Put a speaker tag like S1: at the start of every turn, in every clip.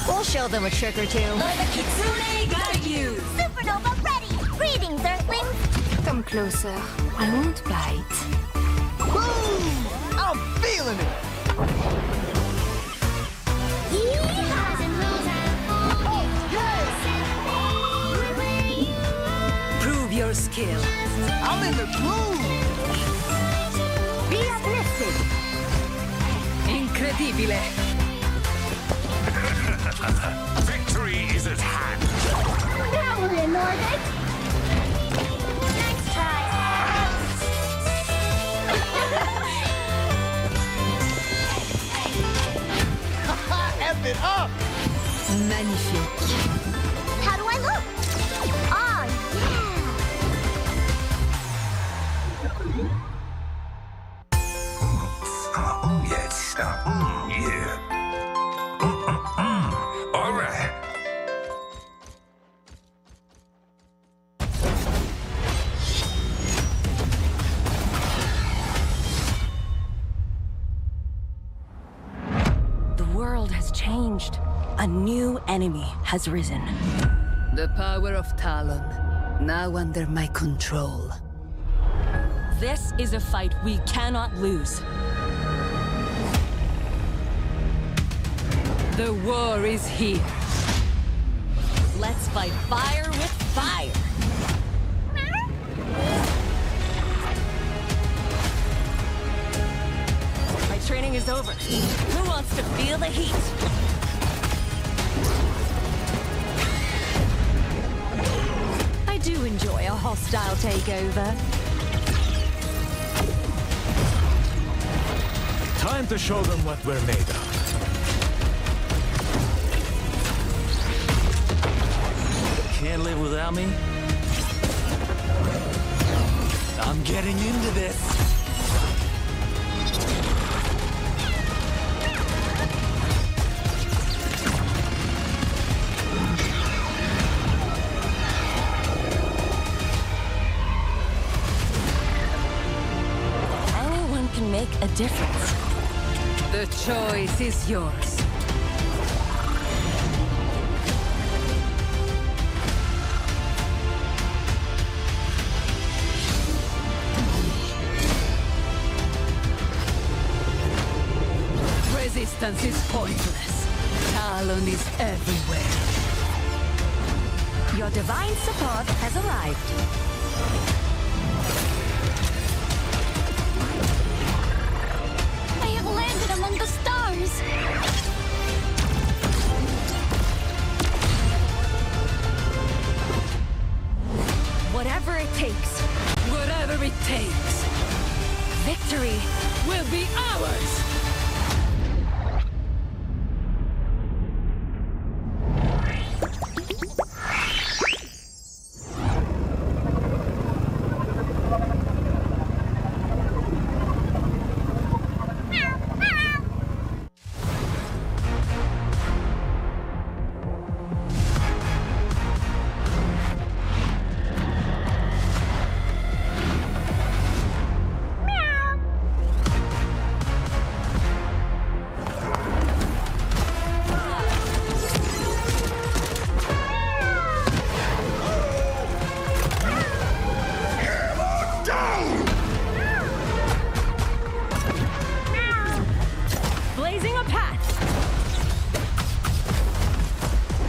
S1: We'll show them a trick or two.
S2: Let the kitsune guide you.
S3: Supernova ready! Greetings, Earthlings!
S4: Come closer. I won't bite.
S5: Boom! I'm feeling it!
S2: Prove your skill.
S5: I'm in the groove!
S3: Be uplifted!
S2: Incredibile.
S6: Victory is at hand.
S3: Now we're in orbit! Nice try!
S5: F it up!
S2: Magnifique.
S3: How do I look? Oh,
S6: Oh, yes. Yeah. All right.
S4: The world has changed. A new enemy has risen.
S2: The power of Talon, now under my control.
S4: This is a fight we cannot lose.
S2: The war is here.
S4: Let's fight fire with fire. My training is over. Who wants to feel the heat? I do enjoy a hostile takeover.
S7: Time to show them what we're made of. Can't live without me? I'm getting into this.
S4: Anyone can make a difference.
S2: The choice is yours. Resistance is pointless. Talon is everywhere.
S4: Your divine support has arrived.
S3: I have landed among the stars!
S4: Whatever it takes,
S2: Whatever it takes
S4: victory.
S2: will be ours.
S4: Blazing a path.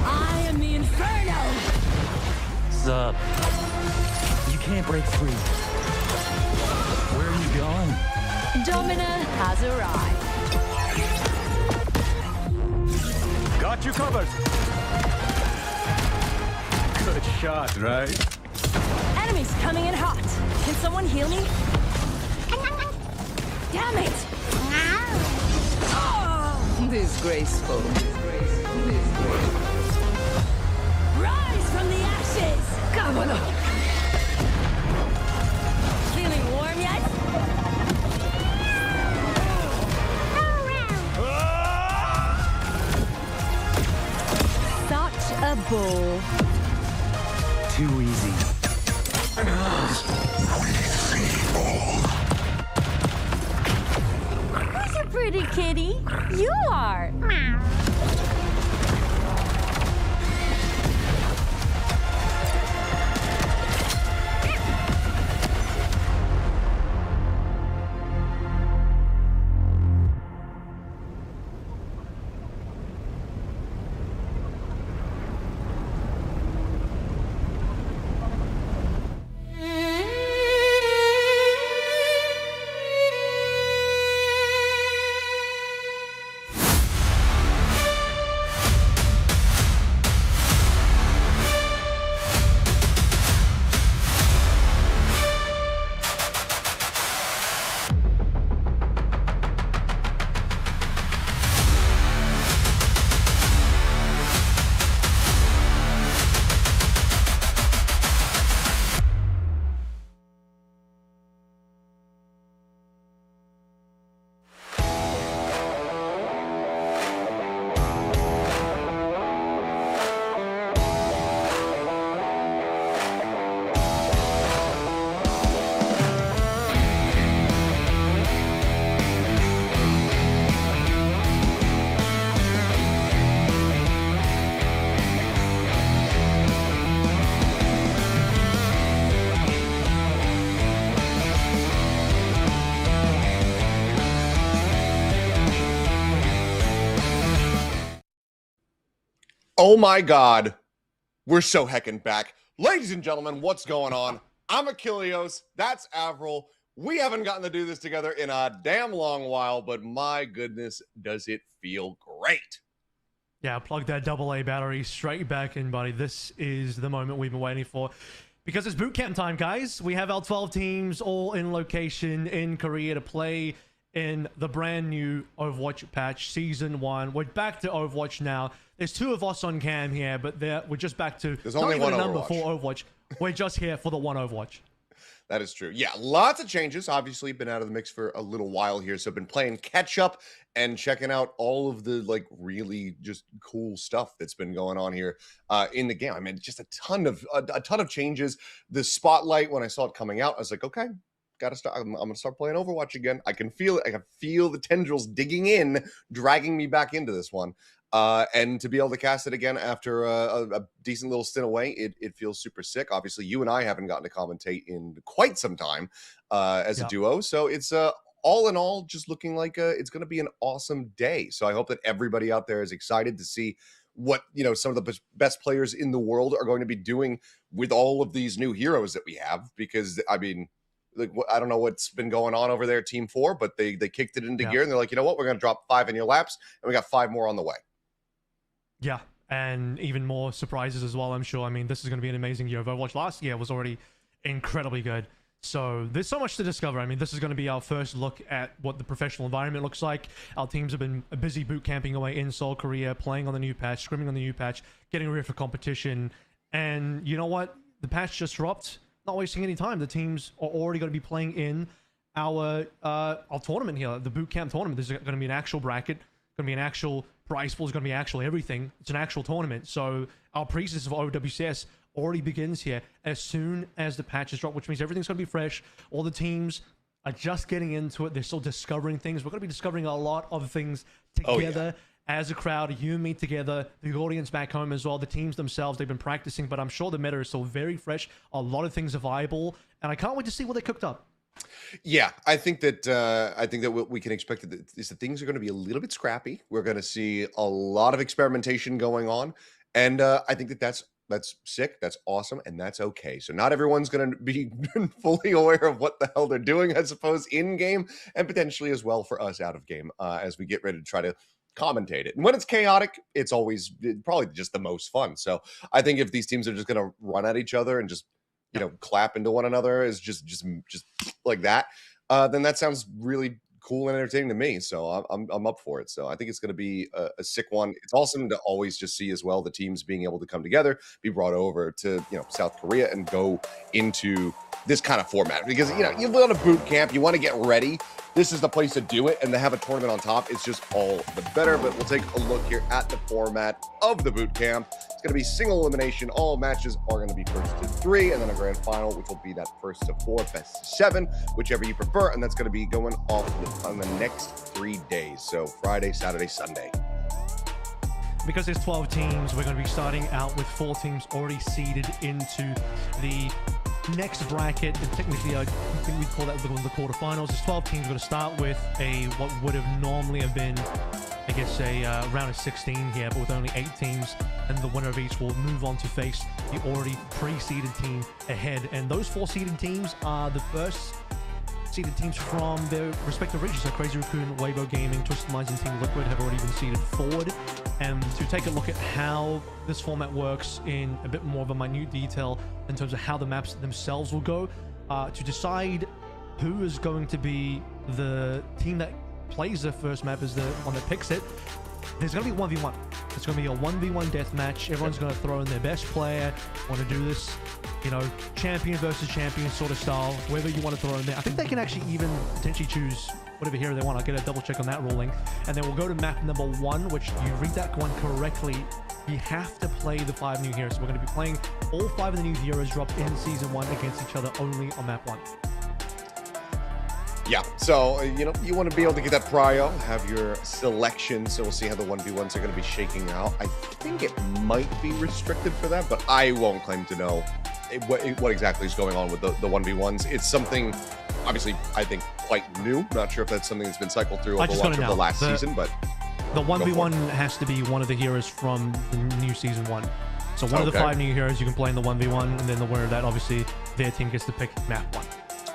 S4: I am the Inferno.
S7: What's up? You can't break free. Where are you going?
S4: Domina has arrived.
S7: Got you covered. Good shot, right?
S4: Enemies coming in hot. Can someone heal me? Damn it!
S2: Disgraceful.
S4: Rise from the ashes!
S2: Cavolo!
S4: Feeling warm yet? Such a bull.
S7: Too easy.
S3: Where's your
S4: a pretty kitty. You are.
S1: Oh my God, we're so heckin' back. Ladies and gentlemen, what's going on? I'm Achilleos, that's Avril. We haven't gotten to do this together in a damn long while, but my goodness, does it feel great.
S8: Yeah, plug that AA battery straight back in, buddy. This is the moment we've been waiting for. Because it's bootcamp time, guys. We have our 12 teams all in location in Korea to play in the brand new Overwatch patch, Season 1. We're back to Overwatch now. There's two of us on cam here, but we're just back to
S1: There's only one
S8: number
S1: Overwatch.
S8: for Overwatch. We're just here for the one Overwatch.
S1: That is true. Yeah, lots of changes. Obviously, been out of the mix for a little while here, so I've been playing catch up and checking out all of the really just cool stuff that's been going on here in the game. I mean, just a ton of changes. The spotlight, when I saw it coming out, I was like, okay, gotta start. I'm gonna start playing Overwatch again. I can feel it. I can feel the tendrils digging in, dragging me back into this one. And to be able to cast it again after a decent little stint away, it feels super sick. Obviously, you and I haven't gotten to commentate in quite some time as a duo. So it's all in all just looking like it's going to be an awesome day. So I hope that everybody out there is excited to see what, some of the best players in the world are going to be doing with all of these new heroes that we have. Because, I mean, I don't know what's been going on over there at Team 4, but they kicked it into gear and they're like, you know what, we're going to drop 5 in your laps, and we got 5 more on the way.
S8: Yeah, and even more surprises as well, I'm sure. I mean, this is going to be an amazing year of Overwatch. Last year was already incredibly good. So there's so much to discover. I mean, this is going to be our first look at what the professional environment looks like. Our teams have been busy boot camping away in Seoul, Korea, playing on the new patch, scrimming on the new patch, getting ready for competition. And you know what? The patch just dropped. Not wasting any time. The teams are already going to be playing in our tournament here, the bootcamp tournament. This is going to be an actual bracket, going to be an actual prize pool, is going to be actually everything. It's an actual tournament. So our preseason of OWCS already begins here as soon as the patches drop, which means everything's going to be fresh. All the teams are just getting into it. They're still discovering things. We're going to be discovering a lot of things together as a crowd. You and me together, the audience back home as well, the teams themselves, they've been practicing, but I'm sure the meta is still very fresh. A lot of things are viable, and I can't wait to see what they cooked up.
S1: Yeah, I think that what we can expect is that things are going to be a little bit scrappy. We're going to see a lot of experimentation going on, and I think that's sick, that's awesome, and that's okay. So not everyone's going to be fully aware of what the hell they're doing, I suppose, in game, and potentially as well for us out of game as we get ready to try to commentate it. And when it's chaotic, it's always probably just the most fun. So I think if these teams are just going to run at each other and just clap into one another is just like that, then that sounds really cool and entertaining to me. So I'm up for it. So I think it's going to be a sick one. It's awesome to always just see as well the teams being able to come together, be brought over to South Korea and go into this kind of format, because you want a boot camp, you want to get ready. This is the place to do it, and to have a tournament on top, it's just all the better. But we'll take a look here at the format of the boot camp. It's going going to be single elimination. All matches are going to be first to 3, and then a grand final, which will be that first to 4, best to 7, whichever you prefer. And that's going to be going off on the next 3 days. So Friday, Saturday, Sunday.
S8: Because there's 12 teams, we're going to be starting out with 4 teams already seeded into the next bracket. And technically, I think we call that the quarterfinals. There's 12 teams. We're going to start with what would have normally have been, I guess, a round of 16 here, but with only 8 teams, and the winner of each will move on to face the already pre-seeded team ahead. And those 4 seeded teams are the first seeded teams from their respective regions. So Crazy Raccoon, Weibo Gaming, Twisted Minds, and Team Liquid have already been seeded forward. And to take a look at how this format works in a bit more of a minute detail in terms of how the maps themselves will go, to decide who is going to be the team that plays their first map is the one that picks it. There's going to be 1v1. It's going to be a 1v1 death match. Everyone's going to throw in their best player. Want to do this, you know, champion versus champion sort of style, whoever you want to throw in there. I think they can actually even potentially choose whatever hero they want. I'll get a double check on that ruling. And then we'll go to map number 1, which you read that one correctly. You have to play the 5 new heroes. So we're going to be playing all 5 of the new heroes dropped in Season 1 against each other only on map 1.
S1: Yeah, so, you know, you want to be able to get that prio, have your selection, so we'll see how the 1v1s are going to be shaking out. I think it might be restricted for that, but I won't claim to know what exactly is going on with the 1v1s. It's something, obviously, I think, quite new. Not sure if that's something that's been cycled through Overwatch over the last season, but...
S8: The 1v1 has to be one of the heroes from the new Season 1. So one of the 5 new heroes you can play in the 1v1, and then the winner of that, obviously, their team gets to pick map 1.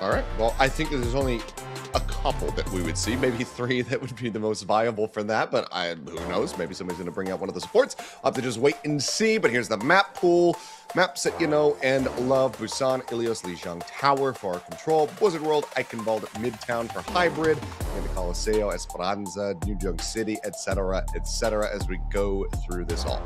S1: All right. Well, I think that there's only a couple that we would see, maybe 3 that would be the most viable for that, but who knows? Maybe somebody's going to bring out one of the supports. I'll have to just wait and see, but here's the map pool. Maps that you know and love: Busan, Ilios, Lijiang Tower for Control, Blizzard World, Eichenwald, Midtown for Hybrid, and the Coliseo, Esperanza, New York City, etc., as we go through this all.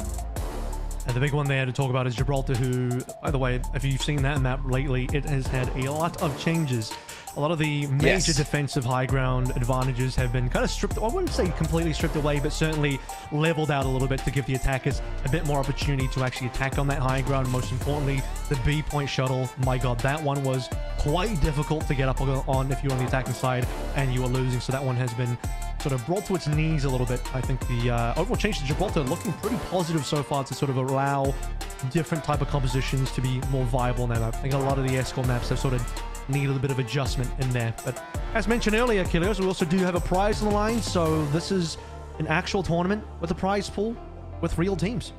S8: And the big one there to talk about is Gibraltar, who, by the way, if you've seen that map lately, it has had a lot of changes. A lot of the major defensive high ground advantages have been kind of stripped. I wouldn't say completely stripped away, but certainly leveled out a little bit to give the attackers a bit more opportunity to actually attack on that high ground. Most importantly, the B point shuttle. My God, that one was quite difficult to get up on if you're on the attacking side and you were losing. So that one has been sort of brought to its knees a little bit. I think the overall change to Gibraltar looking pretty positive so far to sort of allow different type of compositions to be more viable now. I think a lot of the escort maps have sort of needed a bit of adjustment in there. But as mentioned earlier, Kilios, we also do have a prize on the line. So this is an actual tournament with a prize pool with real teams.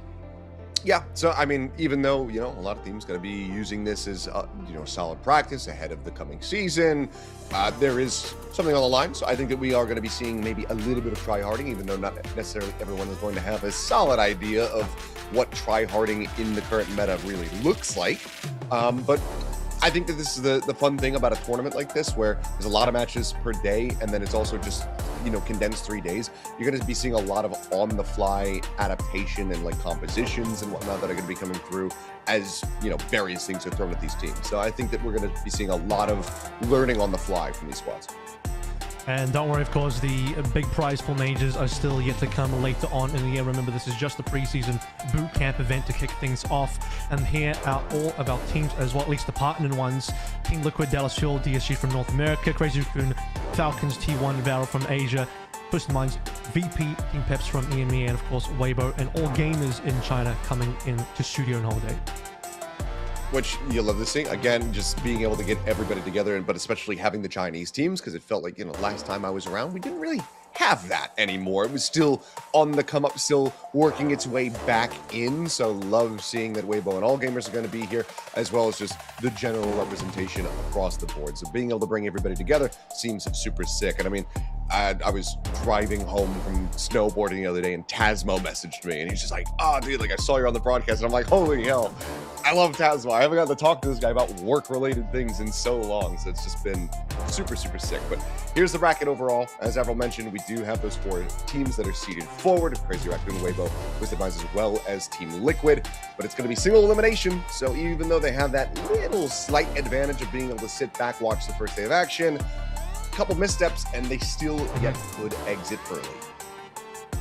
S1: Yeah, so I mean, even though, you know, a lot of teams going to be using this as, you know, solid practice ahead of the coming season, there is something on the line. So I think that we are going to be seeing maybe a little bit of try-harding, even though not necessarily everyone is going to have a solid idea of what try-harding in the current meta really looks like. But I think that this is the fun thing about a tournament like this, where there's a lot of matches per day, and then it's also just, you know, condensed 3 days. You're going to be seeing a lot of on-the-fly adaptation and like compositions and whatnot that are going to be coming through as, you know, various things are thrown at these teams. So I think that we're going to be seeing a lot of learning on the fly from these squads.
S8: And don't worry, of course, the big prize pool majors are still yet to come later on in the year. Remember, this is just the preseason boot camp event to kick things off. And here are all of our teams as well, at least the partnered ones. Team Liquid, Dallas Fuel, DSG from North America, Crazy Raccoon, Falcons, T1, Valor from Asia, Twisted Minds, VP, Team Peps from EMEA, and of course, Weibo, and all gamers in China coming in to Studio and Holiday.
S1: Which you'll love to see. Again, just being able to get everybody together, but especially having the Chinese teams, because it felt like, you know, last time I was around, we didn't really have that anymore. It was still on the come up, still working its way back in. So love seeing that Weibo and all gamers are going to be here, as well as just the general representation across the board. So being able to bring everybody together seems super sick. And I mean, I was driving home from snowboarding the other day, and Tasmo messaged me, and he's just like, "Oh, dude, like I saw you on the broadcast," and I'm like, "Holy hell, I love Tasmo. I haven't got to talk to this guy about work-related things in so long." So it's just been super, super sick. But here's the bracket overall. As Avril mentioned, we do have those 4 teams that are seeded forward: Crazy Raccoon, Weibo, Twisted Minds, as well as Team Liquid. But it's going to be single elimination. So even though they have that little slight advantage of being able to sit back, watch the first day of action, couple missteps, and they still yet could exit early.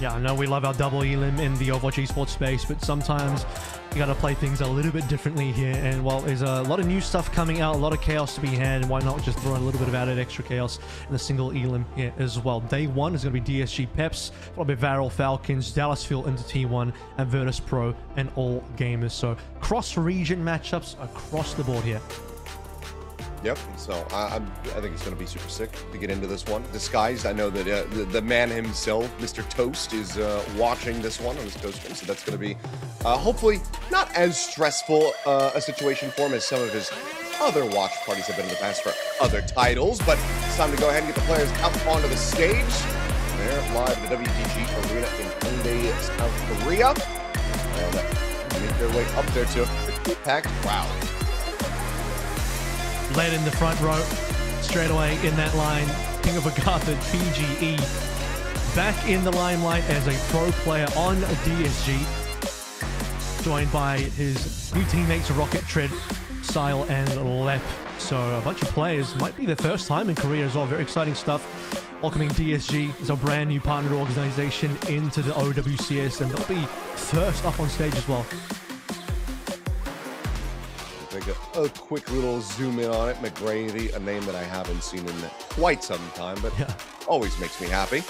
S8: Yeah, I know we love our double elim in the Overwatch esports space, but sometimes you gotta play things a little bit differently here. And while there's a lot of new stuff coming out, a lot of chaos to be had, and why not just throw in a little bit of added extra chaos in the single elim here as well. Day 1 is going to be DSG Peps, followed by Varel Falcons, Dallas Fuel into T1, and Virtus Pro and All Gamers. So cross-region matchups across the board here.
S1: Yep, so I think it's going to be super sick to get into this one. Disguised, I know that the man himself, Mr. Toast, is watching this one on his Toast stream, so that's going to be hopefully not as stressful a situation for him as some of his other watch parties have been in the past for other titles. But it's time to go ahead and get the players out onto the stage. They're live at the WTG Arena in Hyundai, South Korea. And make their way up there to a pretty packed crowd.
S8: Led in the front row, straight away in that line, King of Agartha, PGE, back in the limelight as a pro player on a DSG, joined by his new teammates Rocket, Tread, Sile, and Lep. So a bunch of players, might be their first time in Korea as well. Very exciting stuff. Welcoming DSG as a brand new partner organization into the OWCS, and they'll be first up on stage as well.
S1: Take a quick little zoom in on it. McGrady, a name that I haven't seen in quite some time, but always makes me happy.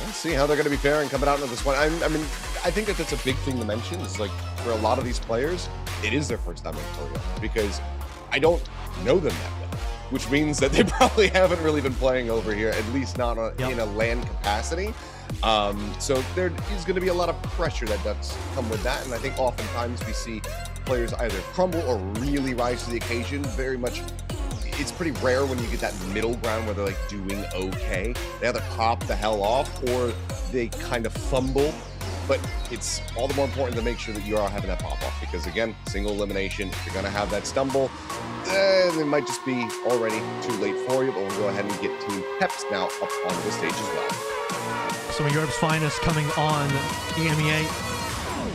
S1: Let's see how they're going to be faring coming out into this one. I mean, I think that's a big thing to mention. Is like for a lot of these players, it is their first time in Korea because I don't know them that well, which means that they probably haven't really been playing over here, at least not in a LAN capacity. So there is going to be a lot of pressure that does come with that, and I think oftentimes we see players either crumble or really rise to the occasion. Very much, it's pretty rare when you get that middle ground where they're like doing okay. They either pop the hell off or they kind of fumble. But it's all the more important to make sure that you are having that pop off, because again, single elimination, if you're going to have that stumble, it might just be already too late for you. But we'll go ahead and get Team Peps now up onto the stage as well.
S8: Some of Europe's finest coming on EMEA.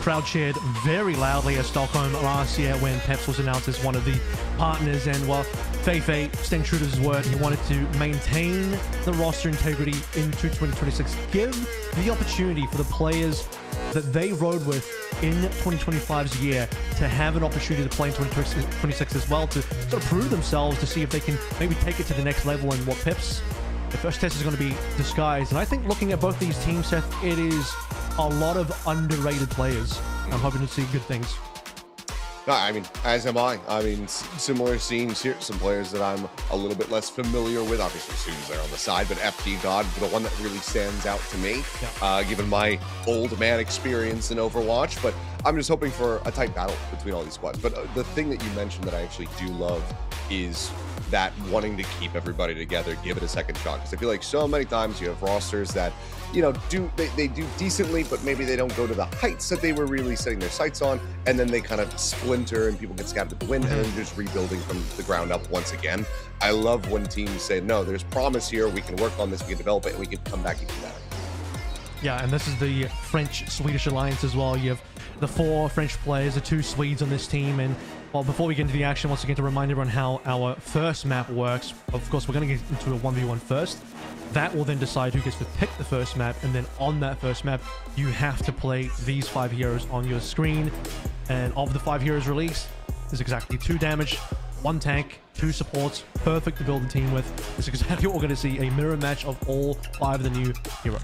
S8: Crowd cheered very loudly at Stockholm last year when Peps was announced as one of the partners, and while Feifei, staying true to his word, he wanted to maintain the roster integrity into 2026, give the opportunity for the players that they rode with in 2025's year to have an opportunity to play in 2026 as well, to sort of prove themselves, to see if they can maybe take it to the next level. And what Peps, the first test is going to be Disguised. And I think looking at both these teams, Seth, it is a lot of underrated players. I'm hoping to see good things.
S1: No, I mean, as am I. I mean, similar scenes here. Some players that I'm a little bit less familiar with. Obviously, Sue's there on the side, but FD God, the one that really stands out to me, given my old man experience in Overwatch. But I'm just hoping for a tight battle between all these squads. But the thing that you mentioned that I actually do love is that wanting to keep everybody together, give it a second shot. Because I feel like so many times you have rosters that, you know, they do decently, but maybe they don't go to the heights that they were really setting their sights on, and then they kind of splinter and people get scattered to the wind, and then just rebuilding from the ground up once again. I love when teams say, no, there's promise here, we can work on this, we can develop it, and we can come back even better.
S8: Yeah, and this is the French-Swedish alliance as well. You have the 4 French players, the 2 Swedes on this team, and well, before we get into the action, once again, to remind everyone how our first map works. Of course, we're going to get into a 1v1 first. That will then decide who gets to pick the first map, and then on that first map, you have to play these 5 heroes on your screen. And of the 5 heroes released, there's exactly 2 damage, 1 tank, 2 supports, perfect to build a team with. This is exactly what we're going to see, a mirror match of all 5 of the new heroes.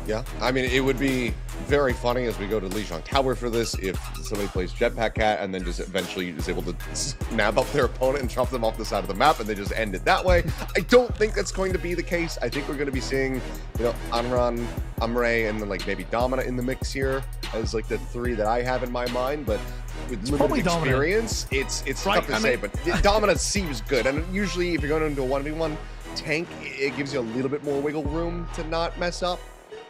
S1: Yeah, I mean, it would be very funny as we go to Lijiang Tower for this if somebody plays Jetpack Cat and then just eventually is able to snap up their opponent and chop them off the side of the map and they just end it that way. I don't think that's going to be the case. I think we're going to be seeing, you know, Anran, Amre, and then like maybe Domina in the mix here as like the 3 that I have in my mind, but with limited experience, it's tough to say, but Domina seems good. And usually if you're going into a 1v1 tank, it gives you a little bit more wiggle room to not mess up.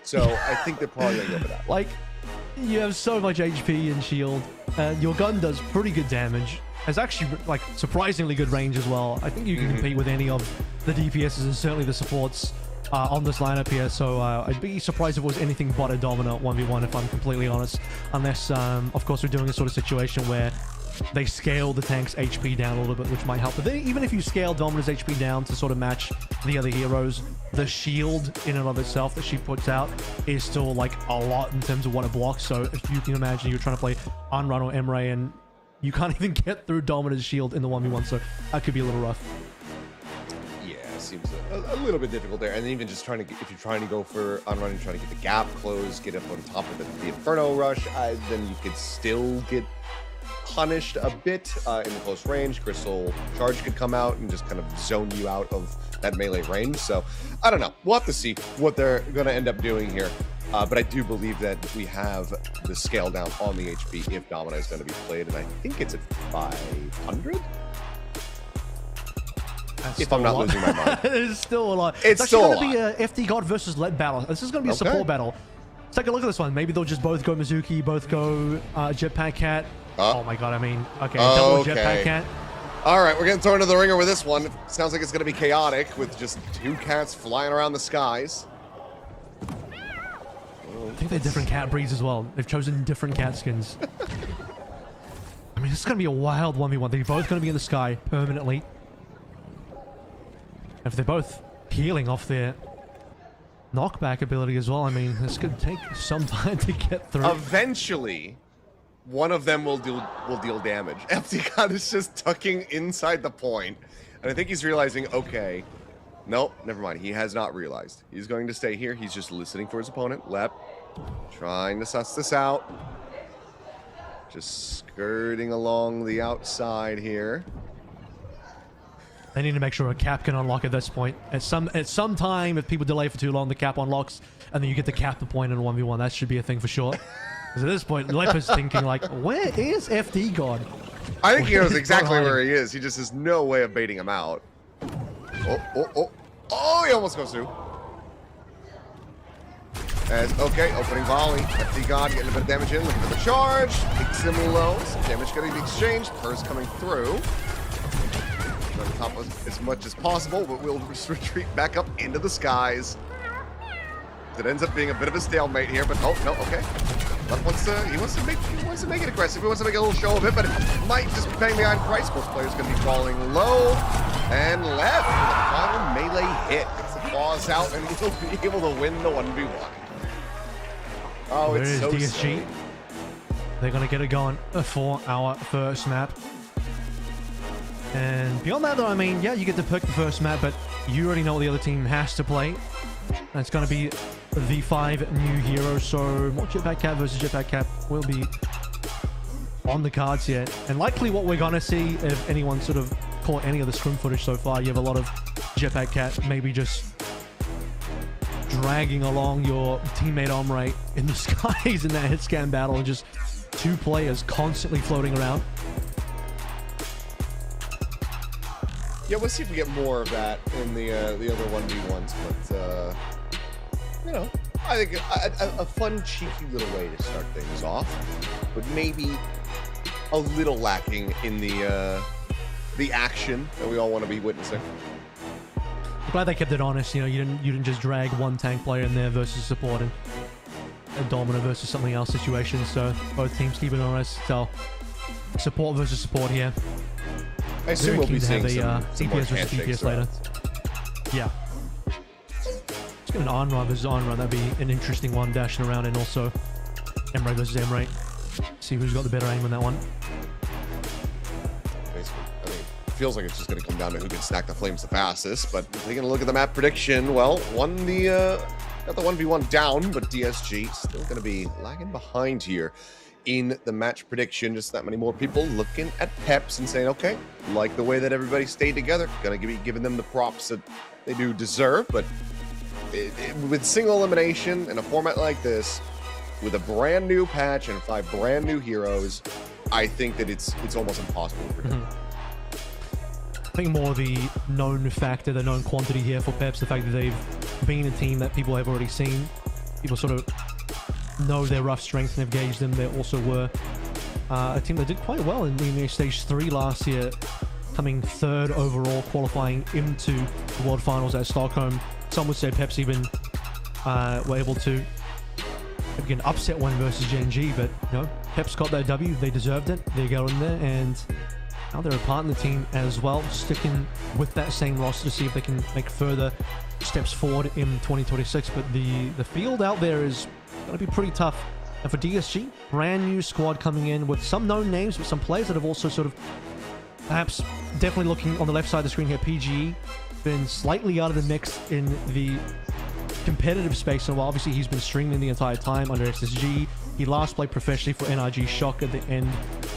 S1: So I think they're probably going to go for that.
S8: Like, you have so much HP and shield, and your gun does pretty good damage. Has actually, like, surprisingly good range as well. I think you can compete with any of the DPSs and certainly the supports on this lineup here. So I'd be surprised if it was anything but a dominant 1v1, if I'm completely honest. Unless, of course, we're doing a sort of situation where they scale the tank's HP down a little bit, which might help. But then, even if you scale Domina's HP down to sort of match the other heroes, the shield in and of itself that she puts out is still like a lot in terms of what it blocks. So if you can imagine you're trying to play Unrun or Emre and you can't even get through Domina's shield in the 1v1, so that could be a little rough.
S1: Yeah, it seems a little bit difficult there. And even just trying to get, if you're trying to go for Unrun and trying to get the gap closed, get up on top of the Inferno Rush, then you could still get punished a bit in the close range. Crystal Charge could come out and just kind of zone you out of that melee range. So I don't know. We'll have to see what they're going to end up doing here. But I do believe that we have the scale down on the HP if Domina is going to be played, and I think it's at 500. If I'm not losing my mind.
S8: It's still a lot.
S1: It's
S8: actually
S1: still
S8: going to be a FD God versus Lead battle. This is going to be a support battle. Let's take a look at this one. Maybe they'll just both go Mizuki, both go Jetpack Cat. Oh my god, I mean, okay, double Jetpack Cat.
S1: All right, we're getting thrown into the ringer with this one. It sounds like it's going to be chaotic with just two cats flying around the skies.
S8: I think they're different cat breeds as well. They've chosen different cat skins. I mean, this is going to be a wild 1v1. They're both going to be in the sky permanently. If they're both healing off their knockback ability as well, I mean, this could take some time to get through.
S1: Eventually, one of them will deal damage. FD God is just tucking inside the point, and I think he's realizing, okay, nope, never mind. He has not realized. He's going to stay here. He's just listening for his opponent. Lep, trying to suss this out. Just skirting along the outside here.
S8: They need to make sure a cap can unlock at this point. At some time, if people delay for too long, the cap unlocks, and then you get to cap the point in a 1v1. That should be a thing for sure. Because at this point, Lep is thinking like, where is FD God?
S1: I think he knows exactly where he is. He just has no way of baiting him out. Oh, he almost goes through. As, okay, opening volley. FD God getting a bit of damage in, looking for the charge. Takes him low. Some damage getting exchanged. Purse coming through. On top of as much as possible, but we'll just retreat back up into the skies. It ends up being a bit of a stalemate here, but oh no, okay. But he wants to make it aggressive. He wants to make a little show of it, but it might just be paying behind price. Both players going to be falling low and left with a final melee hit. Gets the claws out and he'll be able to win the 1v1. Oh, it's so
S8: DSG.
S1: silly.
S8: They're going to get it going for our first map. And beyond that, though, I mean, yeah, you get to pick the first map, but you already know what the other team has to play. And it's going to be the 5 new heroes, so more Jetpack Cat versus Jetpack Cat will be on the cards here. And likely what we're going to see, if anyone sort of caught any of the scrim footage so far, you have a lot of Jetpack Cat maybe just dragging along your teammate Omre in the skies in that hit scan battle, and just 2 players constantly floating around.
S1: Yeah, we'll see if we get more of that in the other 1v1s, but you know, I think a fun, cheeky little way to start things off, but maybe a little lacking in the action that we all want to be witnessing.
S8: I'm glad they kept it honest. You know, you didn't just drag one tank player in there versus support and a Domina versus something else situation. So both teams keep it honest. So support versus support here.
S1: I assume we'll be seeing some
S8: DPS versus DPS later. Yeah. Let's get an on-run versus on-run. That'd be an interesting one, dashing around, and also Emre versus Emre. See who's got the better aim on that one.
S1: Basically, I mean, it feels like it's just going to come down to who can stack the flames the fastest, but taking a look at the map prediction, well, got the 1v1 down, but DSG still going to be lagging behind here in the match prediction. Just that many more people looking at Peps and saying, okay, like the way that everybody stayed together, gonna be giving them the props that they do deserve. But with single elimination in a format like this, with a brand new patch and 5 brand new heroes, I think that it's almost impossible to predict.
S8: I think more the known factor, the known quantity here for Peps, the fact that they've been a team that people have already seen, people sort of know their rough strength and have gauged them. They also were a team that did quite well in the EMEA Stage 3 last year, coming 3rd overall, qualifying into the World Finals at Stockholm. Some would say Peps even were able to significant upset win versus Gen G, but you know, Pep's got that W. They deserved it. They got in there, and now they're a partner team as well, sticking with that same roster to see if they can make further steps forward in 2026. But the field out there is going to be pretty tough. And for DSG, brand new squad coming in with some known names, but some players that have also sort of perhaps definitely looking on the left side of the screen here. PGE been slightly out of the mix in the competitive space. So obviously he's been streaming the entire time under SSG. He last played professionally for NRG Shock at the end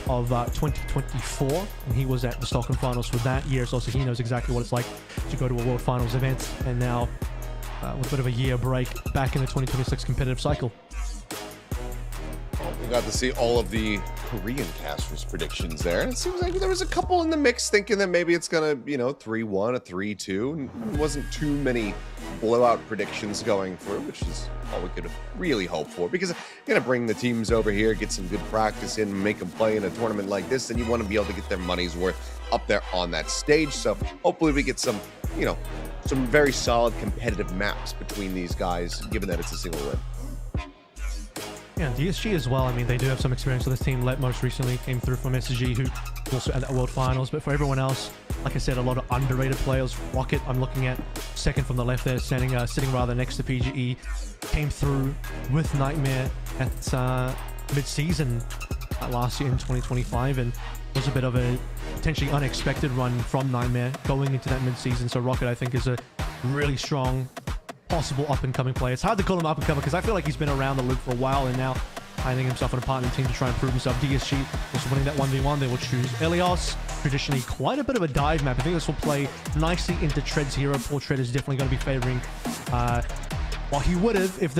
S8: of 2024, and he was at the Stockholm Finals for that year, so he knows exactly what it's like to go to a World Finals event, and now with a bit of a year break back in the 2026 competitive cycle.
S1: We got to see all of the Korean casters' predictions there, and it seems like there was a couple in the mix thinking that maybe it's gonna, you know, 3-1, a 3-2. There wasn't too many blowout predictions going through, which is all we could really hope for, because you're gonna bring the teams over here, get some good practice in, make them play in a tournament like this, and you want to be able to get their money's worth up there on that stage. So hopefully we get some, you know, some very solid competitive maps between these guys, given that it's a single win.
S8: Yeah, DSG as well. I mean, they do have some experience with this team. Let most recently came through from SSG, who also at that World Finals. But for everyone else, like I said, a lot of underrated players. Rocket, I'm looking at second from the left there, sitting rather next to PGE. Came through with Nightmare at mid-season last year in 2025, and was a bit of a potentially unexpected run from Nightmare going into that mid-season. So Rocket, I think, is a really strong possible up-and-coming player. It's hard to call him up-and-coming because I feel like he's been around the loop for a while, and now finding himself on a partner team to try and prove himself. DSG was winning that 1v1. They will choose Elios. Traditionally, quite a bit of a dive map. I think this will play nicely into Tread's hero. Poor Tread is definitely going to be favoring. Well, he would have if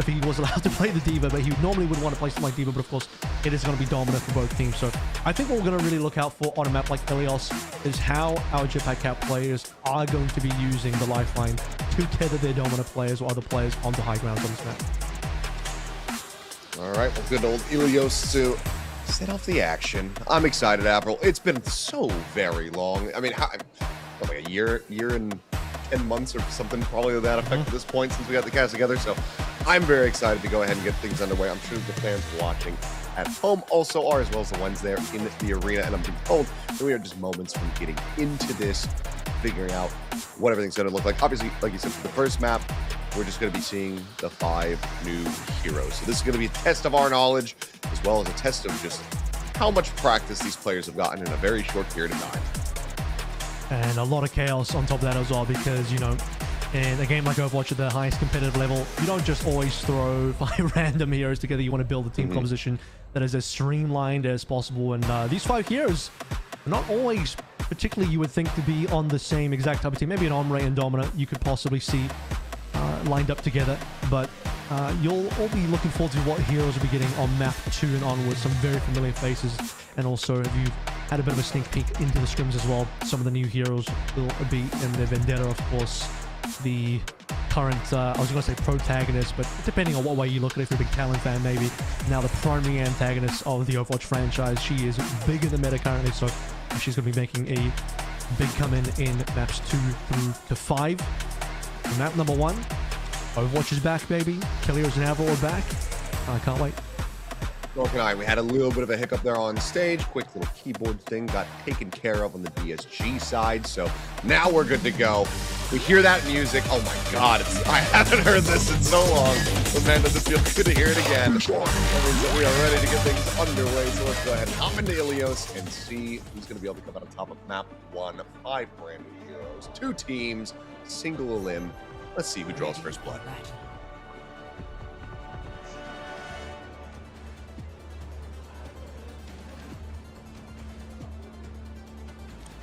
S8: he was allowed to play the D.Va, but he normally would want to play something like D.Va, but of course, it is going to be dominant for both teams. So I think what we're going to really look out for on a map like Elios is how our Jetpack Cap players are going to be using the lifeline to tether their dominant players or other players onto high grounds on this map.
S1: All right, well, good old Elios to set off the action. I'm excited, Avril. It's been so very long. I mean, like a year and 10 months or something, probably to that effect at this point since we got the cast together. So I'm very excited to go ahead and get things underway. I'm sure the fans watching at home also are, as well as the ones there in the arena. And I'm being told that we are just moments from getting into this, figuring out what everything's going to look like. Obviously, like you said, for the first map, we're just going to be seeing the 5 new heroes. So this is going to be a test of our knowledge, as well as a test of just how much practice these players have gotten in a very short period of time.
S8: And a lot of chaos on top of that as well, because, you know, in a game like Overwatch at the highest competitive level, you don't just always throw 5 random heroes together. You want to build a team composition that is as streamlined as possible. And these 5 heroes are not always particularly, you would think, to be on the same exact type of team. Maybe an Ombre and Dominant you could possibly see lined up together, but you'll all be looking forward to what heroes will be getting on map 2 and onwards. Some very familiar faces, and also if you've had a bit of a sneak peek into the scrims as well, some of the new heroes will be in the Vendetta, of course, the current, I was going to say protagonist, but depending on what way you look at it, if you're a big Talon fan, maybe now the primary antagonist of the Overwatch franchise. She is big in the meta currently, so she's going to be making a big come in maps 2 through to 5. And map number 1, Overwatch is back, baby. Kellyers and Avril are back. I can't wait.
S1: Nork and I, we had a little bit of a hiccup there on stage. Quick little keyboard thing got taken care of on the DSG side. So now we're good to go. We hear that music. Oh my God, I haven't heard this in so long. But man, does it feel good to hear it again. That means that we are ready to get things underway. So let's go ahead and hop into Ilios and see who's going to be able to come out on top of map 1. 5 brand new heroes, 2 teams, single elim. Let's see who draws first blood.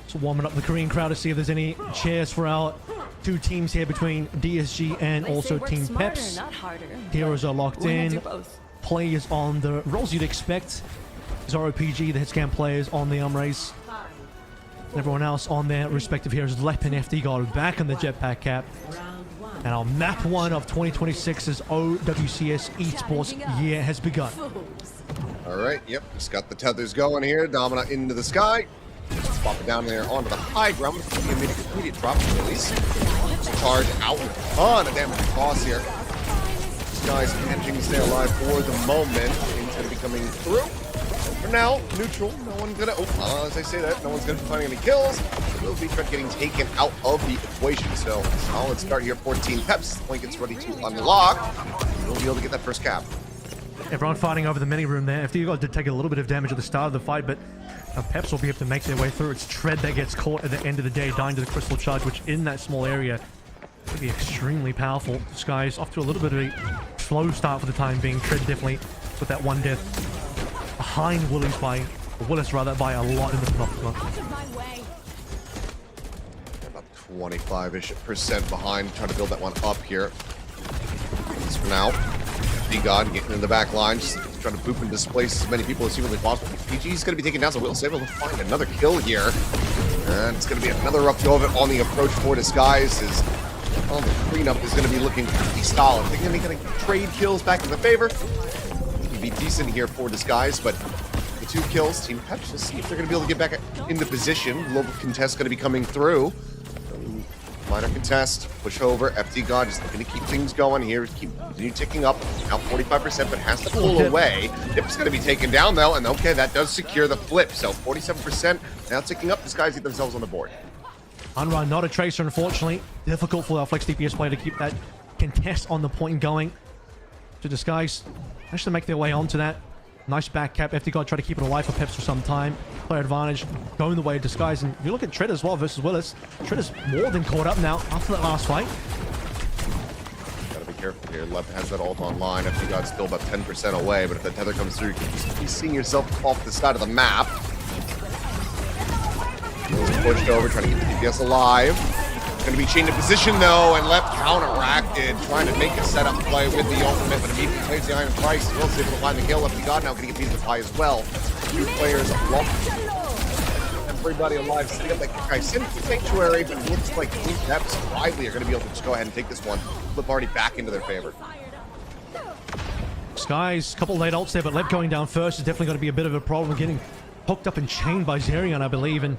S8: So warming up the Korean crowd to see if there's any cheers for our 2 teams here between DSG and also Team Peps. Heroes are locked in. Players on the roles you'd expect. Zoro PG, the hitscan players on the Umrays. Everyone else on their respective heroes. Lep and FD God back on the Jetpack Cap. And our map 1 of 2026's OWCS Esports year has begun.
S1: All right, yep, just got the tethers going here. Domina into the sky. Just pop it down there onto the high ground with the immediate drop release. Charge out with a ton of damage across here. Disguise managing to stay alive for the moment. Things going to be coming through. For now, neutral. No one's gonna. As I say that, no one's gonna be finding any kills. Will be getting taken out of the equation. So solid start here. 14 peps. The point gets ready to unlock. We'll be able to get that first cap.
S8: Everyone fighting over the mini room there. FD did take a little bit of damage at the start of the fight, but Peps will be able to make their way through. It's Tread that gets caught at the end of the day, dying to the crystal charge, which in that small area could be extremely powerful. Disguise off to a little bit of a slow start for the time being. Tread definitely with that one death behind Willis by a lot in the Panopticon.
S1: About 25-ish% behind, trying to build that one up here. As for now, D-God getting in the back line, just trying to boop and displace as many people as humanly possible. PG's going to be taken down, so Will's able to find another kill here. And it's going to be another rough go of it on the approach for Disguise. Well, the cleanup is going to be looking pretty solid. They're going to be getting trade kills back in the favor. It'd be decent here for Disguise, but the 2 kills, Team Peps, let's see if they're going to be able to get back into position. Global contest going to be coming through. Minor contest, push over. FD God just looking to keep things going here. Continue ticking up. Now 45%, but has to pull away. Dip's going to be taken down though, and okay, that does secure the flip. So 47% now ticking up. Disguise get themselves on the board.
S8: Unrun, not a tracer, unfortunately. Difficult for our Flex DPS player to keep that contest on the point going. To Disguise, managed to make their way onto that. Nice back cap. FD God try to keep it alive for Peps for some time. Player advantage going the way of Disguise. And if you look at Tread as well versus Willis, Tread is more than caught up now after that last fight.
S1: Gotta be careful here. Lep has that ult online. FD God's still about 10% away, but if that tether comes through, you can just be seeing yourself off the side of the map. Pushed over, trying to keep the DPS alive. Going to be chained in position though, and Lep counteracted, trying to make a setup play with the ultimate, but immediately plays the Iron Price. Will's able to find the kill. FD God now going to get piece of the pie as well. 2 players locked. Everybody alive, setting up that guy Sanctuary, but it looks like Team Peps and Riley are going to be able to just go ahead and take this one. Flip already back into their favor.
S8: Disguise, couple late ults there, but Lep going down first is definitely going to be a bit of a problem. Getting hooked up and chained by Zerion, I believe, and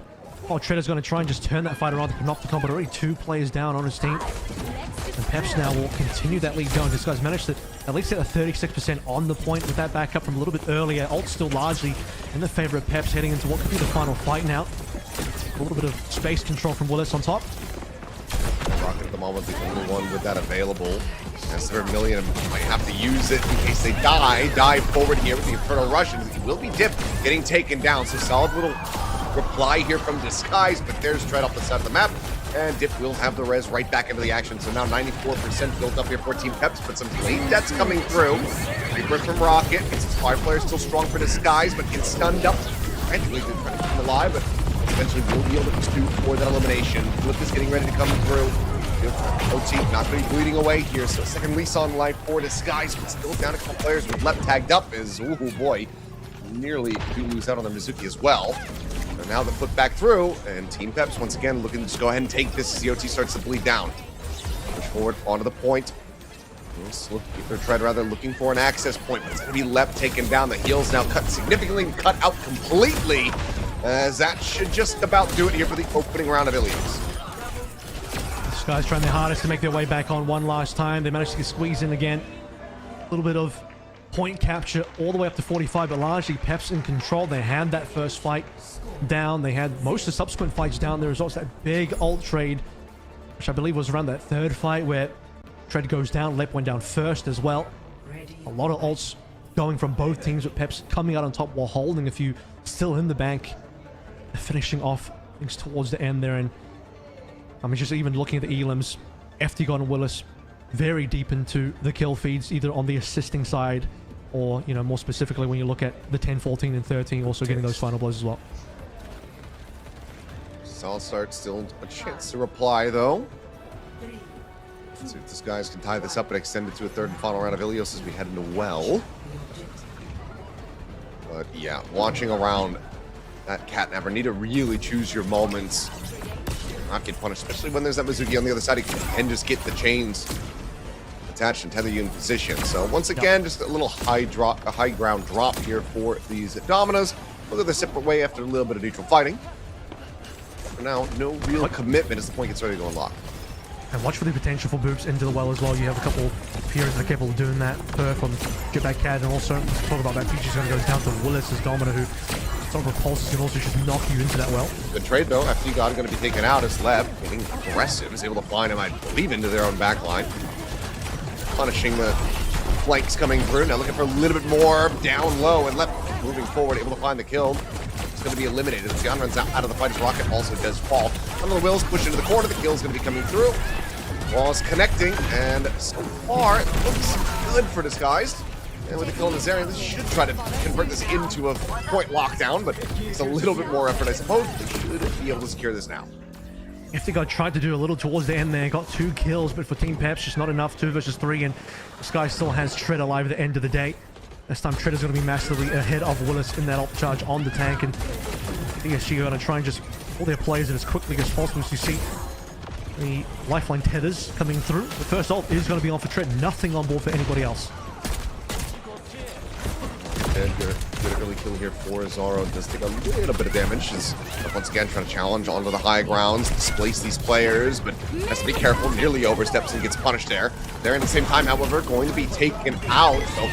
S8: Treader's going to try and just turn that fight around the Panopticon, but already 2 players down on his team. And Peps now will continue that lead going. This guy's managed to at least get a 36% on the point with that backup from a little bit earlier. Ult still largely in the favor of Peps, heading into what could be the final fight now. A little bit of space control from Willis on top.
S1: Rocket at the moment, the only one with that available. As the Vermilion might have to use it in case they dive forward here with the Infernal Rush, and he will be dipped, getting taken down. So solid little reply here from Disguise, but there's Tread off the side of the map, and Dip will have the res right back into the action. So now 94% built up here for Team Peps, but some late deaths coming through. Reaper from Rocket. It's 5 players still strong for Disguise, but gets stunned up. Eventually, they're trying to keep him alive, but eventually will be able to do for that elimination. Flip is getting ready to come through. OT not going to be bleeding away here, so second lease on life for Disguise, but still down a couple players with Lep tagged up is, oh boy, nearly do lose out on the Mizuki as well. And now the flip back through, and Team Peps once again looking to just go ahead and take this as the OT starts to bleed down. Push forward onto the point. Or Tread rather looking for an access point, but it's going to be Lep taken down. The heals now cut significantly and cut out completely, as that should just about do it here for the opening round of Ilios.
S8: This guy's trying their hardest to make their way back on one last time. They managed to get squeezed in again. A little bit of point capture all the way up to 45, but largely Peps in control. They had that first fight down. They had most of the subsequent fights down. There was also that big ult trade, which I believe was around that 3rd fight where Tread goes down. Lep went down first as well. A lot of ults going from both teams, with Peps coming out on top while holding a few still in the bank. Finishing off things towards the end there, and I mean, just even looking at the elims, FD and Willis very deep into the kill feeds, either on the assisting side or, you know, more specifically when you look at the 10, 14, and 13, also getting those final blows as well.
S1: Solid start, still a chance to reply though. Let's see if this guys can tie this up and extend it to a 3rd and final round of Ilios as we head into well. But yeah, watching around that catnapper, need to really choose your moments. Not get punished, especially when there's that Mizuki on the other side. He can just get the chains attached and tether you in position. So once again, just a little high ground drop here for these Dominas. Look at the separate way after a little bit of neutral fighting. For now, no real commitment as the point gets ready to unlock.
S8: And watch for the potential for boops into the well as well. You have a couple heroes that are capable of doing that. Perf on Jetpack Cat, and also talk about that. PG's going to go down to Willis as Domino, who sort of repulses can also just knock you into that well.
S1: Good trade though. FD God going to be taken out as Leb, getting aggressive, is able to find him, I believe, into their own backline. Punishing the flanks coming through. Now looking for a little bit more down low, and Leb moving forward, able to find the kill. It's going to be eliminated. As Sion runs out of the fight, as Rocket also does fall. Under the Wills push into the corner. The kill is going to be coming through. Wall's connecting, and so far it looks good for Disguised. And with the kill in this area, this should try to convert this into a point lockdown, but it's a little bit more effort, I suppose. They should be able to secure this now.
S8: FD tried to do a little towards the end there, got 2 kills, but for Team Peps, just not enough. 2 versus 3, and Sky still has Tread alive at the end of the day. This time, Tread is going to be massively ahead of Willis in that ult charge on the tank, and DSG are going to try and just pull their plays in as quickly as possible. As you see the lifeline tethers coming through. The first ult is going to be on for Tread, nothing on board for anybody else.
S1: And good early kill here for Zaro. Does take a little bit of damage. Is once again trying to challenge onto the high grounds, displace these players, but has to be careful. Nearly oversteps and gets punished there. They're in the same time, however, going to be taken out. So,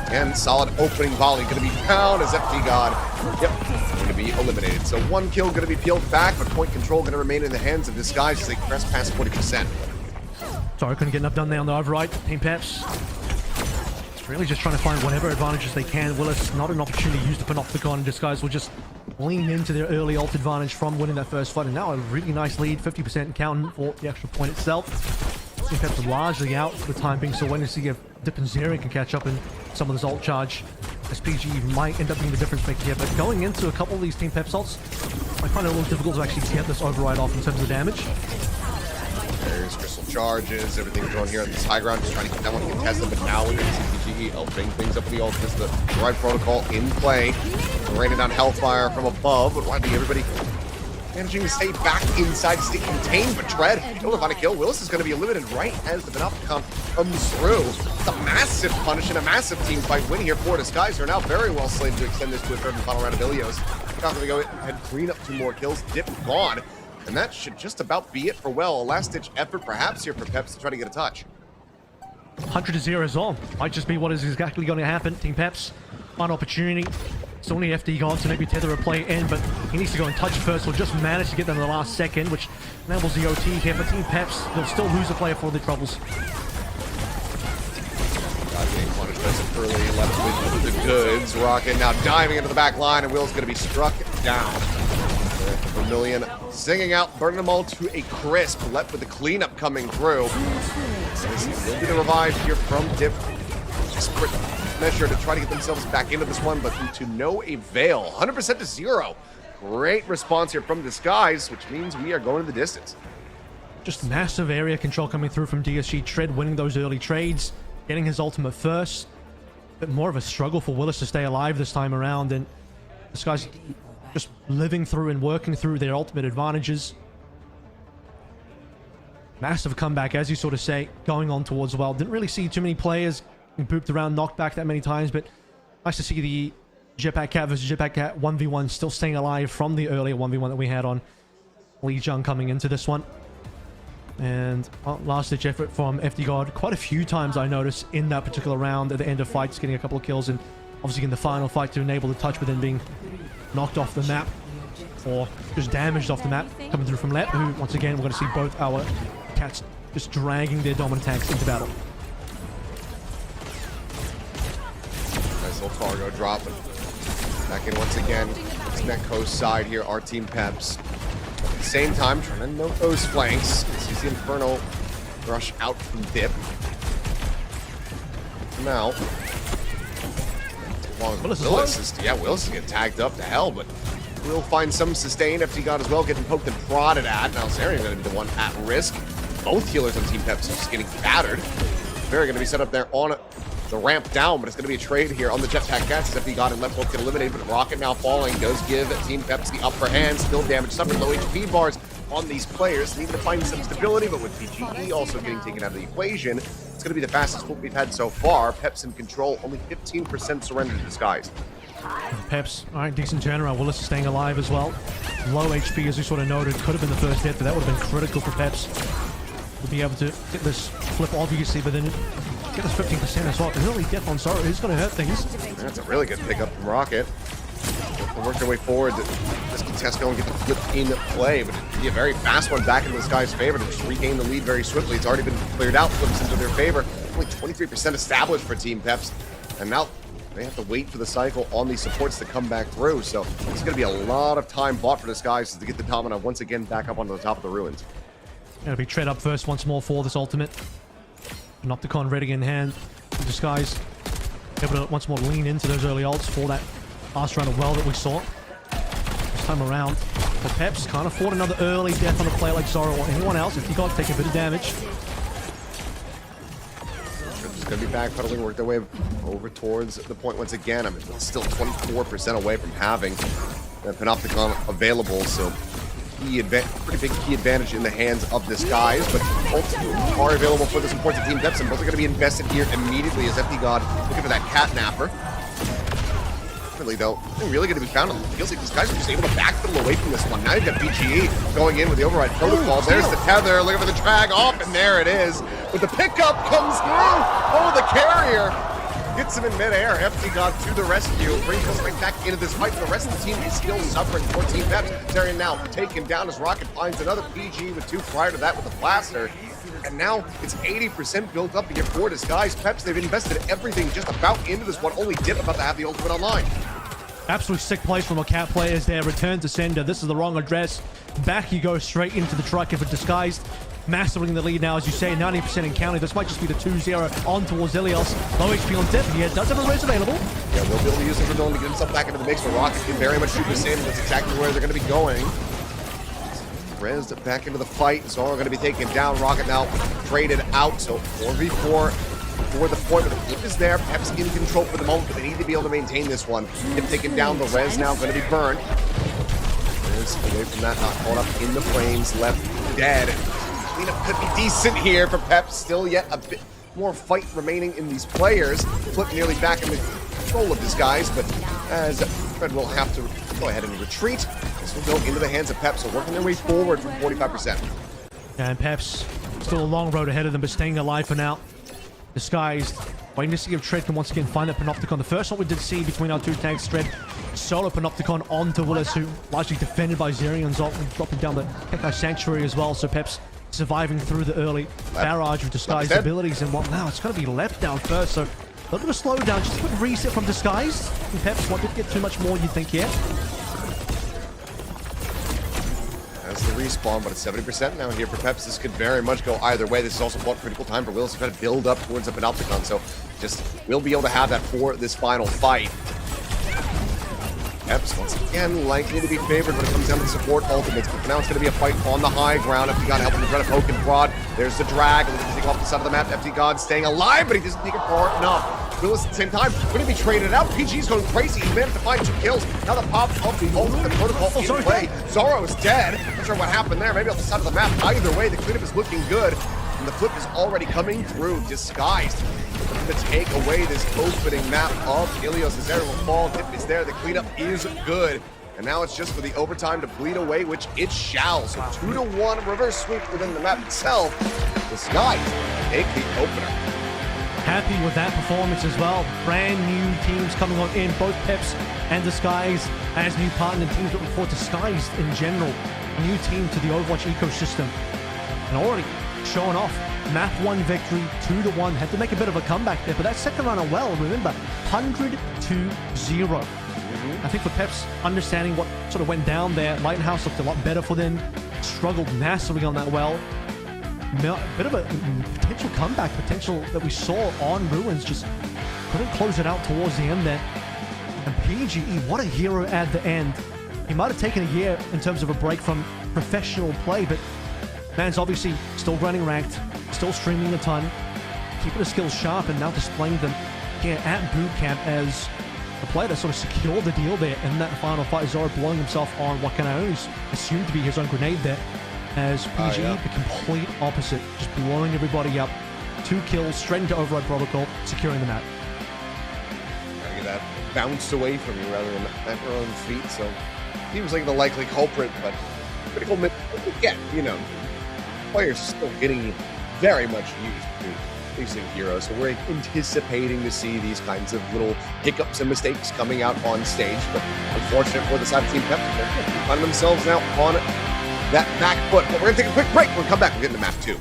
S1: again, solid opening volley going to be down as FD God. Yep, going to be eliminated. So 1 kill going to be peeled back, but point control going to remain in the hands of Disguise as they press past 40%.
S8: Sorry, couldn't get enough done there on the override. Team Peps really just trying to find whatever advantages they can. Willis, not an opportunity to use the Panopticon, and Disguise will just lean into their early ult advantage from winning that first fight. And now a really nice lead, 50% counting for the extra point itself. Team Peps are largely out for the time being, so when to see if Dip and Zeri can catch up in some of this ult charge, as PG might end up being the difference maker here. But going into a couple of these Team Peps ults, I find it a little difficult to actually get this override off in terms of damage.
S1: There's crystal charges, everything going here on this high ground, just trying to get that one contested, but now with CPG opening things up with the ult, just the right protocol in play. Raining down Hellfire from above, but why be everybody managing to stay back inside, stay contained, but Tread able to find a kill. Willis is going to be eliminated right as the Panopticon comes through. It's a massive punish and a massive team fight win here for Disguise, who are now very well slated to extend this to a third and final round of Ilios. Not going to go and clean up 2 more kills. Dip gone. And that should just about be it for Well. A last-ditch effort perhaps here for Peps to try to get a touch.
S8: 100-0 as well. Might just be what is exactly going to happen. Team Peps, one opportunity. It's only FD gone, so maybe tether a play in, but he needs to go and touch first. We'll just manage to get them in the last second, which enables the OT here. But Team Peps, they'll still lose a player for the troubles.
S1: Getting punished by some early left with the goods. Rocket now diving into the back line, and Will's going to be struck down. Vermilion singing out, burning them all to a crisp. Left with the cleanup coming through. This will be the revive here from Dip. Desperate measure to try to get themselves back into this one, but to no avail. 100% to 0. Great response here from Disguise, which means we are going to the distance.
S8: Just massive area control coming through from DSG. Tread winning those early trades, getting his ultimate first. Bit more of a struggle for Willis to stay alive this time around, and Disguise just living through and working through their ultimate advantages. Massive comeback, as you sort of say, going on towards well. Didn't really see too many players booped around, knocked back that many times, but nice to see the Jetpack Cat versus Jetpack Cat 1v1 still staying alive from the earlier 1v1 that we had on Lee Jung coming into this one. And last-ditch effort from FD God quite a few times, I noticed, in that particular round at the end of fights, getting a couple of kills, and obviously in the final fight to enable the touch, but then being knocked off the map or just damaged off the map coming through from Lep, who once again we're going to see both our cats just dragging their dominant tanks into battle.
S1: Nice little cargo drop. Back in once again. It's Netco's side here, our Team Peps. At the same time, trying to note those flanks. Sees the Inferno rush out from Dip. Now, Willis is getting tagged up to hell, but we'll find some sustain. FD God as well, getting poked and prodded at. Now Zeri going to be the one at risk. Both healers on Team Peps are just getting battered. Very going to be set up there on the ramp down, but it's going to be a trade here on the Jetpack Cats. FD God and Left both get eliminated, but Rocket now falling does give Team Peps the upper hand. Still damage, suffered low HP bars on these players. Needing to find some stability, but with PGE also getting taken out of the equation, it's going to be the fastest whoop we've had so far. Peps in control, only 15% surrender to Disguise.
S8: Peps, all right, decent turnaround. Willis is staying alive as well. Low HP, as we sort of noted, could have been the first hit, but that would have been critical for Peps. will be able to get this flip, obviously, but then get this 15% as well. Early death on Zoro is going to hurt things.
S1: That's a really good pickup from Rocket. They'll work their way forward. This contest going to get the flip in play, but it'd be a very fast one back into this guy's favor to just regain the lead very swiftly. It's already been cleared out, flips into their favor. Only 23% established for Team Peps, and now they have to wait for the cycle on these supports to come back through. So it's going to be a lot of time bought for Disguise to get the Dominant once again back up onto the top of the ruins.
S8: Gonna be tread up first once more for this ultimate. Panopticon ready in hand. Disguise able to once more lean into those early ults for that last round of well that we saw. This time around, the Peps can't afford another early death on a player like Zoro or anyone else if you got to take a bit of damage.
S1: Just going to be backpedaling, work their way over towards the point once again. I mean, it's still 24% away from having that Panopticon available, so pretty big key advantage in the hands of Disguise, but ults are available for this important Team Peps, and both are going to be invested here immediately as FD God looking for that catnapper. Really, though, nothing really going to be found. It feels like these guys are just able to backpedal away from this one. Now you've got BGE going in with the override protocol. There's the tether, looking for the drag off, and there it is. But the pickup comes through. Oh, the carrier gets him in midair. FD God to the rescue, brings us right back into this fight. The rest of the team is still suffering for Team Peps. Zarian now taken down as Rocket finds another PG with 2 prior to that with a blaster. And now it's 80% built up here for Disguise. Peps, they've invested everything just about into this one. Only Dip about to have the ultimate online.
S8: Absolutely sick plays from our cat players there. Return to sender. This is the wrong address. Back you go straight into the truck if it's Disguised. Massively in the lead now, as you say, 90% in counting. This might just be the 2-0 on towards Ilios. Low HP on Dip. He does have a res available.
S1: Yeah, we'll be able to use it for Dylan to get himself back into the mix, but Rocket can very much do the same. That's exactly where they're going to be going. Rez back into the fight. Zoro going to be taken down. Rocket now traded out. So 4v4 for the point. But the flip is there. Peps in control for the moment, but they need to be able to maintain this one. Him taken down. The Rez now going to be burned. Rez away from that, not caught up in the flames. Left dead. Cleanup could be decent here for Peps. Still yet a bit more fight remaining in these players. Flip nearly back in the control of this guys, but as Fred will have to go ahead and retreat. This will go into the hands of Peps, so working their way forward from 45%.
S8: And Peps, still a long road ahead of them, but staying alive for now. Disguised, waiting to see if Tread can once again find that Panopticon. The first one we did see between our two tanks, Tread solo Panopticon onto Willis, who largely defended by Zerion's ult, and dropping down the Kekai Sanctuary as well. So Peps surviving through the early barrage of Disguised abilities and whatnot. It's going to be left down first, so a little bit of slowdown, just a quick reset from Disguised. And Peps wanted to get too much more, you'd think, here.
S1: That's the respawn, but it's 70% now here for Peps. This could very much go either way. This is also what critical time for Willis to try to build up towards a Panopticon, so just we'll be able to have that for this final fight. Peps, once again, likely to be favored when it comes down to the support ultimates, but for now it's going to be a fight on the high ground. FD God helping to try to poke and prod. There's the drag, looking to take off the side of the map. FD God staying alive, but he doesn't take it far enough. Willis at the same time, going to be traded out. PG's going crazy. He managed to find 2 kills. Now the pop of the ultimate protocol in play. Zoro is dead. Not sure what happened there. Maybe on the side of the map. Either way, the cleanup is looking good. And the flip is already coming through. Disguised. Looking to take away this opening map of Ilios. His area will fall. Dip is there. The cleanup is good. And now it's just for the overtime to bleed away, which it shall. So 2-1 reverse sweep within the map itself. Disguised take the opener.
S8: Happy with that performance as well. Brand new teams coming on in, both Peps and Disguise as new partner teams, looking forward to Disguised in general. A new team to the Overwatch ecosystem. And already showing off. Map 1 victory, 2-1. Had to make a bit of a comeback there, but that second round well, remember, 100-0. I think for Peps, understanding what sort of went down there, Lighthouse looked a lot better for them. Struggled massively on that well. Bit of a potential comeback potential that we saw on Ruins, just couldn't close it out towards the end there. And PGE, what a hero at the end. He might have taken a year in terms of a break from professional play, but man's obviously still running ranked, still streaming a ton, keeping his skills sharp, and now displaying them here at Bootcamp as a player that sort of secured the deal there in that final fight. Zoro blowing himself on what can I only assume to be his own grenade there, as PG, the complete opposite, just blowing everybody up. 2 kills, straight into Override Protocol, securing the map.
S1: Trying to get that bounced away from you rather than at your own feet, so seems like the likely culprit, but critical mid, yeah, you know, players still getting very much used to facing heroes. So we're anticipating to see these kinds of little hiccups and mistakes coming out on stage. But unfortunate for the side of Team Pep, they find themselves now on that back foot. But we're going to take a quick break. We'll come back. We'll get into map 2.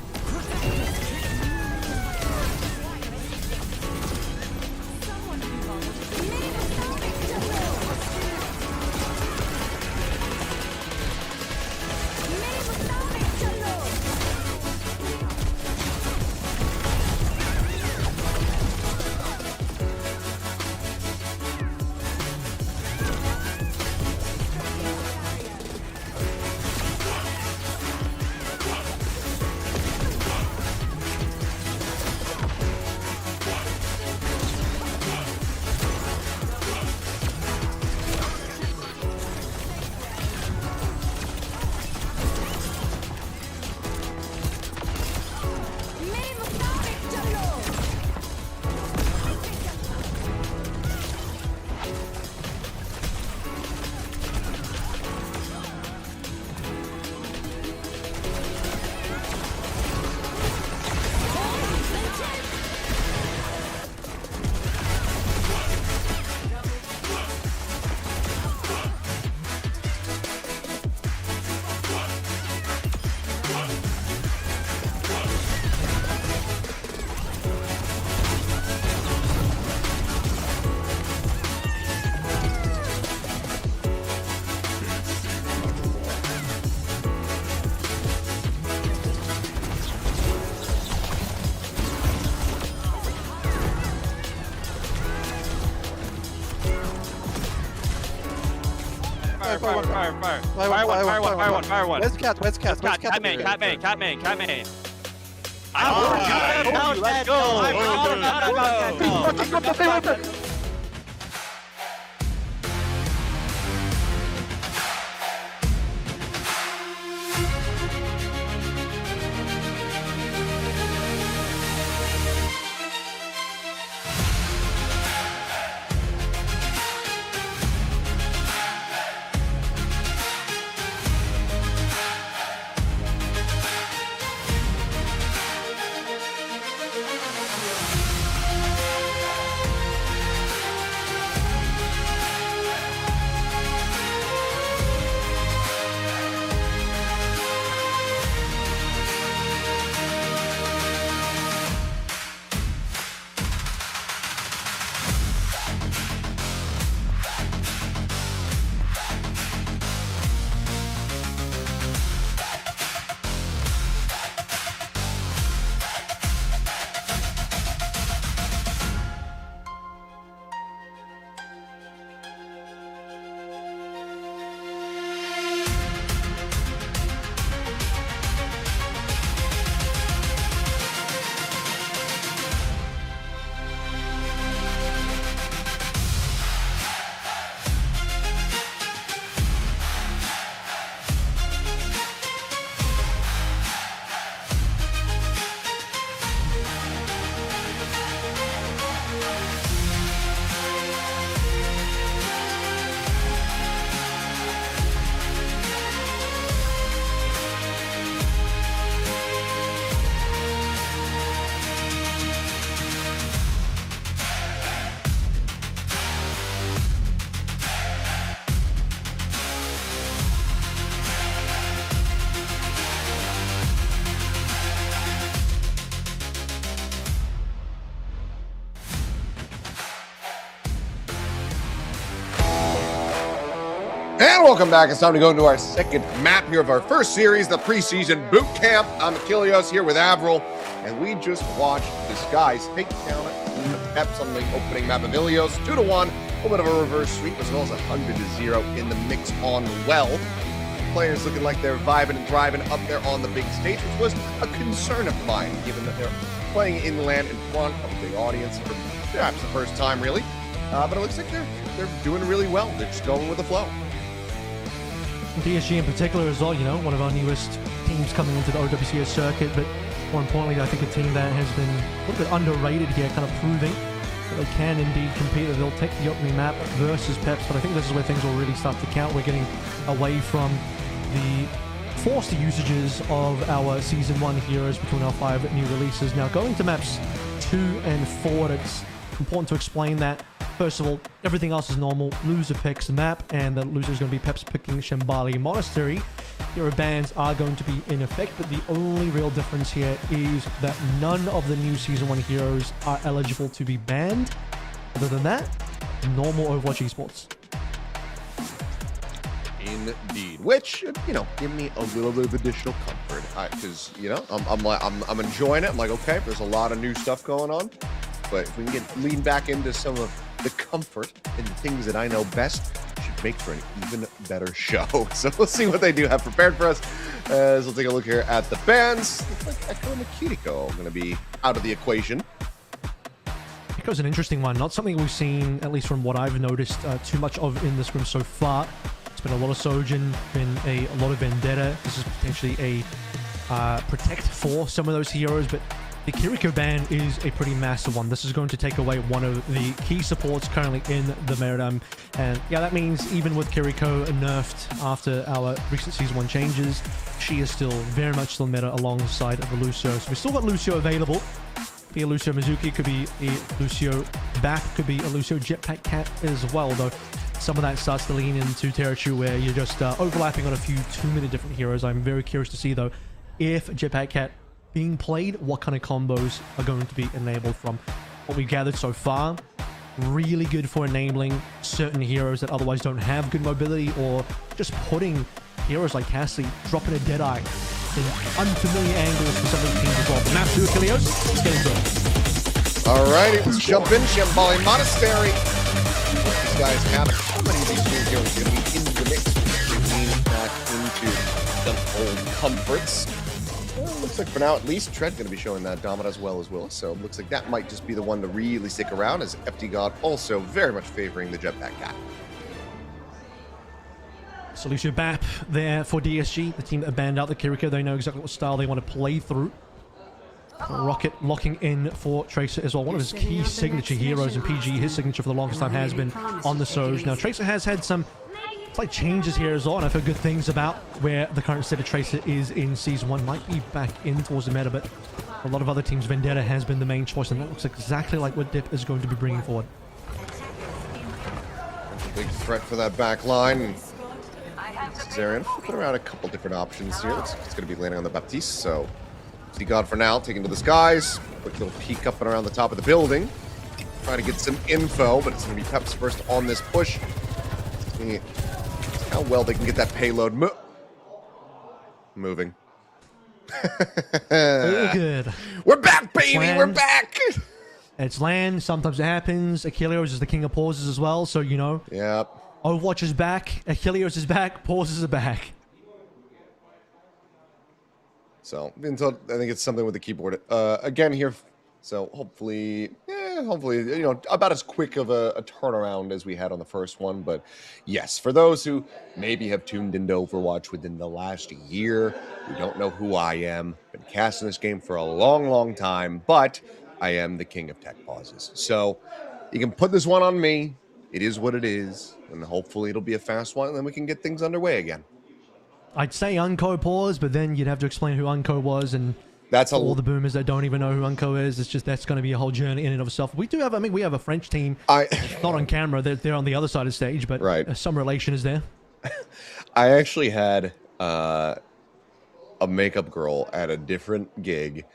S9: Fire one.
S5: Where's Cat?
S9: Cat main.
S5: Let's go.
S1: And welcome back. It's time to go into our second map here of our first series, the preseason boot camp. I'm Achilles here with Avril, and we just watched this guys take down Team Peps on the opening map of Ilios, 2-1. A little bit of a reverse sweep, as well as 100-0 in the mix on well. Players looking like they're vibing and driving up there on the big stage, which was a concern of mine, given that they're playing inland in front of a big audience for perhaps the first time, really. But it looks like they're doing really well. They're just going with the flow.
S8: PSG in particular as well, you know, one of our newest teams coming into the OWCS circuit, but more importantly, I think a team that has been a little bit underrated here, kind of proving that they can indeed compete, that they'll take the opening map versus Peps, but I think this is where things will really start to count. We're getting away from the forced usages of our Season 1 heroes between our 5 new releases. Now, going to maps 2 and 4, it's important to explain that. First of all, everything else is normal. Loser picks the map, and the loser is going to be Peps picking Shambali Monastery. Hero bans are going to be in effect, but the only real difference here is that none of the new Season 1 heroes are eligible to be banned. Other than that, normal Overwatch Esports.
S1: Indeed, which, you know, give me a little bit of additional comfort, because you know I'm enjoying it. I'm like, okay, there's a lot of new stuff going on, but if we can lean back into some of the comfort and the things that I know best, should make for an even better show. So we'll see what they do have prepared for us. As we'll take a look here at the bans. Looks like Echo and Akiriko are going to be out of the equation.
S8: Echo's an interesting one. Not something we've seen, at least from what I've noticed, too much of in the scrim so far. It's been a lot of Sojin, been a lot of Vendetta. This is potentially a protect for some of those heroes, but the Kiriko ban is a pretty massive one. This is going to take away one of the key supports currently in the meta. And yeah, that means even with Kiriko nerfed after our recent Season 1 changes, she is still very much still meta alongside of the Lucio. So we've still got Lucio available. Could be a Lucio Mizuki, could be a Lucio Back, could be a Lucio Jetpack Cat as well, though some of that starts to lean into territory where you're just overlapping on a few too many different heroes. I'm very curious to see, though, if Jetpack Cat being played, what kind of combos are going to be enabled from what we've gathered so far. Really good for enabling certain heroes that otherwise don't have good mobility, or just putting heroes like Cassie dropping a Deadeye in unfamiliar angles for some of the teams as well. Map 2 Achilleos, let's get into it.
S1: Alrighty, let's jump in. Shambali Monastery. These guys have how many of these new heroes are going to be in the mix? We lean back into the old comforts. Well, looks like for now, at least, Tread going to be showing that Dominant as well as Will. So it looks like that might just be the one to really stick around, as FD God also very much favoring the Jetpack Cat.
S8: So Lucio Bap there for DSG, the team that banned out the Kiriko. They know exactly what style they want to play through. Rocket locking in for Tracer as well. One of his key signature heroes in PG. His signature for the longest time has been on the Soj. Now, Tracer has had some slight changes here as well, and I've heard good things about where the current state of Tracer is in Season 1. Might be back in towards the meta, but a lot of other teams, Vendetta has been the main choice, and that looks exactly like what Dip is going to be bringing forward.
S1: Big threat for that back line. Zarian flipping around a couple different options here. It's going to be landing on the Baptiste, so see God for now, taking to the skies. Quick little peek up and around the top of the building. Trying to get some info, but it's going to be Peps first on this push. See how well they can get that payload moving.
S8: Very good.
S1: We're back, baby! We're back!
S8: It's land. Sometimes it happens. Achilleos is the king of pauses as well, so you know.
S1: Yep.
S8: Overwatch is back. Achilleos is back. Pauses are back.
S1: So, I think it's something with the keyboard. Again here, so hopefully, you know, about as quick of a turnaround as we had on the first one. But yes, for those who maybe have tuned into Overwatch within the last year, who don't know who I am, been casting this game for a long, long time, but I am the king of tech pauses. So you can put this one on me. It is what it is, and hopefully it'll be a fast one, and then we can get things underway again.
S8: I'd say Unco pause, but then you'd have to explain who Unco was, and
S1: that's
S8: all the boomers that don't even know who Unco is. It's just, that's going to be a whole journey in and of itself. We do have, I mean, we have a French team. Not on camera. They're on the other side of the stage, but
S1: right.
S8: Some relation is there.
S1: I actually had a makeup girl at a different gig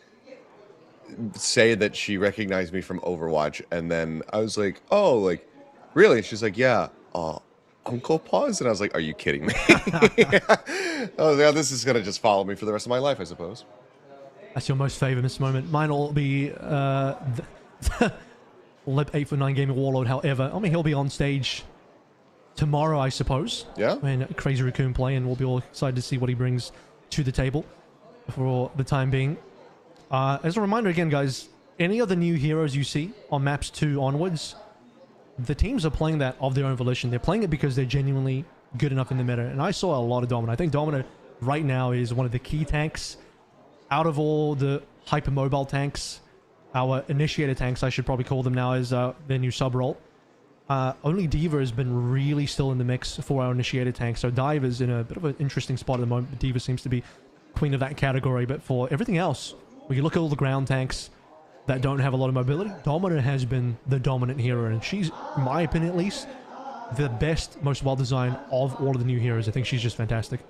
S1: say that she recognized me from Overwatch, and then I was like, oh, like, really? She's like, yeah. Uncle Pause? And I was like, are you kidding me? I was like, oh, this is going to just follow me for the rest of my life, I suppose.
S8: That's your most famous moment. Mine will be Lib 8 for 9 Gaming Warlord, however. I mean, he'll be on stage tomorrow, I suppose.
S1: Yeah.
S8: When Crazy Raccoon play, and we'll be all excited to see what he brings to the table for the time being. As a reminder again, guys, any of the new heroes you see on maps 2 onwards, the teams are playing that of their own volition. They're playing it because they're genuinely good enough in the meta. And I saw a lot of Dominant. I think Dominant right now is one of the key tanks out of all the hypermobile tanks. Our initiator tanks, I should probably call them now, is their new sub role. only D.Va has been really still in the mix for our initiated tank. So Diva's in a bit of an interesting spot at the moment. D.Va seems to be queen of that category. But for everything else, when you look at all the ground tanks that don't have a lot of mobility, Domina has been the dominant hero. And she's, in my opinion at least, the best, most well-designed of all of the new heroes. I think she's just fantastic.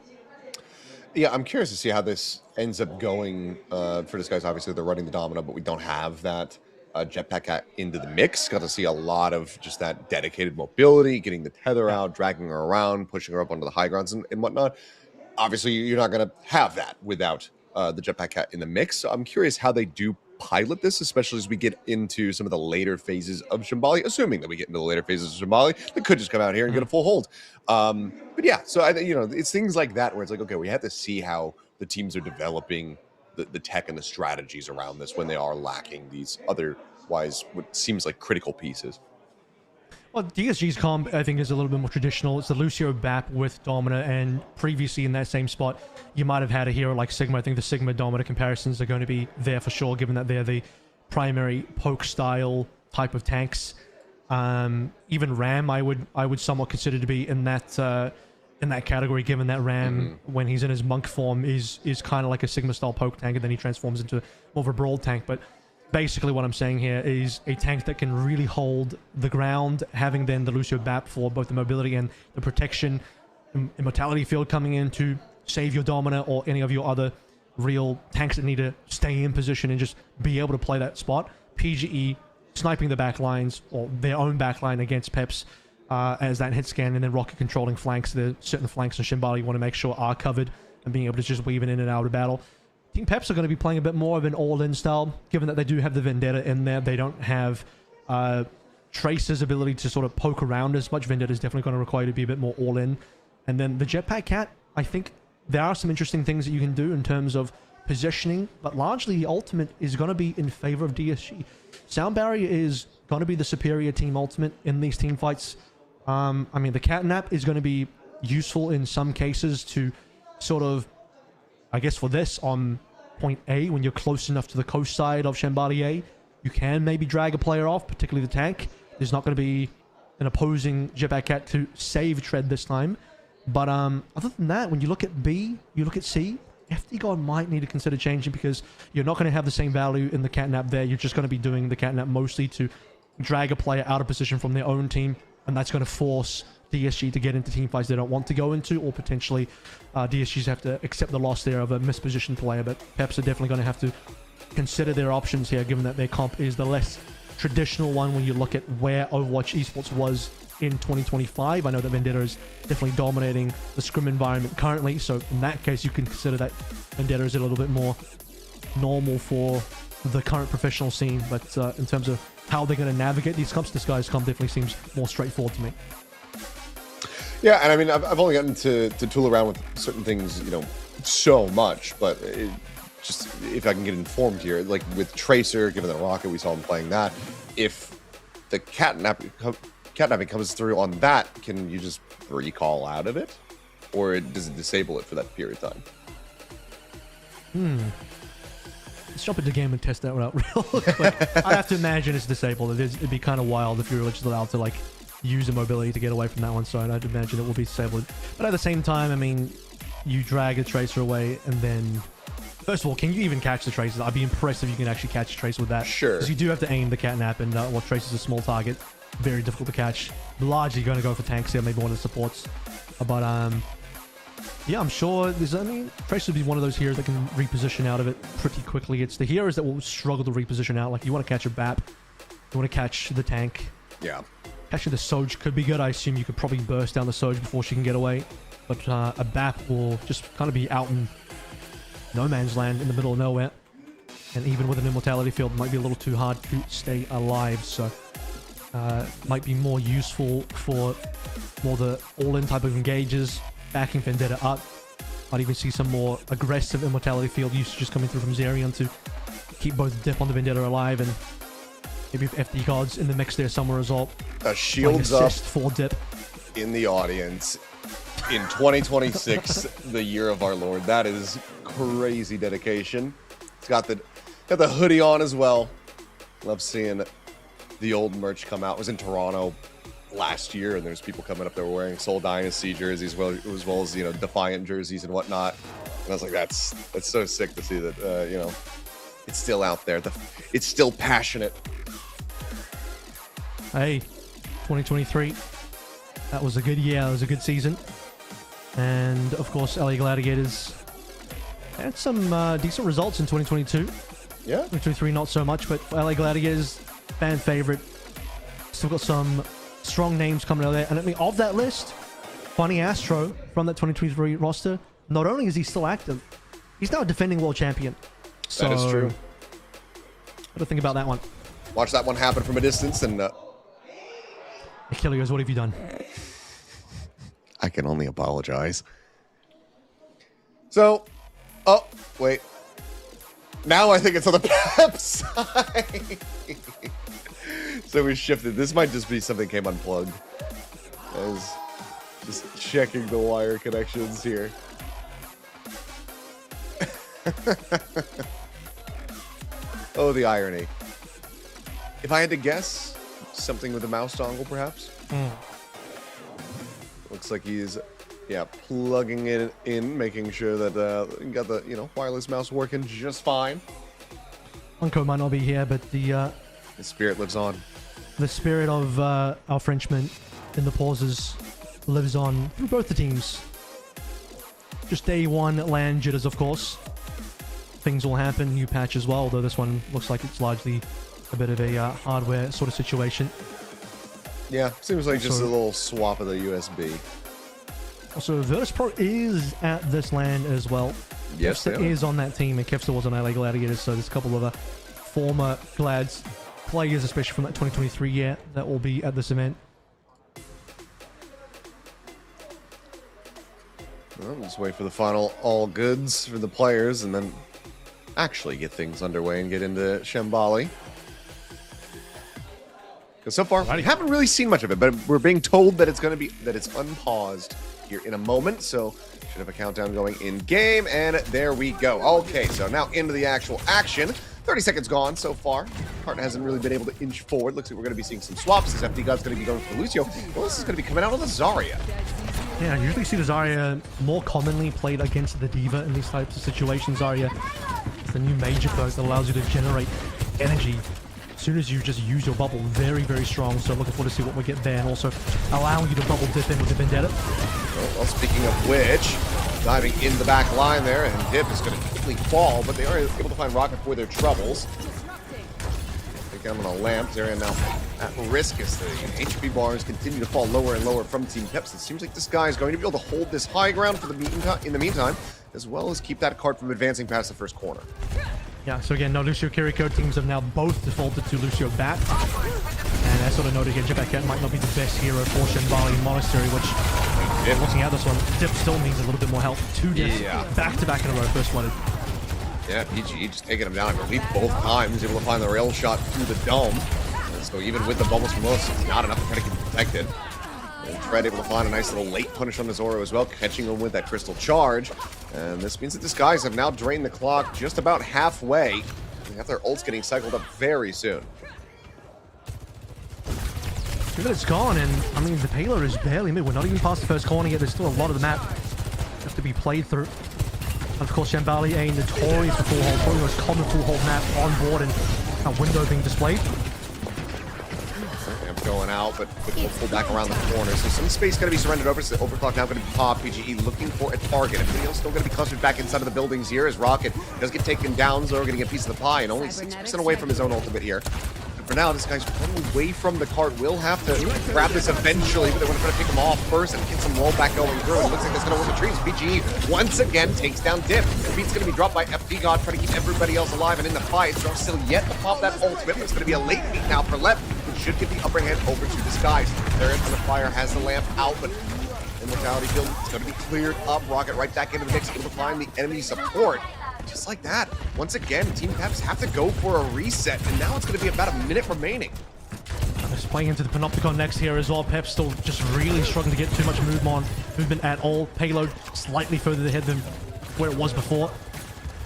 S1: Yeah, I'm curious to see how this ends up going for this guys. Obviously, they're running the Domino, but we don't have that jetpack into the mix. Got to see a lot of just that dedicated mobility, getting the tether out, dragging her around, pushing her up onto the high grounds and whatnot. Obviously, you're not going to have that without the jetpack cat in the mix. So I'm curious how they do pilot this, especially as we get into some of the later phases of Shambali, assuming that we get into the later phases of Shambali. They could just come out here and get a full hold. But yeah, so it's things like that where it's like, okay, we have to see how the teams are developing the tech and the strategies around this when they are lacking these otherwise what seems like critical pieces.
S8: Well, DSG's comp, I think, is a little bit more traditional. It's the Lucio BAP with Domina, and previously in that same spot, you might have had a hero like Sigma. I think the Sigma Domina comparisons are going to be there for sure, given that they're the primary poke-style type of tanks. Even Ram, I would somewhat consider to be in that category, given that Ram, when he's in his monk form, is kind of like a Sigma-style poke tank, and then he transforms into more of a brawl tank. But basically what I'm saying here is a tank that can really hold the ground, having then the Lucio BAP for both the mobility and the protection, immortality field coming in to save your Domina or any of your other real tanks that need to stay in position and just be able to play that spot. PGE sniping the back lines or their own back line against Peps as that hit scan, and then Rocket controlling flanks. There are certain flanks in Shambali you want to make sure are covered and being able to just weave it in and out of battle. Team Peps are going to be playing a bit more of an all-in style, given that they do have the Vendetta in there. They don't have Tracer's ability to sort of poke around as much. Vendetta is definitely going to require you to be a bit more all-in. And then the Jetpack Cat, I think there are some interesting things that you can do in terms of positioning, but largely the ultimate is going to be in favor of DSG. Sound Barrier is going to be the superior team ultimate in these team fights. I mean, the Catnap is going to be useful in some cases to sort of, I guess for this, on point A, when you're close enough to the coast side of Shambali A, you can maybe drag a player off, particularly the tank. There's not going to be an opposing Jetpack Cat to save Tread this time. But other than that, when you look at B, you look at C, FD God might need to consider changing, because you're not going to have the same value in the Catnap there. You're just going to be doing the Catnap mostly to drag a player out of position from their own team, and that's going to force DSG to get into team fights they don't want to go into, or potentially DSGs have to accept the loss there of a mispositioned player. But Peps are definitely going to have to consider their options here, given that their comp is the less traditional one when you look at where Overwatch Esports was in 2025. I know that Vendetta is definitely dominating the scrim environment currently, so in that case you can consider that Vendetta is a little bit more normal for the current professional scene. But in terms of how they're going to navigate these comps, this guy's comp definitely seems more straightforward to me.
S1: Yeah, and I mean, I've only gotten to tool around with certain things, so much, but just if I can get informed here, like with Tracer, given the Rocket, we saw him playing that. If the catnapping comes through on that, can you just recall out of it? Or does it disable it for that period of time?
S8: Let's jump into the game and test that one out real quick. I have to imagine it's disabled. It'd be kind of wild if you were just allowed to, like, use the mobility to get away from that one, so I'd imagine it will be disabled. But at the same time, I mean, you drag a Tracer away, and then... First of all, can you even catch the Tracer? I'd be impressed if you can actually catch a Tracer with that. Sure. Because you do have to aim the Catnap, and while Tracer's a small target, very difficult to catch. Largely going to go for tanks here, maybe one of the supports. But, yeah, I'm sure Tracer would be one of those heroes that can reposition out of it pretty quickly. It's the heroes that will struggle to reposition out. Like, you want to catch a BAP, you want to catch the tank.
S1: Yeah.
S8: Actually, the Soj could be good. I assume you could probably burst down the Soj before she can get away. But a BAP will just kind of be out in no man's land in the middle of nowhere. And even with an immortality field, it might be a little too hard to stay alive. So, might be more useful for more the all-in type of engages, backing Vendetta up. Might even see some more aggressive immortality field usages coming through from Zerion to keep both Dip on the Vendetta alive, and maybe if FD God's in the mix there somewhere as well.
S1: Shields up
S8: for Dip
S1: in the audience in 2026, the year of our Lord. That is crazy dedication. It's got the hoodie on as well. Love seeing the old merch come out. It was in Toronto last year, and there's people coming up that were wearing Seoul Dynasty jerseys, as well as, you know, Defiant jerseys and whatnot. And I was like, that's so sick to see that, you know, it's still out there. It's still passionate.
S8: Hey, 2023. That was a good year. It was a good season. And, of course, LA Gladiators had some decent results in 2022.
S1: Yeah.
S8: 2023, not so much, but LA Gladiators, fan favorite. Still got some strong names coming out there. And I mean, of that list, Funny Astro from that 2023 roster, not only is he still active, he's now a defending world champion. So,
S1: that is true.
S8: What do you think about that one?
S1: Watch that one happen from a distance, and
S8: Achilles, what have you done?
S1: I can only apologize. So, oh, wait. Now I think it's on the Pep side. So we shifted. This might just be something came unplugged. I was just checking the wire connections here. Oh, the irony. If I had to guess, something with a mouse dongle, perhaps? Looks like he's, yeah, plugging it in, making sure that you got the, you know, wireless mouse working just fine.
S8: Unco might not be here, but the
S1: spirit lives on.
S8: The spirit of our Frenchman in the pauses lives on through both the teams. Just day one LAN jitters, of course. Things will happen, new patch as well, although this one looks like it's largely a bit of a hardware sort of situation.
S1: Yeah, seems like just a little swap of the USB.
S8: Also, Virtus.pro is at this LAN as well.
S1: Yes,
S8: Kevster is on that team, and Kevster was on LA Gladiators, so there's a couple of former Glads players, especially from that 2023 year, that will be at this event.
S1: Well, let's wait for the final all goods for the players, and then actually get things underway and get into Shambali. Because so far, we haven't really seen much of it, but we're being told that it's going to be, that it's unpaused here in a moment, so should have a countdown going in game, and there we go. Okay, so now into the actual action. 30 seconds gone so far. Partner hasn't really been able to inch forward. Looks like we're going to be seeing some swaps. This FD God's going to be going for Lucio. Well, this is going to be coming out on the Zarya.
S8: Yeah, I usually see the Zarya more commonly played against the D.Va in these types of situations. Zarya is the new major perk that allows you to generate energy as soon as you just use your bubble. Very, very strong. So looking forward to see what we get there, and also allowing you to bubble dip in with the Vendetta.
S1: Well, speaking of which, diving in the back line there, and Dip is going to quickly fall, but they are able to find Rocket for their troubles. They got him on a lamp. Zarya now at risk as the HP bars continue to fall lower and lower from Team Peps. It seems like this guy is going to be able to hold this high ground for in the meantime, as well as keep that card from advancing past the first corner.
S8: Yeah, so again, no Lucio Kiriko teams have now both defaulted to Lucio Bat. And as sort of noted here, Jibak might not be the best hero for Shambali Monastery, which, looking at this one, Dip still needs a little bit more help. Two dips back-to-back in a row, first flooded.
S1: Yeah, PGE just taking him down, I believe, both times, able to find the rail shot through the dome. And so even with the bubbles from Willis, it's not enough to try to get protected. And Fred able to find a nice little late punish on the Zoro as well, catching him with that crystal charge. And this means that these guys have now drained the clock just about halfway. They have their ults getting cycled up very soon.
S8: Look at it's gone, and I mean, the payload is barely mid. We're not even past the first corner yet. There's still a lot of the map have to be played through. And of course, Shambali, a notorious for full hold, probably the most common full hold map on board, and a window being displayed.
S1: Going out, but we'll pull back around the corner. So some space going to be surrendered over. So overclock now going to be popped. PGE looking for a target. Everybody else still going to be clustered back inside of the buildings here as Rocket does get taken down. Zoro going to get a piece of the pie and only 6% away from his own ultimate here. And for now, this guy's running away from the cart. Will have to grab this eventually, but they want to try to pick him off first and get some rollback going through. And it looks like that's going to work the trees. PGE once again takes down Dip. The beat's going to be dropped by FD God, trying to keep everybody else alive and in the fight. Zoro still yet to pop that ultimate, but it's going to be a late beat now for Lep. Should get the upper hand over to the skies. They're in for the fire, has the lamp out, but in mortality field, it's going to be cleared up. Rocket right back into the mix, able to find the enemy support. Just like that. Once again, Team Peps have to go for a reset, and now it's going to be about a minute remaining.
S8: Just playing into the Panopticon next here as well. Pep still just really struggling to get too much movement at all. Payload slightly further ahead than where it was before.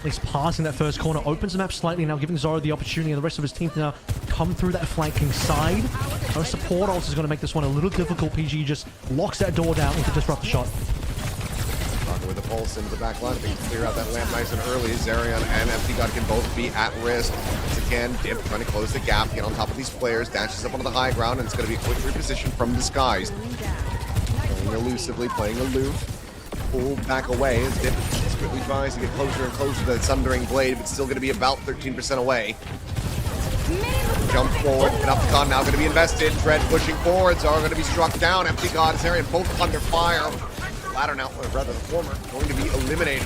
S8: at least passing that first corner, opens the map slightly now, giving Zoro the opportunity and the rest of his team to now come through that flanking side. No support ult is going to make this one a little difficult. PG just locks that door down to disrupt the shot.
S1: With the pulse into the back line, they can clear out that lamp nice and early. Zarion and Empty God can both be at risk. Once again, Dip trying to close the gap, get on top of these players, dashes up onto the high ground, and it's going to be a quick reposition from Disguised. Playing elusively, playing aloof. Pull back away as Dip desperately tries to get closer and closer to that Sundering Blade, but still going to be about 13% away. Jump forward, and Upcon now going to be invested. Dread pushing forwards are going to be struck down. Empty God, Zarion both under fire. Latter now, or rather the former, going to be eliminated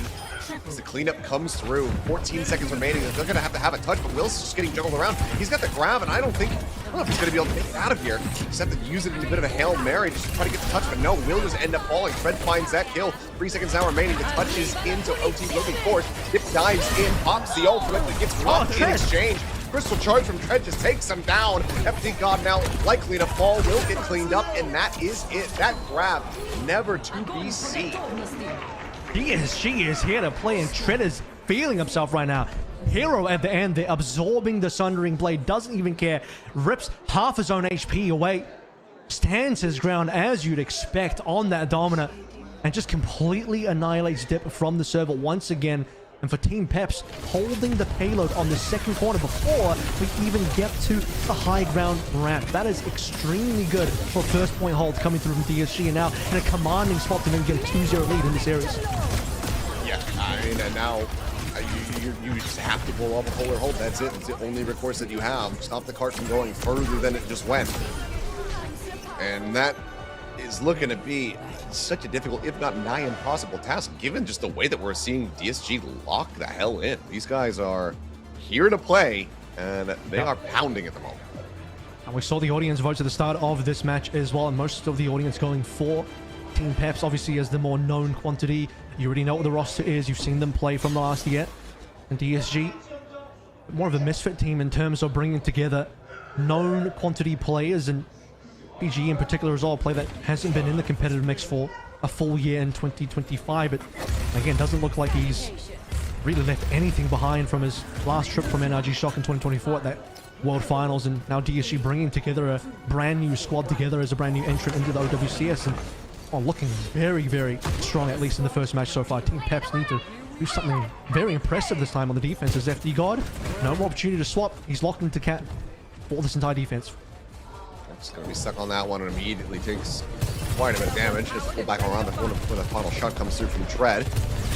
S1: as the cleanup comes through. 14 seconds remaining. They're going to have a touch, but Will's just getting juggled around. He's got the grab, and I don't know if he's going to be able to get out of here. Just have to use it in a bit of a Hail Mary just to try to get the touch, but no, Will just end up falling. Fred finds that kill. 3 seconds now remaining. The touch is into OT will be forced. Dip dives in, pops the ultimate, but gets popped in exchange. Crystal Charge from Tread just takes him down. Empty God now likely to fall, will get cleaned up, and that is it. That grab never to be seen.
S8: She is here to play, and Tread is feeling himself right now. Hero at the end, they're absorbing the Sundering Blade, doesn't even care, rips half his own HP away, stands his ground as you'd expect on that Dominant, and just completely annihilates Dip from the server once again. And for Team Peps, holding the payload on the second corner before we even get to the high ground ramp. That is extremely good for first point hold coming through from DSG, and now in a commanding spot to maybe get a 2-0 lead in this series.
S1: Yeah, I mean, and now you just have to pull off a polar hold. That's it. It's the only recourse that you have. Stop the cart from going further than it just went. And that is looking to be such a difficult, if not nigh impossible task, given just the way that we're seeing DSG lock the hell in. These guys are here to play, and they are pounding at the moment.
S8: And we saw the audience votes at the start of this match as well, and most of the audience going for Team Peps, obviously as the more known quantity. You already know what the roster is. You've seen them play from the last year. And DSG, more of a misfit team in terms of bringing together known quantity players, and PG in particular is all a player that hasn't been in the competitive mix for a full year in 2025. But again, doesn't look like he's really left anything behind from his last trip from NRG Shock in 2024 at that World Finals. And now DSG bringing together a brand new squad together as a brand new entrant into the OWCS, and looking very, very strong, at least in the first match so far. Team Peps need to do something very impressive this time on the defense as FD God. No more opportunity to swap. He's locked into Cat for this entire defense.
S1: Just going to be stuck on that one, and immediately takes quite a bit of damage. Just pull back around the corner before the final shot comes through from Tread.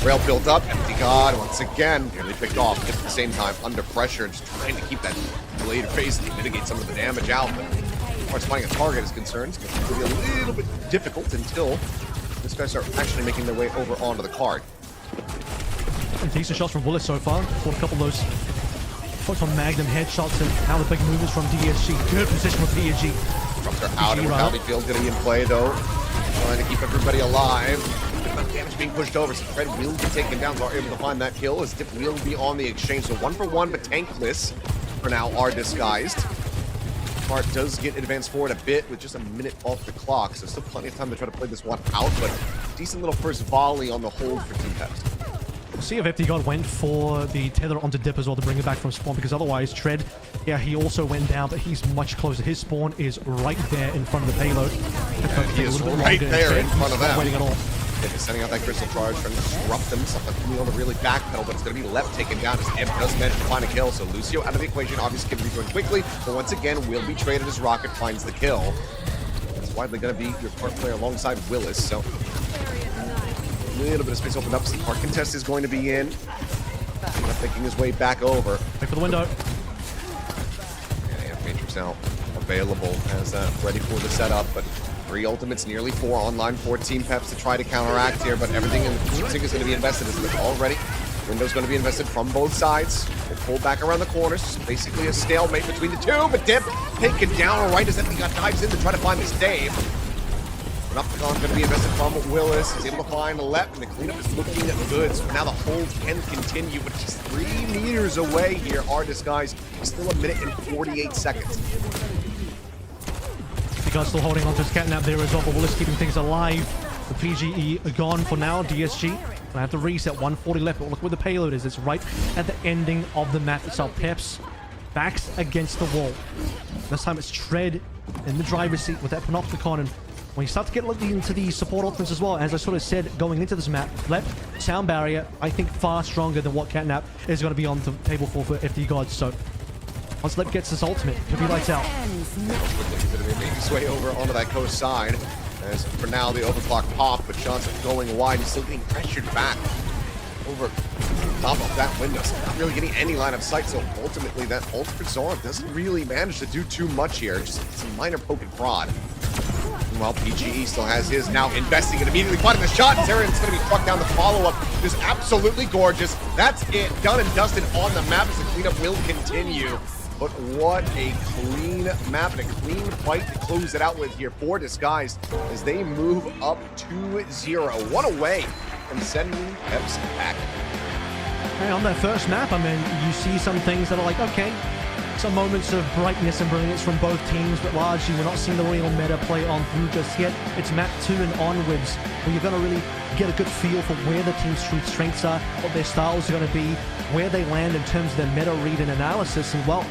S1: Rail built up. Empty God once again nearly picked off, but at the same time under pressure, just trying to keep that blade face and mitigate some of the damage out. But as far as finding a target is concerned, it's going to be a little bit difficult until these guys are actually making their way over onto the card.
S8: Decent shots from Willis so far. Fought a couple of those on Magnum headshots, and now the big movements from DSG. Good position with PSG.
S1: Drops her out of Mortality Field, going to be in play though. Trying to keep everybody alive. Good amount of damage being pushed over, so Fred will be taken down. Are able to find that kill as Dip will be on the exchange. So 1-for-1, but tankless for now are Disguised. Smart does get advanced forward a bit with just a minute off the clock, so still plenty of time to try to play this one out, but decent little first volley on the hold for Team Peps.
S8: We'll see if FD God went for the tether onto Dip as well to bring it back from spawn, because otherwise Tread, yeah, he also went down, but he's much closer. His spawn is right there in front of the payload.
S1: And he is right there in front of them.
S8: Waiting at all.
S1: Dip is sending out that crystal charge, trying to disrupt them. Something coming on to really backpedal, but it's going to be left taken down as Dip does manage to find a kill. So Lucio out of the equation, obviously can rejoin quickly, but once again will be traded as Rocket finds the kill. It's widely going to be your part player alongside Willis, so a little bit of space opened up. So the park contest is going to be in. Making his way back over.
S8: Wait for the window.
S1: Yeah, Matrix now available as ready for the setup, but 3 ultimates, nearly 4 online for Team Peps to try to counteract here, but everything in the sync is going to be invested as it's already. Window's going to be invested from both sides. They pull back around the corners. Basically a stalemate between the two, but Dip taken down right as Epicon dives in to try to find this Dave. Nupticon going to be invested from Willis. He's able to find the left, and the cleanup is looking good. So now the hold can continue, but just 3 meters away here are Disguised. Still 1 minute and 48 seconds.
S8: The guy's still holding on to his catnap there as well, but Willis keeping things alive. The PGE are gone for now. DSG gonna have to reset. 140 left. But look where the payload is. It's right at the ending of the map itself. Peps backs against the wall. This time it's Tread in the driver's seat with that Panopticon. And when you start to get into the support ultimates as well, as I sort of said going into this map, Lep, Sound Barrier, I think far stronger than what Catnap is going to be on the table for FD Gods. So once Lep gets his ultimate, he'll be lights out.
S1: He's going to make his way over onto that coast side. As for now, the overclock pop, but shots are going wide. He's still getting pressured back over top of that window. So not really getting any line of sight. So ultimately, that ult for Zorn doesn't really manage to do too much here. Just some minor poke and prod. Meanwhile, PGE still has his, now investing and immediately finding the shot. Terran's going to be struck down. The follow-up is absolutely gorgeous. That's it. Done and dusted on the map as the cleanup will continue. But what a clean map and a clean fight to close it out with here for Disguised as they move up 2-0. One away from sending Peps back.
S8: Hey, on that first map, I mean, you see some things that are like, okay, some moments of brightness and brilliance from both teams, but largely we're not seeing the real meta play on through just yet. It's map 2 and onwards where you're going to really get a good feel for where the team's true strengths are, what their styles are going to be, where they land in terms of their meta read and analysis. And well,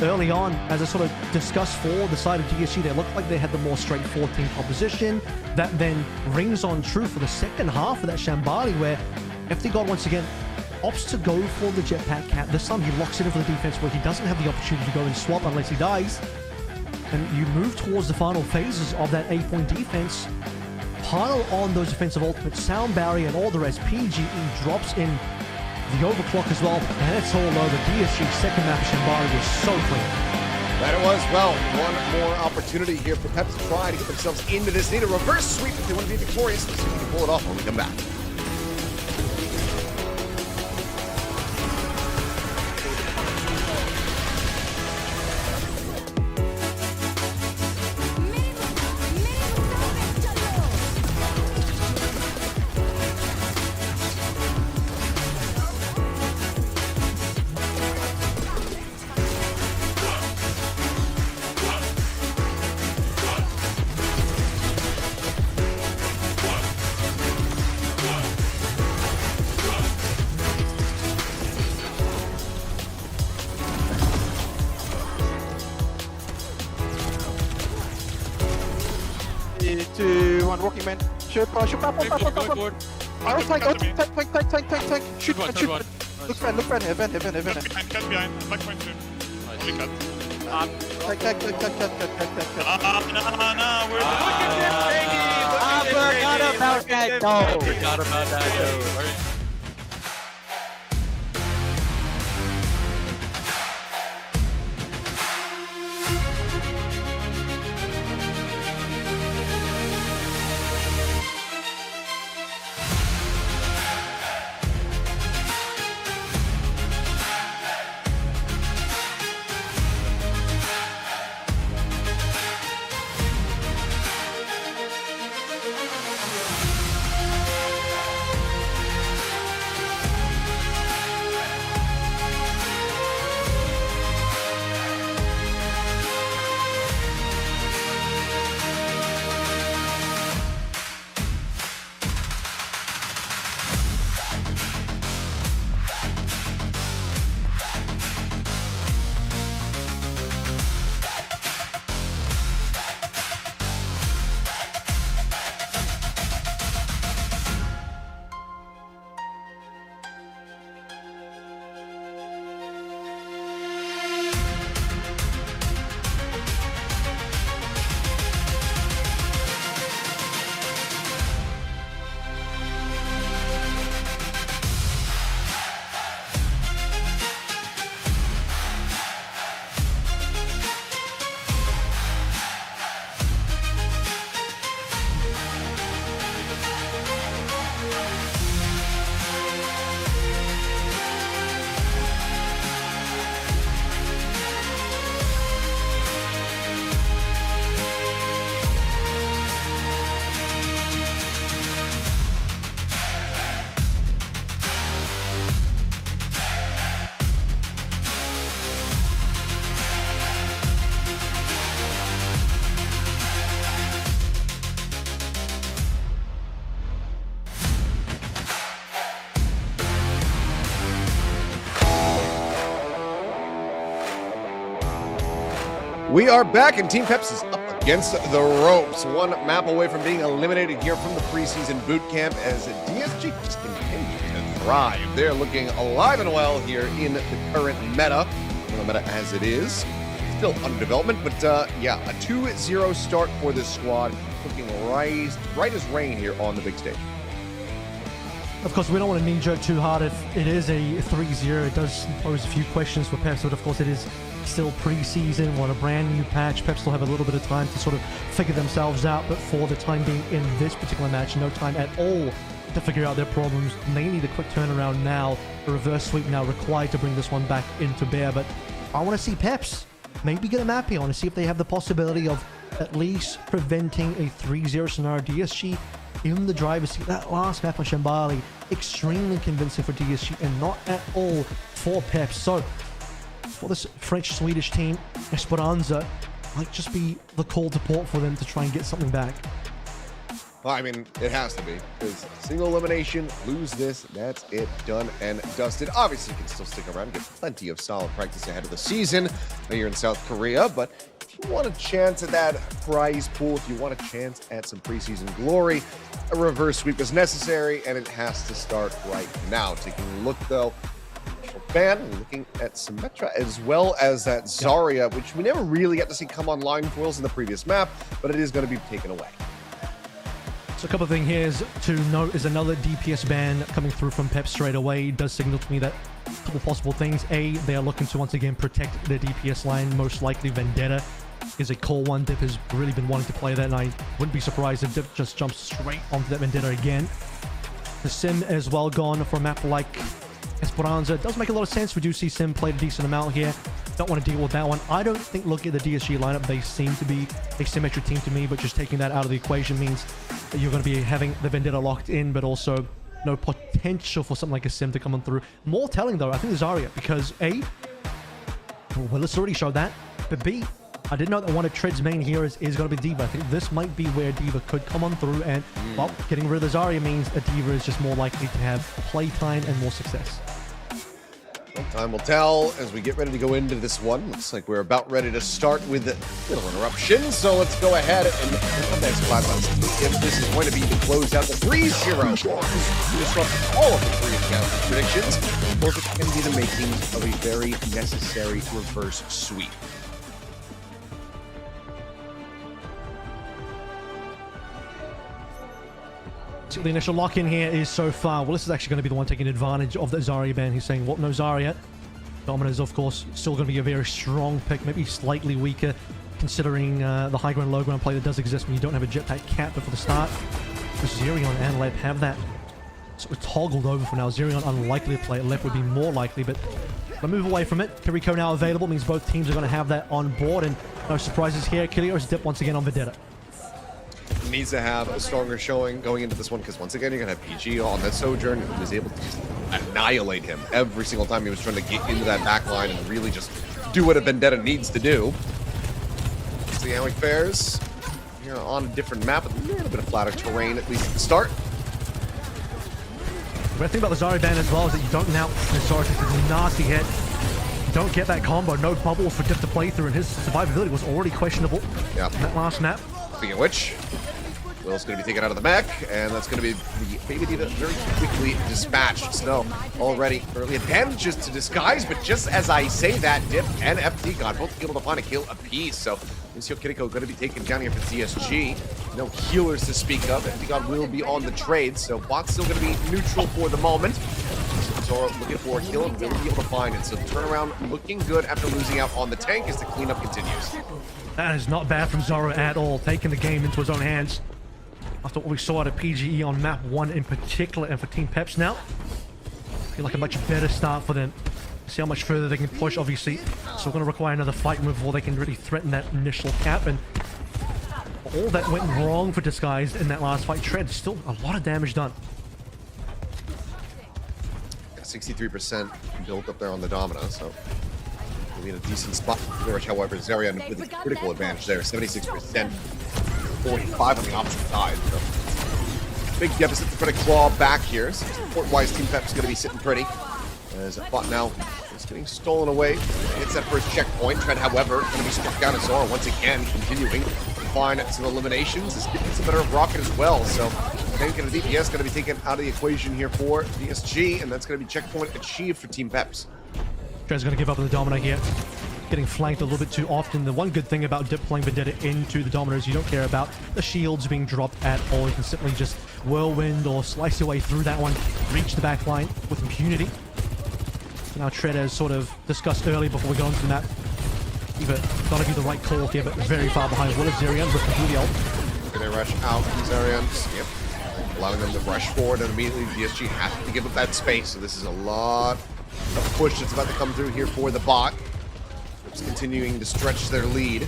S8: early on, as I sort of discussed for the side of DSG, they looked like they had the more straightforward team composition. That then rings on true for the second half of that Shambali, where FD God once again opts to go for the jetpack cat. This time he locks it in for the defense where he doesn't have the opportunity to go and swap unless he dies. And you move towards the final phases of that 8-point defense. Pile on those defensive ultimates, Sound Barrier and all the rest. PGE drops in the overclock as well, and it's all over. DSG's second map of Shambali was so clean.
S1: That it was. Well, one more opportunity here for Pep to try to get themselves into this. Need a reverse sweep if they want to be victorious. Let's see if we can pull it off when we come back.
S9: Walking man. Shoot, back. I was tank. Shoot, man. Look friend, event.
S10: Cut behind, back point 2. Only cut.
S9: Tank.
S10: No, we're
S5: I forgot about that goal.
S1: We are back, and Team Peps is up against the ropes. One map away from being eliminated here from the preseason boot camp as DSG just continues to thrive. They're looking alive and well here in the current meta. The meta as it is. Still under development, but yeah, a 2-0 start for this squad. Looking right as rain here on the big stage.
S8: Of course, we don't want to knee jerk too hard if it is a 3-0. It does pose a few questions for Peps, but of course it is still preseason. We're on a brand new patch. Peps will have a little bit of time to sort of figure themselves out, but for the time being in this particular match, no time at all to figure out their problems. They need a quick turnaround now, a reverse sweep now required to bring this one back into bear. But I want to see Peps maybe get a map here. I want to see if they have the possibility of at least preventing a 3-0 scenario. DSG in the driver's seat. That last map on Shambali, extremely convincing for DSG and not at all for Peps. So for this French-Swedish team, Esperanza might just be the call to port for them to try and get something back.
S1: Well, I mean, it has to be, because single elimination, lose this, that's it, done and dusted. Obviously, you can still stick around, get plenty of solid practice ahead of the season. Now you're in South Korea, but if you want a chance at that prize pool, if you want a chance at some preseason glory, a reverse sweep is necessary, and it has to start right now. Taking a look, though, ban, looking at Symmetra as well as that Zarya, which we never really got to see come online for us in the previous map, but it is going to be taken away.
S8: So a couple of things here is to note is another DPS ban coming through from Pep straight away. It does signal to me that a couple possible things. A, they are looking to once again protect their DPS line. Most likely Vendetta is a core one. Dip has really been wanting to play that, and I wouldn't be surprised if Dip just jumps straight onto that Vendetta again. The Sim as well gone for a map like Esperanza. It does make a lot of sense. We do see Sim played a decent amount here. Don't want to deal with that one. I don't think, look at the DSG lineup, they seem to be a symmetric team to me, but just taking that out of the equation means that you're going to be having the Vendetta locked in, but also no potential for something like a Sim to come on through. More telling, though, I think, is Zarya, because A, Willis already showed that, but B, I did know that one of Tread's main heroes is going to be D.Va. I think this might be where D.Va could come on through, and, well, getting rid of the Zarya means a D.Va is just more likely to have playtime and more success.
S1: Time will tell as we get ready to go into this one. Looks like we're about ready to start with a little interruption. So let's go ahead and come next class. If this is going to be the closeout, the 3-0 to disrupt all of the pre-account predictions, or if it can be the making of a very necessary reverse sweep.
S8: So the initial lock-in here is so far. Well, this is actually going to be the one taking advantage of the Zarya ban. He's saying, what, no Zarya? Domina's, of course, still going to be a very strong pick, maybe slightly weaker, considering the high ground, low ground play that does exist when you don't have a jetpack cap before the start. So Zerion and Lep have that sort of toggled over for now. Zerion unlikely to play it. Lep would be more likely, but I'll move away from it. Kiriko now available, means both teams are going to have that on board, and no surprises here. Kilios dip once again on Vendetta.
S1: Needs to have a stronger showing going into this one, because once again, you're going to have PG on that Sojourn, who was able to just annihilate him every single time he was trying to get into that back line and really just do what a Vendetta needs to do. See how it fares. You're on a different map with a little bit of flatter terrain, at least at the start.
S8: The thing about the Zarya ban as well is that you don't now Sorry, it's a nasty hit. You don't get that combo, no bubble for Dip to play through, and his survivability was already questionable in that last map.
S1: Speaking of which, Will's going to be taken out of the mech, and that's going to be the Baby D.Va very quickly dispatched. So already early advantages to Disguise, but just as I say that, Dip and FT got both able to find a kill apiece. So Lucio Kiriko going to be taken down here for DSG. No healers to speak of. FT God will be on the trade, so bot's still going to be neutral for the moment. Zoro looking for a kill and really be able to find it. So the turnaround looking good after losing out on the tank as the cleanup continues.
S8: That is not bad from Zoro at all, taking the game into his own hands. After what we saw at a PGE on map 1 in particular, and for Team Peps now, I feel like a much better start for them. See how much further they can push, obviously. So we're going to require another fight move before they can really threaten that initial cap. And all that went wrong for Disguised in that last fight. Tread, still a lot of damage done.
S1: 63% built up there on the Domina, so we'll be in a decent spot. However, Zerion with a critical advantage there, 76%. 45 on the opposite side. So big deficit to try to claw back here. So support-wise, Team Pep's going to be sitting pretty. As bot now is getting stolen away. Hits that first checkpoint. Tread, however, going to be struck down as Zora once again, continuing to find some eliminations. This gets the better of Rocket as well. So, Tank and a DPS going to be taken out of the equation here for DSG, and that's going to be checkpoint achieved for Team Peps.
S8: Tread's going to give up on the Dominator here. Getting flanked a little bit too often. The one good thing about Dip playing Vendetta into the Dominators, you don't care about the shields being dropped at all. You can simply just whirlwind or slice your way through that one, reach the back line with impunity. Now Tread, as sort of discussed earlier before we go into the map, either gotta be the right call here, but very far behind. What is Zerion with the completely ult?
S1: Gonna rush out from Zerion. Yep. Allowing them to rush forward, and immediately DSG has to give up that space. So this is a lot of push that's about to come through here for the bot. Just continuing to stretch their lead.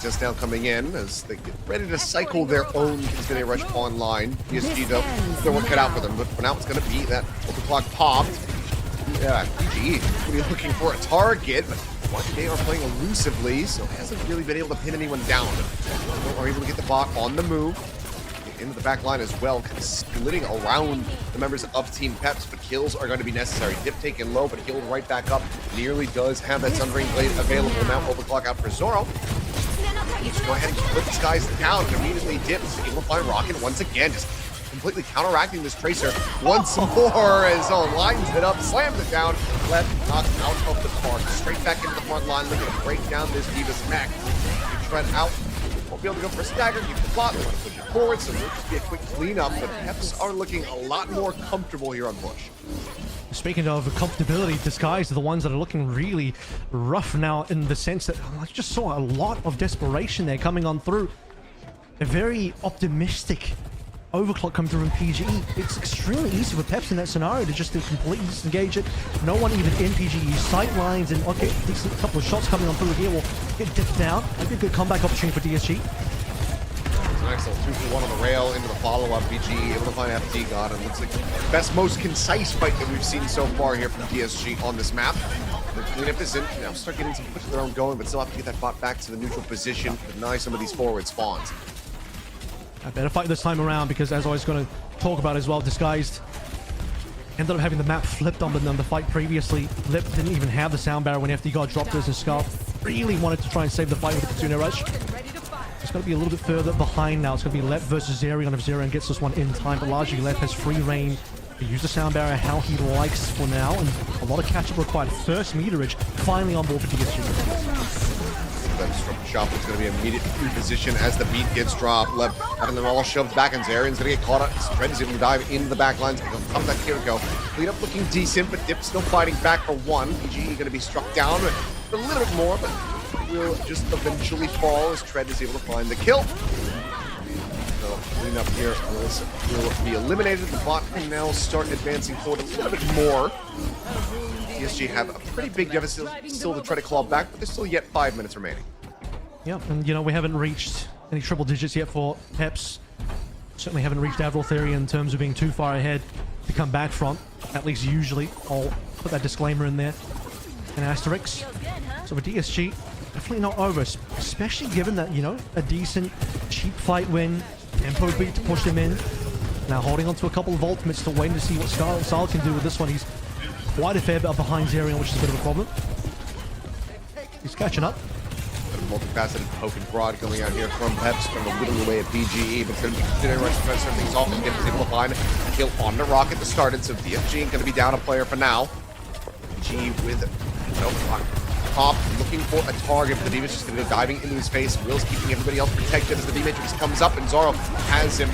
S1: Just now coming in as they get ready to cycle their own Infinity Rush online. PSG though, they're working it out for them, but for now it's going to be that overclock popped. Yeah, PG really looking for a target, but they are playing elusively, so hasn't really been able to pin anyone down. Are able to get the bot on the move. Into the back line as well, kind of splitting around the members of Team Peps, but kills are going to be necessary. Dip taken low, but healed right back up. Nearly does have that Sunbreak Blade available now. Overclock out for Zoro. Just go ahead and put these guys down, and immediately Dip is able to find Rocket once again, just completely counteracting this Tracer once more as lines it up, slams it down, left knocked out of the park, straight back into the front line, looking to break down this Diva's mech. Tread out. Won't be able to go for a stagger, keep the plot, they want to push it forward, so it'll just be a quick cleanup, but Peps are looking a lot more comfortable here on push.
S8: Speaking of comfortability, Disguised are the ones that are looking really rough now, in the sense that I just saw a lot of desperation there coming on through. A very optimistic overclock come through in PGE. It's extremely easy for Peps in that scenario to just completely disengage it. No one even in PGE. Sight lines and okay, decent couple of shots coming on through here will get dipped down. Maybe a good comeback opportunity for DSG.
S1: It's an excellent 2-for-1 on the rail into the follow-up. PGE able to find FT God, and looks like the best, most concise fight that we've seen so far here from DSG on this map. The cleanup is in. Now start getting some push of their own going, but still have to get that bot back to the neutral position to deny some of these forward spawns.
S8: I better fight this time around, because as I was going to talk about as well, Disguised ended up having the map flipped on them the fight previously. Lip didn't even have the sound barrier when FD God dropped his skull. Really wanted to try and save the fight with the Kitsune Rush. It's going to be a little bit further behind now. It's going to be Lep versus Zerion. If Zerion gets this one in time, but largely Lep has free reign to use the sound barrier how he likes for now, and a lot of catch-up required. First meterage finally on board for DSG.
S1: That shop is going to be immediate reposition as the beat gets dropped. Left having them all shoved back, and Zerion's going to get caught up. Tread is able to dive into the back lines. Come back, here we go. Clean up looking decent, but Dip still fighting back for one. PGE going to be struck down a little bit more, but will just eventually fall as Tread is able to find the kill. So clean up here will be eliminated. The bot can now start advancing forward a little bit more. PSG have a pretty big deficit still to try to claw back, but there's still yet 5 minutes remaining.
S8: Yeah, and you know, we haven't reached any triple digits yet for Peps. Certainly haven't reached Avril Theory in terms of being too far ahead to come back from, at least usually. I'll put that disclaimer in there. An asterisk. So for DSG, definitely not over, especially given that, you know, a decent, cheap fight win, tempo beat to push him in. Now holding on to a couple of ultimates, still waiting to see what Sal can do with this one. He's quite a fair bit behind Zerion, which is a bit of a problem. He's catching up.
S1: Multifaceted poke and prod coming out here from Peps, from the little away at PGE, but it's going to be continuing to start things off and get able to find a kill on the Rocket to start it, so DFG going to be down a player for now. PGE with no pop, looking for a target, but the Diva's just going to go diving into his face. Will's keeping everybody else protected as the D-Matrix comes up, and Zoro has him.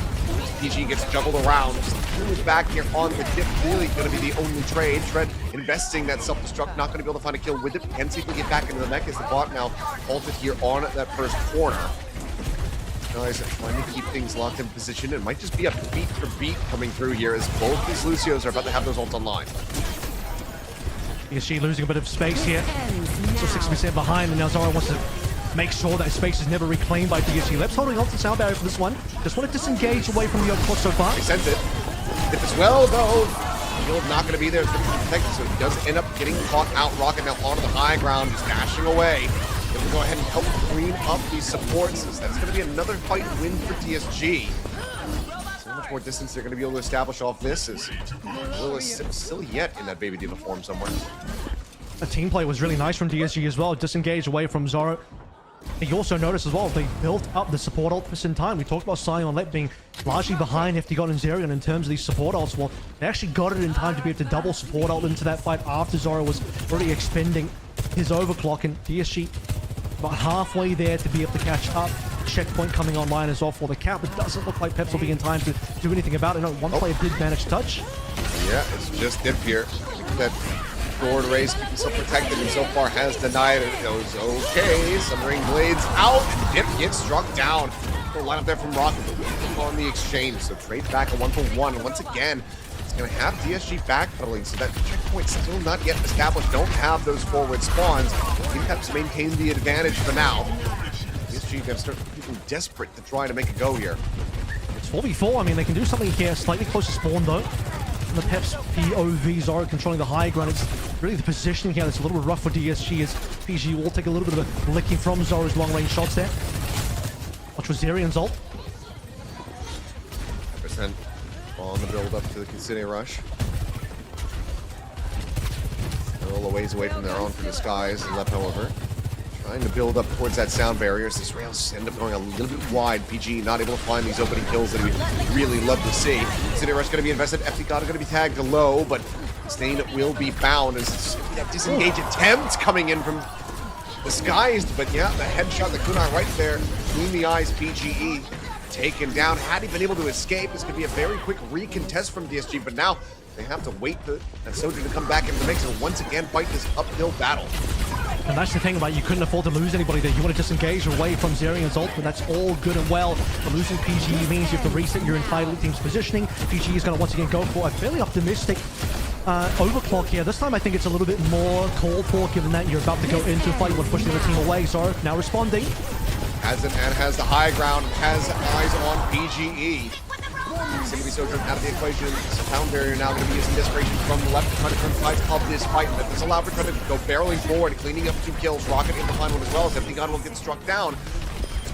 S1: PG gets juggled around, just really back here on the Dip, really going to be the only trade. Tread investing that self-destruct, not going to be able to find a kill with it. Can see if we get back into the mech as the bot now halted here on that first corner. Guys trying to keep things locked in position. It might just be a beat for beat coming through here as both these Lucios are about to have those ults online.
S8: PSG losing a bit of space here. Still 60% behind, and now Zoro wants to make sure that space is never reclaimed by PSG. Lep's holding on to the sound barrier for this one. Just want to disengage away from the overclock so far.
S1: He sent it. If it's well, though, Shield not going to be there. It's going to be protected, so he does end up getting caught out. Rocket now onto the high ground, just dashing away. Going to go ahead and help clean up these supports. That's going to be another fight win for TSG. So how much more distance they're going to be able to establish off this is Willis still yet in that Baby Diva form somewhere.
S8: The team play was really nice from DSG as well. Disengaged away from Zoro. You also notice as well, they built up the support ult just in time. We talked about Sion Let being largely behind FD God and Zerion in terms of these support ults. Well, they actually got it in time to be able to double support ult into that fight after Zoro was already expending his overclock, and DSG about halfway there to be able to catch up. Checkpoint coming online as well for the cap. It doesn't look like Peps will be in time to do anything about it. No, one player did manage to touch.
S1: Yeah, it's just Dip here. That forward race keep himself protected and so far has denied it. It goes okay. Summering Blades out. Dip gets struck down. Full line up there from Rocket on the exchange. So trade back a 1-for-1. Once again, it's going to have DSG backpedaling, so that checkpoint's still not yet established. Don't have those forward spawns. Team Peps maintain the advantage for now. DSG going to start getting desperate to try to make a go here.
S8: It's 4v4. I mean, they can do something here. Slightly closer spawn though. The Peps POV, Zoro controlling the high ground. It's really the positioning here that's a little bit rough for DSG, as PG will take a little bit of a licking from Zoro's long-range shots there. Watch for Zerion's ult.
S1: Percent on the build up to the Kitsune Rush. They're all a ways away from their own for Disguise. Left, however, trying to build up towards that sound barrier. So this rails end up going a little bit wide. PG not able to find these opening kills that we really love to see. City Rush going to be invested. FD God going to be tagged low, but Stain will be bound as that disengage attempt coming in from Disguised. But yeah, the headshot, the kunai right there between the eyes. PGE taken down. Had he been able to escape, this could be a very quick recontest from DSG, but now they have to wait for that Soldier to come back into the mix and once again fight this uphill battle.
S8: And that's the thing about, you couldn't afford to lose anybody there. You want to disengage away from Zerion's ult, but that's all good and well. But losing PG means you have to reset your entire team's positioning. PG is going to once again go for a fairly optimistic overclock here. This time I think it's a little bit more called for, given that you're about to go into a fight. You want to push the other team away. Zoro now responding.
S1: Has it and has the high ground, has eyes on PGE. It's going to be Sojourn out of the equation. Sound barrier now going to be using desperation from the left to try to turn sides of this fight. But this allowed for trying to go barreling forward, cleaning up 2 kills. Rocket in the final one as well as FD God will get struck down.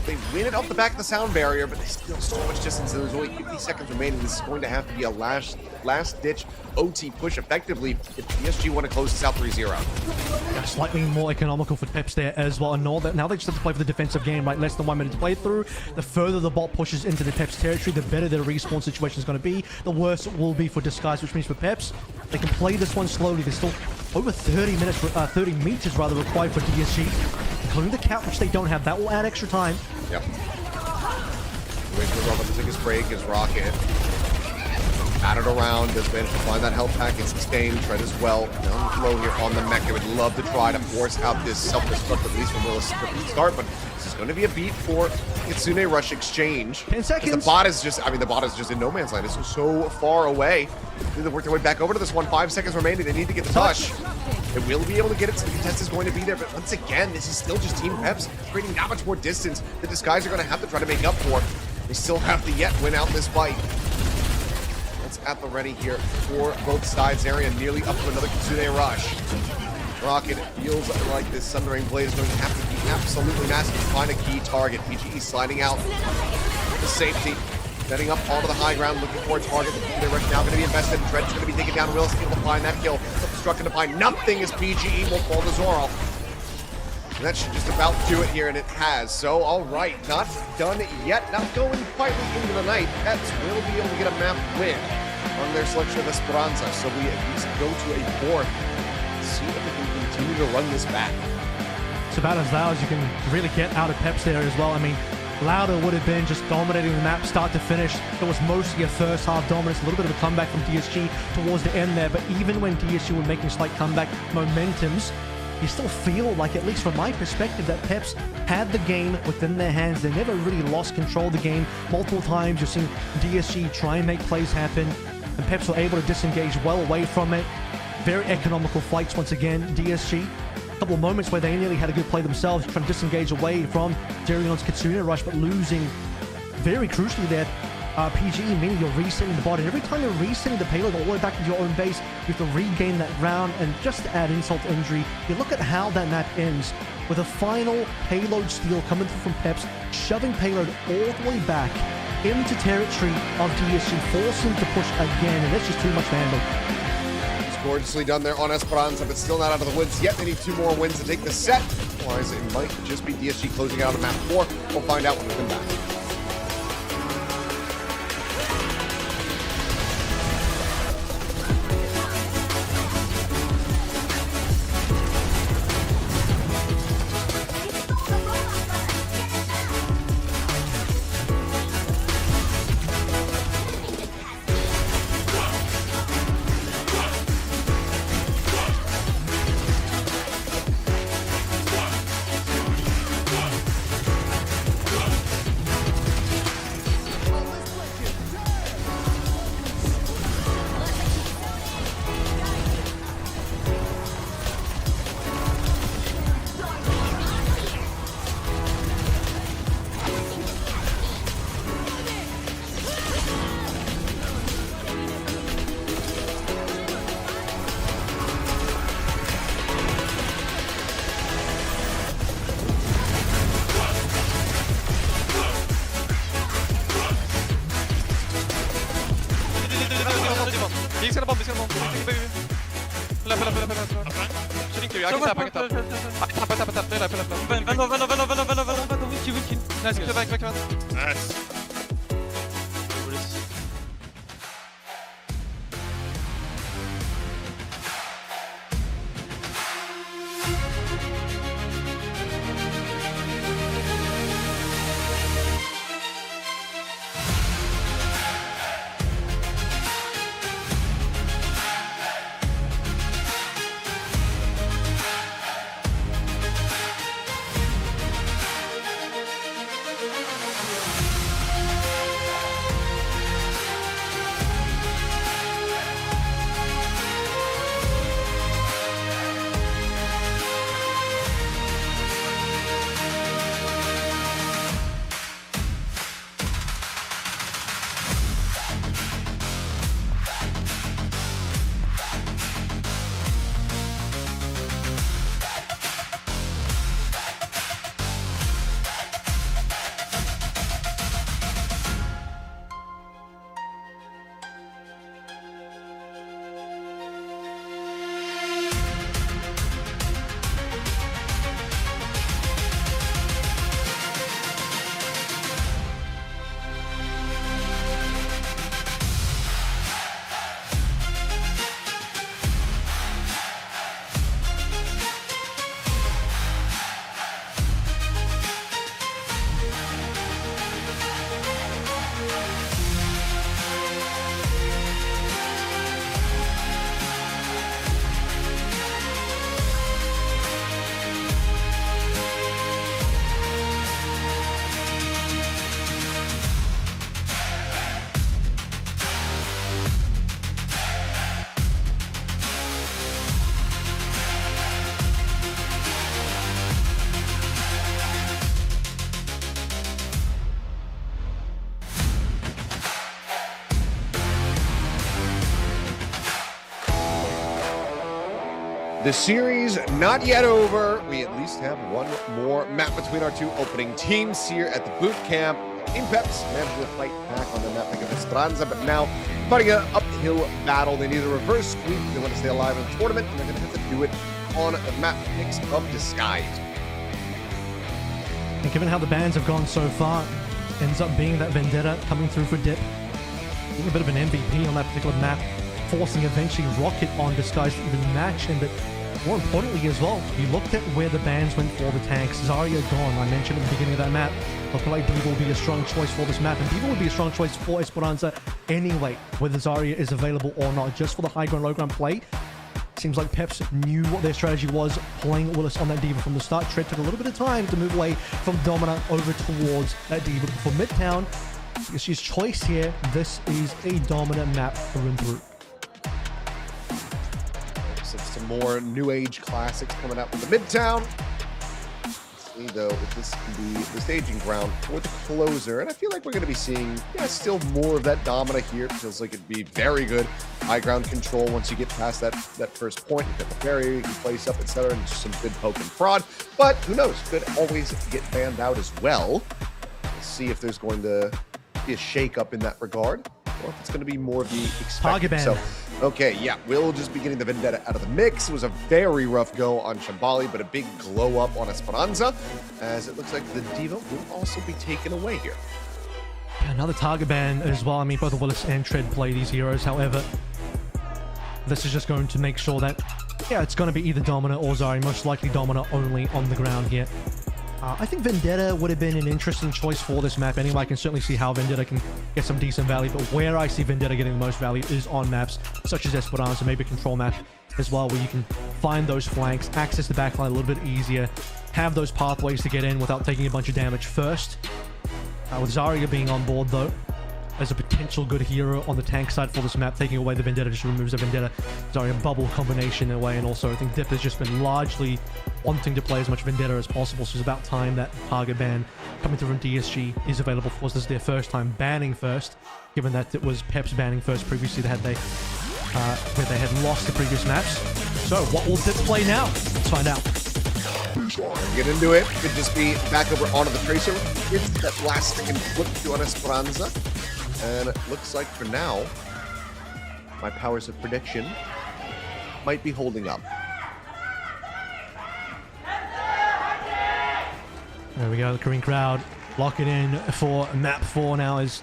S1: They win it off the back of the sound barrier, but there's still so much distance. There's only 50 seconds remaining. This is going to have to be a last-ditch OT push effectively if PSG want to close this out 3-0.
S8: Yeah, slightly more economical for Peps there as well. And now they just have to play for the defensive game, right? Less than 1 minute to play through. The further the bot pushes into the Peps territory, the better their respawn situation is going to be. The worse it will be for Disguise, which means for Peps, they can play this one slowly. There's still over 30 meters rather required for DSG, including the cap, which they don't have. That will add extra time.
S1: Yep. Wait for Robert to take his break is Rocket. Battered around, does manage to find that health pack and sustain. Tread as well. Down low here on the mech. They would love to try to force out this self-destruct, at least from Willis start, but this is going to be a beat for Kitsune Rush exchange.
S8: 10 seconds.
S1: The bot is just, the bot is just in no man's land. This is so far away. They work their way back over to this one. 5 seconds remaining. They need to get the touch. They will be able to get it, so the contest is going to be there. But once again, this is still just Team Peps creating not much more distance. The Disguise are going to have to try to make up for. They still have to yet win out this fight. It's at the ready here for both sides. Area nearly up to another Kitsune Rush. Rocket feels like this Sundering Blade is going to have to be absolutely massive to find a key target. PGE sliding out to safety. Setting up onto the high ground, looking for a target. The Rush now going to be invested. Dread's going to be taken down. Willis able to find that kill. Self-destructing to find nothing as PGE will fall to Zoro. And that should just about do it here, and it has. So, all right, not done yet. Not going quite into the night. Pets will be able to get a map win on their selection of Esperanza. So we at least go to a 4th. See if they can continue to run this back.
S8: It's about as loud as you can really get out of Peps there as well. I mean, louder would have been just dominating the map start to finish. It was mostly a first half dominance, a little bit of a comeback from DSG towards the end there. But even when DSG were making slight comeback momentums, you still feel like, at least from my perspective, that Peps had the game within their hands. They never really lost control of the game. Multiple times you've seen DSG try and make plays happen, and Peps were able to disengage well away from it. Very economical fights once again. DSG, a couple of moments where they nearly had a good play themselves, trying to disengage away from Zerion's Kitsune Rush, but losing very crucially there. PGE, meaning you're resetting the bot, and every time you're resetting the payload all the way back to your own base, you have to regain that round. And just to add insult to injury, you look at how that map ends with a final payload steal coming through from Peps, shoving payload all the way back into territory of DSG, force them to push again, and that's just too much Vandal.
S1: It's gorgeously done there on Esperanza, but still not out of the woods yet. They need 2 more wins to take the set. Otherwise, it might just be DSG closing out on map 4. We'll find out when we come back.
S9: He's gonna bomb. Pull up. Shooting through. I can tap. I tap. Win. Nice, back.
S10: Nice.
S1: The series not yet over. We at least have one more map between our 2 opening teams here at the boot camp. Team Peps managed to fight back on the map against Esperanza, but now fighting an uphill battle. They need a reverse sweep. They want to stay alive in the tournament, and they're going to have to do it on the map Mix of Disguise.
S8: And given how the bans have gone so far, ends up being that Vendetta coming through for Dip. Being a bit of an MVP on that particular map, forcing eventually Rocket on Disguise to even match him, but more importantly as well, you looked at where the bans went for the tanks. Zarya gone, I mentioned at the beginning of that map. Looking like D.Va will be a strong choice for this map, and D.Va would be a strong choice for Esperanza anyway, whether Zarya is available or not, just for the high ground, low ground play. Seems like Peps knew what their strategy was, playing Willis on that D.Va from the start. Tread took a little bit of time to move away from Domina over towards that D.Va. For Midtown, it's his choice here. This is a dominant map through and through.
S1: Some more new age classics coming out from the Midtown. Let's see though if this can be the staging ground for the closer, and I feel like we're going to be seeing still more of that Domina here. It feels like it'd be very good high ground control once you get past that first point. You get the barrier, you can place up, etc., and just some good poke and fraud. But who knows? Could always get banned out as well. Let's see if there's going to be a shake-up in that regard, or if it's going to be more of the
S8: Target
S1: expected.
S8: ban.
S1: So, okay, yeah, we'll just be getting the Vendetta out of the mix. It was a very rough go on Shambali, but a big glow up on Esperanza, as it looks like the Diva will also be taken away here.
S8: Another target ban as well. I mean, both Willis and Tread play these heroes. However, this is just going to make sure that, yeah, it's going to be either Domina or Zari. Most likely Domina only on the ground here. I think Vendetta would have been an interesting choice for this map anyway. I can certainly see how Vendetta can get some decent value, but where I see Vendetta getting the most value is on maps such as Esperanza, maybe a control map as well, where you can find those flanks, access the backline a little bit easier, have those pathways to get in without taking a bunch of damage first. With Zarya being on board, though, as a potential good hero on the tank side for this map, taking away the Vendetta just removes the Vendetta Zarya bubble combination in a way, and also I think Dip has just been largely wanting to play as much Vendetta as possible, so it's about time that target ban coming through from DSG is available for us. This is their first time banning first, given that it was Pep's banning first previously where they had lost the previous maps. So what will Dip play now? Let's find out.
S1: Get into it. Could just be back over onto the Tracer. It's that last second flip to on Esperanza. And it looks like for now, my powers of prediction might be holding up.
S8: There we go, the Korean crowd lock it in for map 4 now as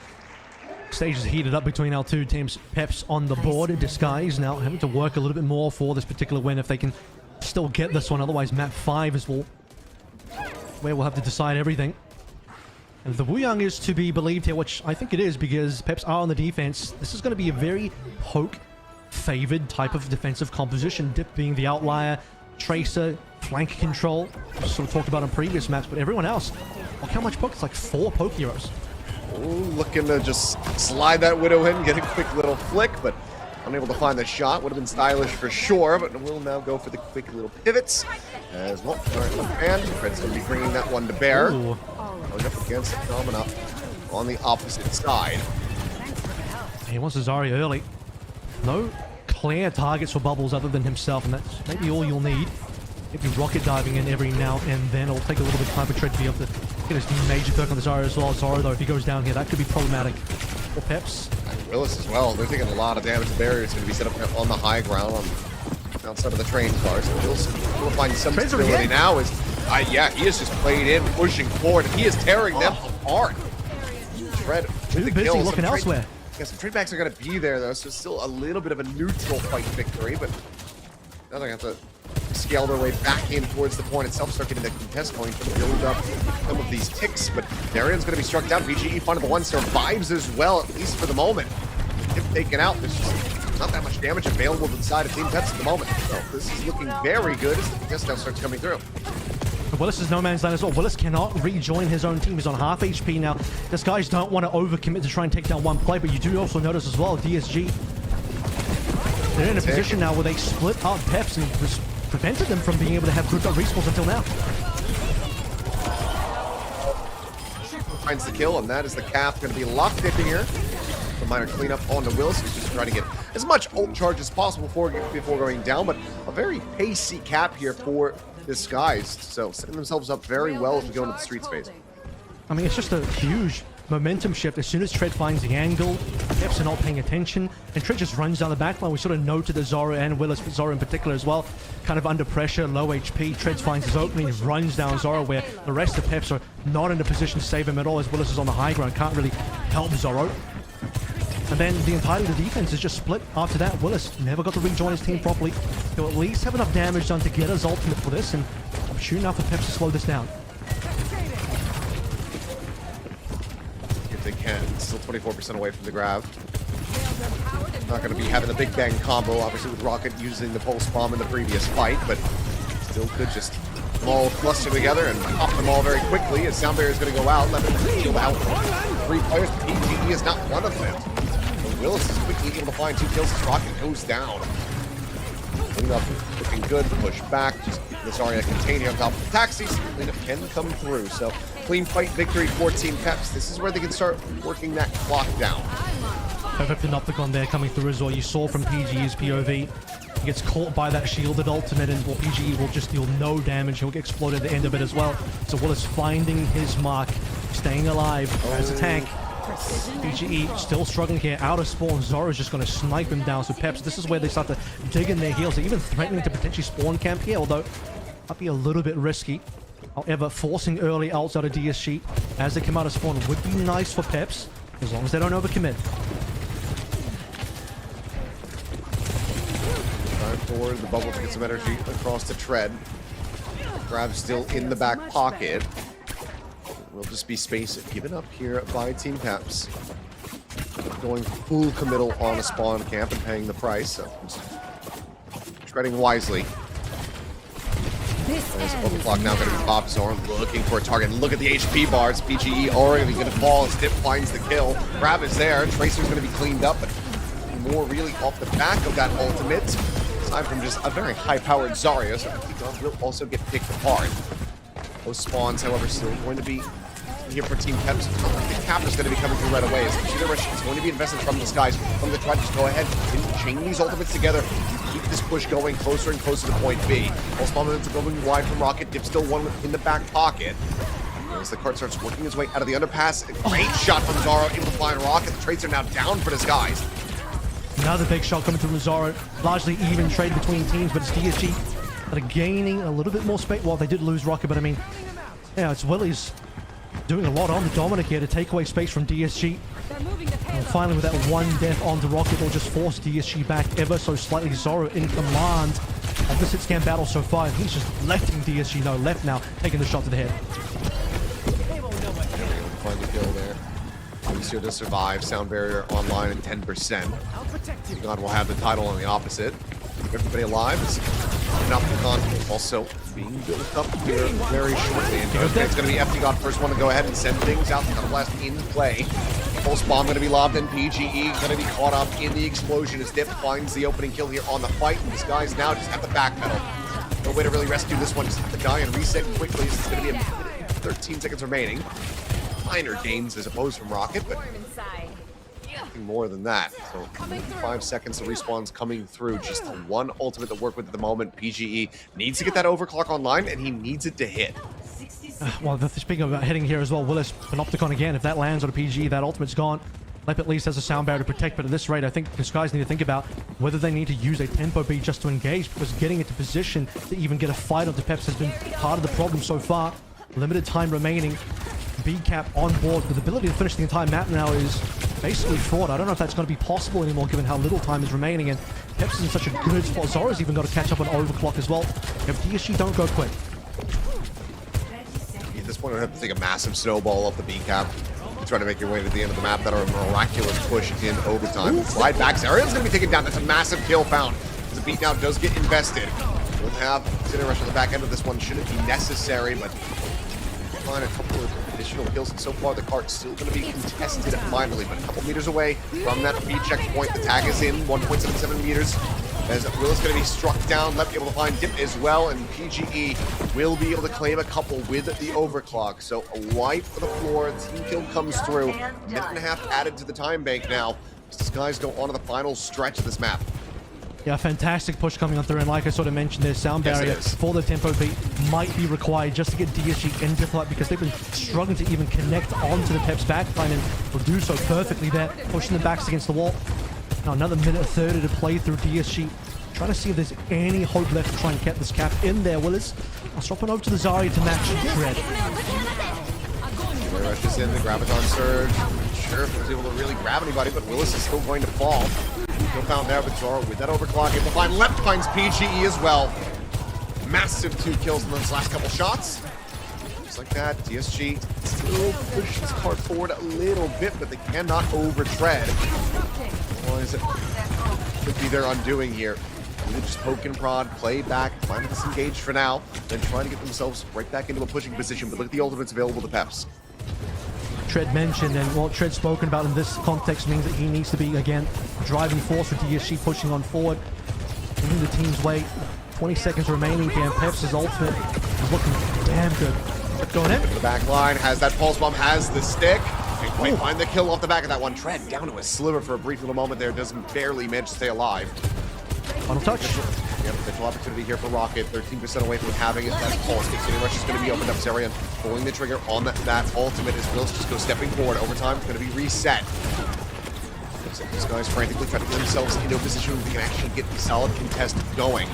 S8: stage is heated up between our two teams. Pep's on the board, Disguise now having to work a little bit more for this particular win if they can still get this one. Otherwise, map 5 is where we'll have to decide everything. And if the Wuyang is to be believed here, which I think it is because Peps are on the defense, this is going to be a very poke-favored type of defensive composition. Dip being the outlier, Tracer, flank control, sort of talked about in previous maps, but everyone else, look how much poke. It's like 4 poke heroes.
S1: Ooh, looking to just slide that Widow in, get a quick little flick, but unable to find the shot. Would have been stylish for sure, but we'll now go for the quick little pivots as well. Right left hand. Fred's going to be bringing that one to bear.
S8: Ooh.
S1: Going up against Domina on the opposite side.
S8: He wants a Zarya early. No clear targets for Bubbles other than himself, and that's maybe all you'll need. Maybe rocket diving in every now and then. It'll take a little bit of time for Tread to be able to get his major perk on the Zarya as well. Zarya, though, if he goes down here, that could be problematic for Peps.
S1: Willis as well. They're taking a lot of damage. The barrier is going to be set up on the high ground on outside of the train cars. So we'll find some stability now. Yeah, he has just played in, pushing forward, and he is tearing them apart. Tread
S8: too busy looking elsewhere.
S1: Yeah, some trade backs are going to be there, though, so still a little bit of a neutral fight victory, but now they have to scale their way back in towards the point itself, start getting the contest going to build up some of these ticks, but Darian's going to be struck down. VGE finding the one, survives as well, at least for the moment. If taken out, there's just not that much damage available to the side of Team Pets at the moment. So this is looking very good as the contest now starts coming through.
S8: Willis is no man's land as well. Willis cannot rejoin his own team. He's on half HP now. These guys don't want to overcommit to try and take down one play, but you do also notice as well, DSG, they're in a position now where they split up Peps and just prevented them from being able to have grouped up respawns until now.
S1: Finds the kill, and that is the Calf going to be locked in here. The minor cleanup on the Willis, who's just trying to get as much ult charge as possible before going down, but a very pacey Cap here for Disguised, so setting themselves up very well as we go into the streets phase.
S8: I mean, it's just a huge momentum shift. As soon as Tread finds the angle, Peps are not paying attention, and Tread just runs down the backline. We sort of noted that Zoro and Willis, but Zoro in particular as well, kind of under pressure, low HP. Tread finds his opening, runs down Zoro, where the rest of Peps are not in a position to save him at all, as Willis is on the high ground, can't really help Zoro. And then the entirety of the defense is just split after that. Willis never got to rejoin his team properly. He'll at least have enough damage done to get his ultimate for this, and I'm sure enough for Peps to slow this down.
S1: If they can, still 24% away from the grab. Not going to be having the Big Bang combo, obviously, with Rocket using the Pulse Bomb in the previous fight, but still could just all cluster together and pop them all very quickly as Sound Barrier is going to go out, letting them shield out 3 players. PGE is not one of them. Willis is quickly able to find 2 kills as Rocket goes down. Cleanup looking good, push back, just keep this Zarya contained here on top of the taxis. Cleanup can come through, so clean fight victory for Team Peps. This is where they can start working that clock down.
S8: Perfect Panopticon there coming through as well. You saw from PGE's POV. He gets caught by that shielded ultimate, and PGE will just deal no damage. He'll get exploded at the end of it as well. So Willis finding his mark, staying alive as a tank. PGE still struggling here. Out of spawn, Zoro's just going to snipe him down. So Peps, this is where they start to dig in their heels. They're even threatening to potentially spawn camp here, although might be a little bit risky. However, forcing early ults out of DSG as they come out of spawn would be nice for Peps, as long as they don't overcommit.
S1: Time for the bubble to get some energy across the tread. Grab still in the back pocket. Will just be space given up here by Team Peps. Going full committal on a spawn camp and paying the price. So treading wisely. There's Overclock now going to be Bob Zorn looking for a target. Look at the HP bars. PGE already going to fall as Dip finds the kill. Grab is there. Tracer's going to be cleaned up, but more really off the back of that ultimate. Aside from just a very high-powered Zarya, so FTGod will also get picked apart. Those spawns, however, still going to be here for Team Peps. The cap is going to be coming through right away. As Rush is going to be invested from the skies. From the try to go ahead and chain these ultimates together. Keep this push going closer and closer to point B. All spawn moments are going wide from Rocket. Dip still one in the back pocket. As the cart starts working his way out of the underpass. A great shot from Zoro into the flying Rocket. The traits are now down for Disguise.
S8: Another big shot coming through Zoro. Largely even trade between teams, but it's DSG that are gaining a little bit more space. Well, they did lose Rocket, but I mean, yeah, it's Willie's doing a lot on the Dominic here to take away space from DSG. And finally, with that one death onto Rocket, will just force DSG back ever so slightly. Zoro in command of this hit-scan battle so far, and he's just letting DSG know left now, taking the shot to the head.
S1: Find the kill there. Lucio to survive. Sound barrier online at 10%. God will have the title on the opposite. Keep everybody alive. Opticon also being built up here very shortly. And it's going to be FTGod first one to go ahead and send things out. The blast in play. Pulse bomb going to be lobbed in. PGE going to be caught up in the explosion as Dip finds the opening kill here on the fight. And Disguise now just at the back pedal. No way to really rescue this one. Just have to die and reset quickly. It's going to be 13 seconds remaining. Minor gains as opposed from Rocket, but nothing more than that. So 5 seconds of respawns coming through. Just the one ultimate to work with at the moment. PGE needs to get that overclock online, and he needs it to hit.
S8: Well, speaking of hitting here as well, Willis, Panopticon again. If that lands on a PGE, that ultimate's gone. Lep at least has a sound barrier to protect, but at this rate, I think these guys need to think about whether they need to use a tempo beat just to engage, because getting into position to even get a fight onto Peps has been part of the problem so far. Limited time remaining. B-Cap on board, but the ability to finish the entire map now is basically fraught. I don't know if that's going to be possible anymore given how little time is remaining, and Peps is in such a good spot. Zoro's even got to catch up on Overclock as well. If DSG don't go quick.
S1: At this point, I have to take a massive snowball off the B-Cap. Try to make your way to the end of the map. That are a miraculous push in overtime. Slide back. Zarya's going to be taken down. That's a massive kill found. The beat now does get invested. We'll have Consider Rush on the back end of this one. Shouldn't be necessary, but find a couple of additional kills, and so far the cart's still going to be contested minorly, but a couple meters away from that checkpoint. The tag is in 1.77 meters as Will is going to be struck down. Left able to find Dip as well, and PGE will be able to claim a couple with the overclock. So a wipe for the floor. Team kill comes through. Minute and a half added to the time bank now. These guys go on to the final stretch of this map.
S8: Yeah, fantastic push coming on through, and like I sort of mentioned, their sound barrier for the tempo beat might be required just to get DSG into flight, because they've been struggling to even connect onto the Peps backline, and will do so perfectly there, pushing them backs against the wall. Now another minute 30 to play through DSG. Trying to see if there's any hope left to try and get this cap in there. Willis, I'll swap it over to the Zarya to match Dread.
S1: Rushes in the Graviton Surge. Not sure if he was able to really grab anybody, but Willis is still going to fall. Still found there, but Zoro with that overclock able to find left, finds PGE as well. Massive 2 kills in those last couple shots. Just like that, DSG still pushes his cart forward a little bit, but they cannot overtread. Otherwise, it could be their undoing here. Either just poke and prod, play back, trying to disengage for now, then trying to get themselves right back into a pushing position. But look at the ultimates available to Peps.
S8: Tread mentioned, and what Tread spoken about in this context means that he needs to be, again, driving force for DSG, pushing on forward, moving the team's way. 20 seconds remaining here, and Peps' ultimate is looking damn good. Going in.
S1: The back line has that pulse bomb, has the stick. Can't quite find the kill off the back of that one. Tread down to a sliver for a brief little moment there, doesn't barely manage to stay alive.
S11: Final touch.
S1: Yep, potential opportunity here for Rocket. 13% away from having it. That pulse. Continuing rush is going to be opened up. Zarian pulling the trigger on that ultimate as Wills just goes stepping forward. Overtime is going to be reset. These guys frantically trying to get themselves into a position where they can actually get the solid contest going.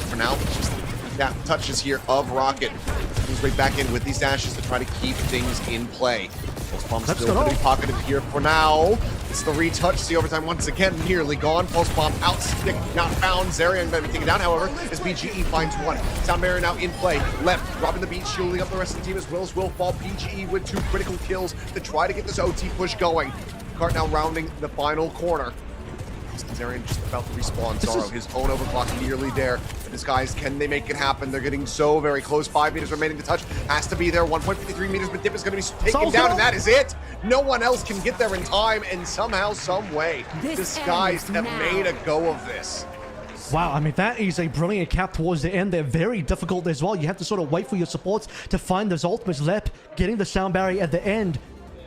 S1: For now, it's just that touches here of Rocket. Moves right back in with these dashes to try to keep things in play. Pulse bomb still going to be pocketed here for now. It's the retouch. The overtime once again nearly gone. Pulse bomb out, stick not found. Zarian going to be taken down, however, as BGE finds one. Sound Barrier now in play. Left, dropping the beat, shielding up the rest of the team as Wills will fall. BGE with 2 critical kills to try to get this OT push going. Cart now rounding the final corner. Zarian just about to respawn. Zaro, his own overclock nearly there. But his guys, can they make it happen? They're getting so very close. 5 meters remaining to touch. Has to be there. 1.53 meters, but Dip is going to be taken down, and that is it. No one else can get there in time, and somehow, some way, this guys have made a go of this.
S11: Wow, I mean, that is a brilliant cap towards the end. They're very difficult as well. You have to sort of wait for your supports to find those ultimates left. Getting the sound barrier at the end.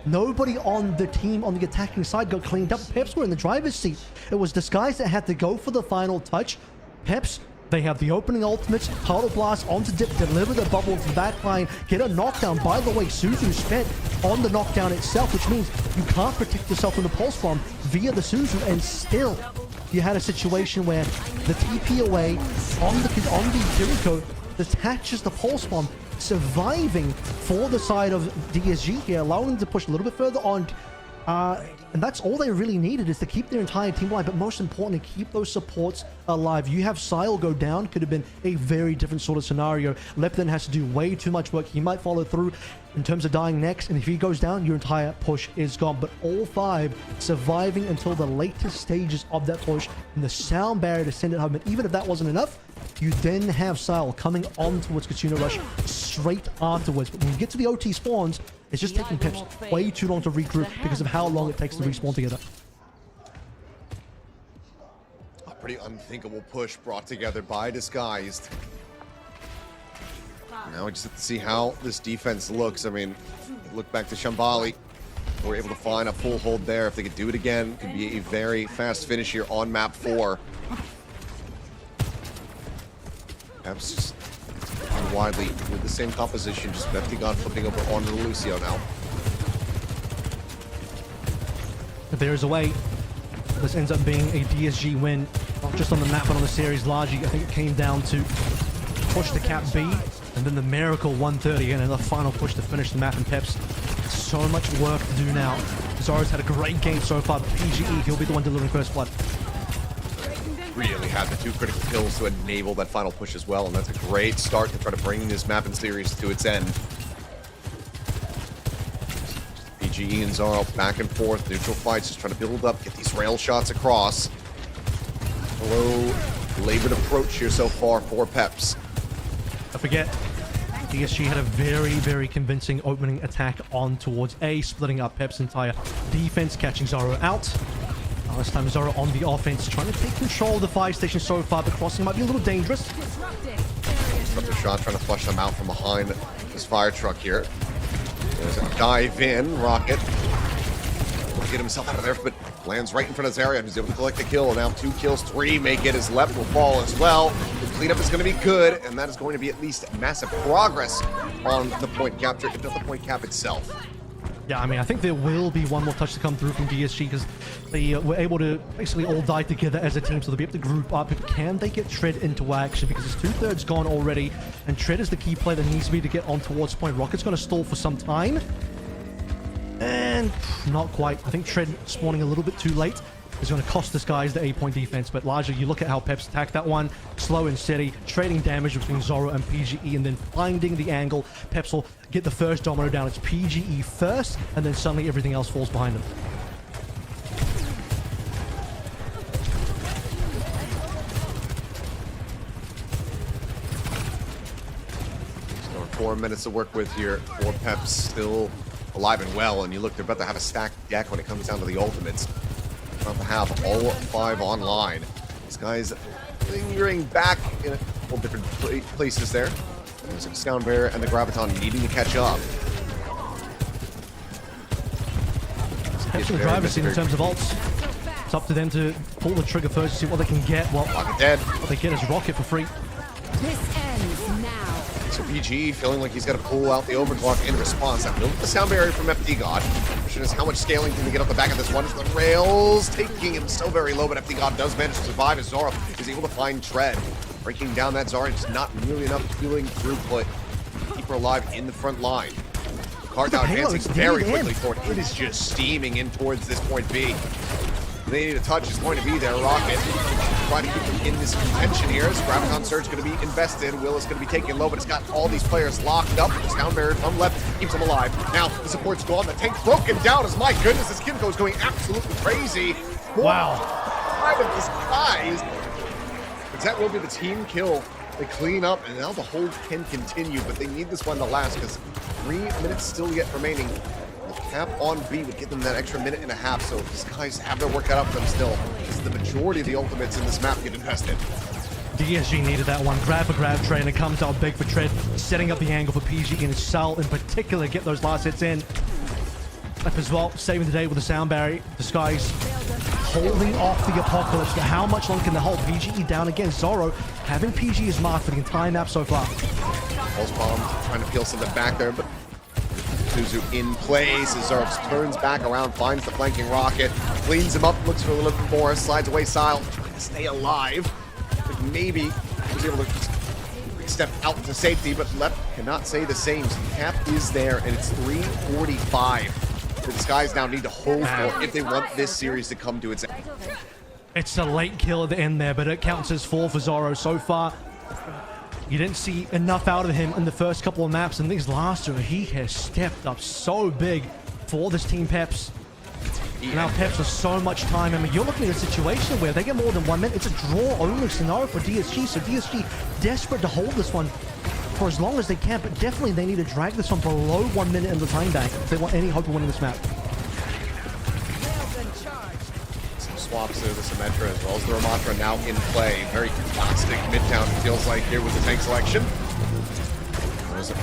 S11: Nobody on the team on the attacking side got cleaned up. Peps were in the driver's seat. It was Disguise that had to go for the final touch. Peps, they have the opening ultimates. Huddle Blast onto Dip, deliver the bubble to the back line, get a knockdown. By the way, Suzu spent on the knockdown itself, which means you can't protect yourself from the pulse bomb via the Suzu, and still you had a situation where the TP away on the Kiriko detaches the pulse bomb, surviving for the side of DSG here, allowing them to push a little bit further on. And that's all they really needed, is to keep their entire team alive, but most importantly, keep those supports alive. You have Sile go down, could have been a very different sort of scenario. Lepton has to do way too much work. He might follow through in terms of dying next, and if he goes down, your entire push is gone. But all 5 surviving until the latest stages of that push, and the sound barrier to send it home. And even if that wasn't enough, you then have Sile coming on towards Katsuna Rush straight afterwards. But when you get to the OT spawns, it's just taking Peps way too long to regroup because of how long it takes to respawn together.
S1: A pretty unthinkable push brought together by Disguised. Now we just have to see how this defense looks. I mean, look back to Shambali. We're able to find a full hold there. If they could do it again, it could be a very fast finish here on map 4. Peps just widely with the same composition, just Mephigon flipping over onto Lucio now.
S11: If there is a way, this ends up being a DSG win, not just on the map, but on the series largely. I think it came down to push the cap B, and then the miracle 130, and another final push to finish the map. And Peps, so much work to do now. Zoro's had a great game so far, but PGE, he'll be the one delivering first blood.
S1: Really had the 2 critical kills to enable that final push as well, and that's a great start to try to bring this map and series to its end. PGE and Zoro back and forth, neutral fights, just trying to build up, get these rail shots across. Hello, labored approach here so far for Peps.
S11: Don't forget, DSG had a very, very convincing opening attack on towards A, splitting up Pep's entire defense, catching Zoro out. This time Zoro on the offense, trying to take control of the fire station so far. The crossing might be a little dangerous.
S1: Disruptive shot, trying to flush them out from behind this fire truck here. There's a dive in, Rocket. Will get himself out of there, but lands right in front of Zarian, who's able to collect the kill. Now 2 kills, 3 make it. His left will fall as well. The cleanup is going to be good, and that is going to be at least massive progress on the point capture, if not the point cap itself.
S11: Yeah, I mean, I think there will be one more touch to come through from DSG, because they were able to basically all die together as a team, so they'll be able to group up. But can they get Tread into action? Because it's 2/3 gone already, and Tread is the key play that needs to be to get on towards point. Rocket's going to stall for some time, and not quite. I think Tread spawning a little bit too late is going to cost this guys the 8-point defense, but largely you look at how Peps attacked that one, slow and steady, trading damage between Zoro and PGE, and then finding the angle. Peps will get the first domino down. It's PGE first, and then suddenly everything else falls behind him.
S1: So 4 minutes to work with here for Peps, still alive and well, and you look, they're about to have a stacked deck when it comes down to the ultimates. About to have all 5 online. This guy's lingering back in a couple different places there. There's a Sound Bear and the Graviton needing to catch up.
S11: Peps in the driver's seat in terms of ults. It's up to them to pull the trigger first to see what they can get. Well,
S1: Rocket dead.
S11: What they get is Rocket for free.
S4: This ends now.
S1: So PG feeling like he's got to pull out the overclock in response. Now, build the sound barrier from FD God. The question is how much scaling can they get off the back of this one? As the rails taking him so very low, but FD God does manage to survive as Zoro is able to find Tread. Breaking down that Zara, just not nearly enough fueling throughput. Keep her alive in the front line. Card now advancing very quickly forward. It is just steaming in towards this point B. They need a touch. It's going to be there. Rocket trying to keep them in this contention here. As Graviton Surge is going to be invested. Will is going to be taken low, but it's got all these players locked up. The sound barrier from left keeps them alive. Now the support's gone. The tank's broken down. As my goodness, this Kimco is going absolutely crazy.
S11: Wow.
S1: Five of these guys. Because that will be the team kill. They clean up, and now the hold can continue, but they need this one to last because 3 minutes still yet remaining. The cap on B would give them that extra minute and a half, so these guys have their work cut out for them still. Because the majority of the ultimates in this map get invested.
S11: DSG needed that one. Grab for grab trade, and it comes out big for Tread, setting up the angle for PG and Sal in particular. Get those last hits in. Up as well, saving the day with the sound barrier. Disguise holding off the apocalypse. But how much longer can they hold? PGE down again. Zoro having PG as mark for the entire map so far.
S1: Pulse bomb trying to peel something back there, but Suzu in place as Zoro turns back around, finds the flanking Rocket, cleans him up, looks for a little bit more, slides away Sile, trying to stay alive. But maybe he was able to step out to safety, but Lep cannot say the same. So the cap is there, and it's 3:45. The Disguise now need to hold for if they want this series to come to its end.
S11: It's a late kill at the end there, but it counts as 4 for Zoro so far. You didn't see enough out of him in the first couple of maps, and these last two, he has stepped up so big for this team Peps. Yeah. Now Peps has so much time. I mean, you're looking at a situation where they get more than 1 minute. It's a draw-only scenario for DSG, so DSG desperate to hold this one for as long as they can, but definitely they need to drag this one below 1 minute in the time bank if they want any hope of winning this map.
S1: Some swaps there, the Symmetra as well as the Ramatra now in play. Very classic Midtown, it feels like, here with the tank selection.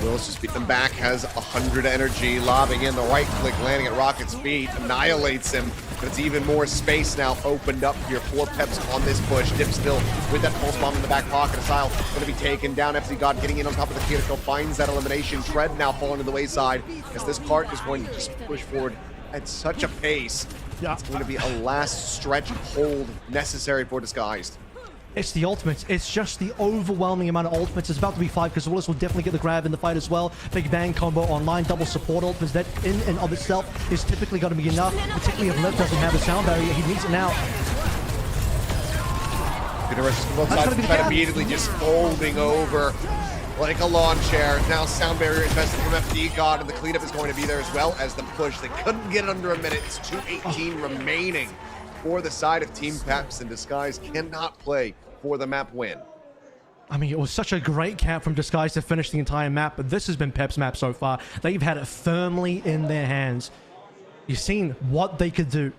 S1: Wills just beat them back, has 100 energy, lobbing in the right click, landing at Rocket's feet, annihilates him. But it's even more space now opened up here for Peps on this push. Dip still with that pulse bomb in the back pocket. Asile going to be taken down. FC God getting in on top of the Kiriko, finds that elimination. Tread now falling to the wayside as this cart is going to just push forward at such a pace. Yeah. It's going to be a last stretch hold necessary for Disguised.
S11: It's the ultimates. It's just the overwhelming amount of ultimates. It's about to be 5 because Willis will definitely get the grab in the fight as well. Big bang combo online, double support ultimates. That in and of itself is typically going to be enough, particularly if Lev doesn't have a sound barrier. He needs it now.
S1: Gonna rush from both sides, but immediately just folding over like a lawn chair. Now sound barrier invested from FD God, and the cleanup is going to be there as well as the push. They couldn't get it under a minute. It's 2:18 remaining for the side of Team Peps, and Disguise cannot play for the map win.
S11: I mean, it was such a great cap from Disguise to finish the entire map, but this has been Pep's map so far. They've had it firmly in their hands. You've seen what they could do.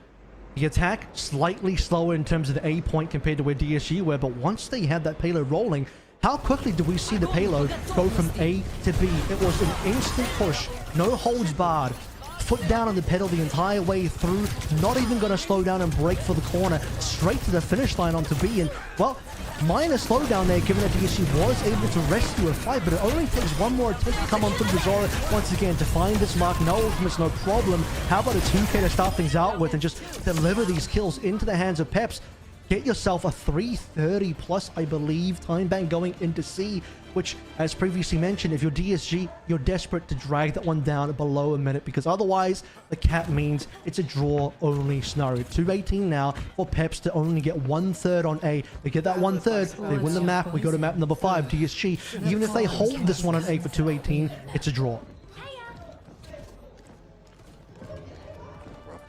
S11: The attack, slightly slower in terms of the A point compared to where DSG were, but once they had that payload rolling, how quickly did we see the payload go from A to B? It was an instant push, no holds barred. Foot down on the pedal the entire way through, not even going to slow down and break for the corner, straight to the finish line onto B, and, well, minor slowdown there, given that DSG was able to rescue a fight, but it only takes one more attempt to come on through the Zora once again to find this mark. No ultimates, no problem. How about a 2K to start things out with and just deliver these kills into the hands of Peps? Get yourself a 3:30 plus, I believe, time bank going into C, which, as previously mentioned, if you're DSG, you're desperate to drag that one down below a minute, because otherwise the cap means it's a draw-only scenario. 2:18 now for Peps to only get 1/3 on A. They get that 1/3, they win the map, we go to map number 5, DSG. Even if they hold this one on A for 2:18, it's a draw.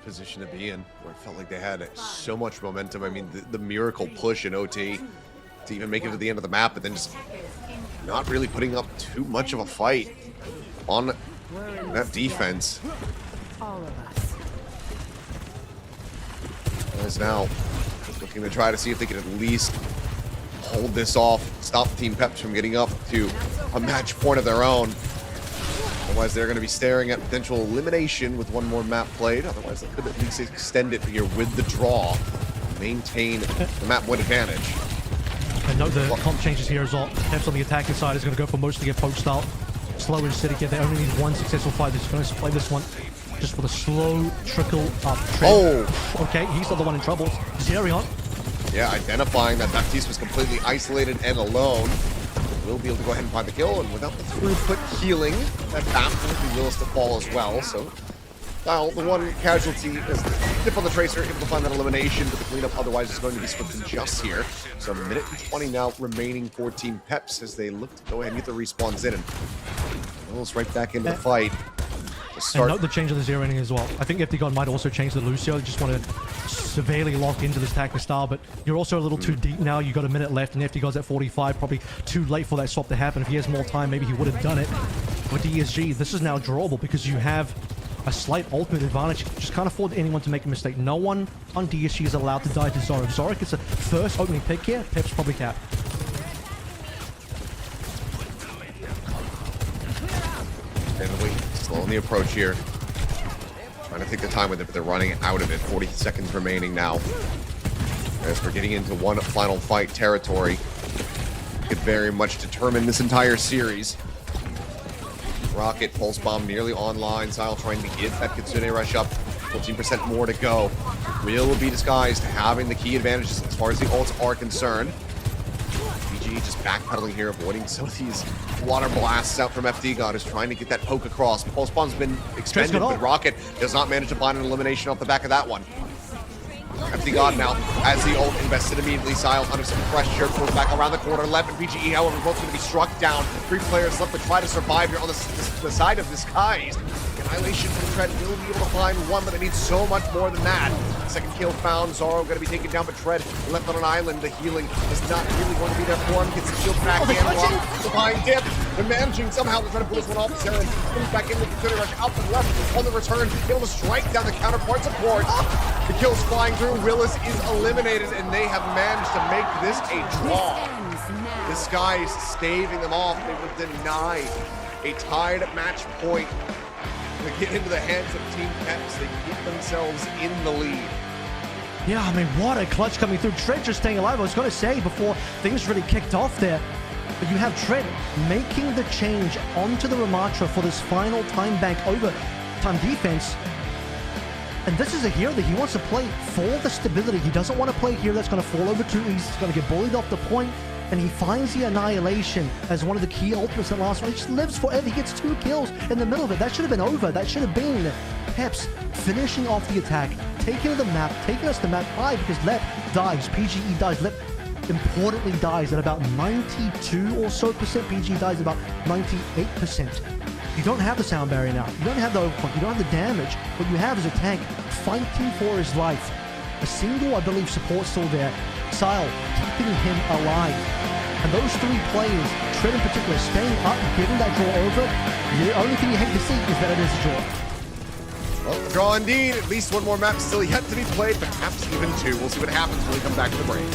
S1: Position to be in, where it felt like they had so much momentum. I mean, the miracle push in OT to even make it to the end of the map, but then just not really putting up too much of a fight on that defense. As now looking to try to see if they can at least hold this off, stop Team Peps from getting up to a match point of their own. Otherwise, they're going to be staring at potential elimination with one more map played. Otherwise, they could at least extend it here with the draw. maintain the map point advantage.
S11: And note the comp changes here as well. Peps on the attacking side is going to go for mostly a poke style. Slow and steady here. They only need one successful fight. They're going to play this one just for the slow trickle up trend. Oh! Okay, he's not the one in trouble. Zerion.
S1: Yeah, identifying that Baptiste was completely isolated and alone. Will be able to go ahead and find the kill, and without the throughput healing, that Bap will be willing to fall as well. So, well, the one casualty is Dip on the Tracer, able to find that elimination, but the cleanup otherwise is going to be split from just here. So, a minute and 20 now remaining for Team Peps as they look to go ahead and get the respawns in. And almost right back into the fight.
S11: And note the change of the zeroing as well. I think FD might also change the Lucio. They just want to severely lock into this tactic style, but you're also a little too deep now. You got a minute left, and FD at 45. Probably too late for that swap to happen. If he has more time, maybe he would have done it. With DSG, this is now drawable because you have a slight ultimate advantage. You just can't afford anyone to make a mistake. No one on DSG is allowed to die to Zorik. Zorik gets a first opening pick here. Pep's probably cap.
S1: Slow on the approach here. Trying to take the time with it, but they're running out of it. 40 seconds remaining now. As we're getting into one final fight territory. Could very much determine this entire series. Rocket, Pulse Bomb nearly online. Sile trying to get that Kitsune rush up. 14% more to go. Real will be disguised, having the key advantages as far as the ults are concerned. PG just backpedaling here, avoiding some of these water blasts out from FD God, is trying to get that poke across. Pulse Bomb's been expended, but Rocket does not manage to find an elimination off the back of that one. FD God now has the ult invested immediately. Sile under some pressure, pulls back around the corner. Left and PGE, however, both going to be struck down. 3 players left to try to survive here on the side of Disguised. Annihilation from Tread will be able to find one, but it needs so much more than that. Second kill found. Zoro going to be taken down, but Tread left on an island. The healing is not really going to be there for him. Gets the shield back in. Behind Dip. They're managing somehow to try to pull this one off. Saren comes back in with the rush out the left on the return. Able to strike down the counterpart support. The kill's flying through. Willis is eliminated, and they have managed to make this a draw. This guy's staving them off. They were denied a tied match point. To get into the hands of Team Peps, they get themselves in the lead.
S11: Yeah, I mean, what a clutch coming through. Tread just staying alive. I was going to say before things really kicked off there, but you have Tread making the change onto the Ramatra for this final time bank overtime defense. And this is a hero that he wants to play for the stability. He doesn't want to play here that's going to fall over too easy. He's going to get bullied off the point. And he finds the Annihilation as one of the key ultimates in the last one. He just lives forever. He gets 2 kills in the middle of it. That should have been over. That should have been Peps finishing off the attack, taking the map, taking us to map 5 because Lep dies. PGE dies. Lep importantly dies at about 92 or so percent. PGE dies at about 98%. You don't have the sound barrier now. You don't have the overclock. You don't have the damage. What you have is a tank fighting for his life. A single, I believe, support still there. Sile keeping him alive. And those 3 players, Tread in particular, staying up, getting that draw over. The only thing you hate to see is that it is a draw.
S1: Well, a draw indeed. At least one more map still yet to be played, perhaps even 2. We'll see what happens when we come back to the break.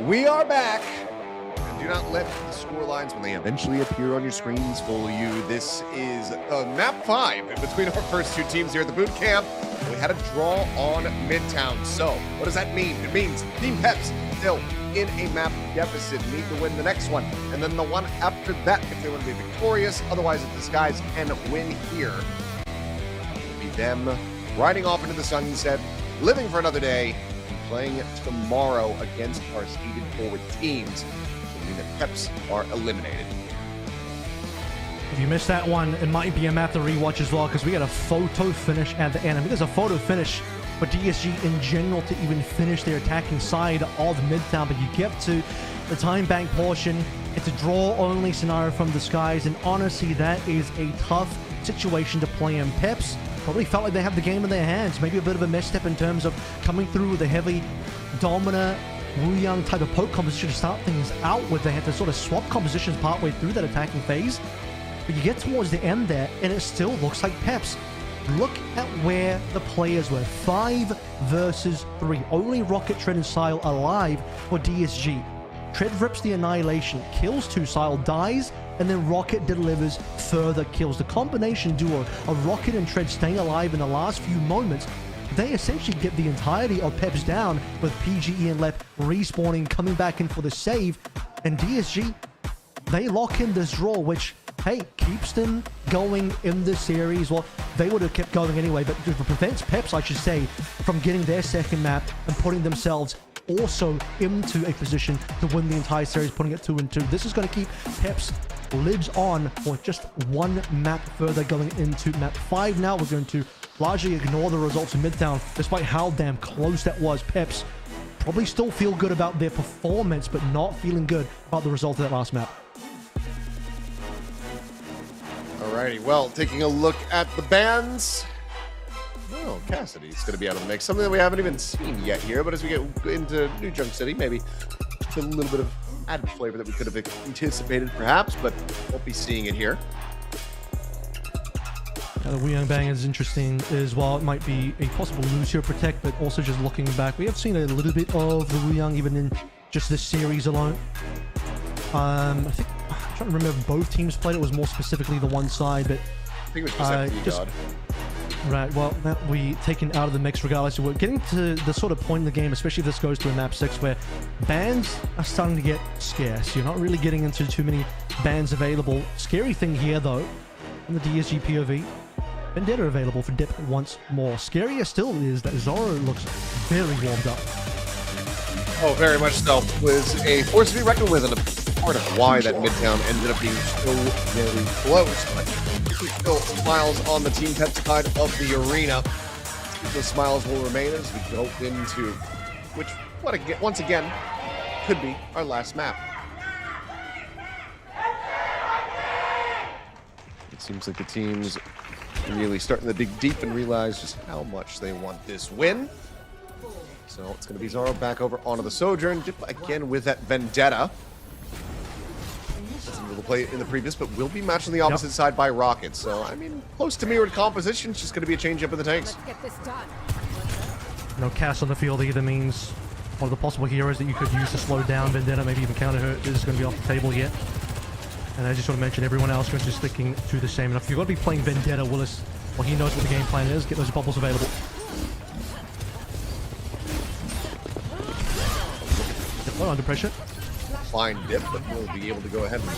S1: We are back. And do not let the score lines, when they eventually appear on your screens, fool you. This is map 5 in between our first two teams here at the boot camp. We had a draw on Midtown. So what does that mean? It means Team Peps still in a map deficit, need to win the next one. And then the one after that, if they want to be victorious. Otherwise, if this guys can win here, it'll be them riding off into the sunset, living for another day, playing tomorrow against our seeded forward teams. It means that Peps are eliminated.
S11: If you missed that one, it might be a map to rewatch as well, because we got a photo finish at the end. I mean, there's a photo finish for DSG in general to even finish their attacking side of Midtown, but you get to the time bank portion, it's a draw-only scenario from the skies, and honestly, that is a tough situation to play in. Peps probably felt like they have the game in their hands. Maybe a bit of a misstep in terms of coming through with a heavy Domina Wuyang type of poke composition to start things out with. They had to sort of swap compositions partway through that attacking phase. But you get towards the end there, and it still looks like Peps. Look at where the players were. 5 versus 3. Only Rocket, Tread, and Sile alive for DSG. Tread rips the Annihilation, kills 2, Sile dies, and then Rocket delivers further kills. The combination duo of Rocket and Tread staying alive in the last few moments, they essentially get the entirety of Peps down, with PGE and Lep respawning, coming back in for the save, and DSG, they lock in this draw, which, hey, keeps them going in this series. Well, they would have kept going anyway, but it prevents Peps, I should say, from getting their second map and putting themselves also into a position to win the entire series, putting it 2-2. This is going to keep Peps lives on for just one map further, going into map 5 now. We're going to largely ignore the results of Midtown, despite how damn close that was. Peps probably still feel good about their performance, but not feeling good about the result of that last map.
S1: Alrighty, well, taking a look at the bans. Oh, Cassidy's going to be out of the mix. Something that we haven't even seen yet here, but as we get into New Junk City, maybe it's a little bit of added flavor that we could have anticipated, perhaps, but won't be seeing it here.
S11: The Wuyang Bang is interesting as well. It might be a possible lose here, Protect, but also just looking back, we have seen a little bit of the Wuyang even in just this series alone. I think, I'm trying to remember if both teams played. It was more specifically the one side, but
S1: I think it was just
S11: right, well, that we taken out of the mix regardless. We're getting to the sort of point in the game, especially if this goes to a map 6, where bans are starting to get scarce. You're not really getting into too many bans available. Scary thing here, though, in the DSG POV, Vendetta available for dip once more. Scarier still is that Zoro looks very warmed up.
S1: Oh, very much so. Was a force to be reckoned with, and a part of why that Midtown ended up being so very close. But still smiles on the Team Pep side of the arena. The smiles will remain as we go into which, once again, could be our last map. It seems like the teams really starting to dig deep and realize just how much they want this win. So it's going to be Zoro back over onto the Sojourn, again with that Vendetta. We'll play it in the previous, but will be matched on the opposite side by Rocket. So, I mean, close to mirrored composition. It's just going to be a change-up in the tanks.
S3: Let's get this done.
S11: No Cass on the field either means one of the possible heroes that you could use to slow down Vendetta, maybe even counter her, is going to be off the table yet. And I just want to mention everyone else is just sticking to the same. And if you're going to be playing Vendetta, Willis, well, he knows what the game plan is. Get those bubbles available. Under pressure.
S1: Fine dip, but we'll be able to go ahead and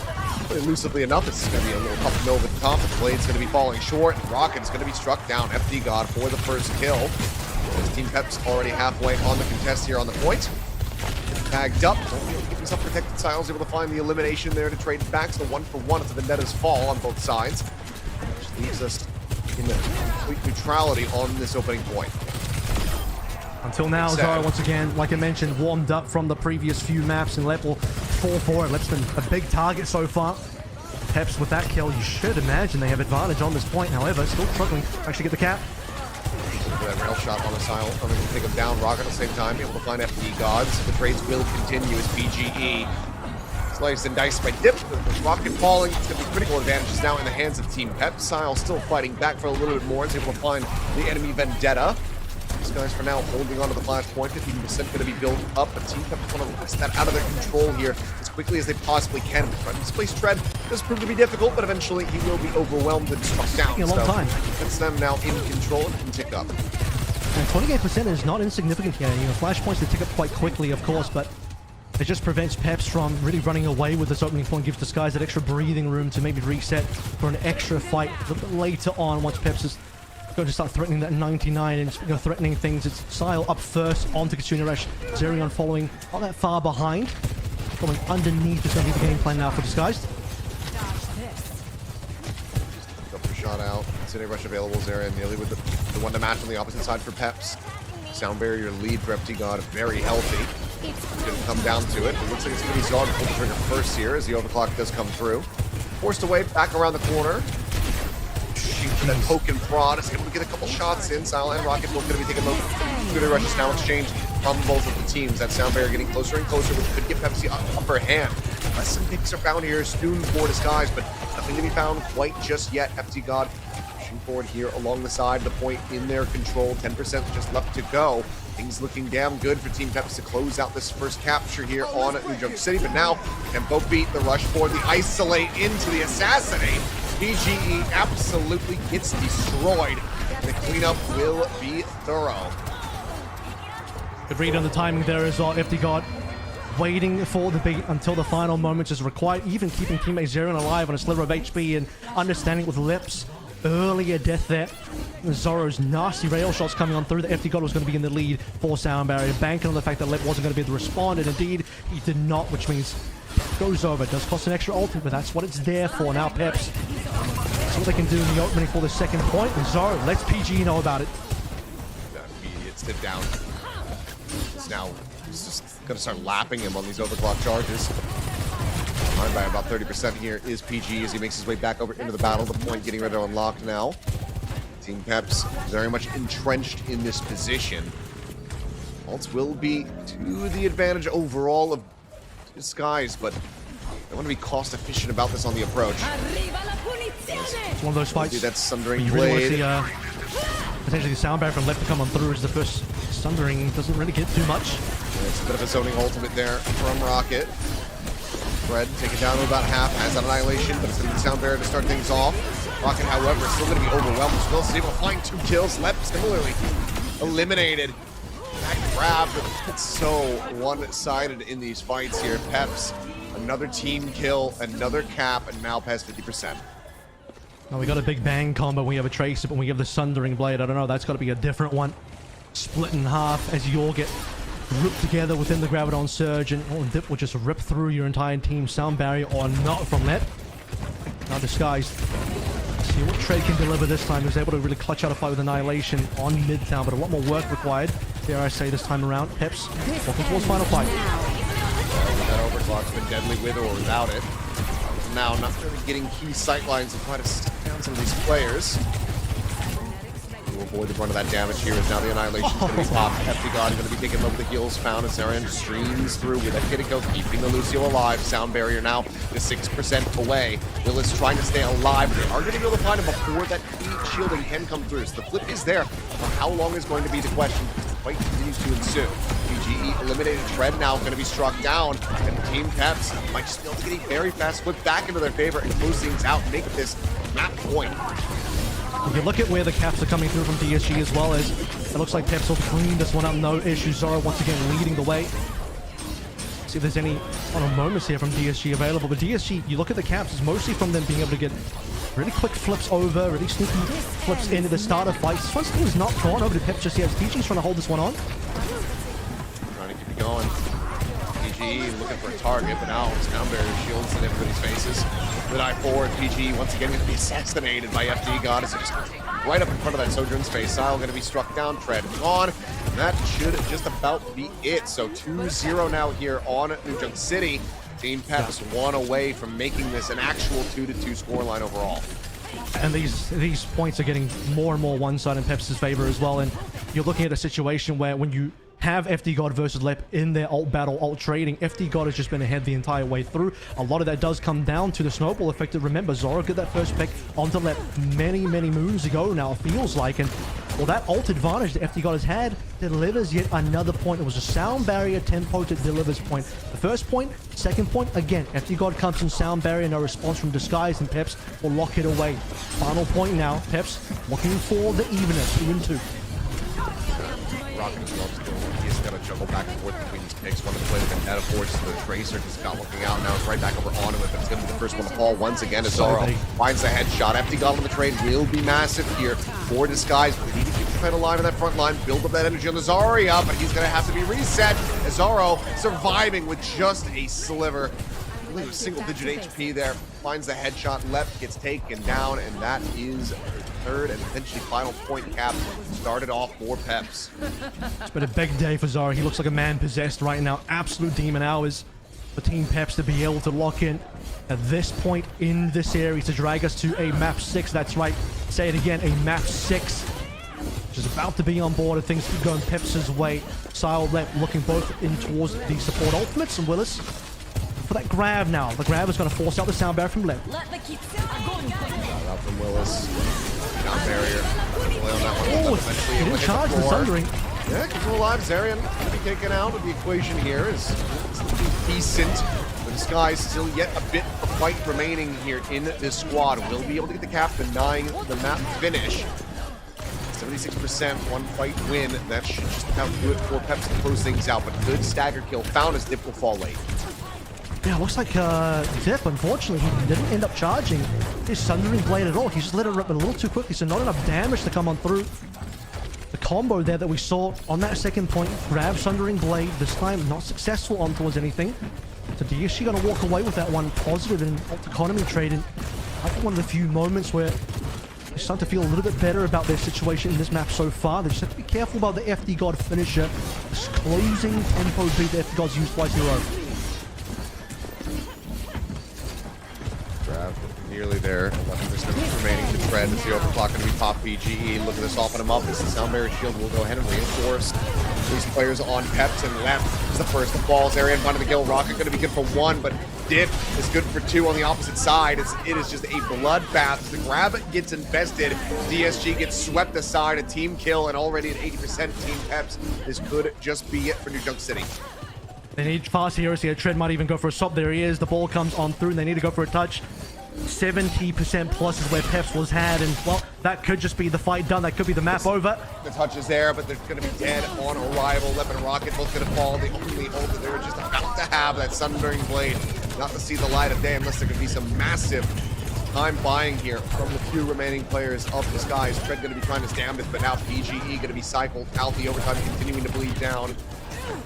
S1: play elusively enough. It's going to be a little up and over the top. The blade's going to be falling short. Rocket's going to be struck down. FD God for the first kill. As Team Pep's already halfway on the contest here on the point. Tagged up. Keeping some protected. Sile's able to find the elimination there to trade back. So 1-for-1 at the Vendetta's fall on both sides. Which leaves us in the complete neutrality on this opening point.
S11: Until now, Zoro, once again, like I mentioned, warmed up from the previous few maps, and Lep will fall for it. Lep's been a big target so far. Peps with that kill, you should imagine they have advantage on this point. However, still struggling to actually get the cap.
S1: That rail shot on the Sile, going to take him down. Rocket at the same time, able to find FD Gods. The trades will continue as PGE sliced and diced by dip. With Rocket falling, it's going to be critical advantages now in the hands of Team Pep. Sile still fighting back for a little bit more. Is able to find the enemy Vendetta. These guys for now holding on to the flash point. 15% going to be built up, but Team Peps want to wrest that out of their control here as quickly as they possibly can. Trying to displace Tread does prove to be difficult, but eventually he will be overwhelmed and struck down.
S11: A long time.
S1: That's them now in control and can tick up.
S11: And 28% is not insignificant here. You know, flash points they tick up quite quickly, of course, but it just prevents Peps from really running away with this opening point, gives this guys that extra breathing room to maybe reset for an extra fight a little bit later on once Peps is going to start threatening that 99 and threatening things. It's Sile up first onto Kitsune Rush. Zerion following not that far behind. Going underneath is going to be the game plan now for Disguised.
S1: Up for shot out. Kitsune Rush available. Zerion nearly with the one to match on the opposite side for Peps. Sound barrier lead for FT God, very healthy. It's going to come down to it. It looks like it's going to be Zog to pull the trigger first here as the overclock does come through. Forced away, back around the corner. That poke and prod is able to get a couple shots in. Sile and Rocket both going to be taking those good rushes now exchanged from both of the teams. That sound barrier getting closer and closer, which could give Pepsi upper hand. Some picks are found here, soon for Disguise, but nothing to be found quite just yet. FT God pushing forward here along the side. The point in their control, 10% just left to go. Things looking damn good for Team Peps to close out this first capture here on New Junk City, but now Tempo beat the rush forward, the isolate into the assassinate. PGE absolutely gets destroyed. The cleanup will be thorough.
S11: Good read on the timing there as well. FT God waiting for the beat until the final moments is required, even keeping teammate Zerion alive on a sliver of HP and understanding with Lips. Earlier death there. Zoro's nasty rail shots coming on through. The FT God was going to be in the lead for Sound Barrier, banking on the fact that Lip wasn't going to be able to respond, and indeed he did not, which means goes over. It does cost an extra ultimate, but that's what it's there for. Now Peps, see what they can do in the opening for the second point, and Zoro lets PG know about it.
S1: That immediate sit down. It's now just going to start lapping him on these overclock charges. Behind by about 30% here is PG as he makes his way back over into the battle. The point getting ready to unlock now. Team Peps very much entrenched in this position. Ults will be to the advantage overall of Disguise, but they want to be cost efficient about this on the approach.
S11: It's one of those fights.
S1: That Sundering
S11: you really
S1: Blade.
S11: want to see potentially the sound barrier from Lip to come on through as the first Sundering doesn't really get too much.
S1: It's a bit of a zoning ultimate there from Rocket. Fred taken down to about half, has that annihilation, but it's going to be sound barrier to start things off. Rocket, however, is still going to be overwhelmed. Will is able to find 2 kills. Lep similarly eliminated. That grab, it's so one-sided in these fights here. Peps, another team kill, another cap, and now past 50%.
S11: Now we got a big bang combo. We have a Tracer, but we have the Sundering Blade. I don't know, that's got to be a different one. Split in half as you all get ripped together within the Graviton Surge, and Dip will just rip through your entire team. Sound barrier or not from that. Now Disguised. See what Trey can deliver this time. He was able to really clutch out a fight with Annihilation on Midtown, but a lot more work required, dare I say, this time around. Peps walking towards final fight.
S1: That overclock's been deadly with or without it. Now not really getting key sightlines to try to stick down some of these players. To avoid the brunt of that damage here is now the Annihilation's going to be popped. FT God going to be taking over the heals found as Zerion streams through with that Kitiko, keeping the Lucio alive. Sound barrier now is 6% away. Willis trying to stay alive, but they are going to be able to find him before that key shielding can come through. So the flip is there, but how long is going to be the question? The fight continues to ensue. PGE eliminated. Tread now going to be struck down, and Team Peps might just be able to get a very fast flip back into their favor and close things out, make this map point.
S11: If you look at where the caps are coming through from DSG as well, as it looks like Peps will clean this one up, no issues. Zoro once again leading the way. See if there's any moments here from DSG available, but DSG, you look at the caps, it's mostly from them being able to get really quick flips over, really sneaky flips into the start of fights. This one's still not gone over to Peps just yet. PG's trying to hold this one on.
S1: Trying to keep it going. PG looking for a target, but now Sound Barrier shields in everybody's faces. With eye forward, PG once again going to be assassinated by FD God as it's right up in front of that Sojourn's face. Sile going to be struck down, Tread gone. And that should just about be it. So 2-0 now here on New Junk City. Team Peps one away from making this an actual 2-2 scoreline overall.
S11: And these points are getting more and more one-sided in Peps' favor as well. And you're looking at a situation where when you have FD God versus Lep in their ult battle, ult trading. FD God has just been ahead the entire way through. A lot of that does come down to the snowball effect. Remember, Zoro got that first pick onto Lep many moons ago now, it feels like. And well, that ult advantage that FD God has had delivers yet another point. It was a sound barrier tempo that delivers point. The first point, second point, again, FD God comes in sound barrier, no response from Disguise, and Peps will lock it away. Final point now, Peps looking for the evener, 2-2.
S1: Rocket as well still. He's got to juggle back and forth between these picks. One to play the Vendetta force. The Tracer just got looking out now. It's right back over onto it, but it's going to be the first one to fall once again as Zoro finds the headshot. FD God on the trade will be massive here for Disguise, but they need to keep the fight alive in that front line, build up that energy on the Zarya, but he's going to have to be reset. As Zoro surviving with just a sliver. I believe it was single-digit HP there. Finds the headshot. Lep gets taken down, and that is third and potentially final point cap started off for Peps.
S11: It's been a big day for Zoro. He looks like a man possessed right now. Absolute demon hours for Team Peps to be able to lock in at this point in the series to drag us to a map 6. That's right. Say it again, a map 6. Which is about to be on board and things keep going Peps' way. Sile Lep looking both in towards the support ultimates, and Willis for that grab now. The grab is going to force out the sound barrier from Lep.
S1: Out from Willis. Down barrier.
S11: Oh, he didn't charge the Sundering.
S1: Yeah, keeps him alive. Zarian going to be taken out of the equation here. Is decent. The Disguise still yet a bit of fight remaining here in this squad. Will be able to get the cap, denying the map finish. 76% one fight win. That should just about do it for Peps to close things out. But good stagger kill found as Dip will fall late.
S11: Yeah, looks like Dip, unfortunately, he didn't end up charging his Sundering Blade at all. He just let it rip a little too quickly, so not enough damage to come on through. The combo there that we saw on that second point, grab Sundering Blade, this time not successful on towards anything. So DSG going to walk away with that one positive in ult economy trade, and I think one of the few moments where they're starting to feel a little bit better about their situation in this map so far. They just have to be careful about the FD God finisher, this closing tempo beat that FD God's used twice in a row.
S1: Nearly there. 11% remaining to tread. It's the overclock going to be pop BGE. Look at this, soften him up. This is Sound Barrier Shield will go ahead and reinforce these players on Peps, and Lep is the first that falls. Arian finding the kill. Rocket going to be good for 1, but Dip is good for 2 on the opposite side. It is just a bloodbath. The grab gets infested. DSG gets swept aside. A team kill, and already at 80% Team Peps. This could just be it for New Junk City.
S11: They need fast heroes here. Tread might even go for a stop. There he is. The ball comes on through, and they need to go for a touch. 70% plus is where Peps was had, and well, that could just be the fight done. That could be the map over.
S1: The touch is there, but they're going to be dead on arrival. Lep and Rocket both going to fall. The only ult that they're just about to have, that Sundering Blade, not to see the light of day unless there could be some massive time buying here from the few remaining players of Disguise. Tread going to be trying to stand it, but now PGE going to be cycled out. The overtime continuing to bleed down.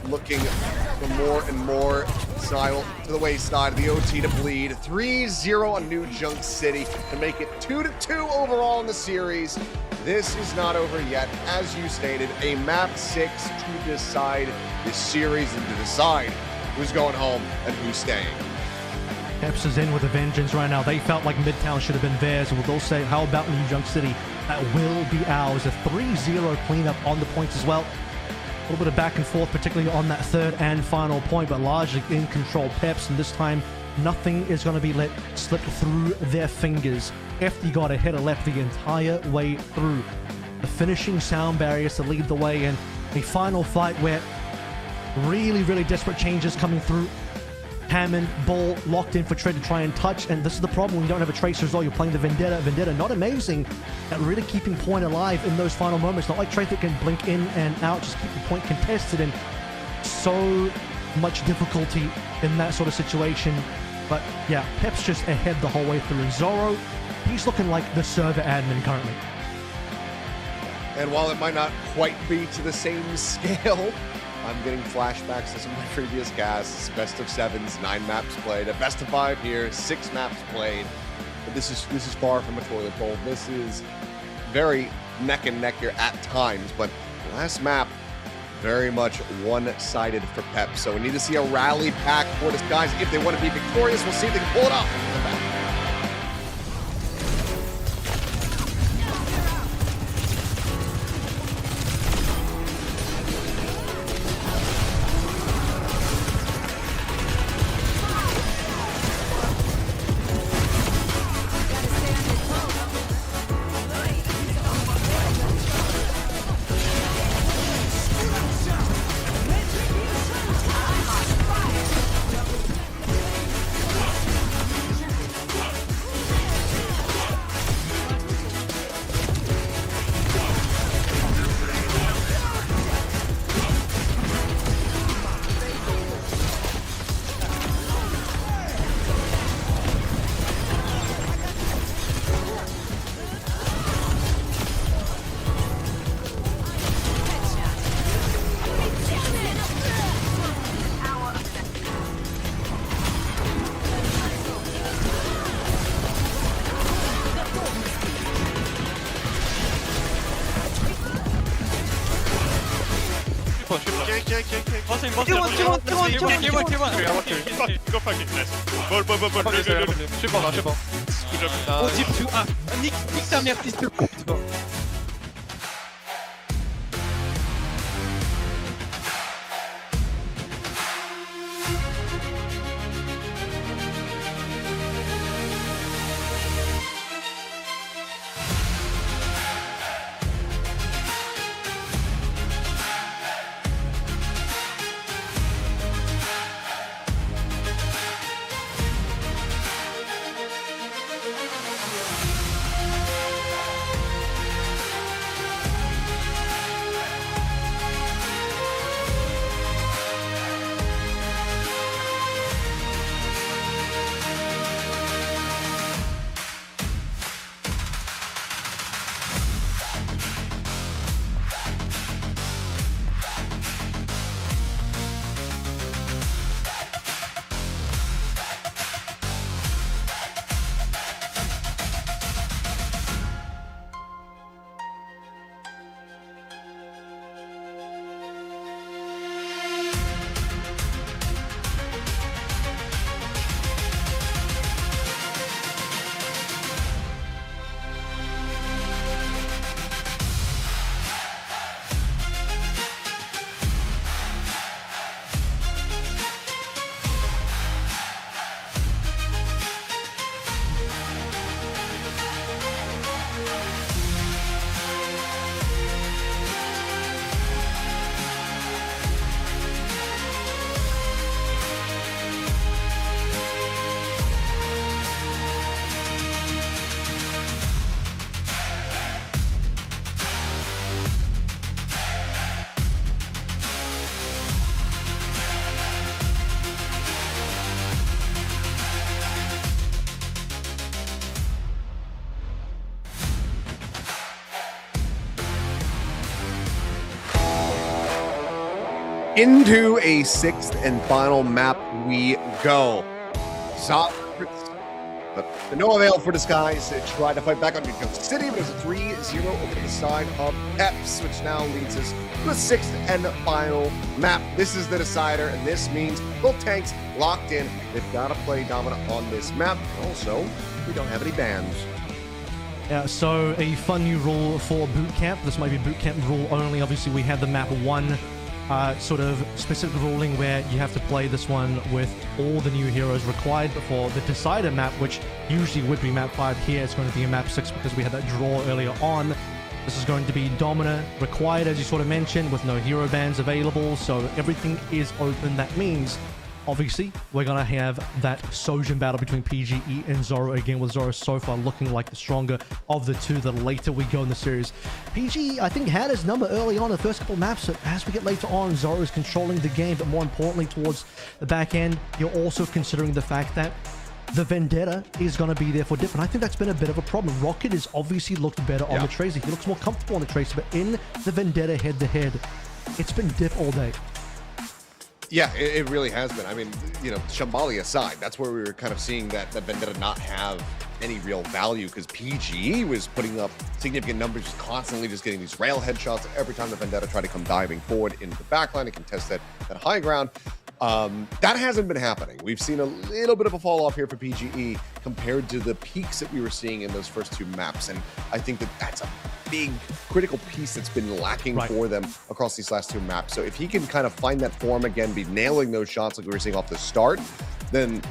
S1: Looking for more and more. Sile to the wayside of the OT to bleed. 3-0 on New Junk City to make it 2-2 overall in the series. This is not over yet. As you stated, a map 6 to decide this series and to decide who's going home and who's staying.
S11: Peps is in with a vengeance right now. They felt like Midtown should have been theirs, and they'll say, how about New Junk City? That will be ours. A 3-0 cleanup on the points as well. A little bit of back and forth, particularly on that third and final point, but largely in control Peps, and this time nothing is going to be let slip through their fingers. FD got ahead of Lep the entire way through. The finishing sound barriers to lead the way in a final fight where really desperate changes coming through. Hammond, Ball locked in for Tread to try and touch, and this is the problem when you don't have a Tracer as well. You're playing the Vendetta. Vendetta not amazing at really keeping point alive in those final moments. Not like Tracer that can blink in and out, just keep the point contested, and so much difficulty in that sort of situation. But yeah, Peps just ahead the whole way through. And Zoro, he's looking like the server admin currently.
S1: And while it might not quite be to the same scale, I'm getting flashbacks to some of my previous casts. Best of 7s, 9 maps played. A best of 5 here, 6 maps played. But this is far from a toilet bowl. This is very neck and neck here at times. But last map, very much one-sided for Pep. So we need to see a rally back for this guys. If they want to be victorious, we'll see if they can pull it off.
S5: one.
S10: Crossing,
S5: Tier 1.
S10: Go fucking nice. Ball.
S5: Je sais pas.
S10: Good job.
S5: Oh, type 2. Ah, nique ta mère, fils de pute.
S1: Into a sixth and final map we go. Zop, the no avail for Disguise. It tried to fight back on Bootcamp City, but it's a 3-0 over to the side of Peps, which now leads us to the sixth and final map. This is the decider, and this means both tanks locked in. They've got to play dominant on this map. Also, we don't have any bans.
S11: Yeah, so a fun new rule for Bootcamp. This might be Bootcamp rule only. Obviously, we had the map 1 sort of specific ruling where you have to play this one with all the new heroes required. But for the decider map, which usually would be map 5 here, it's going to be a map 6 because we had that draw earlier on. This is going to be Dominant required, as you sort of mentioned, with no hero bans available, so everything is open. That means, obviously, we're going to have that Sojin battle between PGE and Zoro again, with Zoro so far looking like the stronger of the two the later we go in the series. PGE, I think, had his number early on in the first couple of maps, but as we get later on, Zoro is controlling the game, but more importantly, towards the back end, you're also considering the fact that the Vendetta is going to be there for Dip, and I think that's been a bit of a problem. Rocket has obviously looked better on the Tracer. He looks more comfortable on the Tracer, but in the Vendetta head-to-head, it's been Dip all day.
S1: Yeah, it really has been. I mean, you know, Shambali aside, that's where we were kind of seeing that Vendetta not have any real value, because PGE was putting up significant numbers, just constantly just getting these rail headshots every time the Vendetta tried to come diving forward into the backline and contest that high ground. That hasn't been happening. We've seen a little bit of a fall off here for PGE compared to the peaks that we were seeing in those first two maps, and I think that that's a big critical piece that's been lacking for them across these last two maps. So if he can kind of find that form again, be nailing those shots like we were seeing off the start, then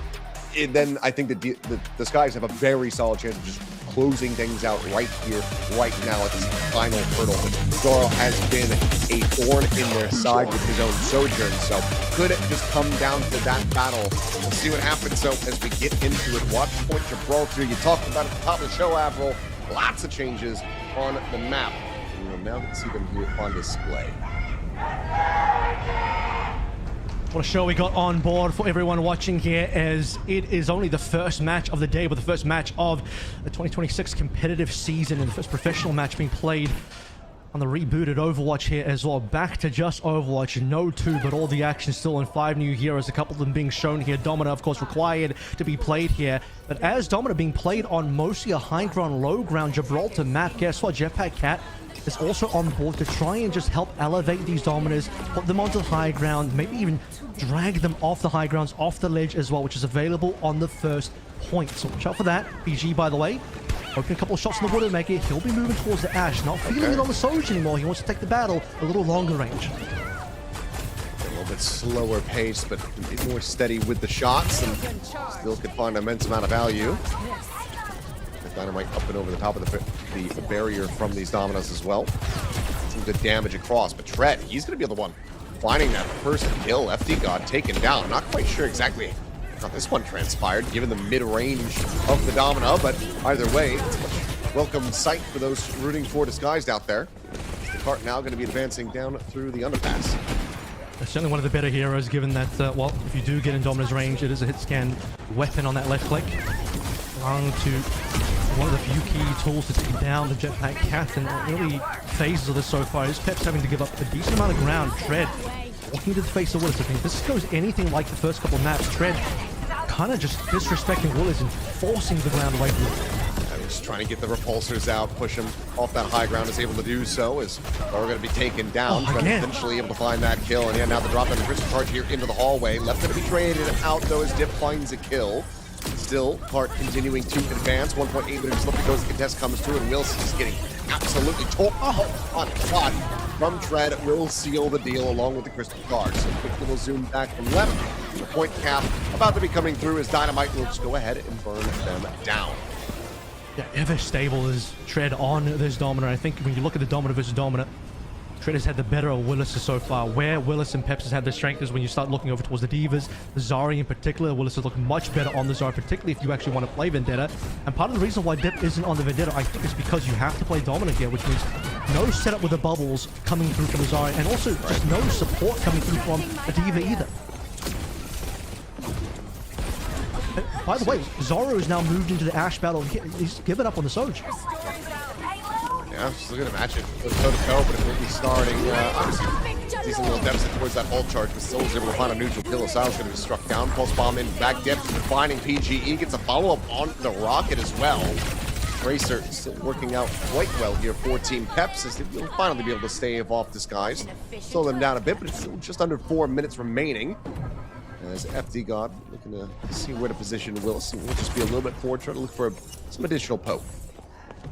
S1: I think that the Skies have a very solid chance of just closing things out right here, right now at this final hurdle. Zoro has been a thorn in their side with his own Sojourn, so could it just come down to that battle? We'll see what happens. So as we get into it, watch Point Gibraltar. You talked about it at the top of the show, Avril. Lots of changes on the map, and we'll now get to see them here on display.
S11: What a show we got on board for everyone watching here, as it is only the first match of the day, but the first match of the 2026 competitive season and the first professional match being played on the rebooted Overwatch here as well. Back to just Overwatch, no 2, but all the action still in 5 new heroes, a couple of them being shown here. Domina, of course, required to be played here. But as Domina being played on mostly a high ground, low ground Gibraltar map, guess what? Jetpack Cat is also on board to try and just help elevate these Dominers, put them onto the high ground, maybe even drag them off the high grounds, off the ledge as well, which is available on the first point. So watch out for that. BG, by the way, opening a couple of shots in the Widowmaker. He'll be moving towards the Ashe, not feeling it on the Soji anymore. He wants to take the battle a little longer range.
S1: A little bit slower pace, but a bit more steady with the shots, and still could find an immense amount of value. Dynamite up and over the top of the barrier from these Dominos as well. Some good damage across, but Tread, he's going to be the one finding that first kill. FD God taken down. Not quite sure exactly how this one transpired, given the mid-range of the Domino, but either way, it's a much welcome sight for those rooting for Disguised out there. The cart now going to be advancing down through the underpass.
S11: That's certainly one of the better heroes, given that, well, if you do get in Domina's range, it is a hit scan weapon on that left click. Allowing to one of the few key tools to take down the Jetpack Cat, and early phases of this so far is Pep's having to give up a decent amount of ground. Tread walking to the face of Willis. I think if this goes anything like the first couple of maps, Tread kind of just disrespecting Willis and forcing the ground away from him.
S1: Just trying to get the repulsors out, push him off that high ground, is able to do so, as we're going to be taken down. Tread eventually able to find that kill, and yeah, now the drop in the crystal charge here into the hallway. Left going to be traded out though as Dip finds a kill. Still, Cart continuing to advance. 1.8 minutes left to go as the contest comes through, and Wilson is getting absolutely torn on spot from Tread. Will seal the deal along with the crystal card. So quick little zoom back from left. The point cap about to be coming through as Dynamite will just go ahead and burn them down.
S11: Yeah, ever stable is Tread on this Domina. I think when you look at the Domina versus Domina, Tread has had the better of Willis so far. Where Willis and Peps has had their strength is when you start looking over towards the Divas, the Zari in particular. Willis has looked much better on the Zari, particularly if you actually want to play Vendetta. And part of the reason why Dip isn't on the Vendetta, I think, is because you have to play Dominant here, which means no setup with the bubbles coming through from the Zari, and also just no support coming through from the Diva either. By the way, Zoro is now moved into the Ashe battle. He's given up on the Soj.
S1: Yeah, just looking to match it with toe-to-toe, but it will be starting, obviously, decent little deficit towards that ult charge, but still is able to find a neutral kill. Osiris going to be struck down. Pulse bomb in back dip, finding PGE, gets a follow-up on the rocket as well. Tracer still working out quite well here for Team Peps, as they'll finally be able to stave off Disguise. Slow them down a bit, but it's still just under 4 minutes remaining. As FD God looking to see where to position Wilson. Will just be a little bit forward, trying to look for some additional poke.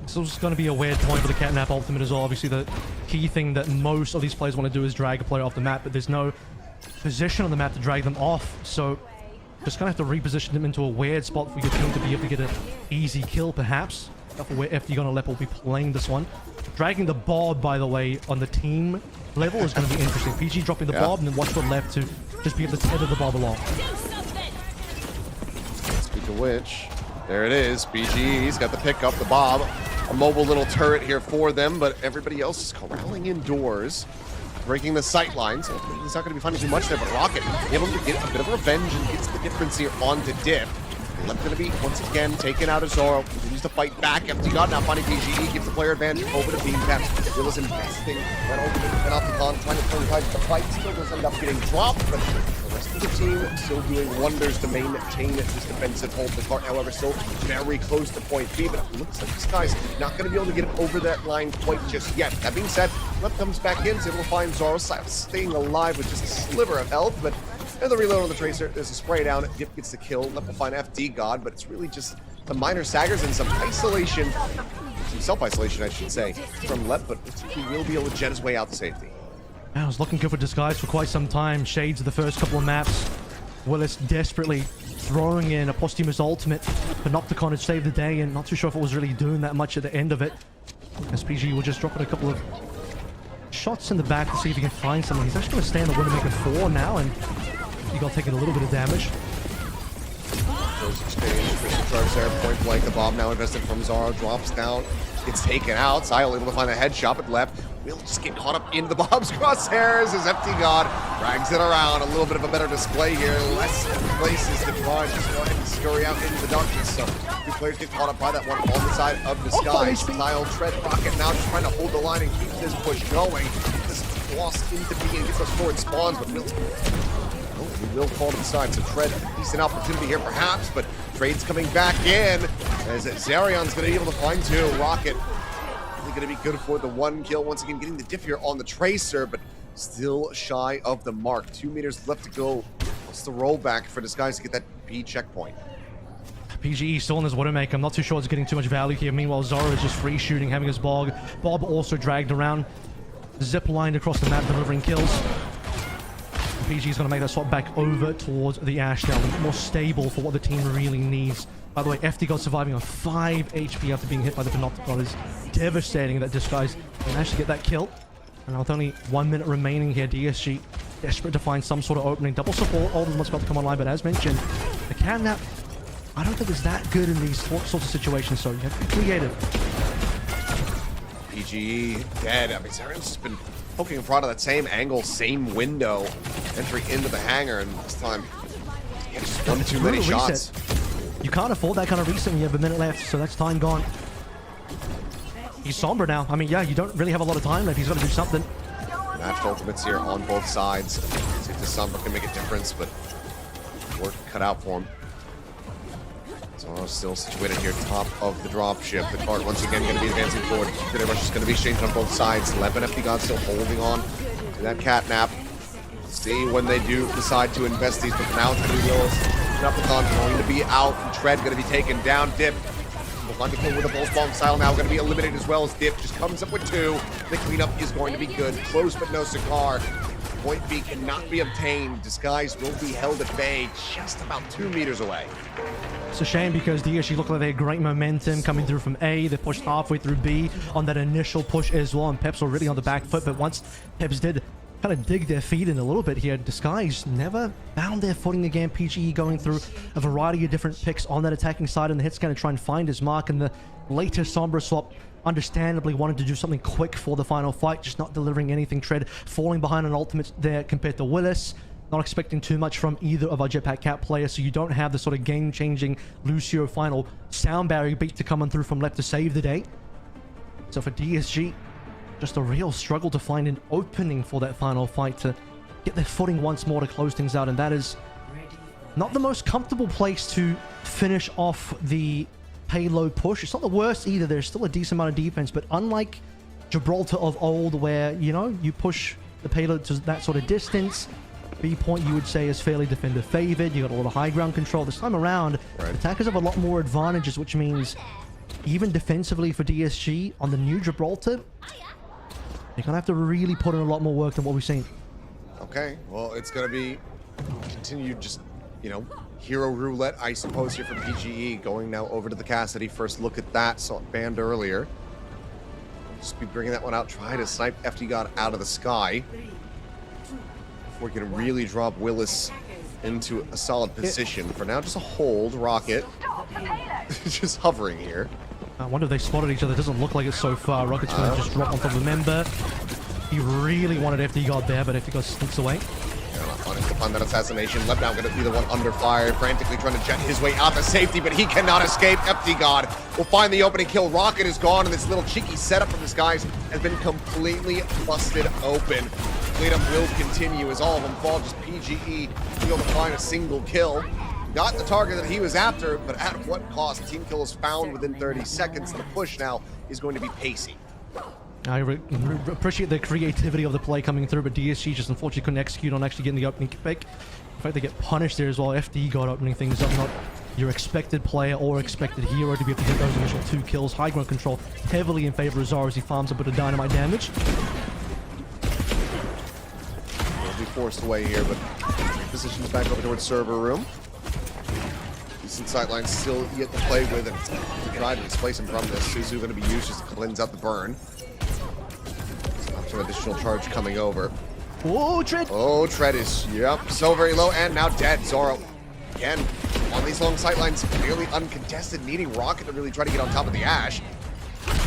S11: This is going to be a weird point for the Catnap ultimate as well. Obviously, the key thing that most of these players want to do is drag a player off the map, but there's no position on the map to drag them off. So just going to have to reposition them into a weird spot for your team to be able to get an easy kill, perhaps. That's where FD God and Lep will be playing this one. Dragging the Bob, by the way, on the team level is going to be interesting. PG dropping the Bob, and then watch for Lep to just be able to tether the Bob along.
S1: Speak of which, there it is. BGE's got the pick up, the Bob. A mobile little turret here for them, but everybody else is corralling indoors, breaking the sight lines. So he's not going to be finding too much there, but Rocket able to get a bit of revenge and gets the difference here onto Dip. Left going to be, once again, taken out of Zoro. Continues to fight back. FD God now finding PGE, gives the player advantage over to Beam Peps. Will is investing that ultimate and off the con, trying to turn tides. The fight still does end up getting dropped, but the rest of the team still doing wonders to maintain this defensive hold. The cart, however, still very close to point B, but it looks like this guy's not going to be able to get over that line quite just yet. That being said, Left comes back in, is able to find Zoro, staying alive with just a sliver of health, but and the reload on the Tracer, there's a spray down, Dip gets the kill, Left will find FD God, but it's really just some minor saggers and some isolation, some self-isolation, I should say, from Left, but he will be able to jet his way out to safety.
S11: I was looking good for Disguise for quite some time. Shades of the first couple of maps. Willis desperately throwing in a posthumous ultimate, Panopticon had saved the day, and not too sure if it was really doing that much at the end of it. SPG will just drop in a couple of shots in the back to see if he can find something. He's actually going to stay in the Widowmaker 4 now, and you got taking a little bit of damage.
S1: First exchange, crystal charge there, point blank. The Bob now invested from Zara, drops down, gets taken out. Sile able to find a headshot, but Left Will just get caught up in the Bob's crosshairs as FT God drags it around. A little bit of a better display here. Less places to try. Just go ahead and scurry out into the darkness. So two players get caught up by that one on the side of the sky. Style, Tread, Rocket now just trying to hold the line and keep this push going. This lost into B and gets those forward spawns, but he will fall to the side. So Tread, decent opportunity here perhaps, but Trade's coming back in as Zarion's going to be able to find two. Rocket going to be good for the one kill. Once again, getting the diff here on the Tracer, but still shy of the mark. 2 meters left to go. What's the rollback for Disguise to get that B checkpoint?
S11: PGE still in his Widowmaker. I'm not too sure it's getting too much value here. Meanwhile, Zoro is just free shooting, having his Bog. Bob also dragged around, zip lined across the map, delivering kills. PG is going to make that swap back over towards the Ash now. More stable for what the team really needs. By the way, FD God surviving on 5 HP after being hit by the Panopticon is devastating. That Disguise managed to get that kill. And with only 1 minute remaining here, DSG desperate to find some sort of opening. Double support, Ultimate's about to come online, but as mentioned, the catnap, I don't think it's that good in these sorts of situations, so you have to be creative.
S1: PGE dead. I mean, Zarion's just been poking in front of that same angle, same window, entry into the hangar, and this time, yeah, just one too many shots.
S11: You can't afford that kind of reset when you have a minute left, so that's time gone. He's Sombra now. I mean, yeah, you don't really have a lot of time left. He's got to do something.
S1: Matched ultimates here on both sides. See if the Sombra can make a difference, but work cut out for him. So still situated here, top of the dropship. The cart once again going to be advancing forward. Pretty much just going to be exchanged on both sides. Levin FD God still holding on to that catnap. See when they do decide to invest these, but for now it's going to be Willis. Panopticon going to be out. Tread going to be taken down. Dip will find the kill with a pulse bomb style now. Going to be eliminated as well as Dip just comes up with 2. The cleanup is going to be good. Close but no cigar. Point B cannot be obtained. Disguise will be held at bay just about 2 meters away.
S11: It's a shame because DSG look like they had great momentum coming through from A. They pushed halfway through B on that initial push as well, and Peps already on the back foot. But once Peps did kind of dig their feet in a little bit here, Disguise never found their footing again. PGE going through a variety of different picks on that attacking side, and the Hit's going to try and find his mark. And the later Sombra swap understandably wanted to do something quick for the final fight, just not delivering anything. Tread falling behind an ultimate there compared to Willis. Not expecting too much from either of our Jetpack Cat players, so you don't have the sort of game-changing Lucio final sound barrier beat to come on through from left to save the day. So for DSG, just a real struggle to find an opening for that final fight to get their footing once more to close things out, and that is not the most comfortable place to finish off the payload push. It's not the worst either. There's still a decent amount of defense, but unlike Gibraltar of old, where, you know, you push the payload to that sort of distance, B point you would say is fairly defender favored. You got a lot of high ground control. This time around, attackers have a lot more advantages, which means even defensively for DSG on the new Gibraltar, they're gonna have to really put in a lot more work than what we've seen.
S1: Okay, well, it's gonna be continued, just, you know, hero roulette, I suppose, here from PGE. Going now over to the Cassidy. First look at that. Saw it banned earlier. Just be bringing that one out. Try to snipe FD God out of the sky before we can really drop Willis into a solid position. For now, just a hold. Rocket just hovering here.
S11: I wonder if they spotted each other. It doesn't look like it so far. Rocket's going to just drop on top of a member. He really wanted FD God there, but FD God sneaks away.
S1: Yeah, not fun to find that assassination. Left now going to be the one under fire, frantically trying to jet his way out to safety, but he cannot escape. FD God will find the opening kill. Rocket is gone, and this little cheeky setup from this guy has been completely busted open. Cleanup will continue as all of them fall. Just PGE able to find a single kill. Got the target that he was after, but at what cost? Team kill is found within 30 seconds. The push now is going to be pacey.
S11: I appreciate the creativity of the play coming through, but DSG just unfortunately couldn't execute on actually getting the opening pick. In fact, they get punished there as well. FD God opening things up, not your expected player or expected hero to be able to get those initial 2 kills. High ground control heavily in favor of Zara as he farms a bit of dynamite damage.
S1: Will be forced away here, but positions back over towards server room. Decent sideline still yet to play with, and to try to displace him from this. Suzu going to be used just to cleanse out the burn. Some additional charge coming over.
S11: Oh, Tread!
S1: Oh, Tread is, yep, so very low, and now dead. Zoro, again, on these long sightlines, nearly uncontested, needing Rocket to really try to get on top of the Ash.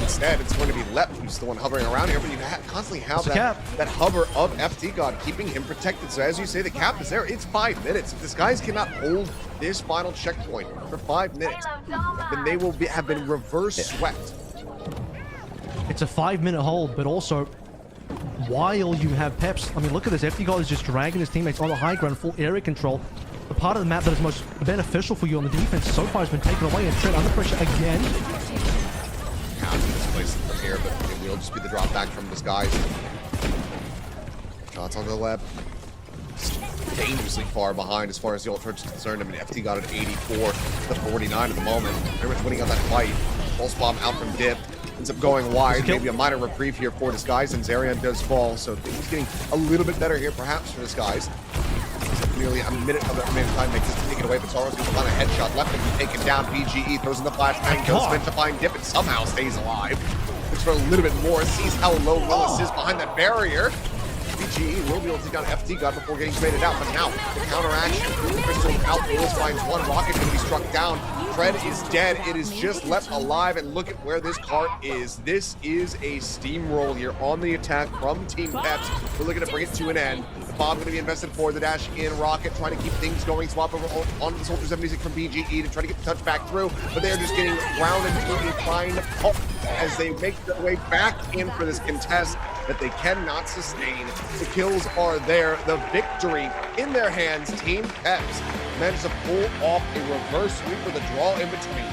S1: Instead, it's going to be Lep who's the one hovering around here, but you constantly have that hover of FT God keeping him protected. So as you say, the cap is there. It's 5 minutes. If this guys cannot hold this final checkpoint for 5 minutes, then they will have been reverse swept.
S11: It's a 5-minute hold, but also while you have Peps, I mean, look at this. FT God is just dragging his teammates on the high ground, full area control. The part of the map that is most beneficial for you on the defense so far has been taken away, and Trent under pressure again.
S1: How to displace from here, but it will just be the drop back from Disguise. Shots on the left. Dangerously far behind as far as the ult is concerned. I mean, FT got an 84 to 49 at the moment. Very much winning on that fight. Pulse bomb out from Dip. Ends up going wide. Maybe a minor reprieve here for Disguise, and Zarian does fall. So things getting a little bit better here, perhaps, for Disguise. Nearly a minute of that remaining time makes this to take it away, but Zoro's going to find a headshot. Left to be taken down. BGE throws in the flashbang, goes meant to find Dip, and somehow stays alive. Looks for a little bit more, sees how low Lillis is behind that barrier. BGE will be able to take down FT God before getting traded out, but now the counteraction. Crystal out, Lillis finds one. Rocket going to be struck down. Fred is dead. It is just left alive, and look at where this cart is. This is a steamroll here on the attack from Team Peps. We're looking to bring it to an end. Bomb going to be invested for the dash in. Rocket trying to keep things going. Swap over onto the Soldier 76 from BGE to try to get the touch back through, but they are just getting grounded into a fine pulp as they make their way back in for this contest that they cannot sustain. The kills are there. The victory in their hands. Team Peps managed to pull off a reverse sweep with a draw in between.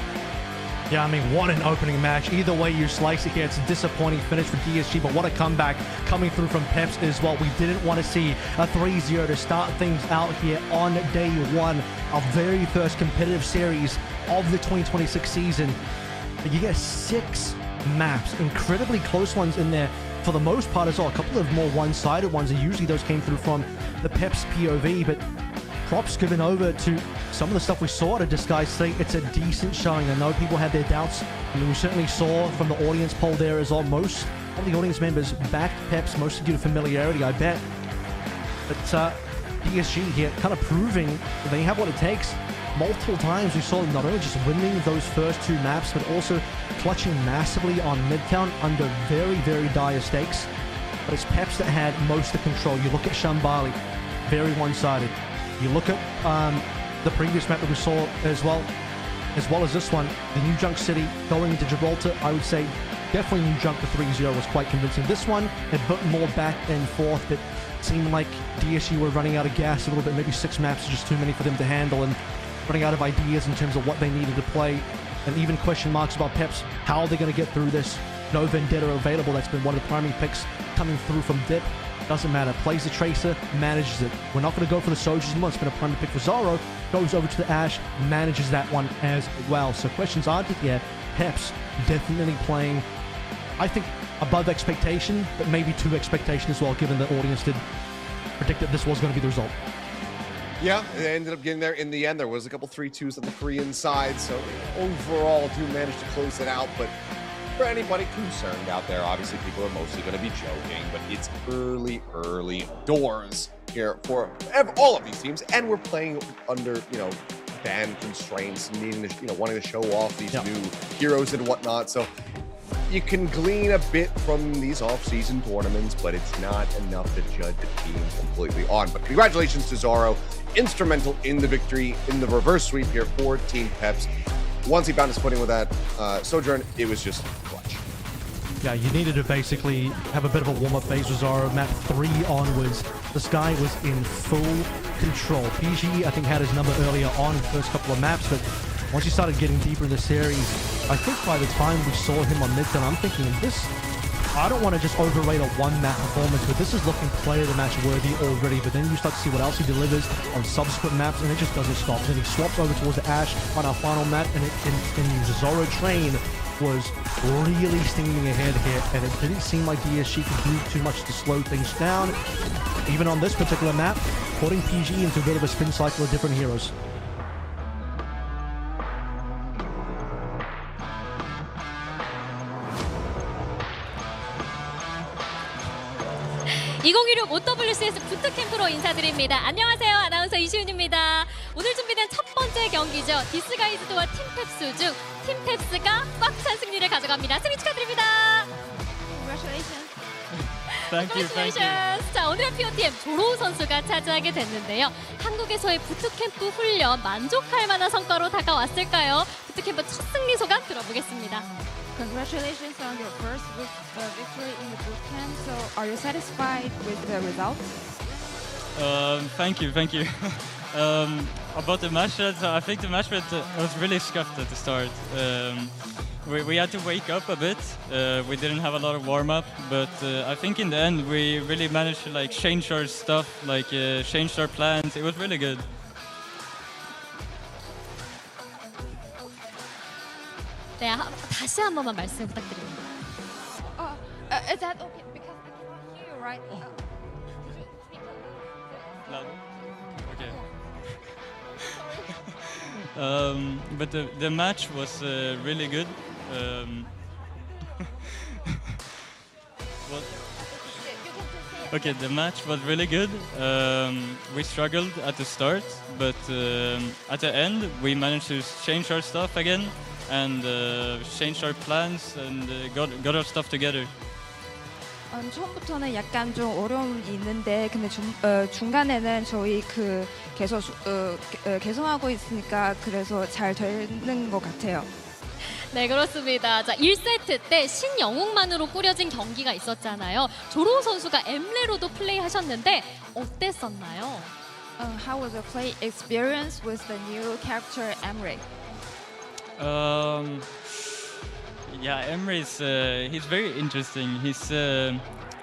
S11: Yeah, I mean, what an opening match. Either way you slice it here, it's a disappointing finish for DSG, but what a comeback coming through from Peps as well. We didn't want to see a 3-0 to start things out here on day one, our very first competitive series of the 2026 season. You get 6 maps, incredibly close ones in there for the most part as well. A couple of more one-sided ones, and usually those came through from the Peps POV, but props given over to some of the stuff we saw at a Disguise State. It's a decent showing. I know people had their doubts. I mean, we certainly saw from the audience poll there as well. Most of the audience members backed Peps, mostly due to familiarity, I bet. But DSG here kind of proving that they have what it takes. Multiple times we saw them not only just winning those first 2 maps, but also clutching massively on Midtown under very, very dire stakes. But it's Peps that had most of the control. You look at Shambali, very one-sided. You look at the previous map that we saw as well as this one, the New Junk City going into Gibraltar. I would say definitely New Junk, the 3-0 was quite convincing. This one, a bit more back and forth, but it seemed like DSG were running out of gas a little bit. Maybe 6 maps are just too many for them to handle, and running out of ideas in terms of what they needed to play, and even question marks about Peps. How are they going to get through this? No Vendetta available. That's been one of the primary picks coming through from Dip. Doesn't matter. Plays the Tracer, manages it. We're not going to go for the Soldiers anymore. It's been a primary pick for Zoro. Goes over to the Ash, manages that one as well. So questions aren't yet. Peps definitely playing, I think, above expectation, but maybe to expectation as well, given the audience did predict that this was going to be the result.
S1: Yeah, they ended up getting there in the end. There was a couple 3-2s on the Korean side, so overall do manage to close it out. But for anybody concerned out there, obviously people are mostly going to be joking, but it's early doors here for all of these teams, and we're playing under, ban constraints, needing to, wanting to show off these new heroes and whatnot. So you can glean a bit from these off-season tournaments, but it's not enough to judge the team completely on. But congratulations to Zoro, instrumental in the victory in the reverse sweep here for Team Peps. Once he found his footing with that Sojourn, it was just clutch.
S11: Yeah, you needed to basically have a bit of a warm-up phase with Zoro. Map 3 onwards, this guy was in full control. PG, I think, had his number earlier on in the first couple of maps, but once he started getting deeper in the series, I think by the time we saw him on Midtown, I'm thinking, I don't want to just overrate a one-map performance, but this is looking player of the match worthy already. But then you start to see what else he delivers on subsequent maps, and it just doesn't stop. Then he swaps over towards the Ash on our final map, and the Zoro train was really steaming ahead here, and it didn't seem like DSG could do too much to slow things down. Even on this particular map, putting PG into a bit of a spin cycle of different heroes.
S12: OWCS 부트캠프로 인사드립니다. 안녕하세요. 아나운서 이시윤입니다. 오늘 준비된 첫 번째 경기
S3: 경기죠. 디스가이즈드와 팀탭스 중 팀탭스가 꽉 찬 승리를 가져갑니다. 승리 축하드립니다.
S4: Congratulations.
S7: Thank you, thank you.
S3: Congratulations. 자, 오늘의 POTM 조로우 선수가 차지하게 됐는데요. 한국에서의 부트캠프 훈련 만족할 만한 성과로 다가왔을까요? 부트캠프 첫 승리 소감 들어보겠습니다.
S4: Congratulations on your first victory in the bootcamp. So, are you satisfied with the results?
S7: Thank you, thank you. About the match, I think the match was really scuffed at the start. We had to wake up a bit. We didn't have a lot of warm up, but I think in the end we really managed to like change our stuff, like change our plans. It was really good.
S3: 네, 다시 한 번만 말씀 부탁드립니다.
S4: Is that okay? Because I cannot hear you right.
S7: Loud. Okay. But the match was really good. What? Okay, the match was really good. We struggled at the start, but at the end we managed to change our stuff again and change our plans and got our stuff together.
S4: 처음부터는 약간 좀 어려움이 있는데 근데 중간에는 저희 계속 개선하고 있으니까 그래서 잘 되는 것 같아요.
S3: 네, 그렇습니다. 자, 1세트 때 신영웅만으로 꾸려진 경기가 있었잖아요. 조로우 선수가 엠레로도 플레이하셨는데 어땠었나요?
S4: How was the play experience with the new character Emre?
S7: Yeah, Emre's he's very interesting.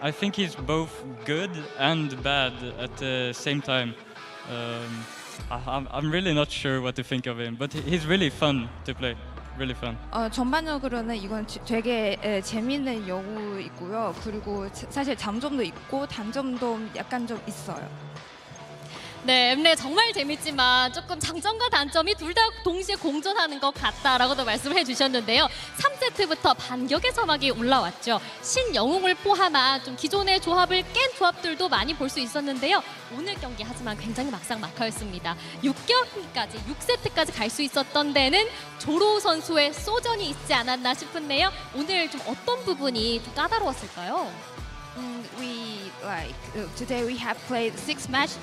S7: I think he's both good and bad at the same time. I'm really not sure what to think of him, but he's really fun to play. Really fun.
S4: 전반적으로는 이건 되게 재미있는 영웅이고요. 그리고 사실 장점도 있고 단점도 약간 좀 있어요.
S3: 네, 엠레 정말 재밌지만 조금 장점과 단점이 둘 다 동시에 공존하는 것 같다라고도 말씀을 해주셨는데요. 3세트부터 반격의 사막이 올라왔죠. 신영웅을 포함한 좀 기존의 조합을 깬 조합들도 많이 볼 수 있었는데요. 오늘 경기 하지만 굉장히 막상막하였습니다. 6세트까지 갈 수 있었던 데는 조로우 선수의 소전이 있지 않았나 싶은데요. 오늘 좀 어떤 부분이 좀 까다로웠을까요?
S4: Today we have played six matches,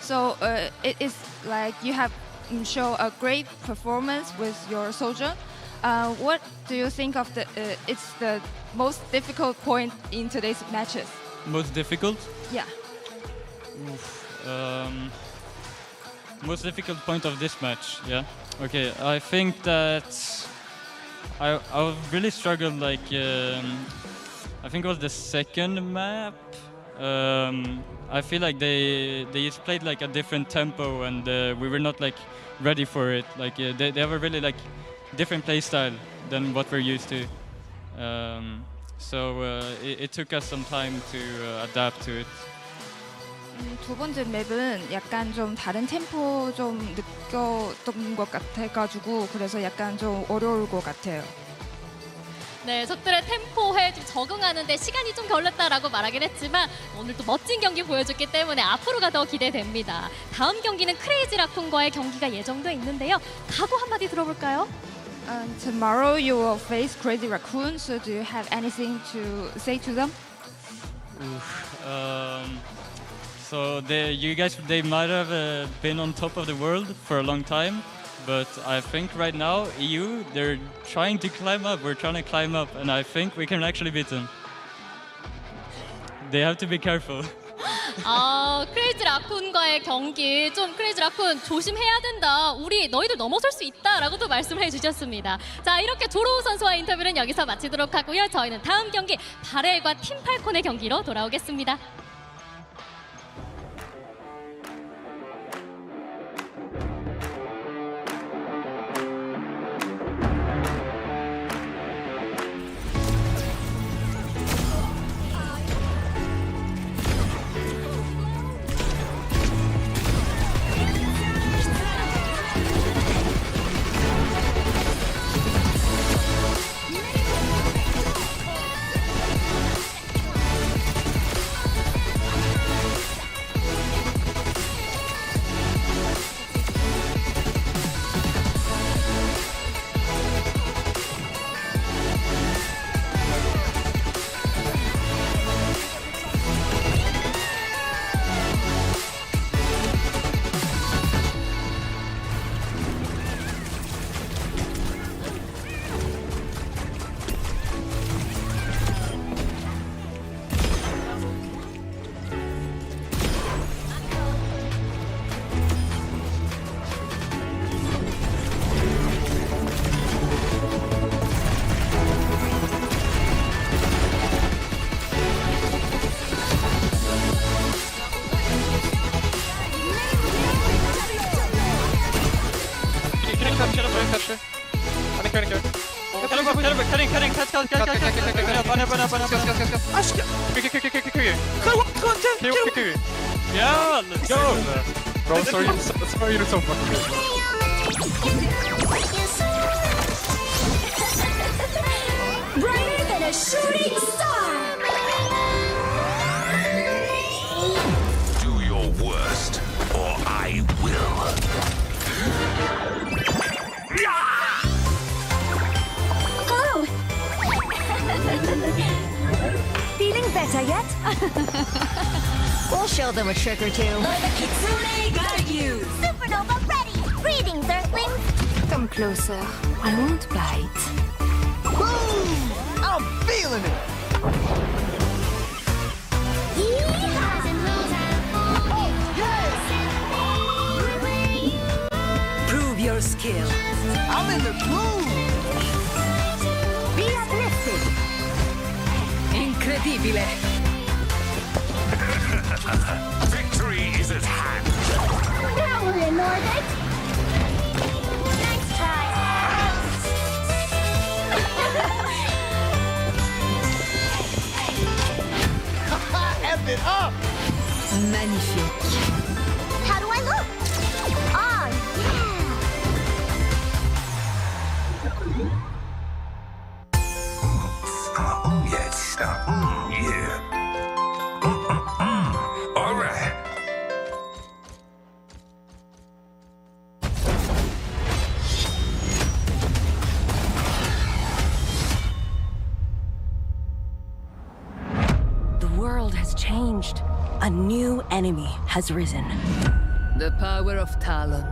S4: so it is like you have show a great performance with your soldier. What do you think of it's the most difficult point in today's matches?
S7: Most difficult?
S4: Yeah.
S7: Most difficult point of this match, yeah. Okay, I think that I really struggled. Like I think it was the second map. I feel like they just played like a different tempo, and we were not like ready for it. Like they have a really like different play style than what we're used to. So it took us some time to adapt to it.
S4: 두 번째 맵은 약간 좀 다른 템포 좀 느꼈던 것 같아가지고 그래서 약간 좀 어려울 것 같아요.
S3: 네, 적들의 템포에 좀 적응하는데 시간이 좀 걸렸다라고 말하긴 했지만 오늘 또 멋진 경기 보여줬기 때문에 앞으로가 더 기대됩니다. 다음 경기는 크레이지 라쿤과의 경기가 예정돼 있는데요. 각오 한마디 들어볼까요?
S4: Tomorrow you will face Crazy Raccoon. So do you have anything to say to them?
S7: So you guys might have been on top of the world for a long time. But I think right now, EU, they're trying to climb up. We're trying to climb up, and I think we can actually beat them. They have to be careful.
S3: 크레이지 라쿤과의 경기 좀 크레이지 라쿤 조심해야 된다. 너희들 넘어설 수 있다라고도 말씀을 해주셨습니다. 자, 이렇게 조로우 선수와 인터뷰는 여기서 마치도록 하고요. 저희는 다음 경기 바렐과 팀팔콘의 경기로 돌아오겠습니다.
S5: touch it. Cutting.
S7: Yeah, let's go.
S5: Bro, sorry you're so fucking good.
S12: Brighter than a shooting star!
S6: Do your worst, or I will.
S12: Oh! Feeling better yet? We'll show them a trick or two. The Kitsune got you! Supernova ready! Greetings, Earthlings! Come closer. I won't bite.
S13: Boom! I'm feeling it!
S2: Prove your skill.
S13: I'm in the groove!
S12: Be uplifted!
S2: Incredibile.
S6: Victory is at hand.
S12: Now we're in orbit! Nice try!
S13: F it up!
S2: Magnifique.
S12: How do I look? Oh,
S6: Oh, yes. Yeah. All right.
S2: The world has changed. A new enemy has risen. The power of Talon,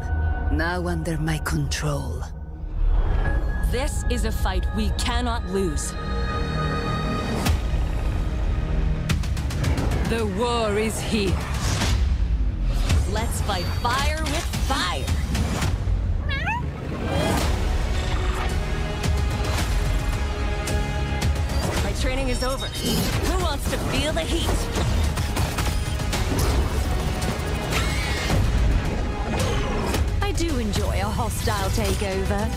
S2: now under my control.
S14: This is a fight we cannot lose.
S2: The war is here.
S14: Let's fight fire with fire. My training is over. Who wants to feel the heat?
S12: I do enjoy a hostile takeover.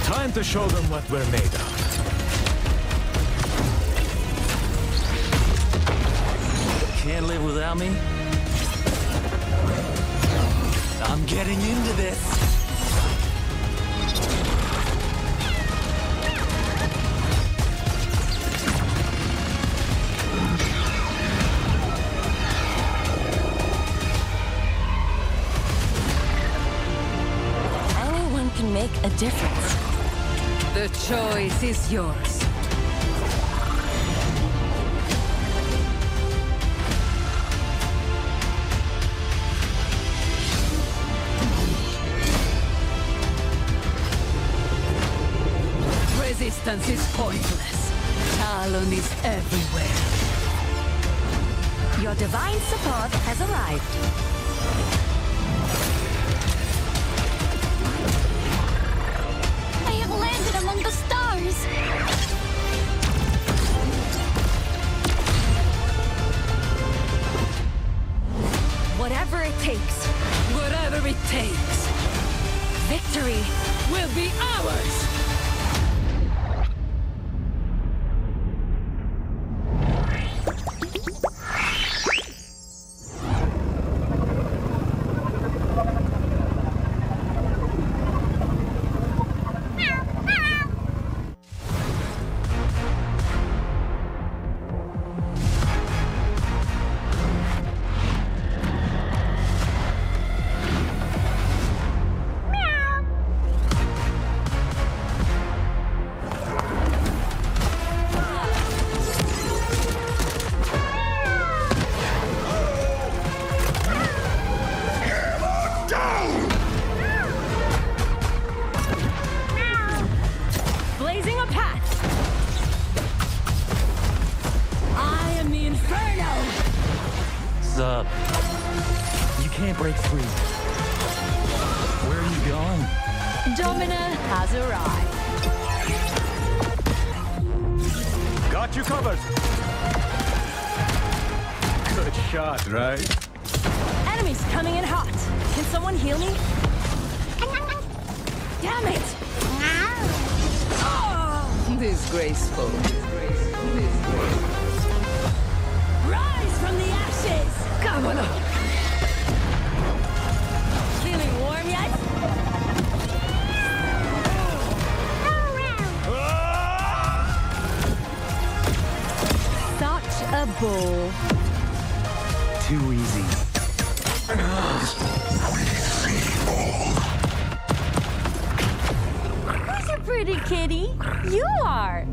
S15: Time to show them what we're made of. Can't live without me? I'm getting into this.
S14: Anyone can make a difference.
S2: The choice is yours. Resistance is pointless. Talon is everywhere.
S12: Your divine support has arrived. I have landed among the stars.
S14: Whatever it takes.
S2: Whatever it takes.
S14: Victory
S2: Will be ours.
S14: blazing a path. I am the Inferno.
S15: Sup? You can't break free. Where are you going?
S14: Domina has arrived.
S15: Got you covered. Good shot, right?
S2: Enemies coming in hot. Can someone heal me? Damn it! Oh!
S16: Disgraceful.
S2: Rise from the ashes! Come on. Feeling warm yet? Such a bull.
S15: Too easy.
S2: Who's a pretty kitty? You are.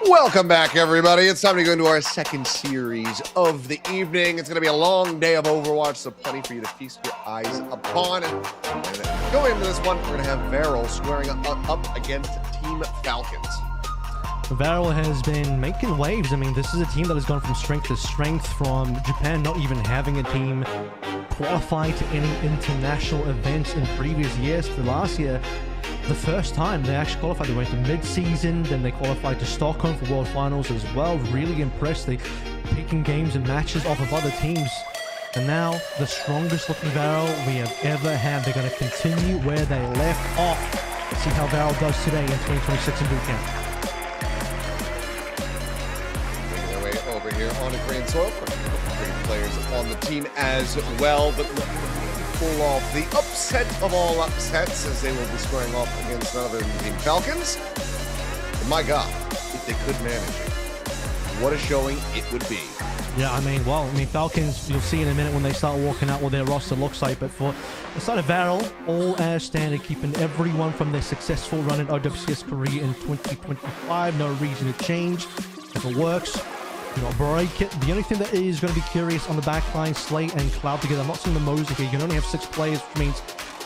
S1: Welcome back, everybody. It's time to go into our second series of the evening. It's going to be a long day of Overwatch, so plenty for you to feast your eyes upon. And going into this one, we're going to have Varel squaring up against Team Falcons.
S11: Varel has been making waves. I mean, this is a team that has gone from strength to strength, from Japan not even having a team qualify to any international events in previous years. To last year, the first time they actually qualified, they went to mid-season, then they qualified to Stockholm for World Finals as well. Really impressed. They picking games and matches off of other teams. And now, the strongest looking Varel we have ever had. They're going to continue where they left off. Let's see how Varel does today in 2026 in Bootcamp.
S1: Making their way over here on a Korean soil. Great players on the team as well, but pull off the upset of all upsets, as they will be squaring off against none other than Team Falcons. And my God, if they could manage it, what a showing it would be.
S11: Yeah, I mean, Falcons, you'll see in a minute when they start walking out what their roster looks like, but for the side of Varel, all as standard, keeping everyone from their successful run in OWCS Korea in 2025. No reason to change. If it works, do not break it. The only thing that is going to be curious on the backline, Slate and Cloud together. I'm not seeing Mimosa here. You can only have 6 players, which means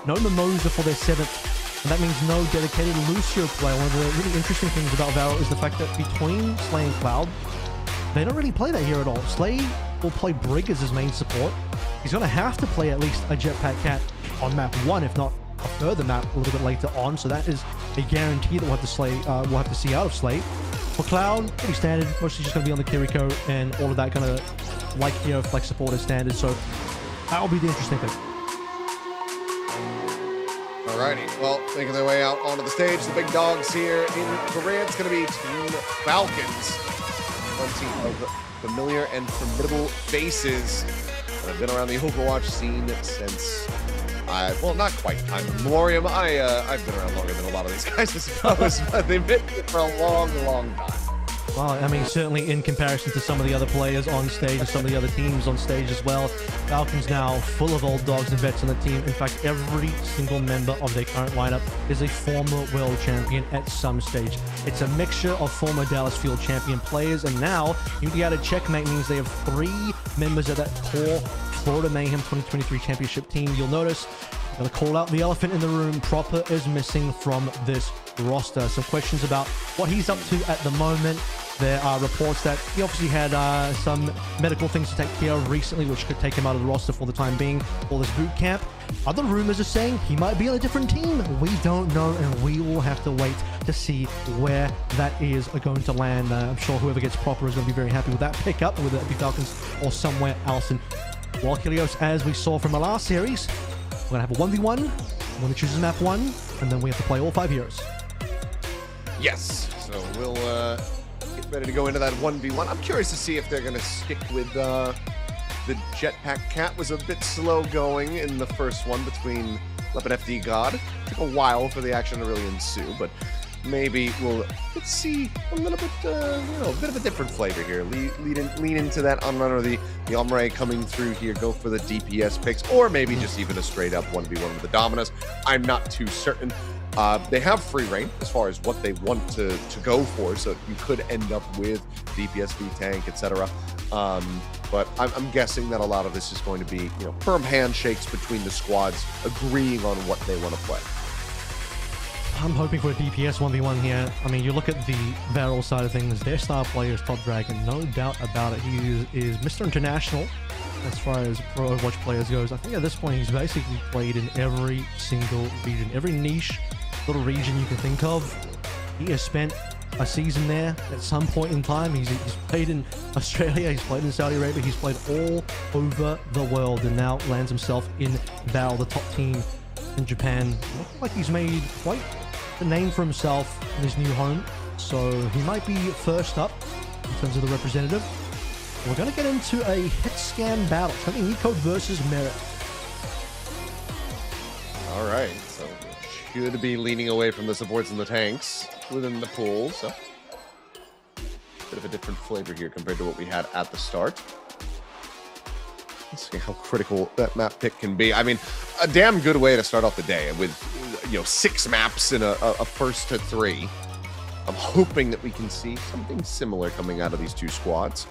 S11: no Mimosa for their 7th. And that means no dedicated Lucio player. One of the really interesting things about Varel is the fact that between Slay and Cloud, they don't really play that here at all. Slay will play Brig as his main support. He's going to have to play at least a Jetpack Cat on map 1, if not a further map a little bit later on. So that is a guarantee that we'll have to see out of Slay. For Cloud, pretty standard. Mostly just going to be on the Kiriko and all of that kind of like Hero Flex support as standard. So that'll be the interesting thing.
S1: Alrighty, well, making their way out onto the stage, the big dogs here in Korea. It's going to be Team Falcons. Plenty of familiar and formidable faces that have been around the Overwatch scene since, well, not quite time memoriam. I've been around longer than a lot of these guys, I suppose, but they've been here for a long, long time.
S11: Well, I mean, certainly in comparison to some of the other players on stage and some of the other teams on stage as well, Falcons now full of old dogs and vets on the team. In fact, every single member of their current lineup is a former world champion at some stage. It's a mixture of former Dallas Field champion players, and now Indiana Checkmate means they have 3 members of that core Florida Mayhem 2023 championship team. You'll notice, I'm going to call out the elephant in the room, Proper is missing from this roster. Some questions about what he's up to at the moment. There are reports that he obviously had some medical things to take care of recently, which could take him out of the roster for the time being for this boot camp. Other rumors are saying he might be on a different team. We don't know, and we will have to wait to see where that is going to land. I'm sure whoever gets Proper is going to be very happy with that pickup, whether it be Falcons or somewhere else. And while Helios, as we saw from our last series, we're going to have a 1v1. One that chooses map 1, and then we have to play all 5 heroes.
S1: Yes, so we'll get ready to go into that 1v1. I'm curious to see if they're going to stick with the Jetpack Cat. Was a bit slow going in the first one between Lep and FD God. Took a while for the action to really ensue, but maybe let's see a little bit, a bit of a different flavor here. Lean into that Unrunner, the Ombre coming through here, go for the DPS picks, or maybe just even a straight up 1v1 with the Dominus. I'm not too certain. They have free reign as far as what they want to go for, so you could end up with DPS, V tank, etc. But I'm guessing that a lot of this is going to be, firm handshakes between the squads, agreeing on what they want to play.
S11: I'm hoping for a DPS 1v1 here. I mean, you look at the Varel side of things, their star player is Top Dragon, no doubt about it. He is Mr. International as far as pro Overwatch players goes. I think at this point he's basically played in every single region, every niche little region you can think of. He has spent a season there at some point in time. He's played in Australia, he's played in Saudi Arabia, he's played all over the world, and now lands himself in Varel, the top team in Japan. Looks like he's made quite the name for himself in his new home, so he might be first up in terms of the representative. We're going to get into a hit scan battle. It's going to be Nico versus Merit.
S1: All right, so should be leaning away from the supports and the tanks within the pool, so bit of a different flavor here compared to what we had at the start. Let's see how critical that map pick can be. I mean, a damn good way to start off the day with 6 maps in a first to 3. I'm hoping that we can see something similar coming out of these two squads.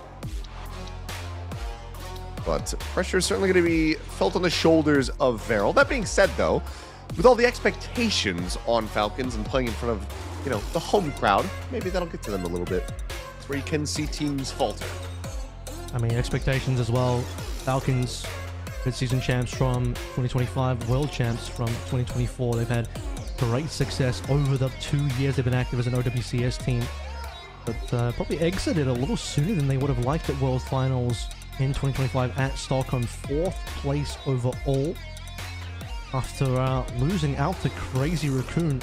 S1: But pressure is certainly going to be felt on the shoulders of Varel. That being said, though, with all the expectations on Falcons and playing in front of, you know, the home crowd, maybe that'll get to them a little bit. It's where you can see teams falter.
S11: I mean, expectations as well. Falcons, mid-season champs from 2025, world champs from 2024. They've had great success over the 2 years they've been active as an OWCS team. But probably exited a little sooner than they would have liked at World Finals in 2025 at Stockholm. 4th place overall after losing out to Crazy Raccoon.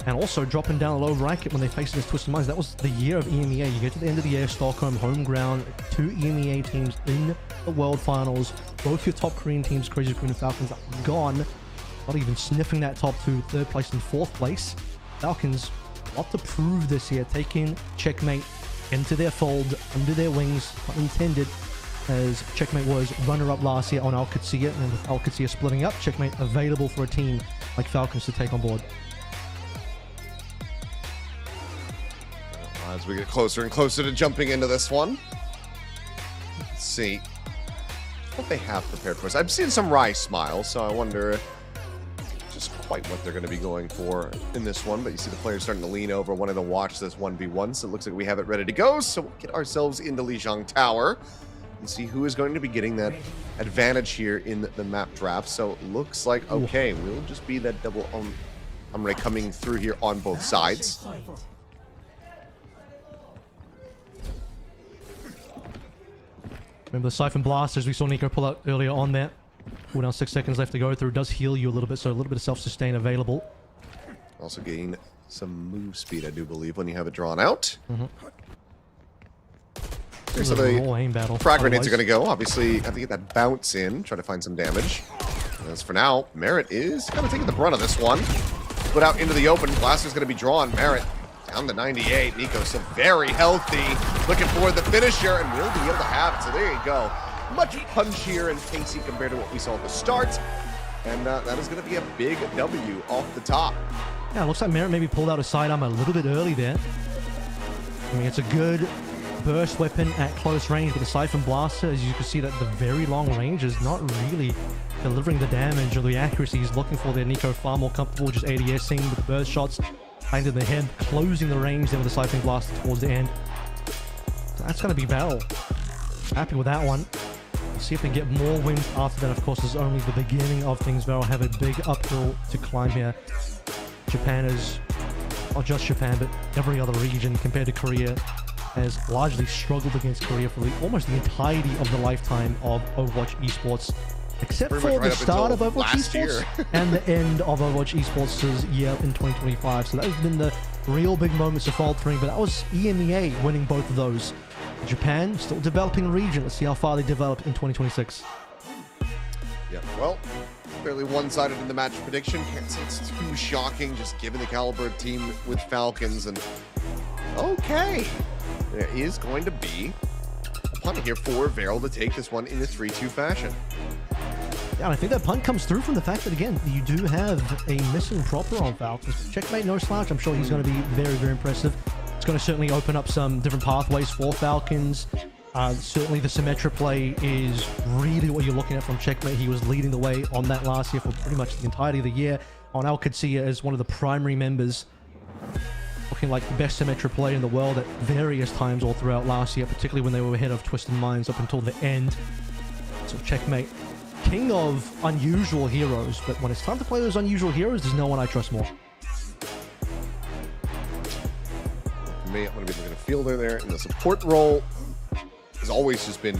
S11: And also dropping down a low bracket when they faced against Twisted Minds. That was the year of EMEA. You get to the end of the year, Stockholm, home ground, 2 EMEA teams in the World Finals. Both your top Korean teams, Crazy Raccoon and Falcons, are gone. Not even sniffing that top 2, 3rd place and 4th place. Falcons, a lot to prove this year, taking Checkmate into their fold, under their wings, not intended, as Checkmate was runner-up last year on OWCS, and with OWCS splitting up, Checkmate available for a team like Falcons to take on board.
S1: As we get closer and closer to jumping into this one, let's see what they have prepared for us. I've seen some wry smiles, so I wonder just quite what they're going to be going for in this one. But you see the players starting to lean over, wanting to watch this 1v1, so it looks like we have it ready to go. So we'll get ourselves into Lijiang Tower and see who is going to be getting that advantage here in the map draft. So it looks like, okay, we'll just be that double Umre coming through here on both sides.
S11: Remember the Siphon Blasters we saw Nico pull out earlier on there. Cooldown 6 seconds left to go through. Does heal you a little bit, so a little bit of self-sustain available.
S1: Also gain some move speed, I do believe, when you have it drawn out. So the frag grenades are going to go. Obviously, have to get that bounce in, try to find some damage. As for now, Merritt is kind of taking the brunt of this one. Put out into the open. Blaster's going to be drawn. Merritt down to 98. Nico still very healthy. Looking for the finisher, and will be able to have it. So there you go. Much punchier and pacey compared to what we saw at the start. And that is going to be a big W off the top.
S11: Yeah, it looks like Merritt maybe pulled out a sidearm a little bit early there. I mean, it's a good burst weapon at close range, but the Siphon Blaster, as you can see, that the very long range is not really delivering the damage or the accuracy he's looking for there. Nico far more comfortable just ADSing with the burst shots, behind the head, closing the range there with the Siphon Blaster towards the end. So that's going to be Battle. Happy with that one. We'll see if they get more wins after that. Of course, this is only the beginning of things. They'll have a big uphill to climb here. Japan is, not just Japan, but every other region compared to Korea, has largely struggled against Korea for almost the entirety of the lifetime of Overwatch Esports, except for the start of Overwatch Esports and the end of Overwatch Esports' year in 2025. So that has been the real big moments of faltering, but that was EMEA winning both of those. Japan, still developing region. Let's see how far they develop in 2026.
S1: Yeah, well, fairly one-sided in the match prediction. Can't say it's too shocking, just given the caliber of team with Falcons. And okay, there is going to be a punt here for Varel to take this one in a 3-2 fashion.
S11: Yeah, and I think that punt comes through from the fact that, again, you do have a missing proper on Falcons. Checkmate, no slouch. I'm sure he's going to be very, very impressive. It's going to certainly open up some different pathways for Falcons. Certainly the Symmetra play is really what you're looking at from Checkmate. He was leading the way on that last year for pretty much the entirety of the year. On OWCS as one of the primary members, looking like the best Symmetra player in the world at various times all throughout last year, particularly when they were ahead of Twisted Minds up until the end. So Checkmate, king of unusual heroes, but when it's time to play those unusual heroes, there's no one I trust more.
S1: For me, I'm going to be looking at Fielder there in the support role. Has always just been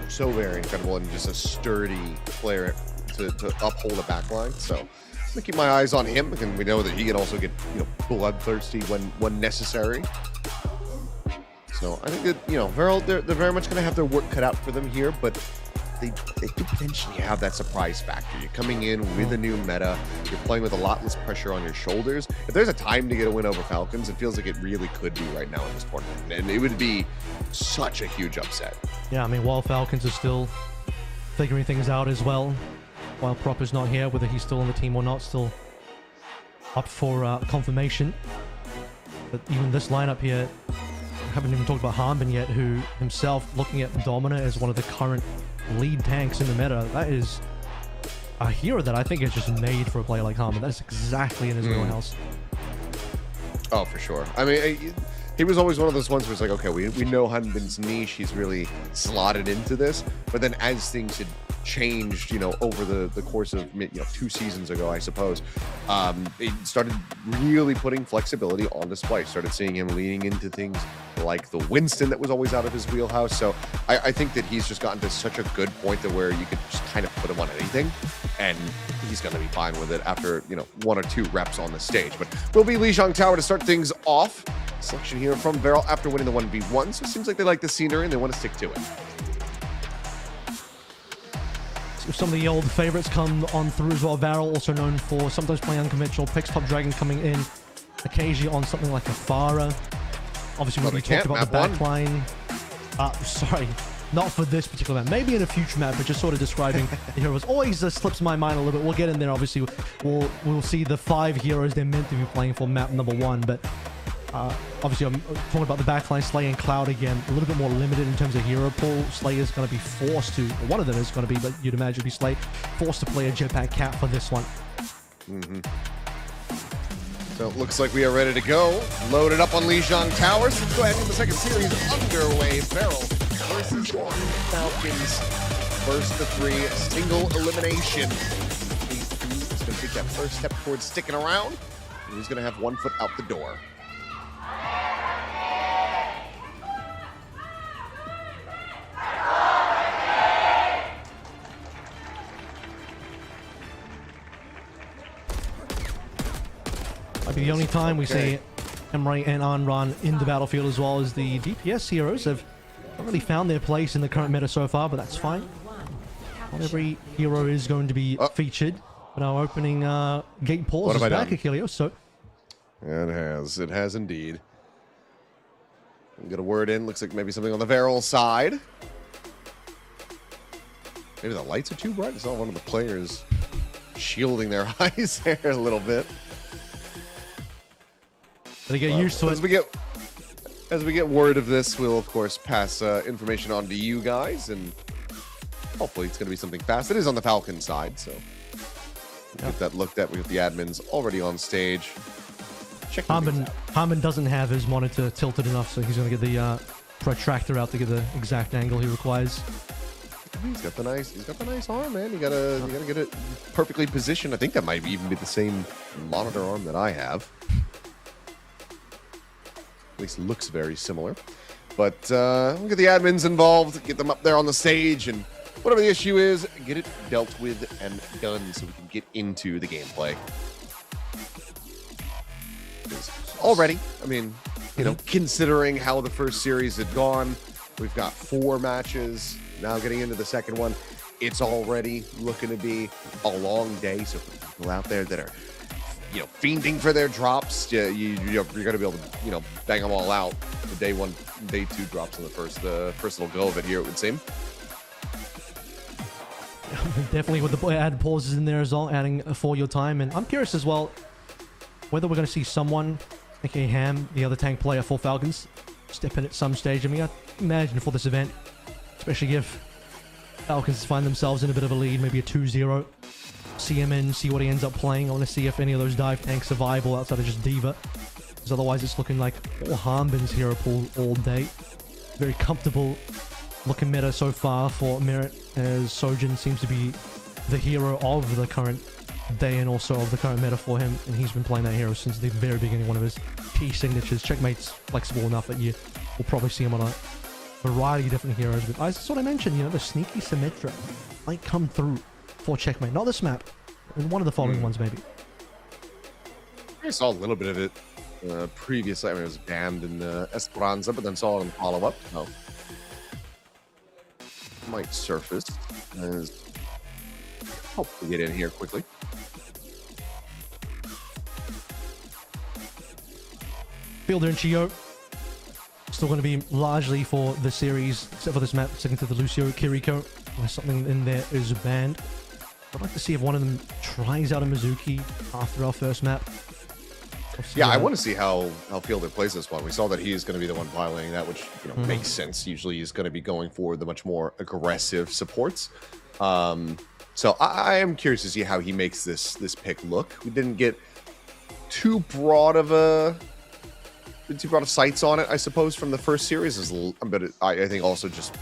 S1: so very incredible and just a sturdy player to uphold a backline. So I'm gonna keep my eyes on him, and we know that he can also get, you know, bloodthirsty when necessary. So I think that, you know, Varel, they're very much gonna have their work cut out for them here, but they do potentially have that surprise factor. You're coming in with a new meta. You're playing with a lot less pressure on your shoulders. If there's a time to get a win over Falcons, it feels like it really could be right now in this tournament. And it would be such a huge upset.
S11: Yeah, I mean, while Falcons are still figuring things out as well, while Proper's not here, whether he's still on the team or not, still up for confirmation. But even this lineup here, I haven't even talked about Harbin yet, who himself looking at Domina as one of the current lead tanks in the meta. That is a hero that I think is just made for a player like Harbin. That's exactly in his wheelhouse.
S1: Oh, for sure. I mean, he was always one of those ones where it's like, okay, we know Harbin's niche. He's really slotted into this. But then as things had changed, you know, over the course of, you know, 2 seasons ago, I suppose, it started really putting flexibility on display. Started seeing him leaning into things like the Winston that was always out of his wheelhouse. So I think that he's just gotten to such a good point that where you could just kind of put him on anything and he's going to be fine with it after, you know, 1 or 2 reps on the stage. But will be Lijiang Tower to start things off. Selection here from Varel after winning the 1v1. So it seems like they like the scenery and they want to stick to it.
S11: Some of the old favorites come on through as well. Varel, also known for sometimes playing unconventional picks. Top Dragon coming in occasionally on something like a Farah. Obviously, when we talked about the backline. Sorry, not for this particular map. Maybe in a future map, but just sort of describing the heroes. Always slips my mind a little bit. We'll get in there. Obviously, we'll see the 5 heroes they're meant to be playing for map number 1. But obviously, I'm talking about the backline. Slay and Cloud again, a little bit more limited in terms of hero pool. Slay is going to be forced to, or one of them is going to be, but you'd imagine be Slay, forced to play a Jetpack Cat for this one.
S1: So it looks like we are ready to go. Loaded up on Lijiang Towers. Let's go ahead and get the second series underway. Varel versus Falcons. First to 3, single elimination. He's going to take that first step towards sticking around. And he's going to have 1 foot out the door.
S11: Might be the only time we see Emre and Anran in the battlefield, as well as the DPS heroes have not really found their place in the current meta so far, but that's fine. Not every hero is going to be featured. But our opening gate pause is back, Achilles, so...
S1: It has indeed. Get a word in, looks like maybe something on the Varel side. Maybe the lights are too bright. I saw one of the players shielding their eyes there a little bit.
S11: They get used to it.
S1: As we get word of this, we'll of course pass information on to you guys, and hopefully it's going to be something fast. It is on the Falcon side, so we'll get that looked at. We have the admins already on stage.
S11: Harmon doesn't have his monitor tilted enough, so he's going to get the protractor out to get the exact angle he requires.
S1: He's got the nice arm, man. You gotta get it perfectly positioned. I think that might even be the same monitor arm that I have. At least looks very similar. But we'll get the admins involved, get them up there on the stage, and whatever the issue is, get it dealt with and done so we can get into the gameplay. Already, I mean, you know, considering how the first series had gone, we've got 4 matches. Now getting into the second one, it's already looking to be a long day. So for people out there that are, you know, fiending for their drops, you're going to be able to, you know, bang them all out. The day 1, day 2 drops on the first little go of it here, it would seem.
S11: Definitely with the add pauses in there as well, adding for your time. And I'm curious as well whether we're going to see someone, aka Ham, the other tank player for Falcons, step in at some stage. I mean, I imagine for this event, especially if Falcons find themselves in a bit of a lead, maybe a 2-0. See him in, see what he ends up playing. I want to see if any of those dive tanks are viable outside of just Diva. Because otherwise it's looking like all Harbin's hero pool all day. Very comfortable looking meta so far for Merit, as Sojin seems to be the hero of the current day and also of the current meta for him. And he's been playing that hero since the very beginning, one of his key signatures. Checkmate's flexible enough that you will probably see him on a variety of different heroes. But that's what I mentioned, you know, the sneaky Symmetra might come through for Checkmate. Not this map, in one of the following ones maybe.
S1: I saw a little bit of it previously. I mean, it was banned in Esperanza, but then saw it in follow-up. So might surface as hopefully get in here quickly.
S11: Fielder and Chio still going to be largely for the series, except for this map, sticking to the Lucio Kiriko. Unless something in there is banned. I'd like to see if one of them tries out a Mizuki after our first map.
S1: Yeah, I want to see how Fielder plays this one. We saw that he is going to be the one piloting that, which makes sense. Usually, he's going to be going for the much more aggressive supports. So I am curious to see how he makes this pick look. We didn't get too broad of sights on it, I suppose, from the first series. But I think also just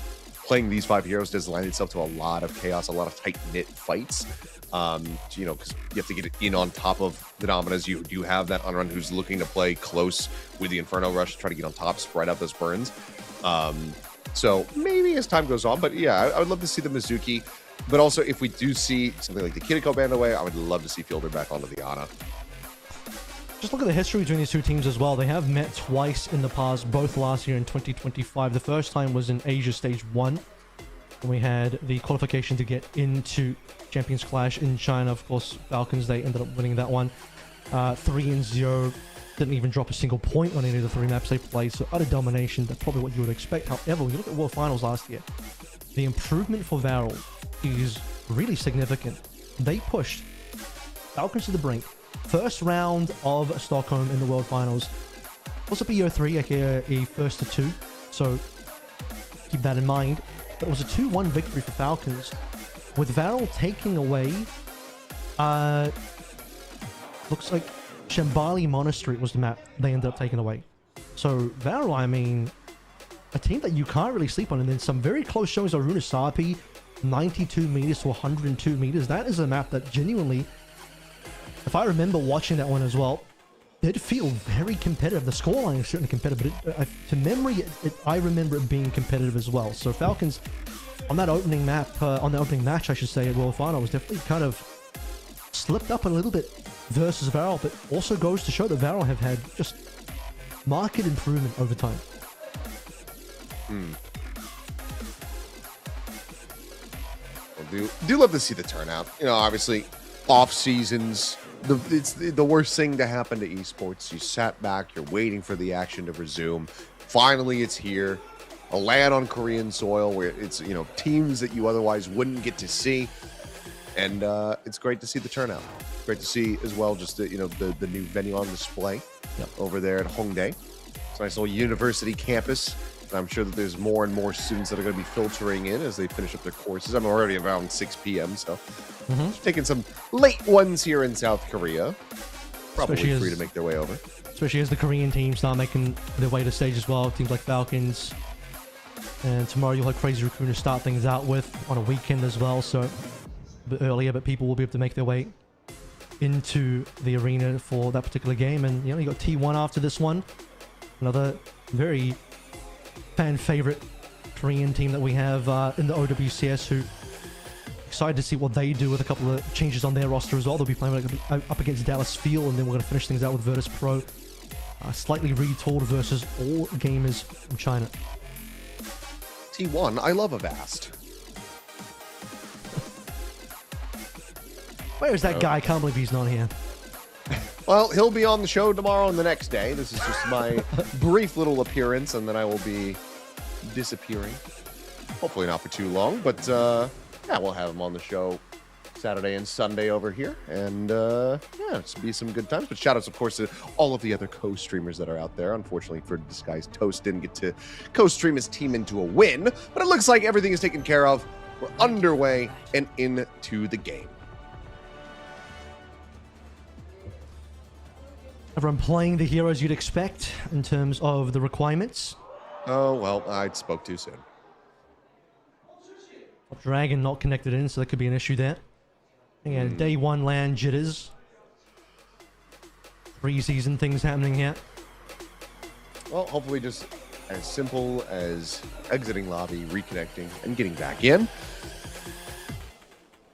S1: playing these 5 heroes does lend itself to a lot of chaos, a lot of tight-knit fights. Because you have to get it in on top of the Dominas. You do have that Unrun who's looking to play close with the Inferno Rush to try to get on top, spread out those burns. So maybe as time goes on, but yeah, I would love to see the Mizuki. But also, if we do see something like the Kiriko band away, I would love to see Fielder back onto the Ana.
S11: Just look at the history between these two teams as well. They have met twice in the past, both last year in 2025. The first time was in Asia Stage 1. When we had the qualification to get into Champions Clash in China. Of course, Falcons, they ended up winning that one. 3-0. Didn't even drop a single point on any of the 3 maps they played. So utter domination. That's probably what you would expect. However, when you look at World Finals last year, the improvement for Varel is really significant. They pushed Falcons to the brink. First round of Stockholm in the World Finals. Was a BO3, aka a first to 2. So keep that in mind. But it was a 2-1 victory for Falcons, with Varel taking away, looks like Shambali Monastery was the map they ended up taking away. So Varel, I mean, a team that you can't really sleep on. And then some very close showings of Runasapi, 92 meters to 102 meters. That is a map that genuinely, if I remember watching that one as well, did feel very competitive. The scoreline is certainly competitive, but to memory, I remember it being competitive as well. So Falcons, on that opening map, on the opening match, I should say, at World Final, was definitely kind of slipped up a little bit versus Varel, but also goes to show that Varel have had just marked improvement over time.
S1: Well, do love to see the turnout. Obviously, off seasons. It's the worst thing to happen to esports. You sat back, you're waiting for the action to resume. Finally, it's here. A land on Korean soil where it's, teams that you otherwise wouldn't get to see. And it's great to see the turnout. Great to see as well just the new venue on display over there at Hongdae. It's a nice little university campus. And I'm sure that there's more and more students that are going to be filtering in as they finish up their courses. I'm already around 6 p.m., so taking some late ones here in South Korea. Probably free to make their way over.
S11: Especially as the Korean teams start making their way to stage as well. Teams like Falcons. And tomorrow you'll have Crazy Raccoon to start things out with on a weekend as well. So a bit earlier, but people will be able to make their way into the arena for that particular game. And, you got T1 after this one. Another very fan favorite Korean team that we have in the OWCS, who excited to see what they do with a couple of changes on their roster as well. They'll be playing up against Dallas Field, and then we're going to finish things out with Virtus Pro, slightly retooled versus all gamers from China.
S1: T1, I love Avast.
S11: Where's that guy? I can't believe he's not here.
S1: Well, he'll be on the show tomorrow and the next day. This is just my brief little appearance, and then I will be disappearing. Hopefully not for too long, but yeah, we'll have him on the show Saturday and Sunday over here. And yeah, it's be some good times. But shout outs, of course, to all of the other co-streamers that are out there. Unfortunately for Disguised Toast, didn't get to co-stream his team into a win, but it looks like everything is taken care of. We're underway and into the game.
S11: Everyone playing the heroes you'd expect in terms of the requirements.
S1: Oh, well, I spoke too soon.
S11: Dragon not connected in, so that could be an issue there. Again, day 1 land jitters. Pre-season things happening here.
S1: Well, hopefully just as simple as exiting lobby, reconnecting, and getting back in.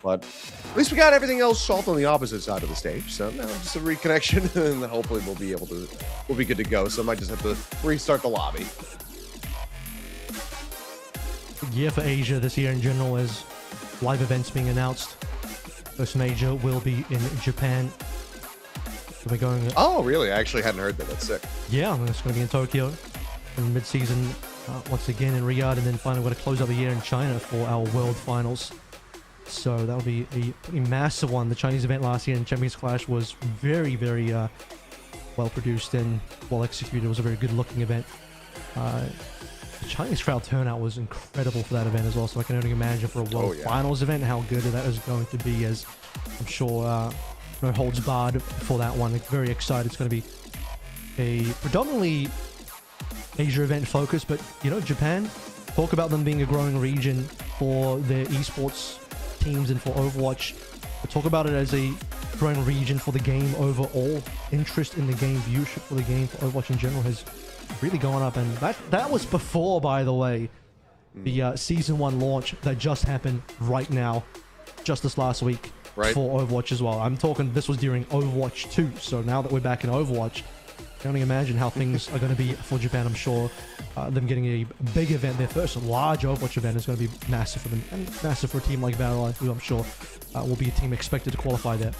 S1: But at least we got everything else solved on the opposite side of the stage. So now just a reconnection, and then hopefully we'll be good to go. So I might just have to restart the lobby.
S11: Good year for Asia this year in general, as live events being announced. First major will be in Japan. So we're going.
S1: Oh, really? I actually hadn't heard that. That's sick.
S11: Yeah, it's going to be in Tokyo in mid-season once again in Riyadh, and then finally we're going to close out the year in China for our World Finals. So that'll be a pretty massive one. The Chinese event last year in Champions Clash was very, very, well produced and well executed. It was a very good looking event. The Chinese crowd turnout was incredible for that event as well, so I can only imagine for a World Finals event how good that is going to be, as I'm sure no holds barred for that one. Very excited. It's going to be a predominantly Asia event focus, but you know, Japan, talk about them being a growing region for their esports teams and for Overwatch. Talk about it as a growing region for the game overall. Interest in the game, viewership for the game, for Overwatch in general has really gone up, and that was before, by the way, the Season 1 launch that just happened right now, just this last week for Overwatch as well. I'm talking, this was during Overwatch 2, so now that we're back in Overwatch, I can only imagine how things are going to be for Japan. I'm sure them getting a big event, their first large Overwatch event, is going to be massive for them, and massive for a team like Valorant, who I'm sure will be a team expected to qualify there.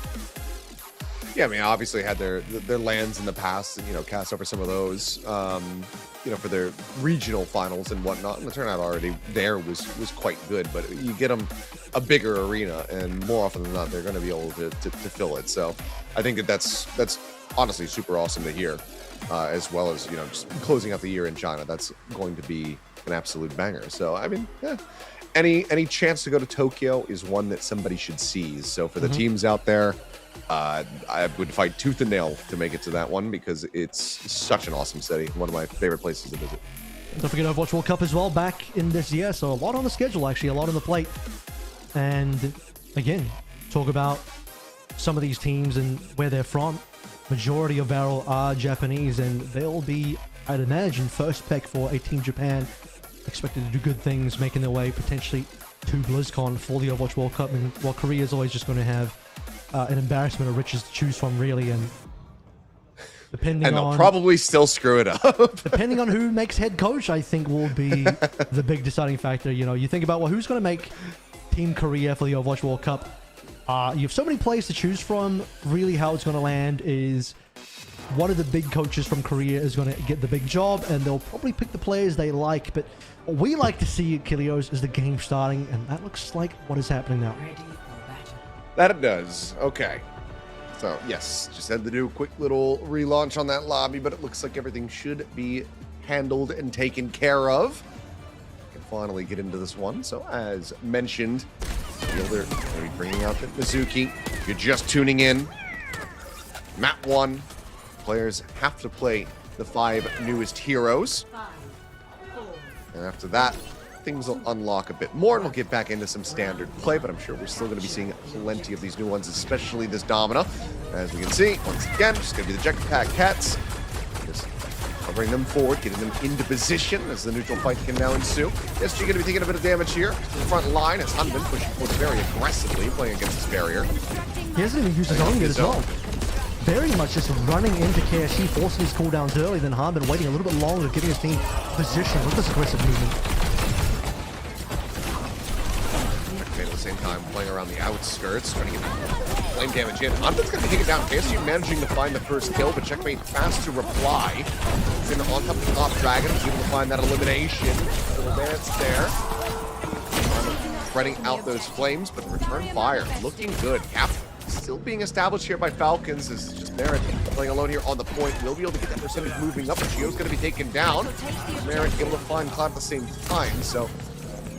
S1: Yeah, I mean, obviously had their lands in the past, and, you know, cast over some of those, you know, for their regional finals and whatnot. And the turnout already there was quite good, but you get them a bigger arena, and more often than not, they're going to be able to fill it. So I think that's honestly super awesome to hear, as well as, you know, just closing out the year in China. That's going to be an absolute banger. So I mean, yeah, any chance to go to Tokyo is one that somebody should seize. So for the teams out there, I would fight tooth and nail to make it to that one, because it's such an awesome city. One of my favorite places to visit.
S11: Don't forget Overwatch World Cup as well, back in this year. So a lot on the schedule, actually, a lot on the plate. And again, talk about some of these teams and where they're from. Majority of Valor are Japanese, and they'll be, I'd imagine, first pick for a Team Japan. Expected to do good things, making their way potentially to BlizzCon for the Overwatch World Cup. And while Korea is always just going to have an embarrassment of riches to choose from, really, and depending
S1: and they'll
S11: on
S1: probably still screw it up.
S11: depending on who makes head coach, I think will be the big deciding factor. You know, you think about, well, who's going to make Team Korea for the Overwatch World Cup? You have so many players to choose from. Really, how it's going to land is one of the big coaches from Korea is going to get the big job, and they'll probably pick the players they like. But what we like to see at Kilios is the game starting, and that looks like what is happening now.
S1: That it does. Okay. So, yes, just had to do a quick little relaunch on that lobby, but it looks like everything should be handled and taken care of. We can finally get into this one. So, as mentioned, Fielder going to be bringing out the Mizuki. If you're just tuning in, Map 1, players have to play the 5 newest heroes. And after that, things will unlock a bit more, and we'll get back into some standard play, but I'm sure we're still going to be seeing plenty of these new ones, especially this Domina. As we can see, once again, just going to be the Jetpack Cats. Just covering them forward, getting them into position as the neutral fight can now ensue. SG going to be taking a bit of damage here. Front line as Hunman pushing forward very aggressively, playing against this barrier.
S11: He hasn't even used his own yet as well. Very much just running into KSC, forcing his cooldowns early, then Harman waiting a little bit longer, giving his team position with this aggressive movement.
S1: At the same time, playing around the outskirts, trying to get flame damage in. Hunman's going to be taken down. KSC managing to find the first kill, but Checkmate fast to reply. He's in on top of the top dragon, able to find that elimination. Little dance there. Spreading out those flames, but the return fire looking good. Cap still being established here by Falcons, is just Merritt playing alone here on the point. Will be able to get that percentage moving up, but Gio's going to be taken down. Merritt able to find Cloud at the same time, so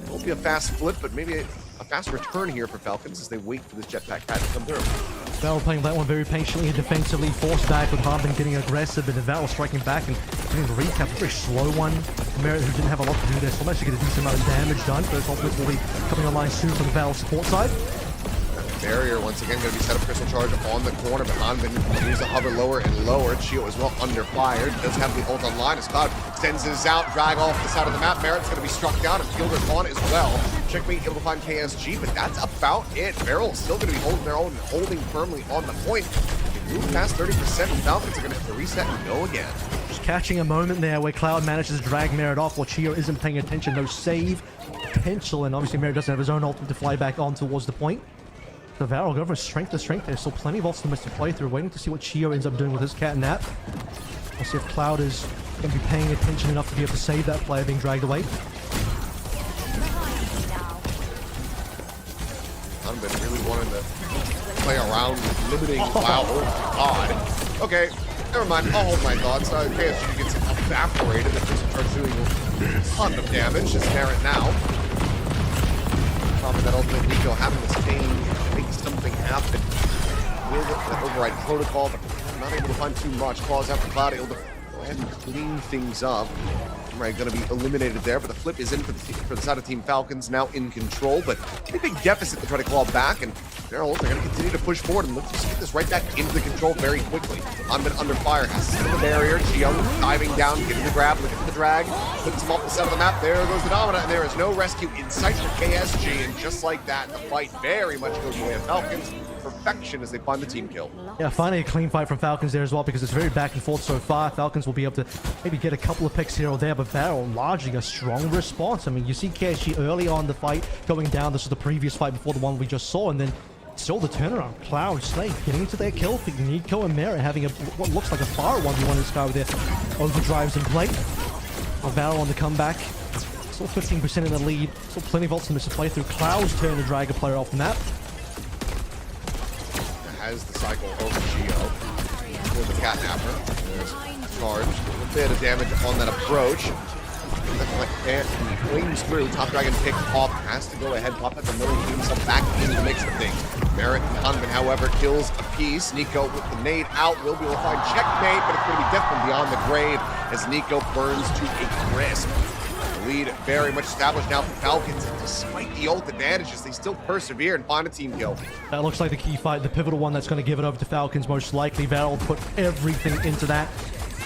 S1: it won't be a fast flip, but maybe a fast return here for Falcons as they wait for this Jetpack Cat to come through.
S11: Valor playing that one very patiently and defensively, forced back with Harman getting aggressive, but Valor striking back and getting the recap. A very slow one. Merritt, who didn't have a lot to do there, so managed to get a decent amount of damage done. First ultimate will be coming online soon from the Valor support side.
S1: Barrier once again going to be set up. Crystal Charge on the corner, but Hanbin continues to hover lower and lower. Chio as well under fire. Does have the ult online as Cloud extends his out, drag off the side of the map. Merritt's going to be struck down, and Fielder on as well. Checkmate able to find KSG, but that's about it. Beryl still going to be holding their own, holding firmly on the point. They move past 30%, and Falcons are going to have to reset and go again.
S11: Just catching a moment there where Cloud manages to drag Merritt off while Chio isn't paying attention. No save potential, and obviously Merritt doesn't have his own ultimate to fly back on towards the point. The Valor go from strength to strength. There's still plenty of ultimates to play through. Waiting to see what Chio ends up doing with his cat nap. We'll see if Cloud is going to be paying attention enough to be able to save that player being dragged away.
S1: Hunbin really wanting to play around with limiting. Wow, oh god. Okay, Never mind, I'll hold my thoughts. KSG gets evaporated. It just starts doing a ton of damage. It's Merit now. Probably that ultimate Nico having this change, make something happen with the override protocol, but not able to find too much. Claws out for Cloud, able to go ahead and clean things up. Right, going to be eliminated there, but the flip is in for the side of Team Falcons, now in control, but a big deficit to try to claw back, and they're going to continue to push forward, and let's just get this right back into the control very quickly. Unbin under fire, has to set the barrier. Gio diving down, getting the grab, looking at the drag, puts him off the side of the map. There goes the Dominant, and there is no rescue in sight for KSG, and just like that, the fight very much goes the way of Falcons. Perfection as they find the team kill.
S11: Yeah, finally a clean fight from Falcons there as well, because it's very back and forth so far. Falcons will be able to maybe get a couple of picks here or there, but Barrel largely a strong response. I mean, you see KSG early on the fight going down. This is the previous fight before the one we just saw, and then still the turnaround. Cloud, Slade getting to their kill feed. Nico and Merit having what looks like a fire 1v1 in this guy with their overdrives in play. Barrel on the comeback. Still 15% in the lead. Still plenty of ultimates to play through. Cloud's turn to drag a player off the map.
S1: Has the cycle over Gio for the Catnapper. There's charge. A bit of damage on that approach. And he flames through. Top Dragon picked off. Has to go ahead. Pop at the middle. Get himself back into the mix of things. Merit and Hunman, however, kills a piece. Nico with the nade out. Will be able to find checkmate, but it's going to be different beyond the grave as Nico burns to a crisp. Lead very much established now for Falcons, and despite the ult advantages, they still persevere and find a team kill.
S11: That looks like the key fight, the pivotal one that's going to give it over to Falcons most likely. Varel put everything into that.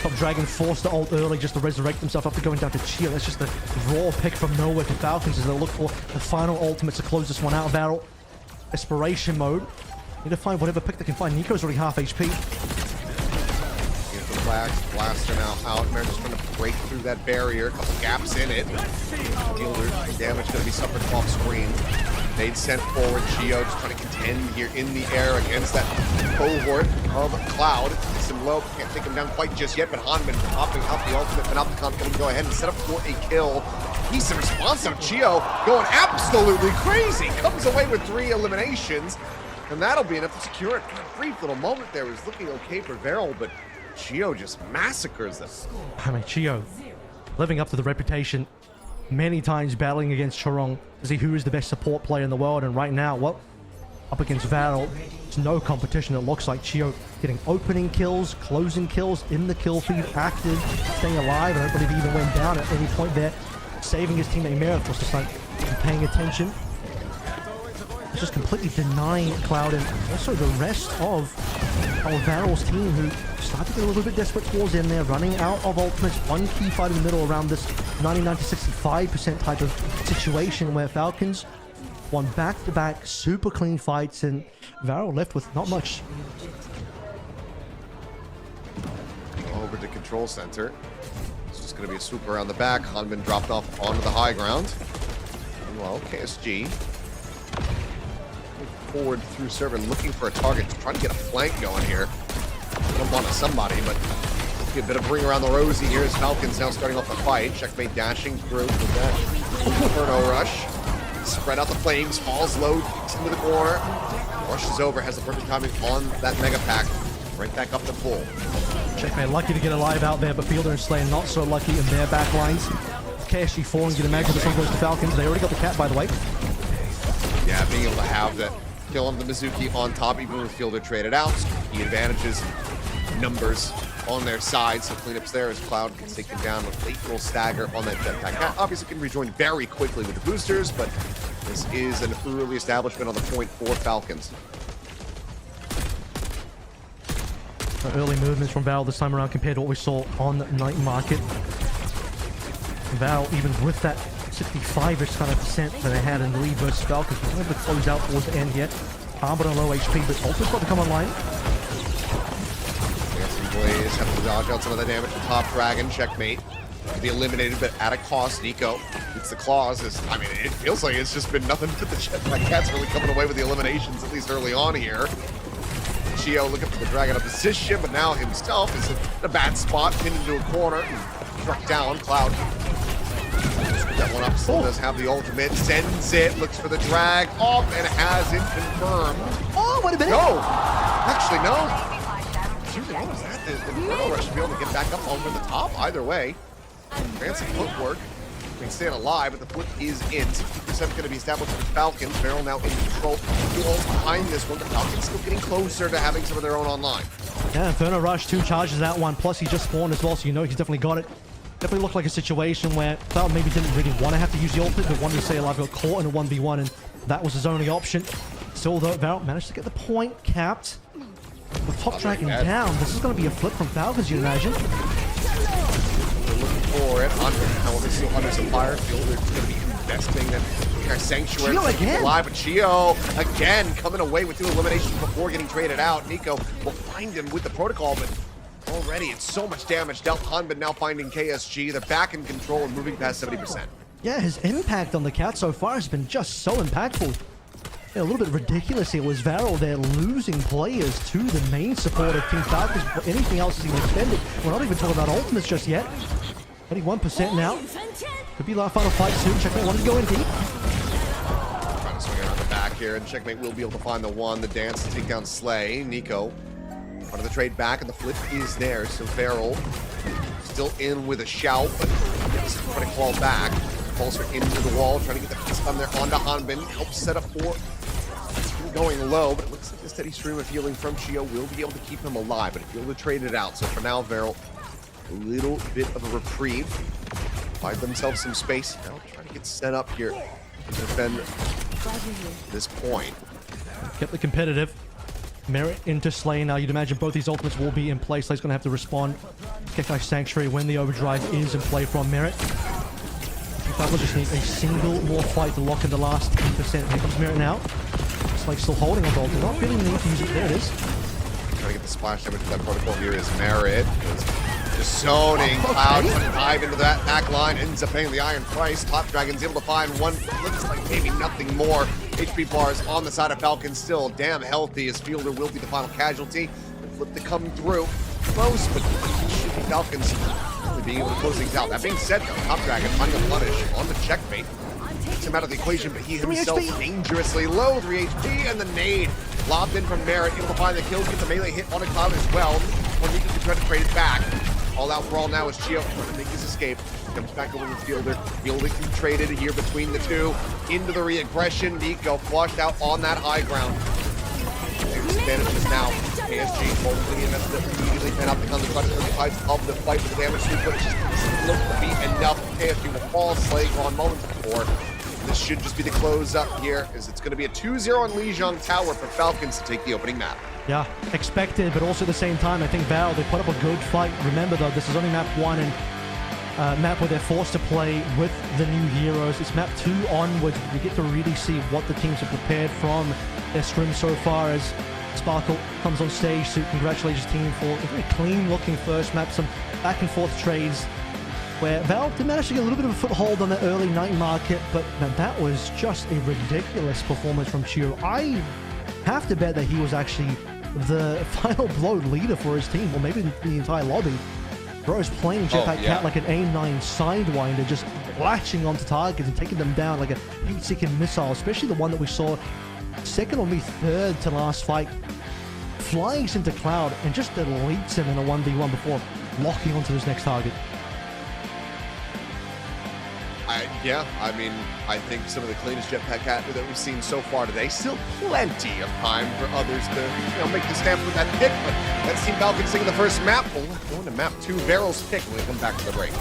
S11: Top Dragon forced the ult early just to resurrect himself after going down to Chia. That's just the raw pick from nowhere for Falcons as they look for the final ultimates to close this one out. Varel, desperation mode. Need to find whatever pick they can find. Nico's already half HP.
S1: Blaster now out. Merit just trying to break through that barrier. A couple gaps in it. Fielder damage going to be suffered off screen. Nade sent forward. Gio just trying to contend here in the air against that cohort of Cloud. It's him low. Can't take him down quite just yet, but Hanman popping out the ultimate. Panopticon going to go ahead and set up for a kill. Decent response out of Gio, going absolutely crazy. Comes away with 3 eliminations, and that'll be enough to secure it. A brief little moment there was looking okay for Varel, but Gio just massacres them.
S11: I mean, Gio living up to the reputation many times, battling against Chorong to see who is the best support player in the world, and right now, well, up against Varel, it's no competition. It looks like Gio getting opening kills, closing kills, in the kill feed, active, staying alive. I don't believe he even went down at any point there, saving his teammate Merit, of course, just like paying attention. It's just completely denying Cloud and also the rest of Varel's team, who started to get a little bit desperate towards the end there, running out of ultimates. One key fight in the middle around this 99 to 65% type of situation where Falcons won back-to-back super clean fights, and Varel left with not much.
S1: Over to control center. It's just going to be a swoop around the back. Hanman dropped off onto the high ground. Meanwhile, KSG forward through server, looking for a target, trying to get a flank going here. Jump onto somebody, but get a bit of ring around the rosy here as Falcons now starting off the fight. Checkmate dashing through with that Inferno rush. Spread out the flames, falls low, kicks into the corner. Rushes over, has the perfect timing on that mega pack. Right back up to full.
S11: Checkmate lucky to get alive out there, but Fielder and Slayer not so lucky in their back lines. KSG falling, you can imagine this one goes to Falcons. They already got the cat, by the way.
S1: Yeah, being able to have that kill on the Mizuki on top, even with Fielder traded out. The advantages, numbers on their side, so cleanups there as Cloud gets taken down with late roll stagger on that jetpack. Cat obviously can rejoin very quickly with the boosters, but this is an early establishment on the point for Falcons.
S11: Early movements from Val this time around compared to what we saw on Night Market. Val, even with that 65-ish kind of percent that they had in the lead versus Falcons, was able to close out towards the end here. Arbor on low HP, but Ultimate's got to come online.
S1: Blaze have to dodge out some of the damage from Top Dragon. Checkmate. To be eliminated, but at a cost. Nico gets the claws. I mean, it feels like it's just been nothing but the Jetpack Cat's really coming away with the eliminations, at least early on here. Gio looking for the Dragon up position, but now himself is in a bad spot, pinned into a corner, struck down. Cloud that one up, still does have the ultimate, sends it, looks for the drag off, and has it confirmed.
S11: Oh, wait a minute.
S1: No, actually no. what was that? The Inferno Rush should be able to get back up over the top. Either way, fancy footwork. They staying alive, but the flip is in. 60% going to be established for the Falcons. Beryl now in control. All behind this one. The Falcons still getting closer to having some of their own online.
S11: Yeah, Inferno Rush, 2 charges that one. Plus, he just spawned as well, so you know he's definitely got it. Definitely looked like a situation where Val maybe didn't really want to have to use the ultimate, but wanted to stay alive, got caught in a 1v1, and that was his only option. Still, though, Val managed to get the point capped. With Top Dragon down, this is going to be a flip from Falcons, you imagine.
S1: For it, however, still under some fire. Fielder's going to be investing in our Sanctuary.
S11: Chio again.
S1: Alive, but Chio again coming away with 2 eliminations before getting traded out. Nico will find him with the protocol, but already it's so much damage dealt. Hanbin now finding KSG. They're back in control and moving past 70%.
S11: Yeah, his impact on the cat so far has been just so impactful. Yeah, a little bit ridiculous here was Varel. They're losing players to the main support of Team Falcons. Anything else is even expended. We're not even talking about ultimates just yet. 31% now. Could be our final fight soon. Checkmate wanted to go in deep.
S1: Trying to swing around the back here, and Checkmate will be able to find the one, the dance to take down Slay. Nico out of the trade back, and the flip is there. So Farrell still in with a shout, but trying to claw back. Falls her into the wall, trying to get the piece on there onto Hanbin. Helps set up for going low, but it looks like a steady stream of healing from Chio will be able to keep him alive, but he'll be able to trade it out. So for now, Farrell, a little bit of a reprieve. Find themselves some space. Now trying to get set up here to defend this point.
S11: Kept the competitive. Merit into Slay. Now you'd imagine both these ultimates will be in play. Slay's going to have to respond. Kekai Sanctuary when the overdrive is in play from Merit. Falcons just need a single more fight to lock in the last 10%. Here comes Merit now. Slay's still holding on to ultimate. Not feeling the need to use it. There it is.
S1: Trying to get the splash damage to that protocol here is Merit. Just zoning. Cloud trying to dive into that back line. Ends up paying the iron price. Top Dragon's able to find one. Looks like maybe nothing more. HP bars on the side of Falcon still damn healthy as Fielder will be the final casualty. The flip to come through. Close, but Falcons really being able to close things out. That being said, though, Top Dragon finding a punish on the Checkmate. Takes him out of the equation, but he himself dangerously low. 3 HP and the nade. Lobbed in from Merit, able to find the kill, get the melee hit on a Cloud as well. Or Nico can try to trade it back. All out brawl now is Chio trying to make his escape. Comes back over with Fielder. Fielder can trade it here between the two. Into the re-aggression. Nico flushed out on that high ground. Advantages now. KSG holding the invested immediately pen up the counter trying to turn the tides of the fight with the damage throughput. It just doesn't look to be enough. KSG will fall. Slay gone moments before. This should just be the close up here, as it's going to be a 2-0 on Lijiang Tower for Falcons to take the opening map.
S11: Yeah, expected, but also at the same time, I think Val, they put up a good fight. Remember though, this is only map 1 and map where they're forced to play with the new heroes. It's map 2 onwards. We get to really see what the teams are prepared from their scrim so far as Sparkle comes on stage to congratulate his team for a very clean looking first map, some back and forth trades where Val did manage to get a little bit of a foothold on the early night market, but man, that was just a ridiculous performance from Chio. I have to bet that he was actually the final blow leader for his team, or maybe the entire lobby. Bro's playing Jetpack Cat like an A9 Sidewinder, just latching onto targets and taking them down like a heat-seeking missile, especially the one that we saw second or maybe third to last fight. Flies into Cloud and just deletes him in a 1v1 before locking onto his next target.
S1: I mean, I think some of the cleanest Jetpack Cat that we've seen so far today. Still plenty of time for others to, make the stamp with that pick, but let's see Falcons taking the first map. We'll go into map 2, Barrel's pick when we come back to the break.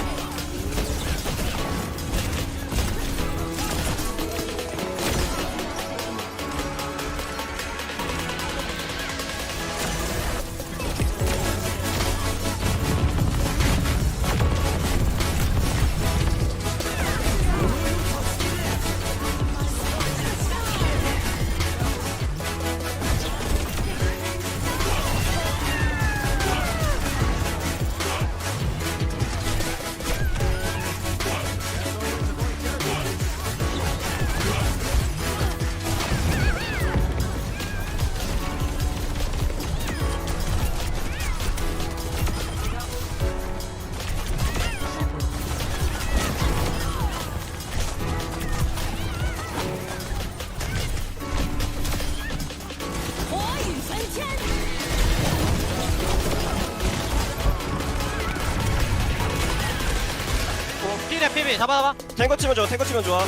S16: 피비 잡아. 탱커 치면 좋아. 탱커 치면 좋아.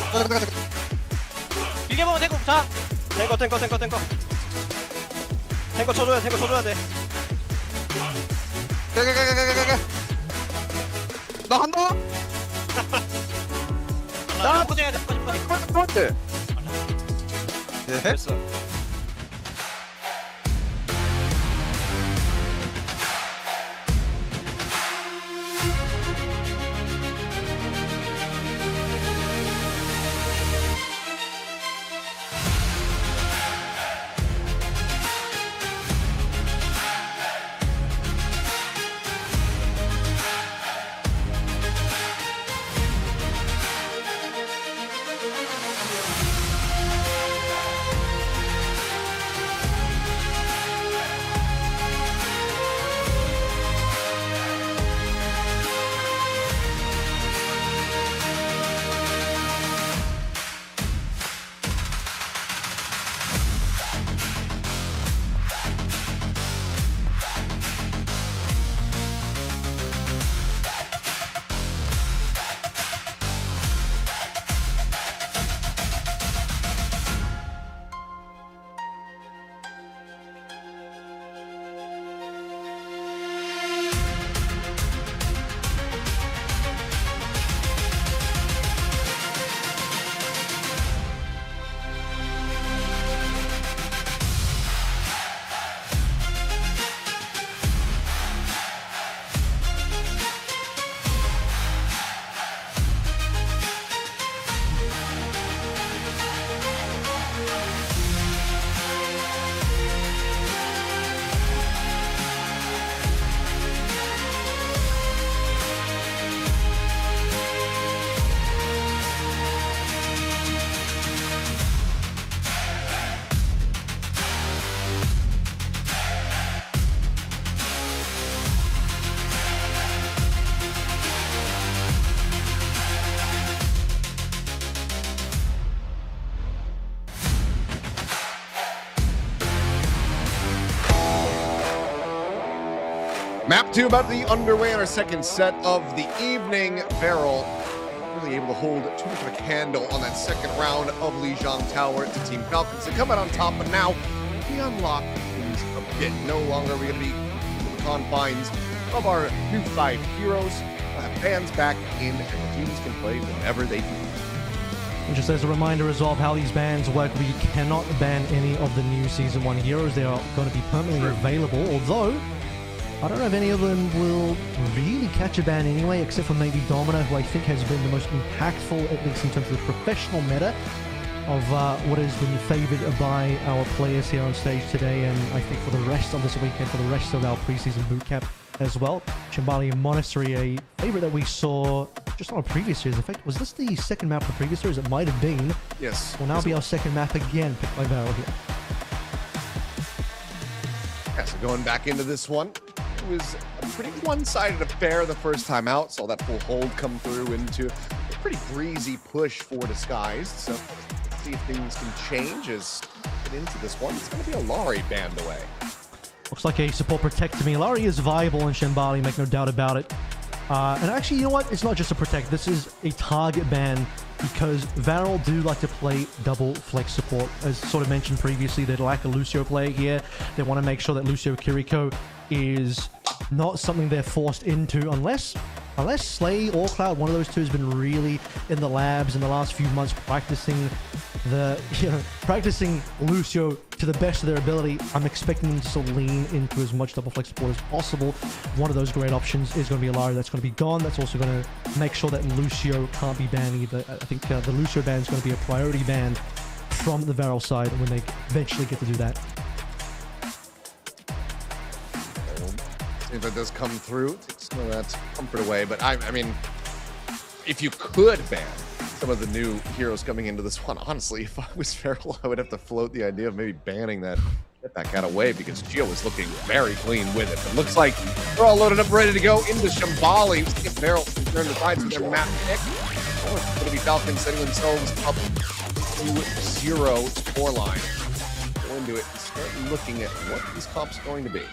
S16: 길게 보면 탱커 자. 탱커. 탱커 쳐줘야 돼.
S9: 나 간다.
S16: 나 포징해야 돼.
S9: 돼. 예.
S16: 됐어.
S1: Map 2 about to be underway in our second set of the evening. Feral really able to hold too much of a candle on that second round of Lijiang Tower to Team Falcons to come out on top, but now we unlock things a bit. No longer are we going to be in the confines of our new 5 heroes. We'll have fans back in, and the teams can play whenever they do.
S11: And just as a reminder as well of how these bans work, we cannot ban any of the new Season 1 heroes. They are going to be permanently available, although I don't know if any of them will really catch a ban anyway, except for maybe Domino, who I think has been the most impactful, at least in terms of the professional meta, of what has been favored by our players here on stage today, and I think for the rest of this weekend, for the rest of our preseason bootcamp as well. Shambali Monastery, a favorite that we saw just on a previous series. In fact, was this the second map of the previous series? It might have been.
S1: Yes.
S11: Will now be our second map again, picked by Varel here.
S1: Yeah, so going back into this one, it was a pretty one-sided affair the first time out. Saw that full hold come through into a pretty breezy push for Disguised. So let's see if things can change as we get into this one. It's going to be a Lari banned away.
S11: Looks like a support protect to me. Lari is viable in Shambali, make no doubt about it. And actually, you know what? It's not just a protect. This is a target ban because Varel do like to play double flex support. As sort of mentioned previously, they lack a Lucio player here. They want to make sure that Lucio Kiriko is not something they're forced into unless Slay or Cloud, one of those two, has been really in the labs in the last few months practicing practicing Lucio to the best of their ability. I'm expecting them to sort of lean into as much double flex support as possible. One of those great options is going to be Lari. That's going to be gone. That's also going to make sure that Lucio can't be banned either. I think the Lucio ban is going to be a priority ban from the Varel side when they eventually get to do that.
S1: If that does come through, take some of that comfort away. But I mean, if you could ban some of the new heroes coming into this one, honestly, if I was Feral, I would have to float the idea of maybe banning that cat away because Gio was looking very clean with it. It looks like they're all loaded up, ready to go into Shambali. Let's get Feral to turn the sides of their map pick. Or it's going to be Falcons setting themselves up 2-0 scoreline. Go into it and start looking at what these comps are going to be.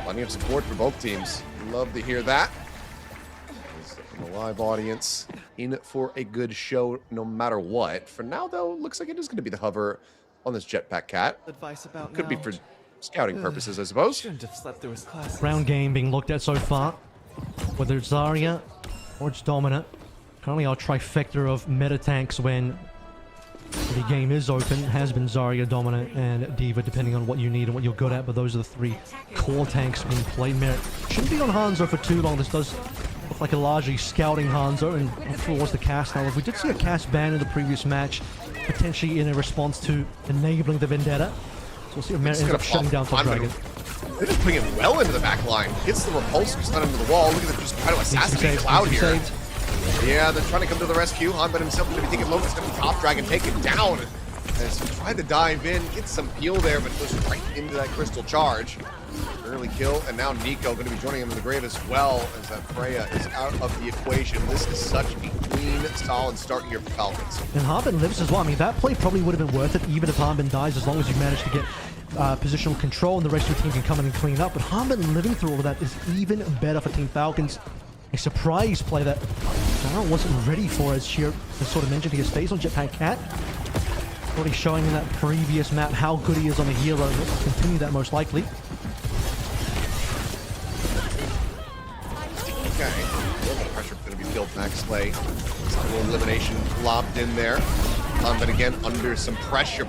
S1: Plenty Plenty of support for both teams. Love to hear that. The live audience in for a good show no matter what. For now, though, looks like it is going to be the hover on this jetpack cat.
S15: Advice about
S1: Could be for scouting purposes, I suppose.
S15: Shouldn't have slept through his classes.
S11: Round game being looked at so far, whether it's Zarya or it's Dominant. Currently our trifecta of meta tanks when the game is open has been Zarya, Dominant, and D.Va, depending on what you need and what you're good at, but those are the three core tanks being played. Merit shouldn't be on Hanzo for too long. This does look like a largely scouting Hanzo, and towards the cast now. If we did see a cast ban in the previous match, potentially in a response to enabling the Vendetta. So we'll see if Merit ends up shutting down Top Dragon.
S1: They're just putting it well into the back line. Hits the repulsor, stun into the wall. Look at them just try to assassinate Cloud here. Yeah, they're trying to come to the rescue. Hanbin himself going to be thinking low. It's going to be Top Dragon taken down. As he tried to dive in, get some peel there, but goes right into that crystal charge. Early kill, and now Nico going to be joining him in the grave as well, as that Freya is out of the equation. This is such a clean, solid start here for Falcons.
S11: And Hanbin lives as well. I mean, that play probably would have been worth it, even if Hanbin dies, as long as you manage to get positional control and the rest of your team can come in and clean up. But Hanbin living through all of that is even better for Team Falcons. A surprise play that Darrell wasn't ready for, as Sheer has sort of mentioned. He has face on Jetpack Cat. Already showing in that previous map how good he is on the hero. Let's continue that most likely.
S1: Okay, a little bit of pressure going to be built next play. A little elimination lobbed in there. But again, under some pressure.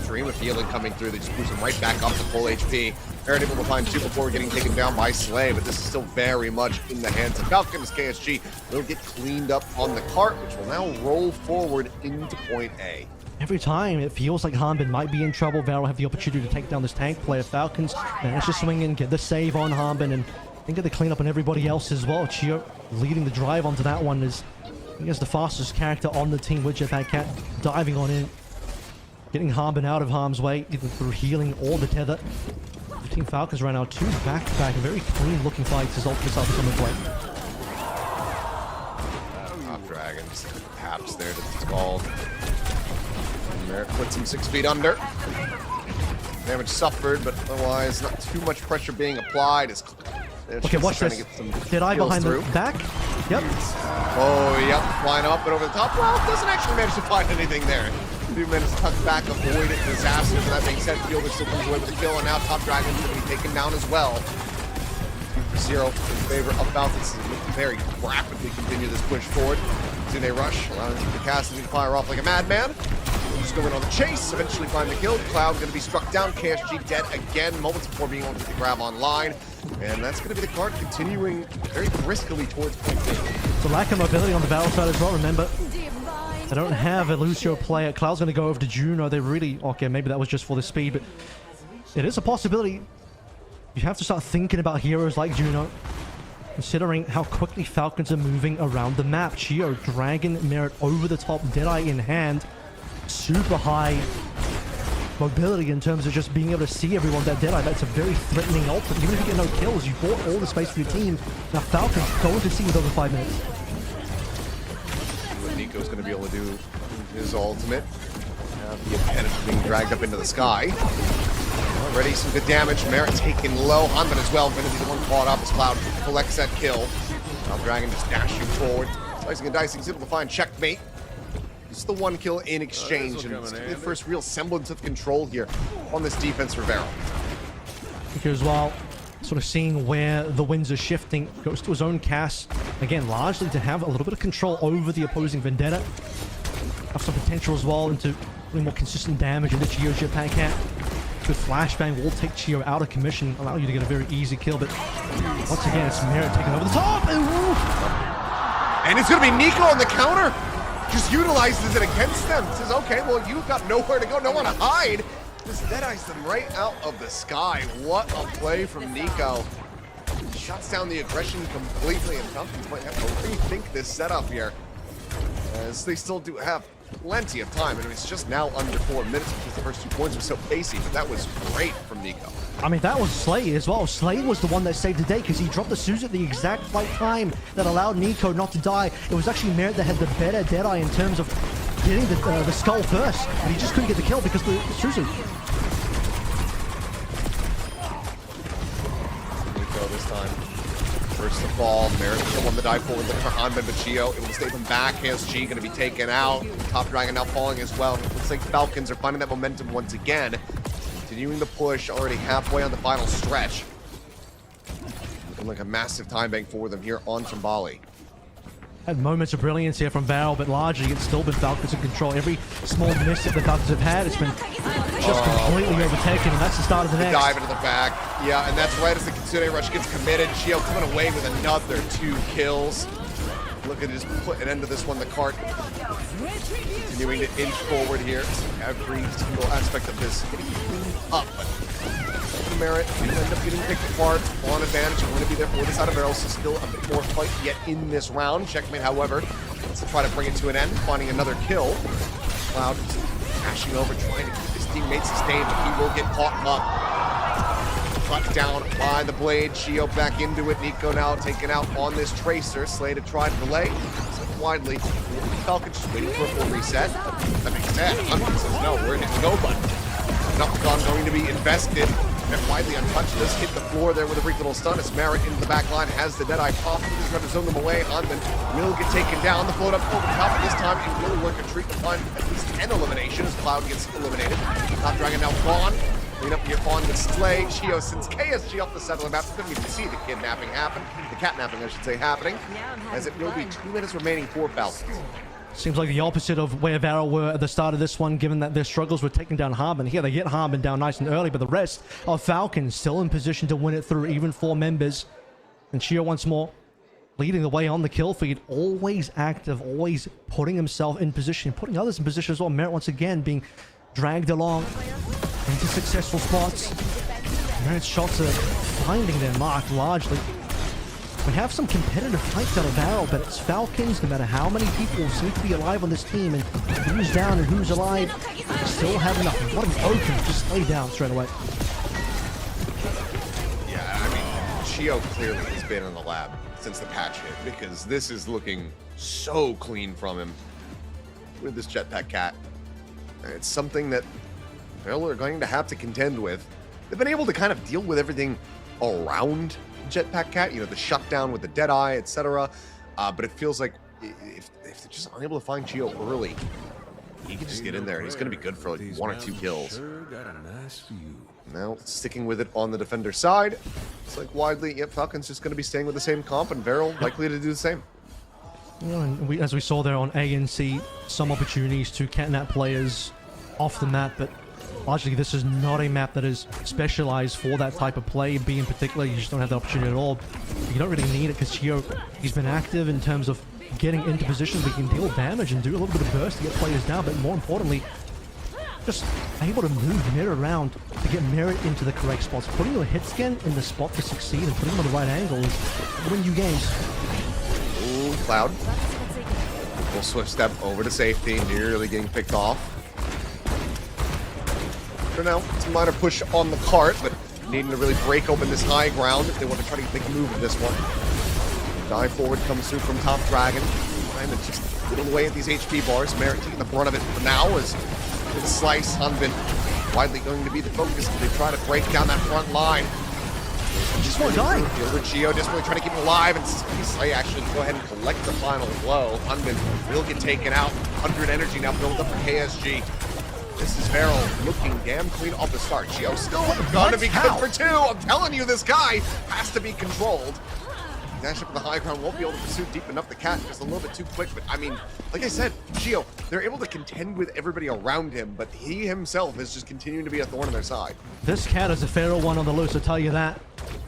S1: Dream of healing coming through. They just boost him right back up to full HP. Merit able to find two before getting taken down by Slay, but this is still very much in the hands of Falcons. KSG will get cleaned up on the cart, which will now roll forward into point A.
S11: Every time it feels like Hanbin might be in trouble, Val will have the opportunity to take down this tank player. Falcons manage to swing in, get the save on Hanbin, and then get the cleanup on everybody else as well. Chio leading the drive onto that one is, I guess, the fastest character on the team with Jetpack Cat diving on in, getting Hanbin out of harm's way, either through healing or the tether. The Team Falcons right now, two back-to-back, very clean-looking fights as ultimates are becoming play.
S1: Top Dragons, taps there to the skull. Merit puts him 6 feet under. Damage suffered, but otherwise not too much pressure being applied.
S11: Okay, watch this. Did I behind the back? Yep.
S1: Oh, yep. Flying up and over the top. Well, doesn't actually manage to find anything there. 2 minutes tucked back, avoided disaster. But that being said, Fielder still comes away with a kill, and now Top Dragon is going to be taken down as well. 2-0 in favor of Falcons. Very rapidly continue this push forward. See they rush, allowing the Cassidy to fire off like a madman. Just going on the chase, eventually find the kill. Cloud going to be struck down. KSG dead again, moments before being able to get the grab online. And that's going to be the card continuing very briskly towards point B.
S11: The lack of mobility on the battle side as well, remember. They don't have a Lucio player. Cloud's going to go over to Juno. They really... Okay, maybe that was just for the speed, but it is a possibility. You have to start thinking about heroes like Juno, considering how quickly Falcons are moving around the map. Chio, Dragon, Merit over the top, Deadeye in hand. Super high mobility in terms of just being able to see everyone. That Deadeye, that's a very threatening ult. Even if you get no kills, you bought all the space for your team. Now Falcons going to see with over 5 minutes.
S1: What Nico's going to be able to do his ultimate. Have the advantage of being dragged up into the sky. Already some good damage. Merit taken low. Hanbin as well. Going to be the one caught up as Cloud collects that kill. Now Dragon just dashing forward. Slicing and dicing. He's able to find checkmate. It's the 1 kill in exchange, and it's the first real semblance of control here on this defense for Vero.
S11: Because while sort of seeing where the winds are shifting, goes to his own cast, again, largely to have a little bit of control over the opposing Vendetta. Have some potential as well into really more consistent damage in the Chio Jetpack Cat. Good flashbang will take Chio out of commission, allow you to get a very easy kill, but once again, it's Merit taking over the top!
S1: And it's going to be Nico on the counter! Just utilizes it against them. Says, okay, well, you've got nowhere to go, nowhere to hide. Just dead-eyes them right out of the sky. What a play from Nico. Shuts down the aggression completely, and Falcons might have to rethink this setup here, as they still do have plenty of time. And it's just now under 4 minutes because the first 2 points were so pacey, but that was great from Nico.
S11: I mean, that was Slay as well. Slay was the one that saved the day because he dropped the Suzu at the exact right time that allowed Nico not to die. It was actually Merit that had the better Deadeye in terms of getting the skull first, but he just couldn't get the kill because of the Suzu.
S1: Nico this time. First the fall, Merit still on the dive forward, looking for Hanbin, but Chio able to stay them back. KSG going to be taken out. Top Dragon now falling as well. Looks like Falcons are finding that momentum once again. Continuing the push, already halfway on the final stretch. Looking like a massive time bank for them here on Trimbali.
S11: Had moments of brilliance here from Varel, but largely it's still been Falcons in control. Every small miss that the Falcons have had, it's been just completely overtaken, and that's the start of the next.
S1: Dive into the back. Yeah, and that's right as the Kitsune rush gets committed. Chio coming away with another 2 kills. Look at just put an end to this one. The cart continuing to inch forward here. Every single aspect of this getting cleaned up. Merit will end up getting picked apart on advantage. Going to be there for the side of Varel, so still a bit more fight yet in this round. Checkmate, however, let's try to bring it to an end, finding another kill. Cloud crashing over, trying to keep his teammates sustained, but he will get caught up. Cut down by the blade. Chio back into it. Nico now taken out on this Tracer. Slay to try to delay. Widely. Falcon just waiting for a full reset. That makes sense. Hunter says no, we're in the go button. Nupcon going to be invested. And Widely untouched. This hit the floor there with a brief little stun as Merit into the back line has the Deadeye pop. He's going to zone them away. Hanbin will get taken down. The float up over the top, and this time it will work a treat to find at least 10 eliminations. Cloud gets eliminated. Top Dragon now gone. Clean up here on the Slay. Chio sends KSG off the center of the map. Couldn't even see the kidnapping happen. The catnapping, I should say, happening. As it will be 2 minutes remaining for Falcons.
S11: Seems like the opposite of where Varel were at the start of this one, given that their struggles were taking down Hanbin. Here they get Hanbin down nice and early, but the rest of Falcons still in position to win it through even 4 members. And Chio once more leading the way on the kill feed, always active, always putting himself in position, putting others in position as well. Merit once again being dragged along into successful spots. Merit's shots are finding their mark largely. We have some competitive fights out of Varel, but it's Falcons, no matter how many people seem to be alive on this team, and who's down and who's alive, still have nothing. What an open, just lay down straight away.
S1: Yeah, I mean, Chio clearly has been in the lab since the patch hit, because this is looking so clean from him with this jetpack cat. It's something that Varel are going to have to contend with. They've been able to kind of deal with everything around jetpack cat, you know, the shutdown with the Deadeye, etc. But it feels like if they're just unable to find Chio early, he can just get in there and he's going to be good for like 1 or 2 kills. Now sticking with it on the defender side, it's like Widely, yep, Falcon's just going to be staying with the same comp, and Varel likely to do the same.
S11: You know, and as we saw there on A and C, some opportunities to catnap players off the map, but largely this is not a map that is specialized for that type of play. B in particular, you just don't have the opportunity at all. You don't really need it because Chio, he's been active in terms of getting into positions where he can deal damage and do a little bit of burst to get players down, but more importantly, just able to move Merit around to get Merit into the correct spots. Putting your hit scan in the spot to succeed and putting him on the right angle is win you games.
S1: Ooh, Cloud. Full swift step over to safety, nearly getting picked off. For now, it's a minor push on the cart, but needing to really break open this high ground if they want to try to make a move in this one. Dive forward comes through from Top Dragon. Trying to just whittle away at these HP bars. Merit taking the brunt of it for now as the slice. Hanbin Widely going to be the focus as they try to break down that front line.
S11: Just one guy.
S1: Chio just really trying to keep him alive, and Slay actually go ahead and collect the final blow. Hanbin will get taken out. 100 energy now built up for KSG. This is Varel looking damn clean off the start. Chio still gonna be good for 2. I'm telling you, this guy has to be controlled. Dash up to the high ground, won't be able to pursue deep enough. The cat just a little bit too quick, but I mean, like I said, Chio, they're able to contend with everybody around him, but he himself is just continuing to be a thorn on their side.
S11: This cat is a feral one on the loose, I'll tell you that.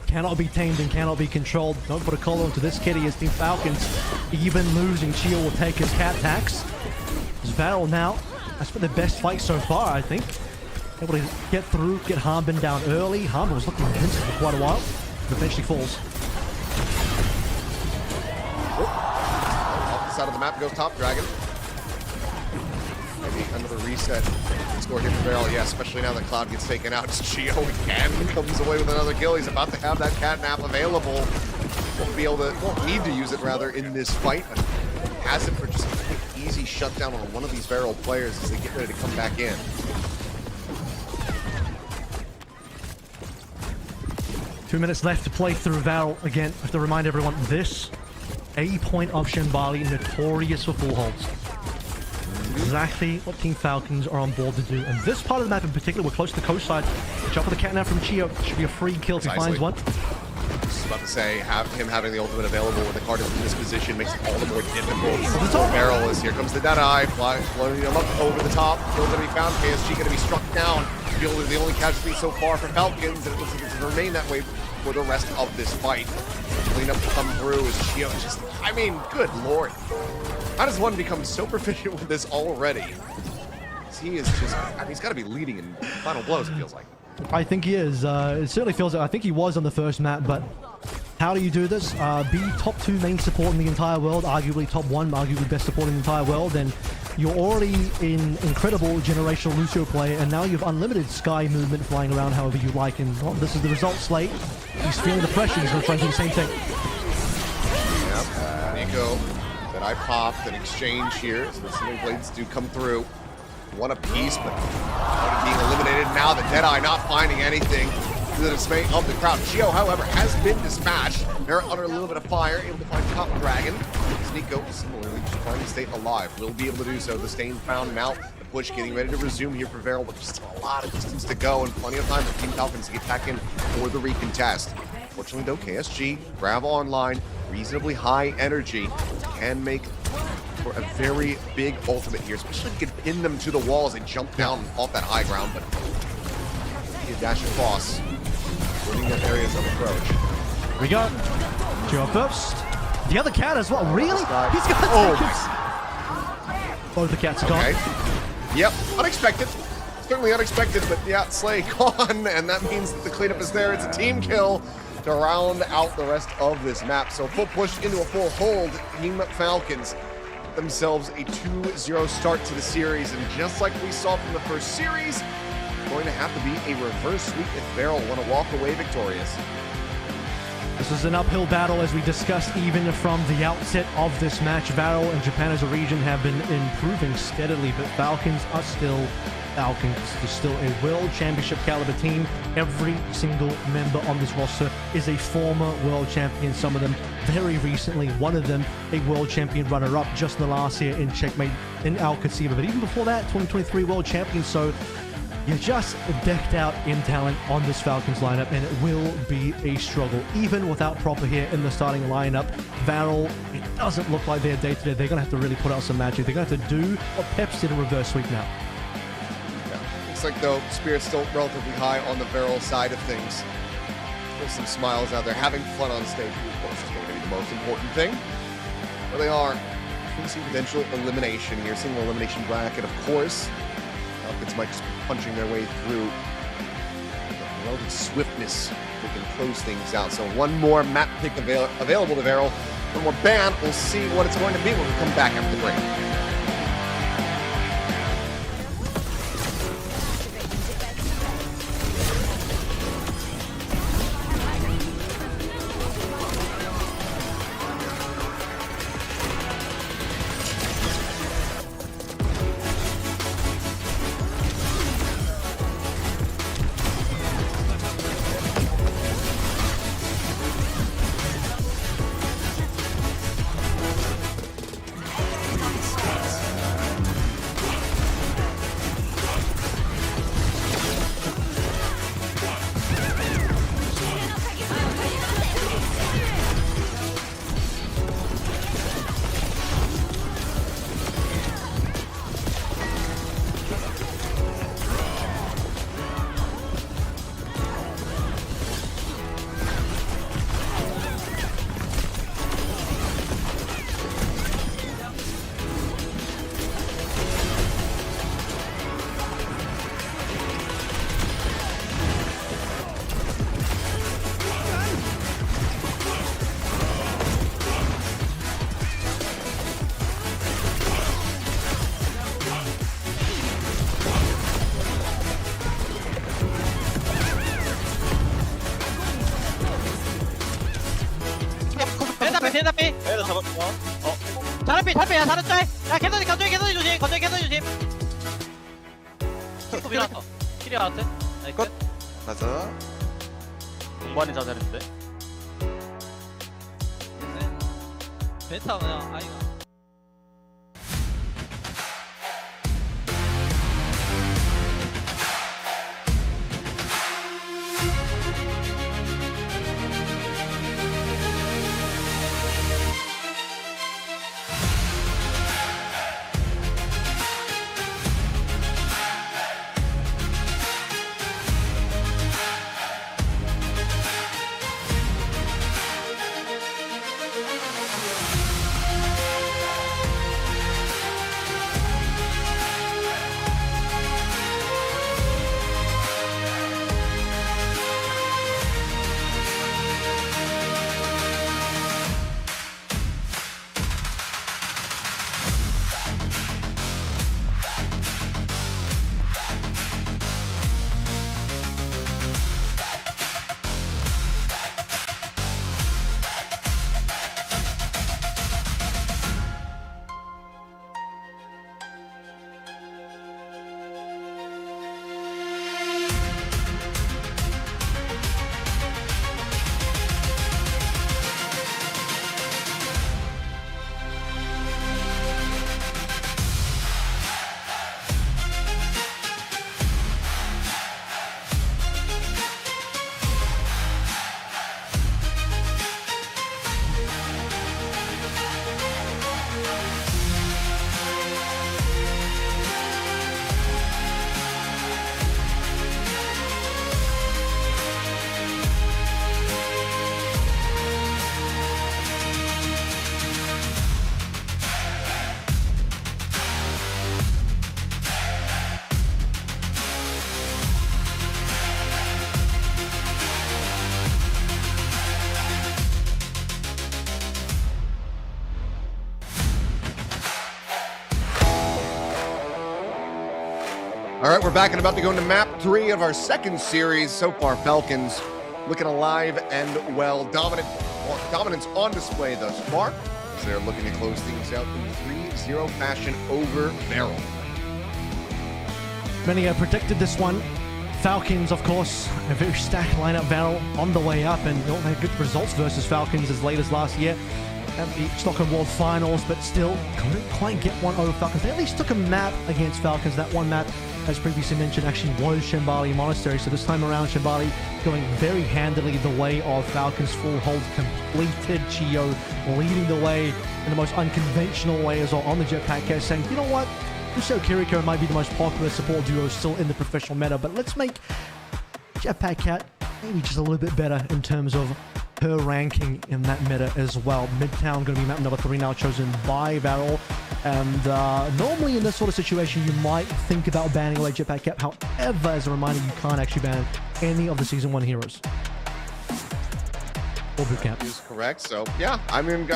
S11: Cannot be tamed and cannot be controlled. Don't put a collar onto this kitty as Team Falcons. Even losing, Chio will take his cat tax. It's Varel now. That's been the best fight so far, I think. Able to get through, get Hanbin down early. Hanbin was looking invincible for quite a while, but eventually falls.
S1: Off the side of the map goes Top Dragon. Maybe another reset. Score here for Varel, yeah, especially now that Cloud gets taken out. Chio again comes away with another kill. He's about to have that catnap available. Won't need to use it rather in this fight, but has it for just a quick, easy shutdown on one of these Varel players as they get ready to come back in.
S11: 2 minutes left to play through Val. Again, I have to remind everyone, this A point of Shinbali, notorious for full holds. Exactly what Team Falcons are on board to do. And this part of the map in particular, we're close to the coast side. Jump with the cat now from Chio. Should be a free kill if he finds one.
S1: I was about to say, him having the ultimate available when the card is in this position makes it all the more difficult. Barrel is here. Comes the Deadeye, floating him up over the top. Still going to be found. KSG going to be struck down. The only casualty so far for Falcons, and it looks like it's going to remain that way for the rest of this fight. Cleanup to come through as Chio just, I mean, good lord. How does one become so proficient with this already? He is just, I mean, he's got to be leading in final blows, it feels like.
S11: I think he is. It certainly feels like, I think he was on the first map, but how do you do this? Be top 2 main support in the entire world, arguably top 1, arguably best support in the entire world, and you're already in incredible generational Lucio play, and now you've unlimited sky movement flying around however you like, and well, this is the result slate. He's feeling the pressure, he's going to try and do the same thing.
S1: Yep, Nico, that I popped an exchange here, so the Sling Blades do come through. One apiece, but being eliminated. Now the Deadeye not finding anything to the dismay of the crowd. Chio, however, has been dispatched. They're under a little bit of fire, able to find Cop Dragon. Nico similarly just trying to stay alive. Will be able to do so. The stain found now. The push getting ready to resume here for Varel, but just a lot of distance to go and plenty of time for Team Falcons to get back in for the recontest. Fortunately though, KSG, Grav online, reasonably high energy, can make for a very big ultimate here, especially if you can pin them to the wall as they jump down off that high ground, but he dash across, winning their areas of approach.
S11: Here we go. Chio first. The other cat as well. Really? He's got both the cats are gone.
S1: Okay. Yep, unexpected. Certainly unexpected, but yeah, Slay gone, and that means that the cleanup is there. It's a team kill to round out the rest of this map. So full push into a full hold. Team Falcons themselves a 2-0 start to the series, and just like we saw from the first series, going to have to be a reverse sweep if Varel want to walk away victorious.
S11: This is an uphill battle, as we discussed even from the outset of this match. Varel and Japan as a region have been improving steadily, but Falcons are still Falcons. They're still a World Championship caliber team. Every single member on this roster is a former World Champion. Some of them very recently. One of them a World Champion runner-up just in the last year in Checkmate in Al-Qaeda. But even before that, 2023 World Champion. So you're just decked out in talent on this Falcons lineup, and it will be a struggle. Even without Proper here in the starting lineup, Varel, it doesn't look like they're day-to-day. They're going to have to really put out some magic. They're going to have to do what Peps did in reverse sweep now.
S1: Looks like, though, Spirit's still relatively high on the Varel side of things. There's some smiles out there. Having fun on stage, of course, is going to be the most important thing. Where they are, we see potential elimination here. Single elimination bracket, of course. Falcons might just be punching their way through. The relative swiftness, they can close things out. So one more map pick available to Varel. One more ban. We'll see what it's going to be when we come back after the break.
S16: 대답해. 얘도 잡았어. 잘했야 잘했어. 야 개선이 건조해 조심. 킬코 밀었어. 킬이 나왔대.
S9: 끝. 가자.
S16: 공부하는 자세인데.
S17: 베타 그냥 아이가.
S1: All right, we're back and about to go into map 3 of our second series. So far, Falcons looking alive and well. Dominance on display thus far, as they're looking to close things out in 3-0 fashion over Barrel.
S11: Many have predicted this one. Falcons, of course, a very stacked lineup. Barrel on the way up, and don't have good results versus Falcons as late as last year at the Stockholm World Finals, but still couldn't quite get one over Falcons. They at least took a map against Falcons. That one map, as previously mentioned, actually was Shambali Monastery. So this time around, Shambali going very handily the way of Falcons. Full hold completed. Chio leading the way in the most unconventional way as well on the Jetpack Cat, saying, you know what? Lucio Kiriko might be the most popular support duo still in the professional meta, but let's make Jetpack Cat maybe just a little bit better in terms of her ranking in that meta as well. Midtown going to be map number 3 now, chosen by Barrel. And normally in this sort of situation, you might think about banning away Jetpack Cat. However, as a reminder, you can't actually ban any of the Season 1 heroes. Or Bootcamp.
S1: Is correct. So, yeah, I mean,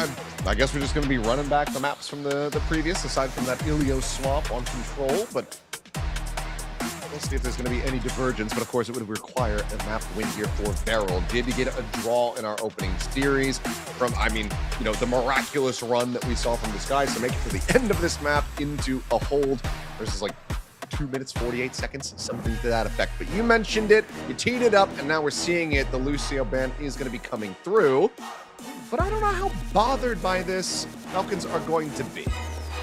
S1: I guess we're just going to be running back the maps from the previous, aside from that Ilios swap on Control, but we'll see if there's going to be any divergence. But, of course, it would require a map win here for Barrel. Did get a draw in our opening series from, I mean, you know, the miraculous run that we saw from this guy. So make it to the end of this map into a hold versus like 2 minutes, 48 seconds, something to that effect. But you mentioned it, you teed it up, and now we're seeing it. The Lucio ban is going to be coming through. But I don't know how bothered by this Falcons are going to be.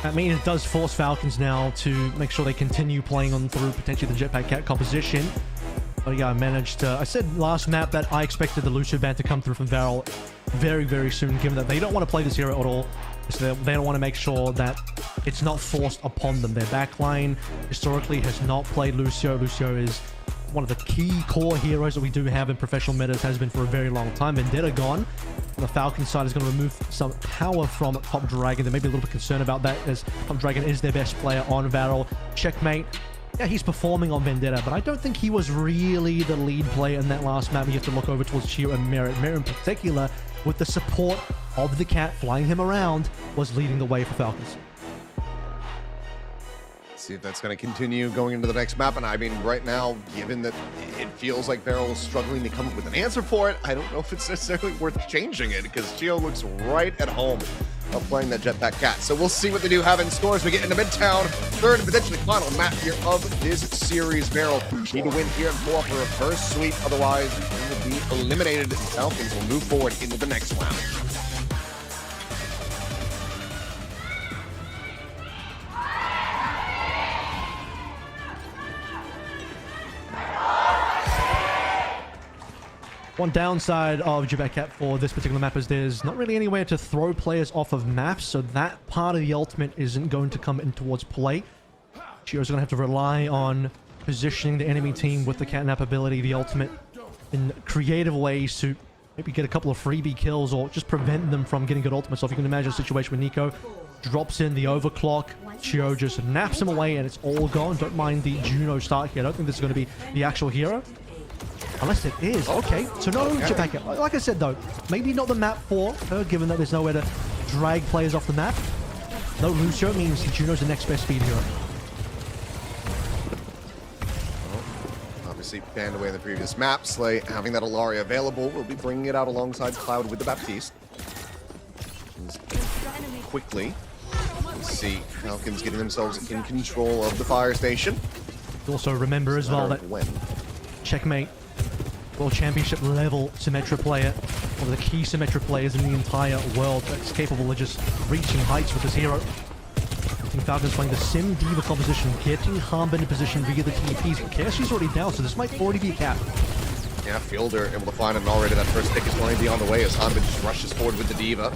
S11: I mean, it does force Falcons now to make sure they continue playing on through potentially the Jetpack Cat composition. But yeah, I managed to... I said last map that I expected the Lucio ban to come through from Barrel very, very soon, given that they don't want to play this hero at all. So they don't want to make sure that it's not forced upon them. Their backline historically has not played Lucio. Lucio is one of the key core heroes that we do have in professional metas, has been for a very long time. Vendetta gone. The Falcon side is going to remove some power from Top Dragon. They may be a little bit concerned about that, as Top Dragon is their best player on Barrel. Checkmate. Yeah, he's performing on Vendetta, but I don't think he was really the lead player in that last map. You have to look over towards Chio and Merit. Merit in particular, with the support of the cat flying him around, was leading the way for Falcons.
S1: See if that's going to continue going into the next map. And I mean, right now, given that it feels like Barrel is struggling to come up with an answer for it, I don't know if it's necessarily worth changing it, because Chio looks right at home of playing that Jetpack Cat. So we'll see what they do have in store as we get into Midtown. Third and potentially final map here of this series. Barrel need to win here and pull off a reverse sweep. Otherwise, they will be eliminated. Falcons will move forward into the next round.
S11: One downside of Jetpack Cat for this particular map is there's not really anywhere to throw players off of maps, so that part of the ultimate isn't going to come in towards play. Shio's going to have to rely on positioning the enemy team with the catnap ability, the ultimate, in creative ways to maybe get a couple of freebie kills or just prevent them from getting good ultimates. So if you can imagine a situation where Nico drops in the overclock, Shio just naps him away and it's all gone. Don't mind the Juno start here. I don't think this is going to be the actual hero. Unless it is. Okay, so no Jetpack Cat. Like I said though, maybe not the map for her, given that there's nowhere to drag players off the map. No Lucio means Juno's the next best speed hero.
S1: Obviously banned away in the previous map. Slay having that Ilaria available will be bringing it out alongside Cloud with the Baptiste. Quickly, see Falcons getting themselves in control of the fire station.
S11: Also remember as well that Checkmate, World Championship level Symmetra player, one of the key Symmetra players in the entire world that's capable of just reaching heights with this hero. Team Falcons playing the Sim Diva composition, getting Harm into position via the TPs. KSG's already down, so this might already be a cap.
S1: Yeah, Fielder able to find him already. That first pick is going to be on the way as Hanbin just rushes forward with the Diva.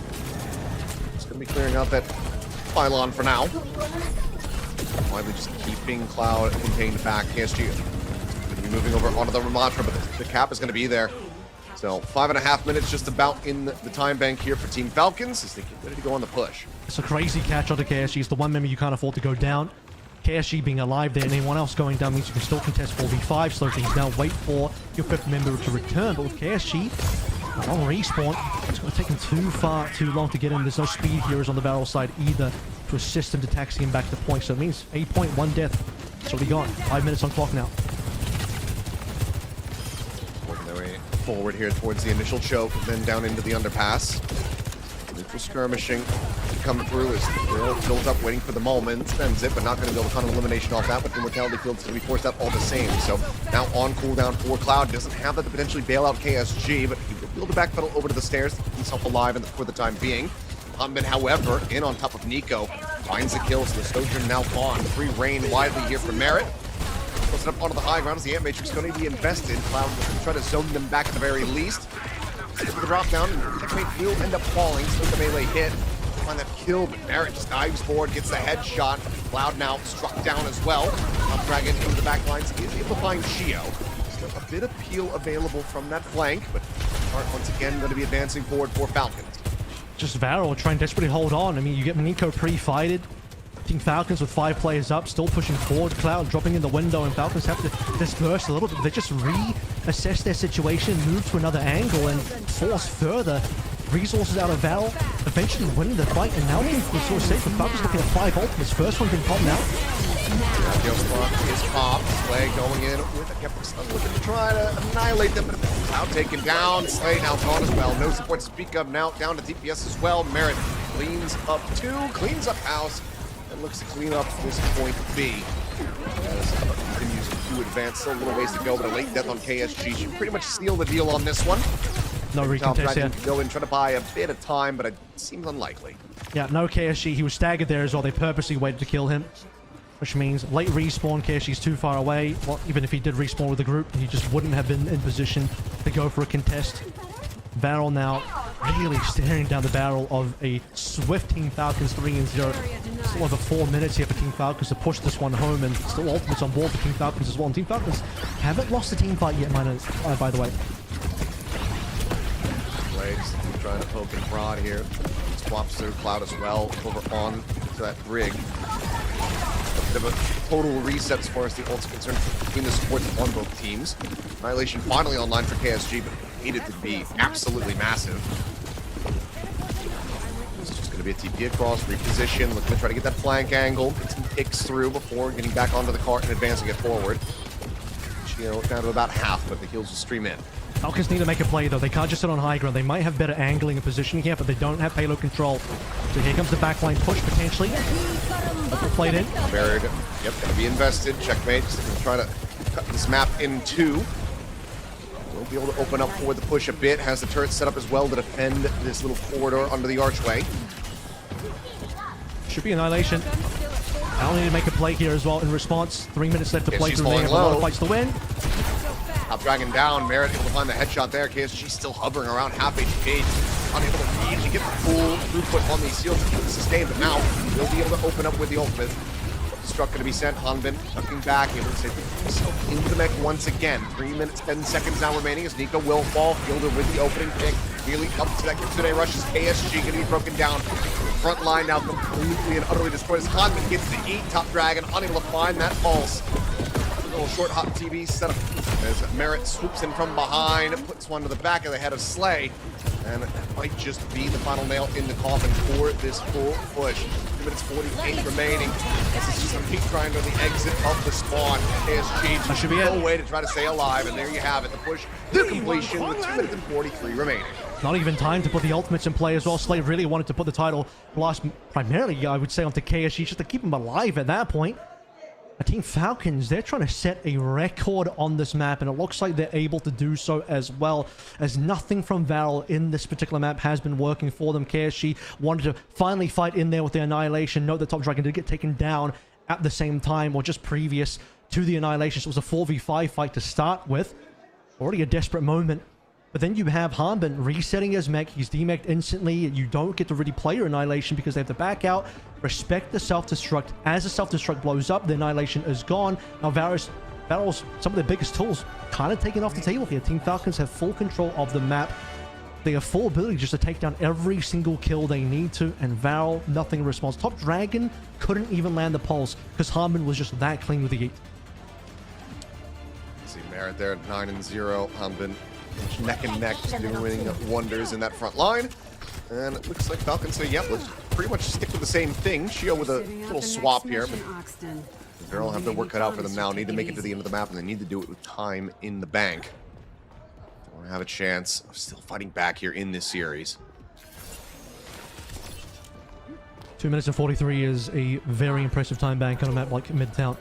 S1: It's going to be clearing out that pylon for now. Widely just keeping Cloud contained back. KSG moving over onto the Ramatra, but the cap is going to be there. So 5.5 minutes just about in the time bank here for Team Falcons as they get ready to go on the push.
S11: It's a crazy catch onto KSG. It's the one member you can't afford to go down. KSG being alive there and anyone else going down means you can still contest 4v5, slow things down, wait for your 5th member to return. But with KSG on respawn, it's going to take him too long to get in. There's no speed heroes on the barrel side either to assist him to taxi him back to point. So it means 8.1 death. It's already gone. 5 minutes on clock now.
S1: Forward here towards the initial choke, then down into the underpass. Neutral skirmishing coming through as Girl builds up, waiting for the moment. Spends it, but not going to be able to find elimination off that. But the Immortality Field's going to be forced out all the same. So now on cooldown for Cloud. Doesn't have that to potentially bail out KSG, but he will be able to backpedal over to the stairs to keep himself alive for the time being. Hanbin, however, in on top of Nico, finds the kill, so the Sojourn now gone. Free reign widely here for Merit. Puts it up onto the high ground as the Ant Matrix going to be invested. Cloud will try to zone them back at the very least. With the drop down, and Checkmate will end up falling. So the melee hit. Find that kill, but Merritt just dives forward, gets the headshot. Cloud now struck down as well. Dragon into the back lines. He is able to find Shio. Still a bit of peel available from that flank, but Hart once again going to be advancing forward for Falcons.
S11: Just Varro trying desperately to hold on. I mean, you get Nico pre-fighted. Team Falcons with 5 players up, still pushing forward. Cloud dropping in the window, and Falcons have to disperse a little bit. They just reassess their situation, move to another angle, and force further resources out of Val, eventually winning the fight. And now looking for sort of safe. The Falcons looking at 5 ultimates. First one can pop now.
S1: Ghost is popped. Slay going in with a Kepler stun, looking to try to annihilate them, but Cloud taken down. Slay now gone as well. No support to speak of now. Down to DPS as well. Merit cleans up 2, cleans up house. And looks to clean up this point B. As continues to advance, still a little ways to go, but a late death on KSG should pretty much seal the deal on this one.
S11: No recontest here.
S1: Go and try to buy a bit of time, but it seems unlikely.
S11: Yeah, no KSG. He was staggered there as well. They purposely waited to kill him, which means late respawn. KSG's too far away. Well, even if he did respawn with the group, he just wouldn't have been in position to go for a contest. Varel now really staring down the barrel of a swift Team Falcons 3-0. Still over 4 minutes here for Team Falcons to push this one home, and still ultimates on board for Team Falcons as well. And Team Falcons haven't lost a team fight yet, by the way.
S1: Legs trying to poke and prod here. Swaps through Cloud as well over on to that rig. A bit of a total reset as far as the ult's concerned between the supports on both teams. Annihilation finally online for KSG, but needed to be absolutely massive. It's just going to be a TP across, reposition, looking to try to get that flank angle, get some picks through before getting back onto the cart and advancing it forward. down to about half, but the heals will stream in.
S11: Falcons need to make a play, though. They can't just sit on high ground. They might have better angling and positioning here, but they don't have payload control. So here comes the backline push, potentially. Played in.
S1: Buried. Yep, going to be invested. Checkmate. Just going to try to cut this map in two. We'll be able to open up for the push a bit. Has the turret set up as well to defend this little corridor under the archway.
S11: Should be Annihilation. I'll need to make a play here as well in response. 3 minutes left to play through there. A lot of fights to win.
S1: Top Dragon down. Merit able to find the headshot there. KSG still hovering around half HP. Unable to really get the full throughput on these shields to keep the sustain, but now we'll be able to open up with the ultimate. Struck going to be sent. Hanbin ducking back, able to save himself into the mech once again. 3 minutes, 10 seconds now remaining as Nico will fall. Fielder with the opening pick. Really up to that Kitsune rushes. KSG going to be broken down. Front line now completely and utterly destroyed as Hanbin gets to eat. Top Dragon unable to find that pulse. A little short hot TV setup as Merit swoops in from behind, puts one to the back of the head of Slay. And that might just be the final nail in the coffin for this full push. 2 minutes 48 remaining. This is just a peak grind on the exit of the spawn. KSG just no way to try to stay alive, and there you have it. The push to completion with 2 minutes and 43 remaining.
S11: Not even time to put the ultimates in play as well. Slay really wanted to put the title lost primarily, I would say, onto KSG just to keep him alive at that point. Team Falcons, they're trying to set a record on this map, and it looks like they're able to do so as well, as nothing from Varel in this particular map has been working for them. KSG wanted to finally fight in there with the Annihilation. Note the Top Dragon did get taken down at the same time, or just previous to the Annihilation, so it was a 4v5 fight to start with. Already a desperate moment. But then you have Hanbin resetting his mech. He's demeched instantly. You don't get to really play your Annihilation because they have to back out, respect the self-destruct. As the self-destruct blows up, the Annihilation is gone. Now Varel's some of their biggest tools kind of taken off the table here. Team Falcons have full control of the map. They have full ability just to take down every single kill they need to, and Varel, nothing in response. Top Dragon couldn't even land the pulse because Hanbin was just that clean with the eat.
S1: See Merit there at 9-0. Hanbin neck and neck, just doing wonders in that front line. And it looks like Falcons say, yep, let's pretty much stick with the same thing. Shio with a little swap here, but Varel have their work cut out for them now. Need to make it to the end of the map, and they need to do it with time in the bank. Don't want to have a chance of still fighting back here in this series.
S11: 2 minutes and 43 is a very impressive time bank on a map like Midtown.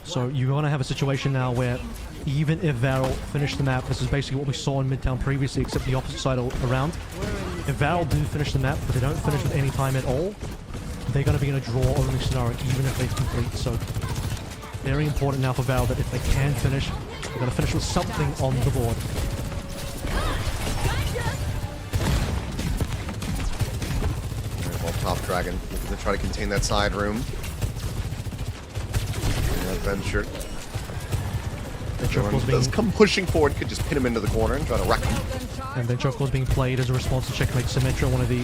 S11: So you're going to have a situation now where even if Varel finished the map, this is basically what we saw in Midtown previously, except the opposite side around. If Varel do finish the map, but they don't finish with any time at all, they're going to be in a draw only scenario, even if they complete. So very important now for Varel that if they can finish, they're going to finish with something on the board.
S1: Well, Top Dragon looking to try to contain that side room. Venture. Does come pushing forward, could just pin him into the corner and try to wreck him.
S11: And Venture, of course, being played as a response to Checkmate Symmetra, one of the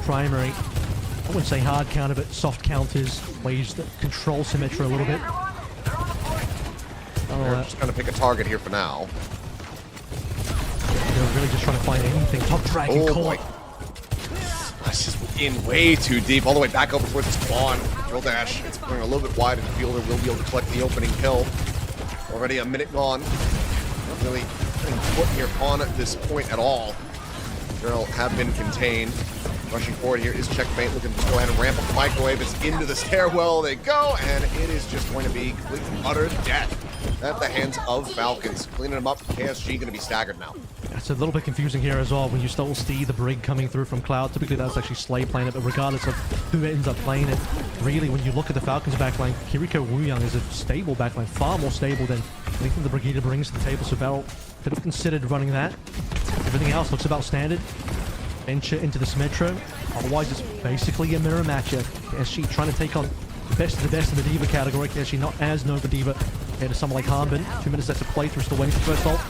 S11: primary, I wouldn't say hard counter, but soft counters, ways that control Symmetra a little bit.
S1: They're just going to pick a target here for now.
S11: They're really just trying to find anything. Top Dragon caught.
S1: That's just in way too deep, all the way back over towards the spawn. Drill dash, it's going a little bit wide, and the fielder will be able to collect the opening kill. Already a minute gone. Not really put here on this point at all. Girl have been contained. Rushing forward here is Checkmate, looking to go ahead and ramp up the microwave. It's into the stairwell they go, and it is just going to be complete and utter death at the hands of Falcons. Cleaning them up, KSG going to be staggered now.
S11: It's a little bit confusing here as well when you still see the brig coming through from Cloud. Typically that's actually Slay playing it, but regardless of who ends up playing it, really when you look at the Falcons backline, Kiriko Wooyoung is a stable backline, far more stable than anything the Brigida brings to the table, so Varel could have considered running that. Everything else looks about standard. Venture into the Symmetra, otherwise it's basically a mirror matchup. KSG trying to take on the best of the D.Va category. KSG not as known for D.Va compared to someone like Hanbin. 2 minutes left to play through, still waiting for the first ult.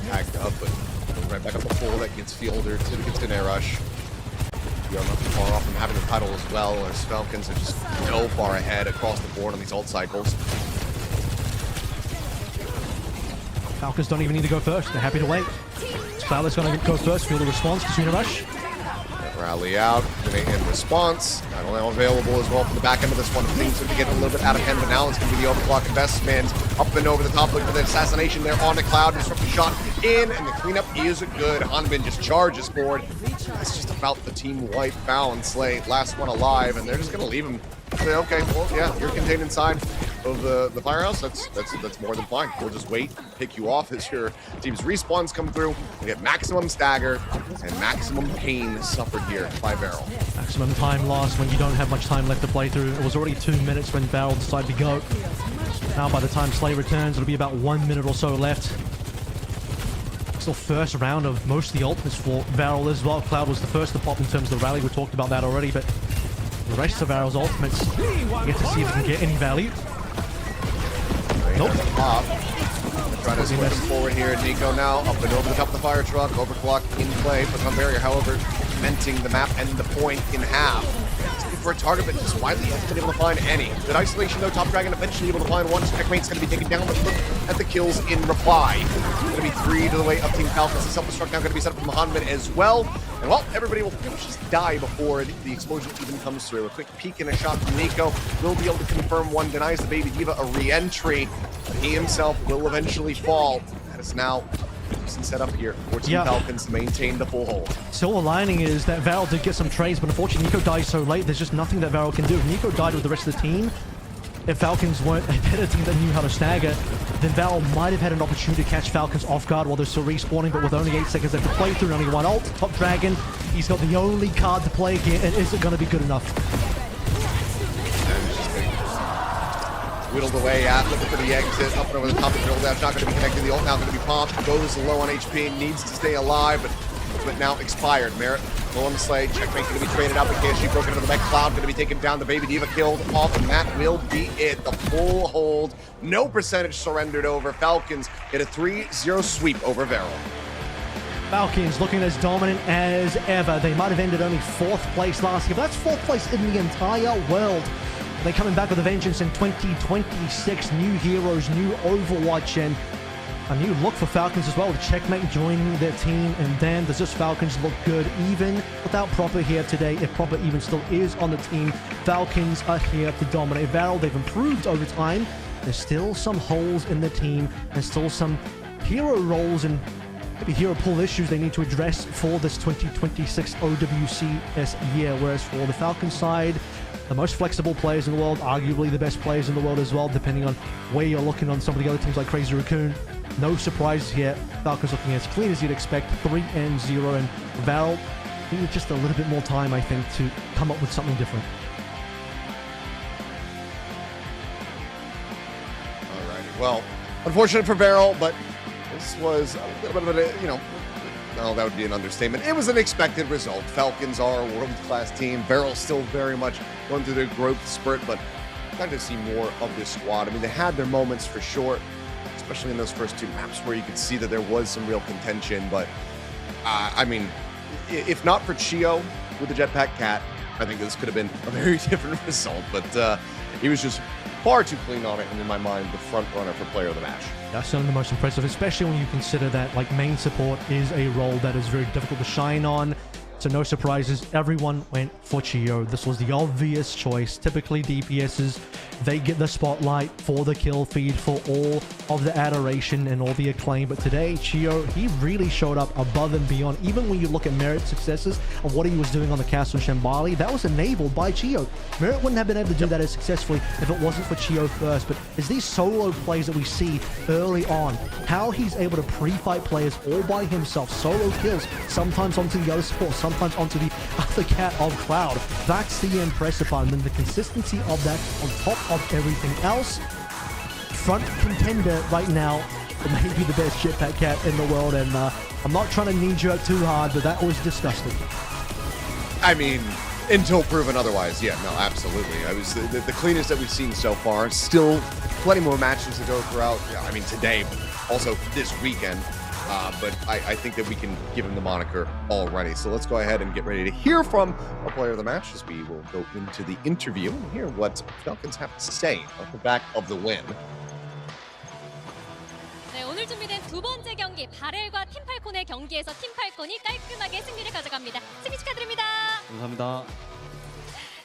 S1: Tagged up, but right back up the pole that gets Fielder to the Kitsune rush. We are not too far off from having the title as well, as Falcons are just so far ahead across the board on these ult cycles.
S11: Falcons don't even need to go first, they're happy to wait. Cloud is going to go first, Fielder responds, Kitsune rush.
S1: Rally out, in response. Battle now available as well for the back end of this one. Things are getting a little bit out of hand, but now it's going to be the overclock investment. Up and over the top, looking for the assassination there on the Cloud. Disruptive shot in, and the cleanup is good. Hanbin just charges forward. That's just about the team wipe. Val and Slay, last one alive, and they're just going to leave him. Say, okay, well, yeah, you're contained inside of the firehouse. That's more than fine. We'll just wait, pick you off as your team's respawns come through. You get maximum stagger and maximum pain suffered here by Varel.
S11: Maximum time lost when you don't have much time left to play through. It was already 2 minutes when Varel decided to go. Now by the time Slay returns, it'll be about 1 minute or so left. Still first round of most of the ultimates for Varel as well. Cloud was the first to pop in terms of the rally. We talked about that already, but the rest of Varel's ultimates, you get to see if you can get any value. Nope.
S1: Trying to swing forward here. Nico now up and over the top of the fire truck. Overclock in play. Photon barrier, however, cementing the map and the point in half. Looking for a target, but just widely hasn't been able to find any. Good isolation though. Top Dragon eventually able to find one. Checkmate's going to be taken down, but look at the kills in reply. It's going to be 3 to the way of Team Falcons. The self-destruct now going to be set up from Hanbin as well. And well, everybody will just die before the explosion even comes through. A quick peek and a shot from Nico. Will be able to confirm one. Denies the Baby Diva a re-entry. But he himself will eventually fall. That is now set up here for Team Falcons to maintain the full hold.
S11: Silver lining is that Varel did get some trades, but unfortunately Nico dies so late, there's just nothing that Varel can do. If Nico died with the rest of the team, if Falcons weren't a better team that knew how to stagger, then Varel might have had an opportunity to catch Falcons off guard while they're still respawning, but with only 8 seconds left to play through and only one ult, Top Dragon, he's got the only card to play here, and is it going to be good enough?
S1: Whittled away at, looking for the exit, up and over the top of the drill dash, not going to be connected. The ult now going to be popped, goes low on HP, needs to stay alive, but now expired. Merit, low on the Slay, Checkmate going to be traded out, but KSG broken into the back. Cloud going to be taken down, the Baby Diva killed off, and that will be it. The full hold, no percentage surrendered over. Falcons get a 3-0 sweep over Varel.
S11: Falcons looking as dominant as ever. They might have ended only 4th place last year, but that's 4th place in the entire world. They're coming back with a vengeance in 2026. New heroes, new Overwatch, and a new look for Falcons as well, with Checkmate joining their team. And then does this Falcons look good even without Proper here today? If Proper even still is on the team, Falcons are here to dominate. Varel, they've improved over time. There's still some holes in the team. There's still some hero roles and maybe hero pull issues they need to address for this 2026 OWCS year. Whereas for the Falcons side, the most flexible players in the world, arguably the best players in the world as well, depending on where you're looking on some of the other teams like Crazy Raccoon. No surprises here. Falcons looking as clean as you'd expect, 3-0, and Varel needed just a little bit more time, I think, to come up with something different.
S1: Alrighty, well, unfortunate for Varel, but this was a little bit of a, no, that would be an understatement. It was an expected result. Falcons are a world-class team. Varel's still very much going through their growth spurt, but I'm glad to see more of this squad. I mean, they had their moments for sure, especially in those first 2 maps where you could see that there was some real contention. But, I mean, if not for Chio with the Jetpack Cat, I think this could have been a very different result. But he was just far too clean on it, and in my mind, the front runner for player of the match.
S11: That's certainly the most impressive, especially when you consider that main support is a role that is very difficult to shine on. So no surprises, everyone went for Chio. This was the obvious choice. Typically DPSs, they get the spotlight for the kill feed, for all of the adoration and all the acclaim. But today, Chio, he really showed up above and beyond. Even when you look at Merit's successes of what he was doing on the castle Shambali, that was enabled by Chio. Merit wouldn't have been able to do that as successfully if it wasn't for Chio first. But it's these solo plays that we see early on, how he's able to pre-fight players all by himself, solo kills, sometimes onto the other support, sometimes onto the other cat of Cloud. That's the impressive part, and then the consistency of that on top of everything else. Front contender right now, maybe the best Jetpack Cat in the world, and I'm not trying to knee-jerk too hard, but that was disgusting.
S1: I mean, until proven otherwise, yeah, no, absolutely. I was the cleanest that we've seen so far. Still plenty more matches to go throughout. I mean, today, but also this weekend. But I think that we can give him the moniker already. So let's go ahead and get ready to hear from our player of the match as we will go into the interview and hear what Falcons have to say off the back of the win.
S3: 네, 오늘 준비된 두 번째 경기 바렐과 팀팔콘의 경기에서 팀팔콘이 깔끔하게 승리를 가져갑니다. 승리 축하드립니다.
S18: 감사합니다.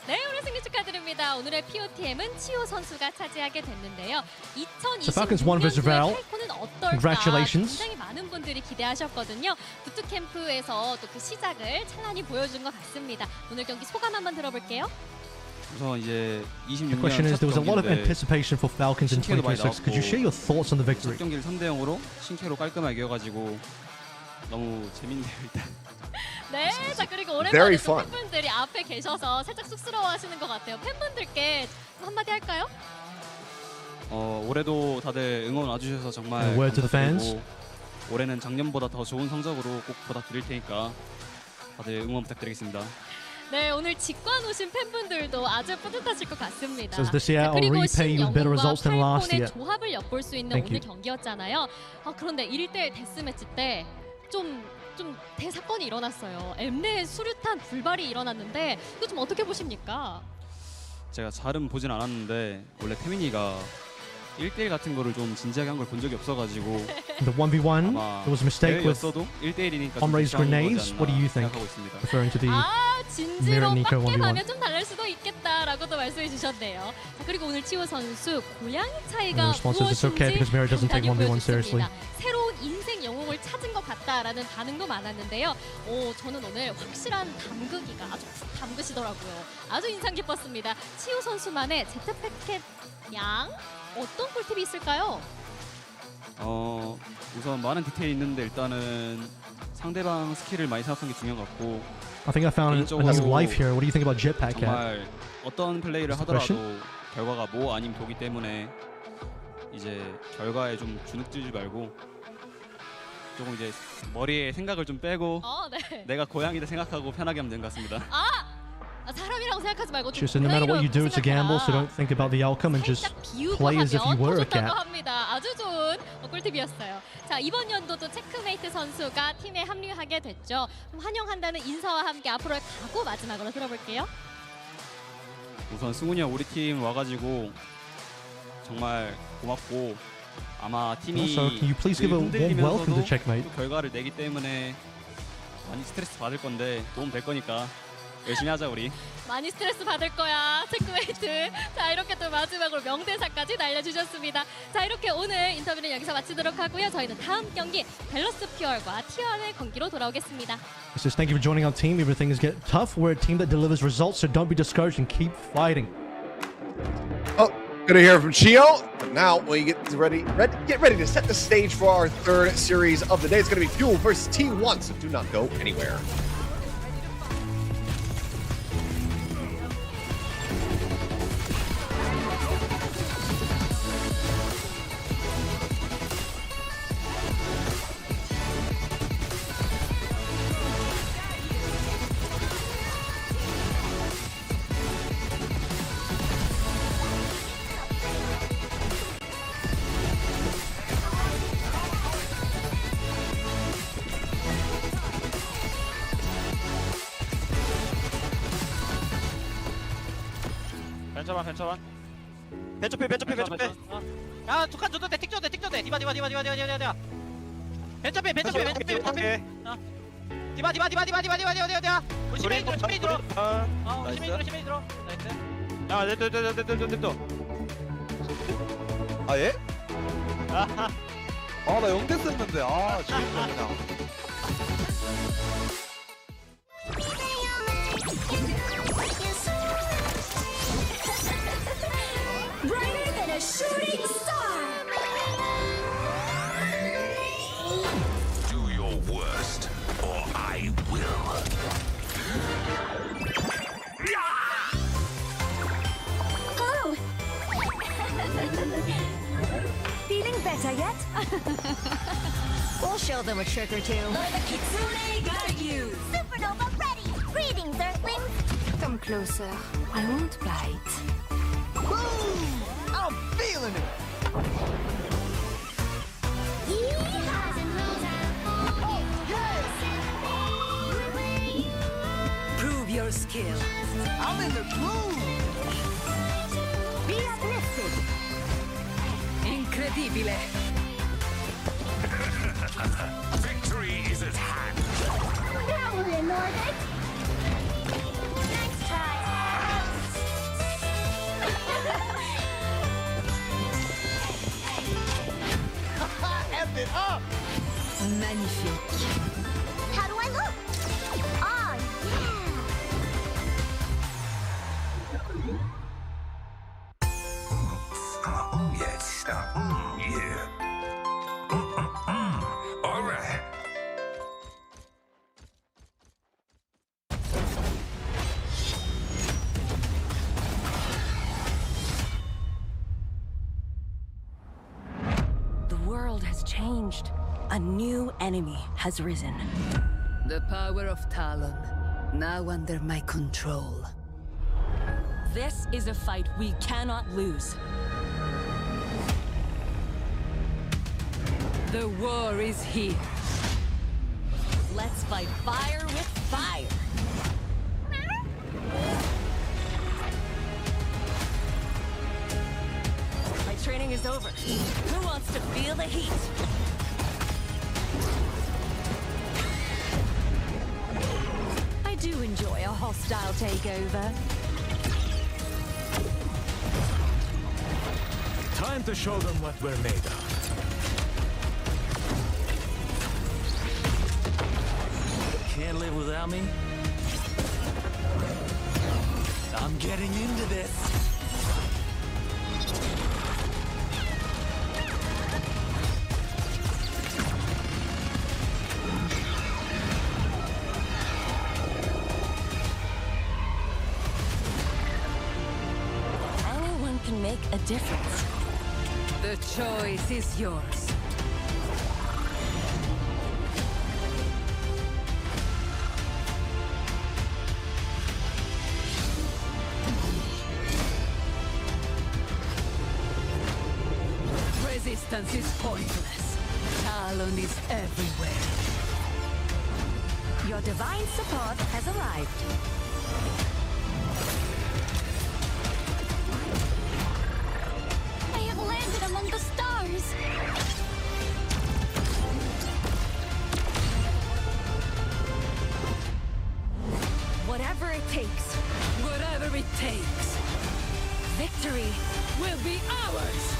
S3: 네, 오늘 승리 축하드립니다. 오늘의 POTM은 치오 선수가 차지하게 됐는데요.
S11: So Falcons won versus
S3: 2026년도에
S11: Val.
S3: 팔콘은 어떨까
S11: Congratulations.
S3: 굉장히 많은 분들이 기대하셨거든요. 부트캠프에서 또 그 시작을 찬란히 보여준 것 같습니다. 오늘 경기 소감 한번 들어볼게요.
S18: 우선 이제 26년
S11: The question is,
S18: 첫
S11: there was a lot of
S18: 경기인데
S11: anticipation for Falcons in
S18: 신캐도 많이
S11: 2026. Could you share your thoughts on the
S18: 첫
S11: victory?
S18: 경기를 3대 0으로 신캐로 깔끔하게 이겨가지고 너무 재밌네요 일단.
S3: 네, 자 그리고 오랜만에
S1: Very
S3: 또
S1: fun.
S3: 팬분들이 앞에 계셔서 살짝 쑥스러워하시는 것 같아요. 팬분들께 한마디 할까요?
S18: 올해도 다들 응원 와주셔서 정말
S11: And a word to the fans.
S18: 감사드리고 올해는 작년보다 더 좋은 성적으로 꼭 보답드릴 테니까 다들 응원 부탁드리겠습니다.
S3: 네, 오늘 직관 오신 팬분들도 아주 뿌듯하실 것 같습니다.
S11: Says this year
S3: 자,
S11: I'll
S3: 그리고
S11: repay you better results than last
S3: 팔콘의
S11: year.
S3: 조합을 엿볼 수 있는
S11: Thank
S3: 오늘
S11: you.
S3: 경기였잖아요. 그런데 1대1 데스매치 때 좀 대사건이 일어났어요. 엠내에 수류탄 불발이 일어났는데 이거 좀 어떻게 보십니까?
S18: 제가 잘은 보진 않았는데 원래 태민이가 1대1 같은 거를 좀 진지하게 한 걸 본 적이 없어가지고
S11: The 1v1,
S18: 아마
S11: there was a mistake with
S18: 대회였어도 1대1이니까
S11: unraised grenades. What do you think?
S18: 생각하고 있습니다.
S11: Referring to the
S3: 진지로
S11: Mirror Nico
S3: 빡게
S11: 1v1.
S3: 하면 좀 달랄 수도 있겠다라고도 말씀해 주셨네요. 자, 그리고 오늘 치호 선수 고양이 차이가
S11: And the response is it's okay because Mirror doesn't take 1v1 seriously.
S3: 새로운 인생 영웅을 찾은 것 같다라는 반응도 많았는데요. 저는 오늘 확실한 담그기가 아주 푹 담그시더라고요. 아주 인상 깊었습니다. 치호 선수만의 제트패켓 양 어떤 꿀팁이 있을까요?
S18: 우선 많은 디테일이 있는데 일단은 상대방 스킬을 많이 생각하는 게 중요한 것 같고
S11: I think I found a new life here. What do you think about Jetpack Cat?
S18: 정말 어떤 플레이를
S11: What's the
S18: 하더라도 결과가 뭐 아니면 도기 때문에 이제 결과에 좀 주눅들지 말고 조금 이제 머리에 생각을 좀 빼고
S3: 네.
S18: 내가 고양이다 생각하고 편하게 하면 되는 것 같습니다.
S3: 사람이라고 생각하지 말고
S11: She said no matter what you do, it's a gamble, so don't think about the outcome and just play as if you were a cat.
S3: 합니다. 아주 좋은 꿀팁이었어요. 자, 이번 연도도 체크메이트 선수가 팀에 합류하게 됐죠. 환영한다는 인사와 함께 앞으로의 각오 마지막으로 들어볼게요.
S18: 우선 승훈이 형 우리 팀 와가지고 정말 고맙고 아마 팀이
S11: Also, can you please give a warm welcome to Checkmate?
S18: 또 결과를 내기 때문에 많이 스트레스 받을 건데 도움 될 거니까 열심히 하자 우리.
S3: 많이 스트레스 받을 거야, 체크메이트. 자, 이렇게 또 마지막으로 명대사까지 날려주셨습니다. 자, 이렇게 오늘 인터뷰는 여기서 마치도록 하고요. 저희는 다음 경기 밸런스 퓨얼과 T1의 경기로 돌아오겠습니다.
S11: It says thank you for joining our team. Even things get tough, we're a team that delivers results, so don't be discouraged and keep fighting.
S1: Good to hear from Chio. But now we get ready to set the stage for our third series of the day. It's going to be Fuel versus T1, so do not go anywhere.
S10: 벤처반.
S16: 벤처필.
S17: 야, 두칸 줘도 돼. 틱 줘도 돼. 디바. 벤처필. 디바. 우리 시메이 들어. 시메이 들어. 나이스.
S10: 야, 냅둬.
S9: 아 예? 나 0대 썼는데 재밌다 그냥.
S12: Brighter than a shooting star.
S6: Do your worst, or I will.
S12: Oh. Feeling better yet?
S2: We'll show them a trick or two.
S12: The Kitsune got you. Supernova ready. Greetings, Earthlings.
S2: Come closer. I won't bite.
S13: Boom! I'm feeling it.
S2: Prove your skill.
S13: I'm in the groove.
S12: Be uplifted.
S2: Incredibile.
S6: Victory is at hand.
S12: That will annoy it. Next try.
S13: F it up!
S14: Magnifique.
S12: How do I look? Oh,
S6: Oh, yes. Yeah. All right.
S2: The world has changed. A new enemy has risen.
S14: The power of Talon, now under my control. This is a fight we cannot lose. The war is here. Let's fight fire with fire. My training is over. Who wants to feel the heat?
S2: I do enjoy a hostile takeover.
S6: Time to show them what we're made of.
S15: Can't live without me? I'm getting into this.
S2: Anyone can make a difference.
S14: The choice is yours. Resistance is pointless. Talon is everywhere.
S2: Your divine support has arrived.
S12: I have landed among the stars.
S2: Whatever it takes.
S14: Whatever it takes.
S2: Victory
S14: will be ours.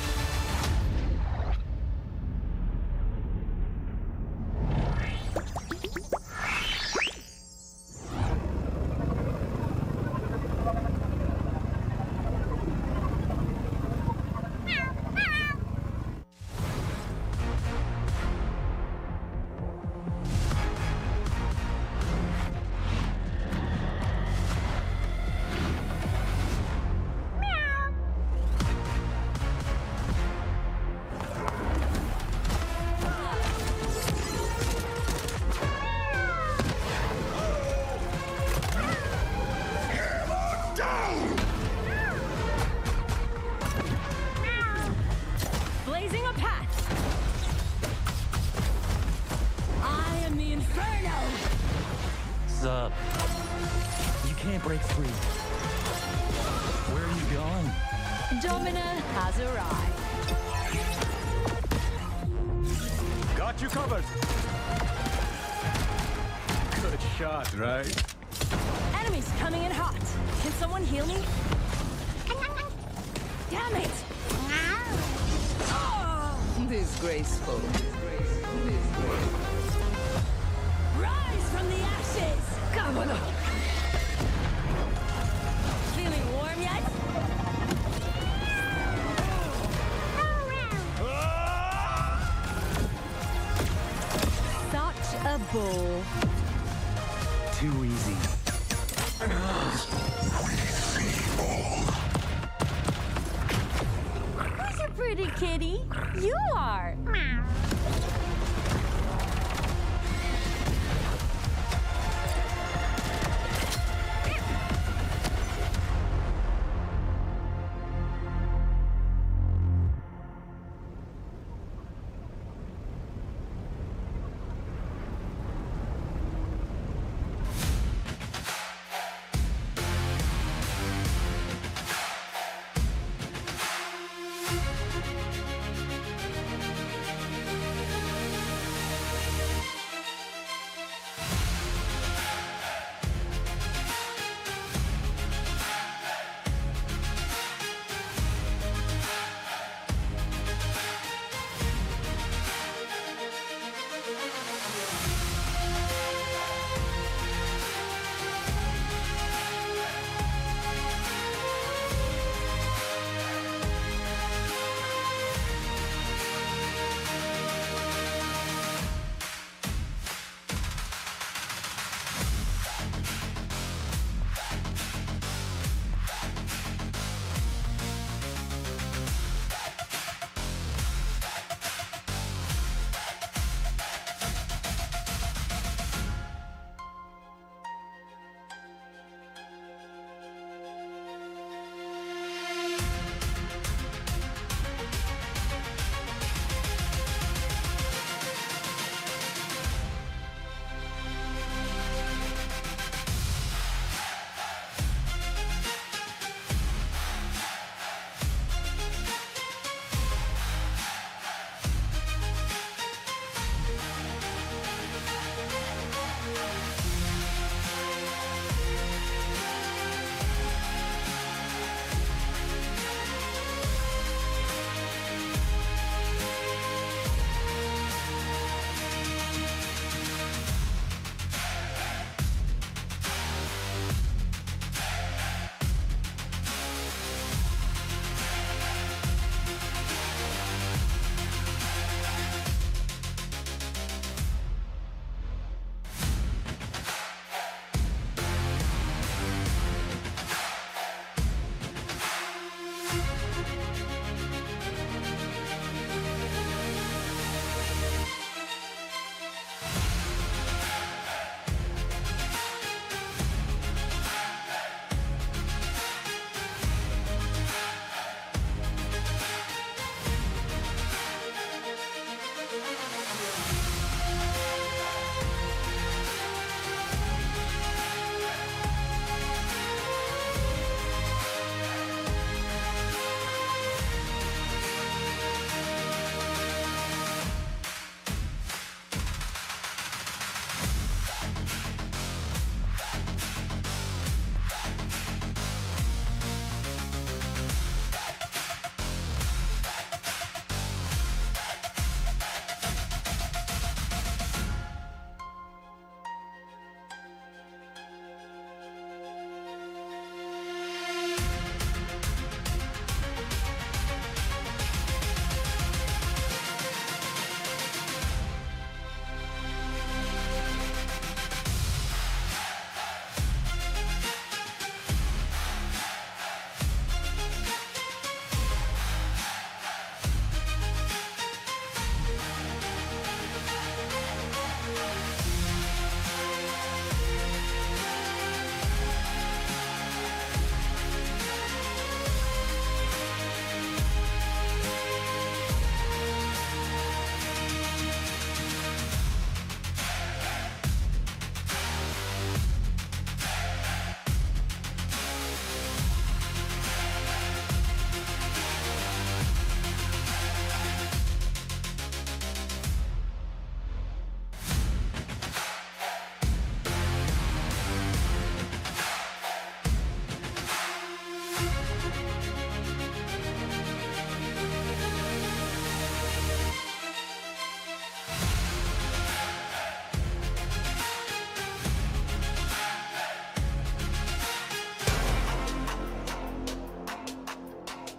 S2: Blazing a path. I am the Inferno.
S15: Sup? You can't break free. Where are you going?
S2: Domina has arrived.
S6: Got you covered. Good shot, right?
S2: Enemies coming in hot. Can someone heal me? Damn it!
S14: Disgraceful.
S2: Rise from the ashes! Come on! Feeling warm yet? Such a bull.
S15: Too easy.
S2: Who's a pretty kitty? You are!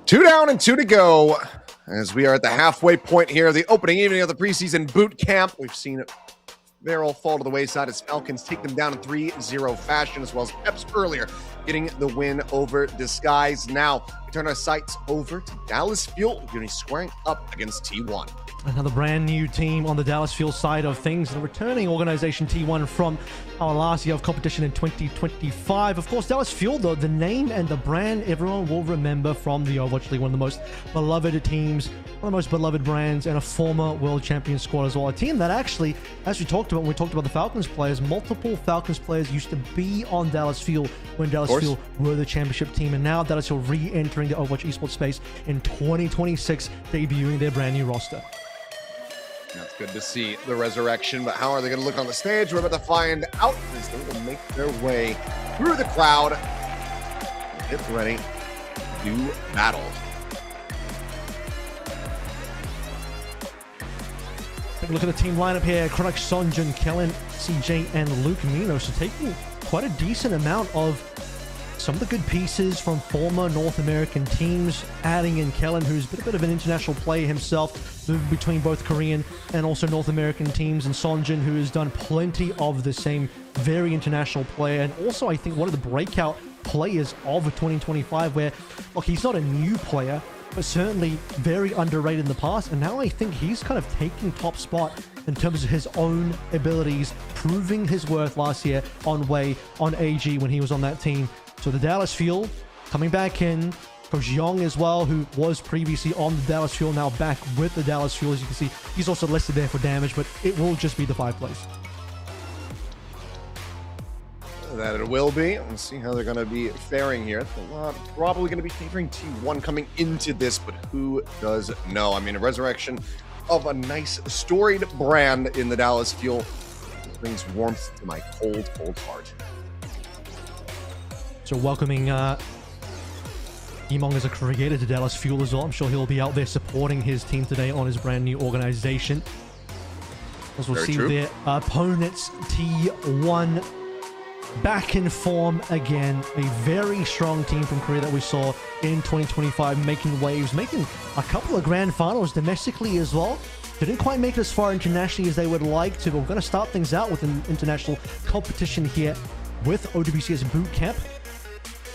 S1: 2 down and 2 to go as we are at the halfway point here, the opening evening of the preseason boot camp. We've seen Varel fall to the wayside as Falcons take them down in 3-0 fashion, as well as Eps earlier getting the win over Disguise. Now we turn our sights over to Dallas Fuel, going to be squaring up against T1.
S11: Another brand new team on the Dallas Fuel side of things, the returning organization T1 from our last year of competition in 2025. Of course, Dallas Fuel, though, the name and the brand everyone will remember from the Overwatch League, one of the most beloved teams, one of the most beloved brands, and a former world champion squad as well. A team that actually, as we talked about when we talked about the Falcons players, multiple Falcons players used to be on Dallas Fuel when Dallas Fuel were the championship team, and now Dallas Fuel re-entering the Overwatch esports space in 2026, debuting their brand new roster.
S1: That's good to see the resurrection, but how are they going to look on the stage? We're about to find out as they're going to make their way through the crowd. Get ready to do battle.
S11: Take a look at the team lineup here. Chronic, Sonjun, Kellen, CJ, and Luke Mino. So taking quite a decent amount of some of the good pieces from former North American teams, adding in Kellen, who's been a bit of an international player himself, moving between both Korean and also North American teams, and Sonjin, who has done plenty of the same, very international player, and also I think one of the breakout players of 2025, where, look, he's not a new player, but certainly very underrated in the past, and now I think he's kind of taking top spot in terms of his own abilities, proving his worth last year on AG when he was on that team. So the Dallas Fuel coming back in. Coach Young as well, who was previously on the Dallas Fuel, now back with the Dallas Fuel. As you can see, he's also listed there for damage, but it will just be the 5 plays.
S1: That it will be. Let's see how they're going to be faring here. Probably going to be favoring T1 coming into this, but who does know? I mean, a resurrection of a nice storied brand in the Dallas Fuel brings warmth to my cold, cold heart.
S11: So welcoming Emong as a creator to Dallas Fuel as well. I'm sure he'll be out there supporting his team today on his brand new organization. As we'll see their opponents, T1 back in form again. A very strong team from Korea that we saw in 2025, making waves, making a couple of grand finals domestically as well. They didn't quite make it as far internationally as they would like to, but we're going to start things out with an international competition here with OWCS Bootcamp.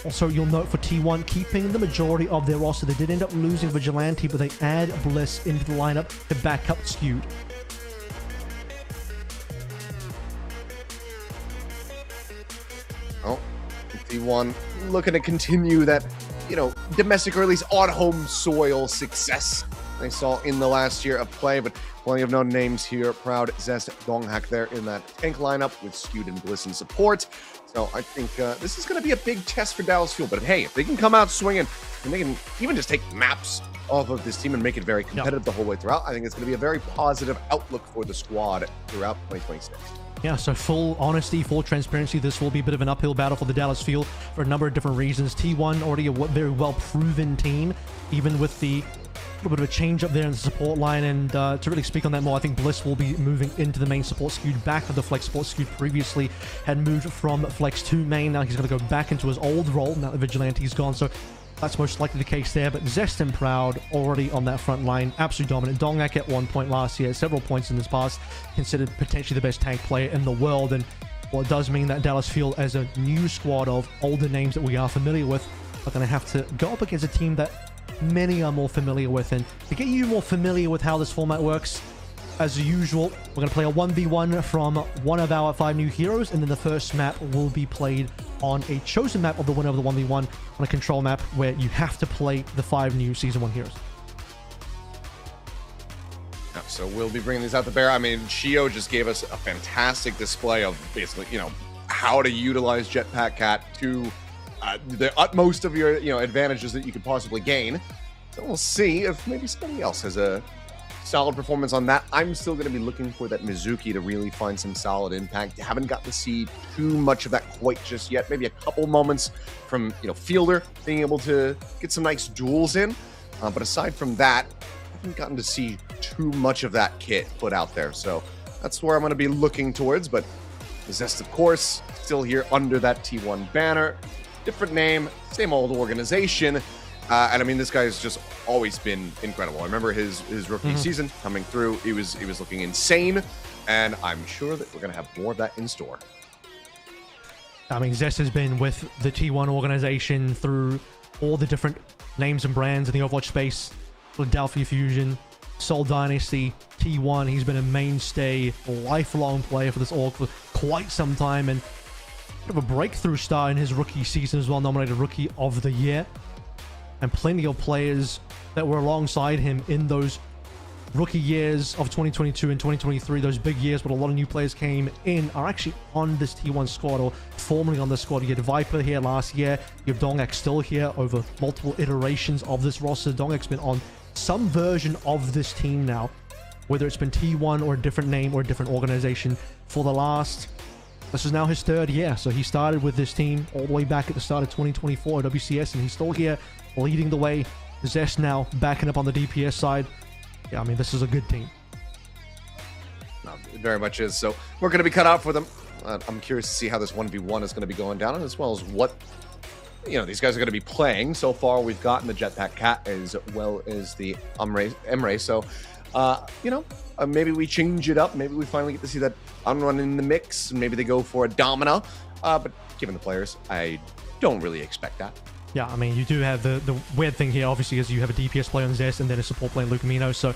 S11: Also, you'll note for T1, keeping the majority of their roster. They did end up losing Vigilante, but they add Bliss into the lineup to back up Skewed.
S1: Oh, T1 looking to continue that, domestic or at least on home soil success they saw in the last year of play, but plenty of known names here. Proud, Zest, Donghak there in that tank lineup with Skewed and Bliss in support. So I think this is going to be a big test for Dallas Fuel. But hey, if they can come out swinging and they can even just take maps off of this team and make it very competitive the whole way throughout, I think it's going to be a very positive outlook for the squad throughout 2026.
S11: Yeah, so full honesty, full transparency, this will be a bit of an uphill battle for the Dallas Fuel for a number of different reasons. T1 already a very well-proven team, even with the little bit of a change up there in the support line, and to really speak on that more, I think Bliss will be moving into the main support. Skewed back of the flex support. Skewed previously had moved from flex to main. Now he's going to go back into his old role now that Vigilante's gone, so that's most likely the case there. But Zest and Proud already on that front line, absolutely dominant. Donghak at one point last year, several points in this past, considered potentially the best tank player in the world, and well, it does mean that Dallas Fuel, as a new squad of older names that we are familiar with, are going to have to go up against a team that many are more familiar with. And to get you more familiar with how this format works, as usual, we're going to play a 1v1 from one of our 5 new heroes, and then the first map will be played on a chosen map of the winner of the 1v1 on a control map where you have to play the 5 new Season 1 heroes.
S1: So we'll be bringing these out to bear. I mean, Shio just gave us a fantastic display of basically, how to utilize Jetpack Cat to the utmost of your, advantages that you could possibly gain. So we'll see if maybe somebody else has a solid performance on that. I'm still going to be looking for that Mizuki to really find some solid impact. You haven't got to see too much of that quite just yet. Maybe a couple moments from, Fielder being able to get some nice duels in. But aside from that, I haven't gotten to see too much of that kit put out there. So that's where I'm going to be looking towards. But Zest, of course, still here under that T1 banner. Different name, same old organization. And I mean, this guy's just always been incredible. I remember his rookie season coming through. He was looking insane, and I'm sure that we're gonna have more of that in store.
S11: I mean, Zest has been with the T1 organization through all the different names and brands in the Overwatch space. Philadelphia Fusion, Seoul Dynasty, T1. He's been a mainstay, lifelong player for this org for quite some time, and bit of a breakthrough star in his rookie season as well, nominated Rookie of the Year. And plenty of players that were alongside him in those rookie years of 2022 and 2023, those big years where a lot of new players came in, are actually on this T1 squad or formerly on this squad. You had Viper here last year. You have Dongak still here over multiple iterations of this roster. Dongak's been on some version of this team now, whether it's been T1 or a different name or a different organization for the last... This is now his third year. So he started with this team all the way back at the start of 2024 at OWCS, and he's still here leading the way. Zest now backing up on the DPS side. Yeah, I mean, this is a good team.
S1: No, it very much is. So we're going to be cut out for them. I'm curious to see how this 1v1 is going to be going down, as well as what, you know, these guys are going to be playing. So far, we've gotten the Jetpack Cat as well as the Emre. So, you know, maybe we change it up. Maybe we finally get to see that Unrun in the mix. Maybe they go for a Domina. But given the players, I don't really expect that.
S11: Yeah, I mean, you do have the weird thing here, obviously, is you have a DPS player on Zest and then a support player, Luke Amino. So,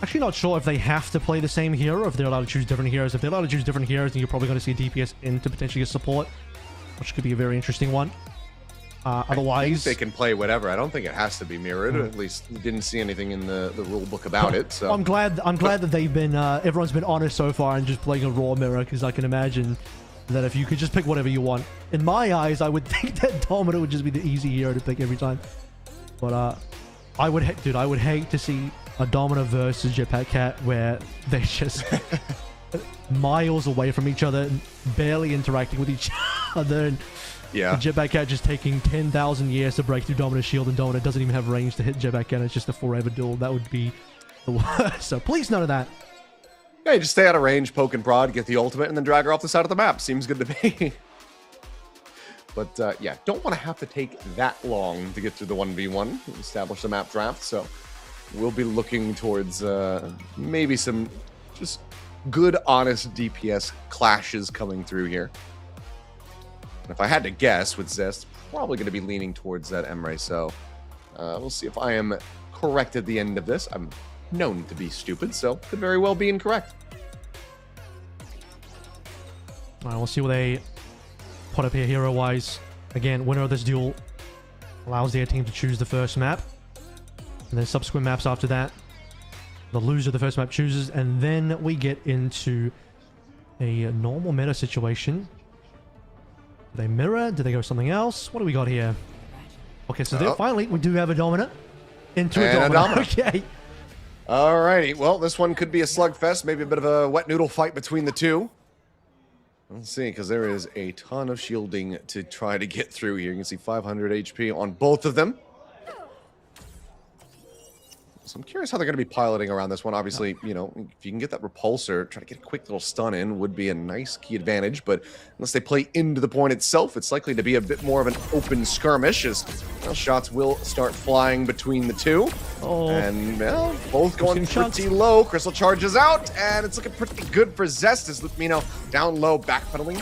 S11: actually not sure if they have to play the same hero, or if they're allowed to choose different heroes. If they're allowed to choose different heroes, then you're probably going to see DPS into potentially a support, which could be a very interesting one. Otherwise,
S1: they can play whatever. I don't think it has to be mirrored. At least didn't see anything in the rule book about it. So
S11: I'm glad that they've been everyone's been honest so far and just playing a raw mirror, because I can imagine that if you could just pick whatever you want, in my eyes, I would think that Domino would just be the easy hero to pick every time. But I would hate to see a Domino versus Jetpack Cat where they're just miles away from each other, and barely interacting with each other, and
S1: yeah,
S11: Jetpack Cat just taking 10,000 years to break through Domino's shield, and Domino doesn't even have range to hit Jetpack Cat. It's just a forever duel. That would be the worst. So please, none of that.
S1: Hey, just stay out of range, poke and prod, get the ultimate, and then drag her off the side of the map. Seems good to me. But yeah, don't want to have to take that long to get through the 1v1, establish the map draft. So we'll be looking towards maybe some just good, honest DPS clashes coming through here. And if I had to guess with Zest, probably going to be leaning towards that Emre. So we'll see if I am correct at the end of this. I'm known to be stupid, so could very well be incorrect.
S11: All right, we'll see what they put up here hero-wise. Again, winner of this duel allows their team to choose the first map, and then subsequent maps after that. The loser of the first map chooses, and then we get into a normal meta situation. Do they mirror? Do they go something else? What do we got here? Okay, so there, finally, we do have a dominant into a dominant. Okay.
S1: Alrighty, well, this one could be a slugfest, maybe a bit of a wet noodle fight between the two. Let's see, because there is a ton of shielding to try to get through here. You can see 500 HP on both of them. So I'm curious how they're going to be piloting around this one. Obviously, you know, if you can get that repulsor, try to get a quick little stun in would be a nice key advantage. But unless they play into the point itself, it's likely to be a bit more of an open skirmish, as well, shots will start flying between the two. And well, both going pretty low. Crystal charges out, and it's looking pretty good for Zest as Lupino down low, backpedaling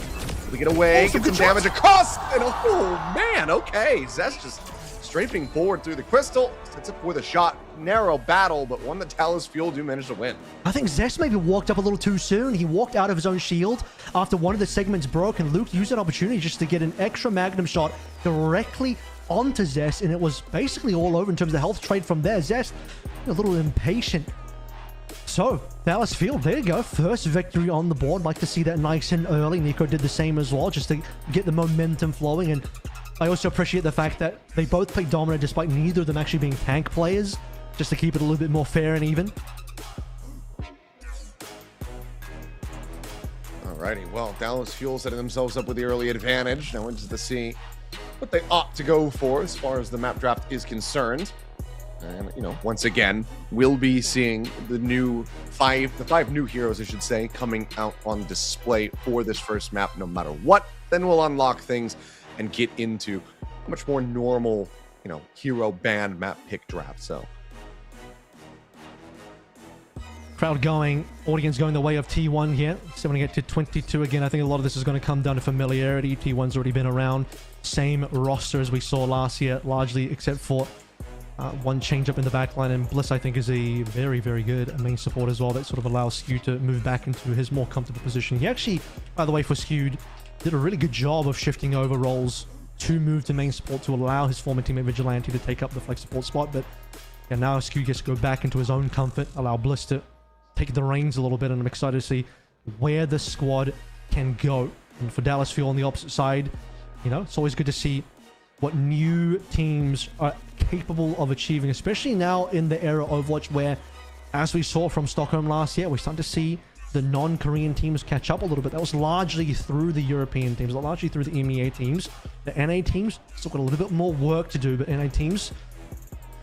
S1: to get away, get some damage across. And oh man, okay, Zest just strafing forward through the crystal, sets up with a shot. Narrow battle, but one that Talus Fuel do manage to win.
S11: I think Zest maybe walked up a little too soon. He walked out of his own shield after one of the segments broke, and Luke used that opportunity just to get an extra Magnum shot directly onto Zest, and it was basically all over in terms of the health trade from there. Zest a little impatient. So, Dallas Field, there you go. First victory on the board. Like to see that nice and early. Nico did the same as well, just to get the momentum flowing. And I also appreciate the fact that they both played dominant despite neither of them actually being tank players, just to keep it a little bit more fair and even.
S1: Alrighty, well, Dallas Fuel setting themselves up with the early advantage. Now into the see what they ought to go for as far as the map draft is concerned. And, you know, once again, we'll be seeing the five new heroes, I should say, coming out on display for this first map no matter what. Then we'll unlock things and get into much more normal, you know, hero banned map pick draft. So
S11: crowd going, audience going the way of T1 here. 78 to 22 again. I think a lot of this is going to come down to familiarity. T1's already been around. Same roster as we saw last year, largely, except for one change up in the backline. And Bliss, I think, is a very, very good main support as well. That sort of allows Skew to move back into his more comfortable position. He actually, by the way, for Skew, did a really good job of shifting over roles to move to main support to allow his former teammate Vigilante to take up the flex support spot. But yeah, now Skew gets to go back into his own comfort, allow Bliss to take the reins a little bit, and I'm excited to see where the squad can go. And for Dallas Fuel on the opposite side, you know, it's always good to see what new teams are capable of achieving, especially now in the era of Overwatch where, as we saw from Stockholm last year, we're starting to see the non-Korean teams catch up a little bit. That was largely through the European teams, largely through the EMEA teams. The NA teams still got a little bit more work to do, but NA teams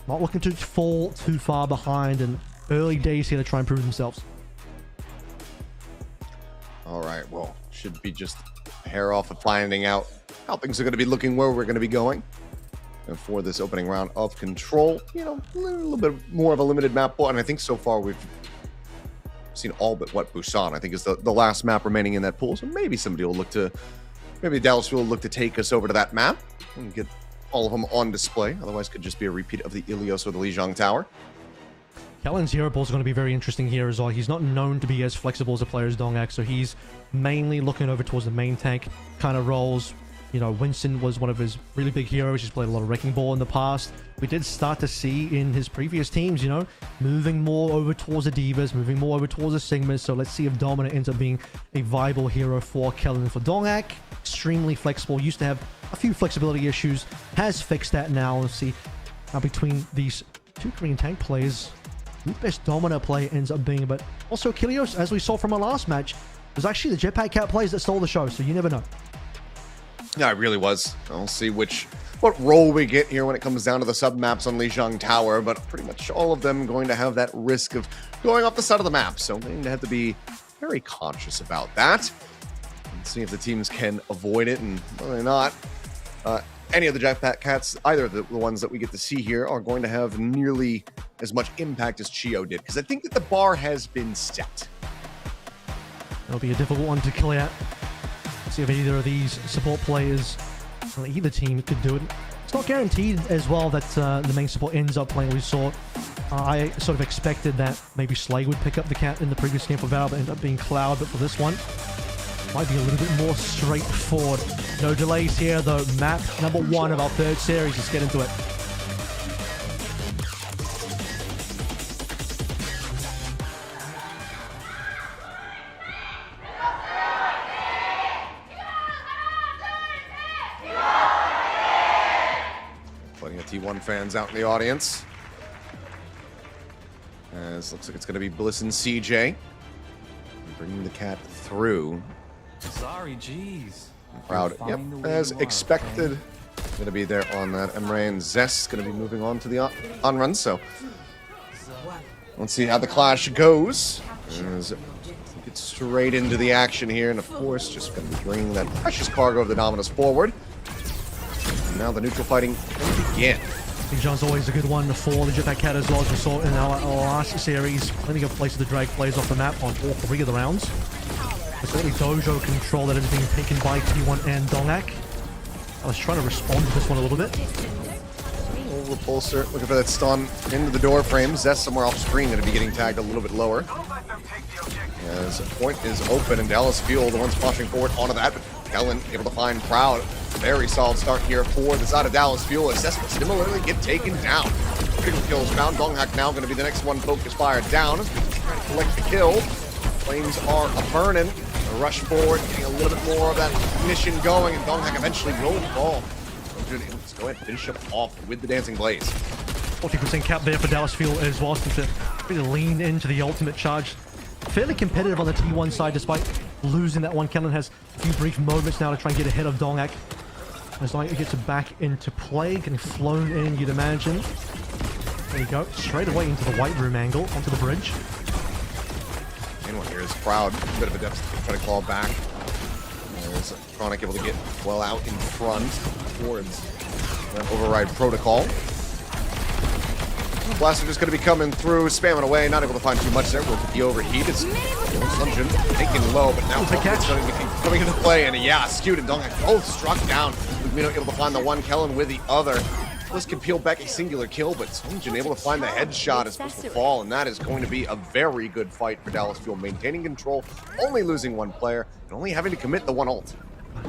S11: not looking to fall too far behind, and early days here to try and prove themselves.
S1: all right, well, should be just hair off of finding out how things are going to be looking, where we're going to be going. And for this opening round of Control, you know, a little bit more of a limited map pool. And I think so far we've seen all but what Busan, I think, is the last map remaining in that pool. So maybe somebody will look to, maybe Dallas will look to take us over to that map and get all of them on display. Otherwise, it could just be a repeat of the Ilios or the Lijiang Tower.
S11: Kellen's hero pool is going to be very interesting here as well. He's not known to be as flexible as a player as Dongak, so he's mainly looking over towards the main tank kind of roles. You know, Winston was one of his really big heroes. He's played a lot of Wrecking Ball in the past. We did start to see in his previous teams, you know, moving more over towards the Divas, moving more over towards the Sigmas. So let's see if Dominant ends up being a viable hero for Kellen. For Dongak, extremely flexible. Used to have a few flexibility issues. Has fixed that now. Let's see how between these two Korean tank players, who the best Dominant play ends up being. But also Kilios, as we saw from our last match, was actually the Jetpack Cat players that stole the show. So you never know.
S1: Yeah, it really was. I'll see what role we get here when it comes down to the sub-maps on Lijiang Tower, but pretty much all of them going to have that risk of going off the side of the map, so they have to be very conscious about that and see if the teams can avoid it, and whether or not any of the Jetpack Cats, either of the ones that we get to see here, are going to have nearly as much impact as Chio did, because I think that the bar has been set.
S11: It'll be a difficult one to clear. See if either of these support players on either team could do it. It's not guaranteed as well that the main support ends up playing. We saw, I sort of expected that maybe Slay would pick up the cat in the previous game for Valve, but ended up being Cloud. But for this one, might be a little bit more straightforward. No delays here though. Map number 1 of our third series. Let's get into it.
S1: T1 fans out in the audience. As looks like it's going to be Bliss and CJ bringing the cat through.
S15: Sorry, jeez.
S1: Crowd, yep, as expected, going to be there on that. Emre and Zest going to be moving on to the on run. So let's see how the clash goes. As get straight into the action here, and of course, just going to be bringing that precious cargo of the Dominus forward. Now the neutral fighting can begin.
S11: John's always a good one for the Jetpack Cat as well, as we saw in our last series. Plenty of places to drag players off the map on all 3 of the rounds. It's only Dojo control that is being taken by T1 and Dongak. I was trying to respond to this one a little bit.
S1: Repulsor looking for that stun into the door frame. Zest somewhere off screen going to be getting tagged a little bit lower. As point is open and Dallas Fuel, the ones pushing forward onto that, but Kellen able to find Proud. Very solid start here for the side of Dallas Fuel. Assessment similarly get taken down. Critical kills found. Donghak now going to be the next one focused fire down as we try to collect the kill. Flames are a-burning. Rush forward, getting a little bit more of that mission going, and Donghak eventually will fall. Let's go ahead and finish him off with the Dancing Blaze.
S11: 40% cap there for Dallas Fuel as well, to really lean into the ultimate charge. Fairly competitive on the T1 side, despite losing that one. Kellen has a few brief moments now to try and get ahead of Dongak. As Dongak gets it back into play, getting flown in, you'd imagine. There you go, straight away into the White Room angle, onto the bridge.
S1: Anyone here is Proud, a bit of a depth, try to claw back. As Chronic able to get well out in front towards That override protocol. Blaster just going to be coming through, spamming away, not able to find too much there. We'll get the overheat. It's Sunjin taking low, but now it's going to be coming into play. And yeah, Skewed and Donghak both struck down. Lumino able to find the one, Kellen with the other. Bliss can peel back a singular kill, but Sunjin able to find the headshot as Bliss will fall, and that is going to be a very good fight for Dallas Fuel, maintaining control, only losing one player, and only having to commit the one ult.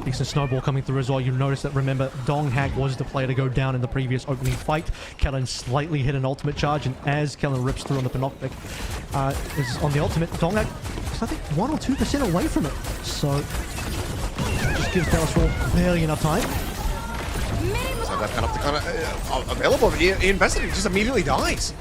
S11: Decent snowball coming through as well. You notice that, remember, Donghak was the player to go down in the previous opening fight. Kellen slightly hit an ultimate charge, and as Kellen rips through on the Panoptic, is on the ultimate, Donghak is, I think, 1 or 2% away from it. So, just gives Dallas Fuel barely enough time.
S1: So that Panoptic available, he invested, he just immediately dies.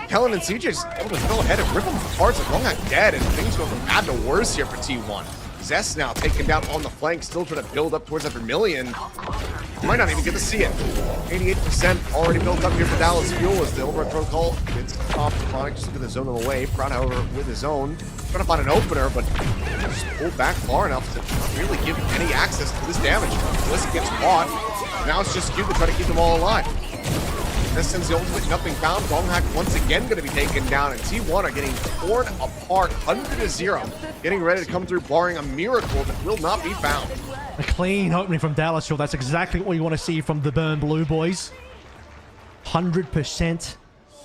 S1: Kellen and CJ just able to go ahead and rip him apart, so Donghak dead, and things go from bad to worse here for T1. Zest now taken down on the flank, still trying to build up towards that Vermilion. Might not even get to see it. 88% already built up here for Dallas Fuel as the override protocol gets off the Chronic. Just look at the zone away. Proud, however, with his own. Trying to find an opener, but just pulled back far enough to not really give any access to this damage. Bliss gets caught. Now it's just Q to try to keep them all alive. This sends the ultimate, nothing found. Donghak once again going to be taken down, and T1 are getting torn apart, 100-0. Getting ready to come through, barring a miracle that will not be found.
S11: A clean opening from Dallas Fuel. That's exactly what you want to see from the Burn Blue boys. 100%.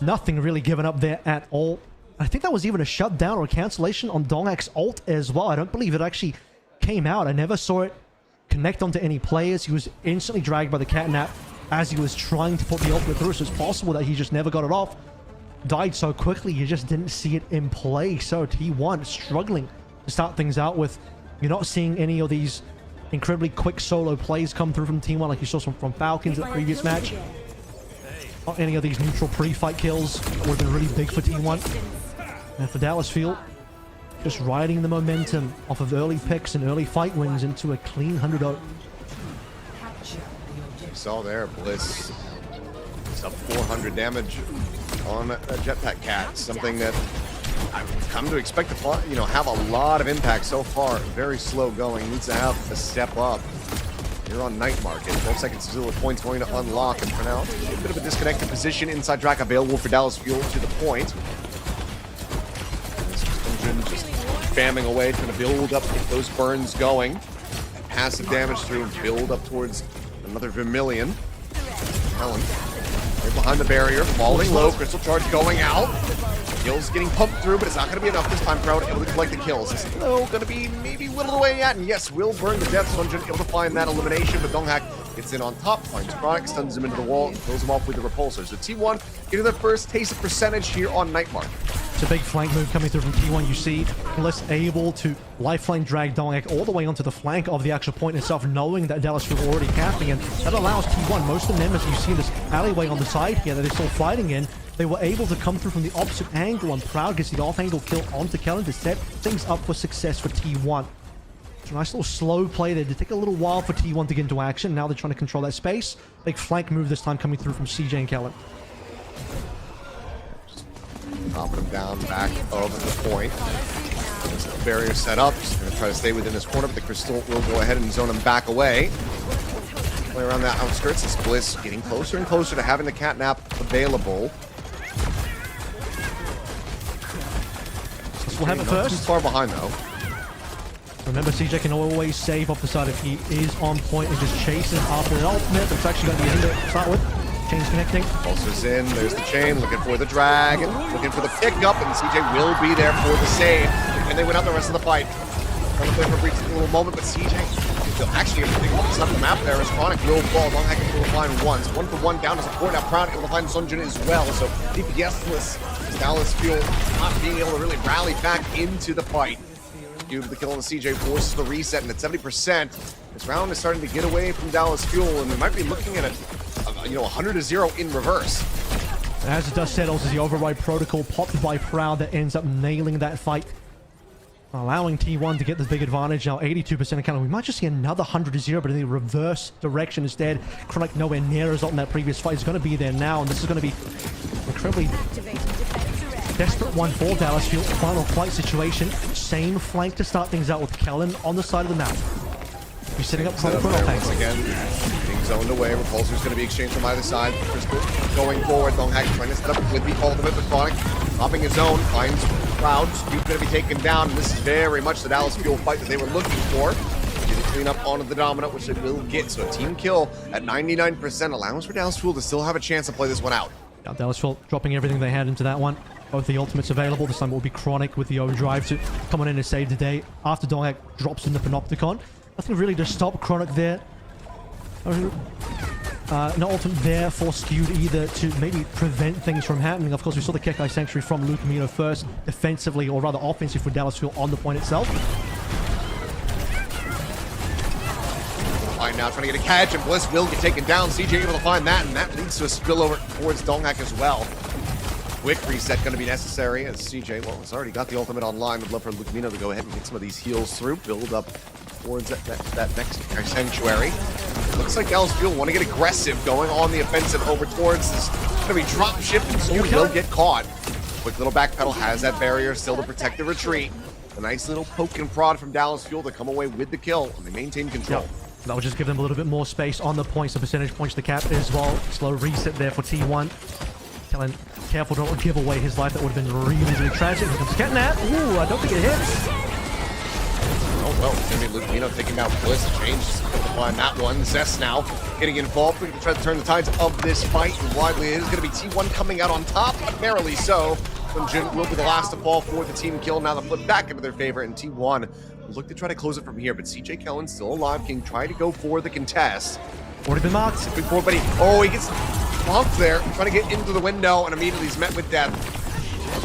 S11: Nothing really given up there at all. I think that was even a shutdown or a cancellation on Donghak's ult as well. I don't believe it actually came out. I never saw it connect onto any players. He was instantly dragged by the catnap as he was trying to put the ultimate through, so it's possible that he just never got it off. Died so quickly, you just didn't see it in play. So T1 struggling to start things out with. You're not seeing any of these incredibly quick solo plays come through from T1 like you saw from Falcons in the previous match. Not any of these neutral pre-fight kills would have been really big for T1. And for Dallas Fuel, just riding the momentum off of early picks and early fight wins into a clean 100-0.
S1: Saw there, Bliss sub 400 damage on a Jetpack Cat, something that I've come to expect to have a lot of impact so far. Very slow going, needs to have a step up. You're on Night Market, 12 seconds to 0 points going to unlock, and for now, a bit of a disconnected position inside Drac available for Dallas Fuel to the point. Just spamming away, trying to build up, get those burns going. Passive damage through and build up towards another Vermilion. Helen, right behind the barrier, falling low, Crystal Charge going out. Kills getting pumped through, but it's not going to be enough this time. Proud able to collect the kills. It's still going to be maybe whittled away yet, and yes, will burn to death. Sunjin able to find that elimination, but Donghak gets in on top, finds Chronic, stuns him into the wall, and throws him off with the repulsor. So T1 getting their first taste of percentage here on Night Market.
S11: It's a big flank move coming through from T1. You see Bliss able to lifeline drag Donghak all the way onto the flank of the actual point itself, knowing that Dallas Fuel already capping, and that allows T1, most of the members you see in this alleyway on the side here that they're still fighting in, they were able to come through from the opposite angle, and Proud gets the off-angle kill onto Kellen to set things up for success for T1. It's a nice little slow play there. It did take a little while for T1 to get into action. Now they're trying to control that space. Big flank move this time coming through from CJ and Kellen.
S1: Popping him down back of the point. Barrier set up. Just going to try to stay within this corner, but the Crystal will go ahead and zone him back away. Play around that outskirts. This Bliss getting closer and closer to having the catnap available.
S11: We'll have it first.
S1: Too far behind though.
S11: Remember, CJ can always save off the side if he is on point and just chasing after an ultimate. It's actually going to be a hit to start with. Chain's connecting.
S1: Pulsar's in. There's the chain. Looking for the drag. Looking for the pickup. And CJ will be there for the save. And they win out the rest of the fight. Trying to play for a brief little moment, but CJ actually everything on the side of the map there as Chronic will fall. Donghak able to find once. 1-for-1 down to support. Now Proud able to find Sunjin as well. So DPS-less Dallas Fuel not being able to really rally back into the fight. Due to the kill on the CJ forces the reset, and at 70%, this round is starting to get away from Dallas Fuel, and we might be looking at a 100-0 in reverse.
S11: As the dust settles, as the override protocol popped by Proud that ends up nailing that fight, allowing T1 to get this big advantage. Now 82% account. We might just see another 100-0, but in the reverse direction instead. Chronic nowhere near as on that previous fight. He's going to be there now, and this is going to be incredibly desperate one for Dallas Fuel. Final fight situation. Same flank to start things out with Kellen on the side of the map. He's setting up
S1: Set
S11: for
S1: up
S11: the
S1: there
S11: tanks.
S1: once again. Being zoned away. Repulsor's going to be exchanged from either side. Crystal going forward. Donghak trying to set up with the ultimate, but Chronic hopping his own. Finds Proud. He's going to be taken down. And this is very much the Dallas Fuel fight that they were looking for. Get a clean up onto the Dominant, which they will get. So a team kill at 99% allows for Dallas Fuel to still have a chance to play this one out.
S11: Yeah, Dallas Fuel dropping everything they had into that one. Both the ultimates available. This time it will be Chronic with the overdrive to come on in and save the day after Donghak drops in the Panopticon. Nothing really to stop Chronic there. No ultimate there for Skewed either to maybe prevent things from happening. Of course, we saw the Kekai Sanctuary from Luke Camino first, defensively, or rather offensively for Dallas Fuel on the point itself.
S1: Right now, trying to get a catch, and Bliss will get taken down. CJ able to find that, and that leads to a spillover towards Donghak as well. Quick reset going to be necessary as CJ, well, has already got the ultimate online. Would love for Luke Camino to go ahead and get some of these heals through, build up towards that next Sanctuary. Looks like Dallas Fuel want to get aggressive, going on the offensive over towards this. Going to be drop shift, and Skewed will get caught. Quick little backpedal, has that barrier still to protect the retreat. A nice little poke and prod from Dallas Fuel to come away with the kill, and they maintain control.
S11: Yep. That will just give them a little bit more space on the points, the percentage points to cap as well. Slow reset there for T1. Kellen, careful, don't give away his life. That would have been really, really tragic. Here comes Catnap. Ooh, I don't think it hits.
S1: Oh, well, it's going to be Luke Camino taking down Bliss. Change to find that one. Zest now getting involved. We're going to try to turn the tides of this fight. And widely, it is going to be T1 coming out on top, but narrowly so. Sunjin will be the last to fall for the team kill. Now the flip back into their favor, and T1 will look to try to close it from here. But CJ Kellen still alive. Can try to go for the contest.
S11: Already been marked.
S1: Big forward, but he gets bumped there, trying to get into the window, and immediately he's met with death.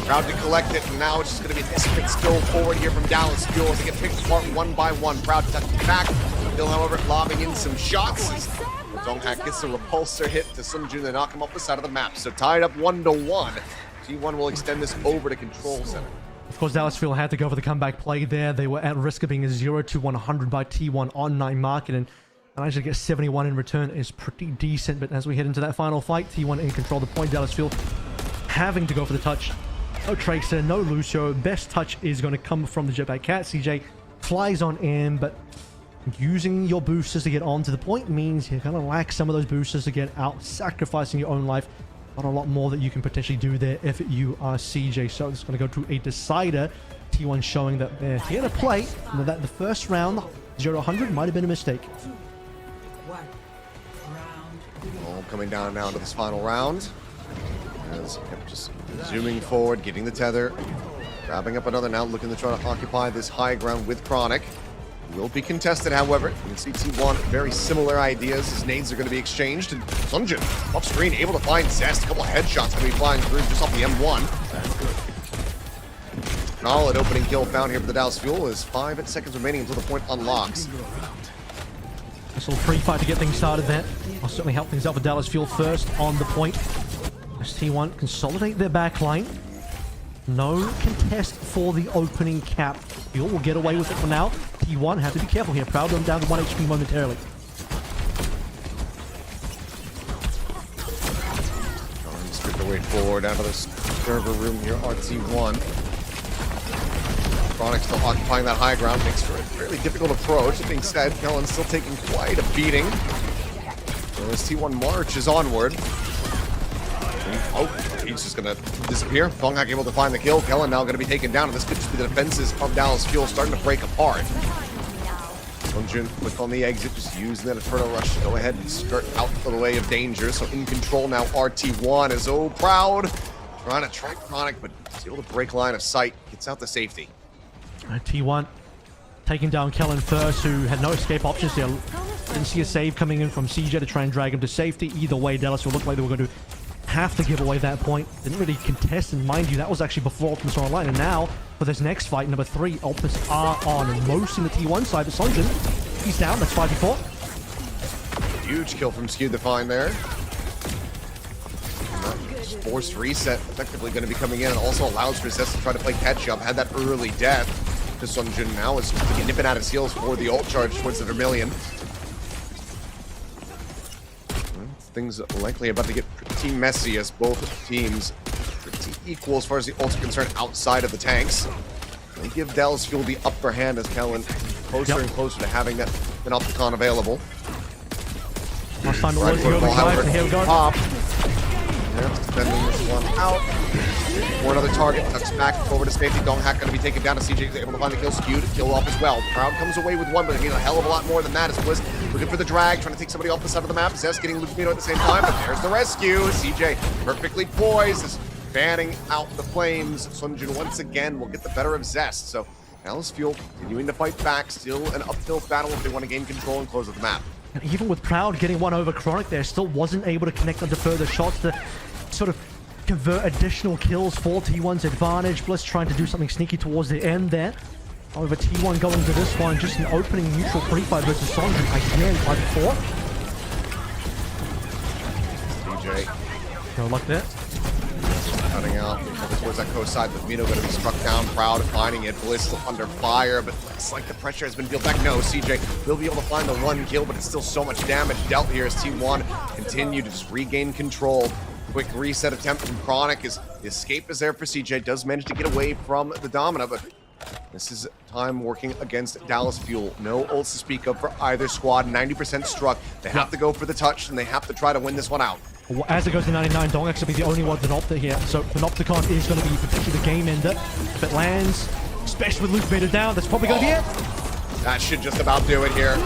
S1: Proud to collect it, and now it's just going to be a desperate still forward here from Dallas Fuel as they get picked apart one by one. Proud to tuck it back. Still, however, lobbing in some shots. Donghak gets a repulsor hit to Sunjun to knock him off the side of the map. So tied up 1-1. T1 will extend this over to Control Center.
S11: Of course, Dallas Fuel had to go for the comeback play there. They were at risk of being a 0-100 by T1 on 9 market, and managed to get 71 in return is pretty decent. But as we head into that final fight, T1 in control of the point. Dallas Fuel having to go for the touch. No Tracer, no Lucio. Best touch is going to come from the Jetpack Cat. CJ flies on in, but using your boosters to get onto the point means you're going to lack some of those boosters to get out, sacrificing your own life. Not a lot more that you can potentially do there if you are CJ. So it's going to go to a decider. T1 showing that they're here to play, and that the first round, 0-100, might have been a mistake.
S1: All coming down now to this final round. As just zooming forward, getting the tether, grabbing up another now, looking to try to occupy this high ground with Chronic. Will be contested, however. You can see T1, very similar ideas. His nades are going to be exchanged. And Sunjin, off screen, able to find Zest. A couple of headshots going to be flying through just off the M1. Solid opening kill found here for the Dallas Fuel is 5 seconds remaining until the point unlocks.
S11: This little free fight to get things started there. I'll certainly help things out for Dallas Fuel first on the point. As T1 consolidate their backline. No contest for the opening cap. Fuel will get away with it for now. T1 have to be careful here. Proud down to 1 HP momentarily.
S1: Trying to strip their way forward out of this server room here. RT1. Chronic still occupying that high ground. Makes for a fairly difficult approach. That being said, Kellen's still taking quite a beating. So as T1 marches onward. Oh, he's just going to disappear. Donghak able to find the kill. Kellen now going to be taken down, and this could just be the defenses of Dallas Fuel starting to break apart. Sunjun quick on the exit, just using that Inferno Rush to go ahead and skirt out of the way of danger. So in control now, RT1 is Proud. Trying to try Chronic, but he's able to break line of sight. Gets out the safety.
S11: T1 taking down Kellen first, who had no escape options there. Didn't see a save coming in from CJ to try and drag him to safety. Either way, Dallas will look like they were going to have to give away that point. Didn't really contest, and mind you, that was actually before Ultimates are online. And now, for this next fight, number 3, Ultimates are on, and most in the T1 side, but Sunjin, he's down, that's 5v4.
S1: Huge kill from Skewed to find there. Forced reset effectively going to be coming in, and also allows for Zest to try to play catch up. Had that early death to Sunjin now is nipping at his heels for the ult charge towards the Vermilion. Things likely about to get pretty messy as both teams pretty equal as far as the ult's concerned outside of the tanks. They give Dallas Fuel the upper hand as Kellen closer and closer to having that Panopticon available.
S11: Last time it was the overdrive, and here we go.
S1: Pop. Yeah, defending this one out. For another target, tucks back over to safety. Donghack going to be taken down. CJ is able to find the kill. Skewed, kill off as well. Proud comes away with one, but he needs a hell of a lot more than that. As Blizz looking for the drag, trying to take somebody off the side of the map. Zest getting Lucamino at the same time, but there's the rescue. CJ perfectly poised, is fanning out the flames. Sunjin once again will get the better of Zest. So Dallas Fuel continuing to fight back. Still an uphill battle if they want to gain control and close of the map.
S11: And even with Proud getting one over Chronic there, still wasn't able to connect onto further shots to sort of convert additional kills for T1's advantage. Bliss trying to do something sneaky towards the end there. However, T1 going to this one, just an opening neutral free fight versus Sonjin again by the 4.
S1: CJ.
S11: No luck there.
S1: Cutting out towards that coast side, but Mino going to be struck down. Proud finding it. Bliss still under fire, but looks like the pressure has been peeled back. No, CJ will be able to find the one kill, but it's still so much damage dealt here as T1 continue to just regain control. Quick reset attempt from Chronic. His escape is there for CJ. Does manage to get away from the Domina, but this is time working against Dallas Fuel. No ults to speak of for either squad. 90% struck. They have to go for the touch, and they have to try to win this one out.
S11: As it goes to 99, Donghack will be the only one to opt here. So Panopticon is going to be potentially the game ender. If it lands, especially with Lucamino down, that's probably going to be it.
S1: That should just about do it here.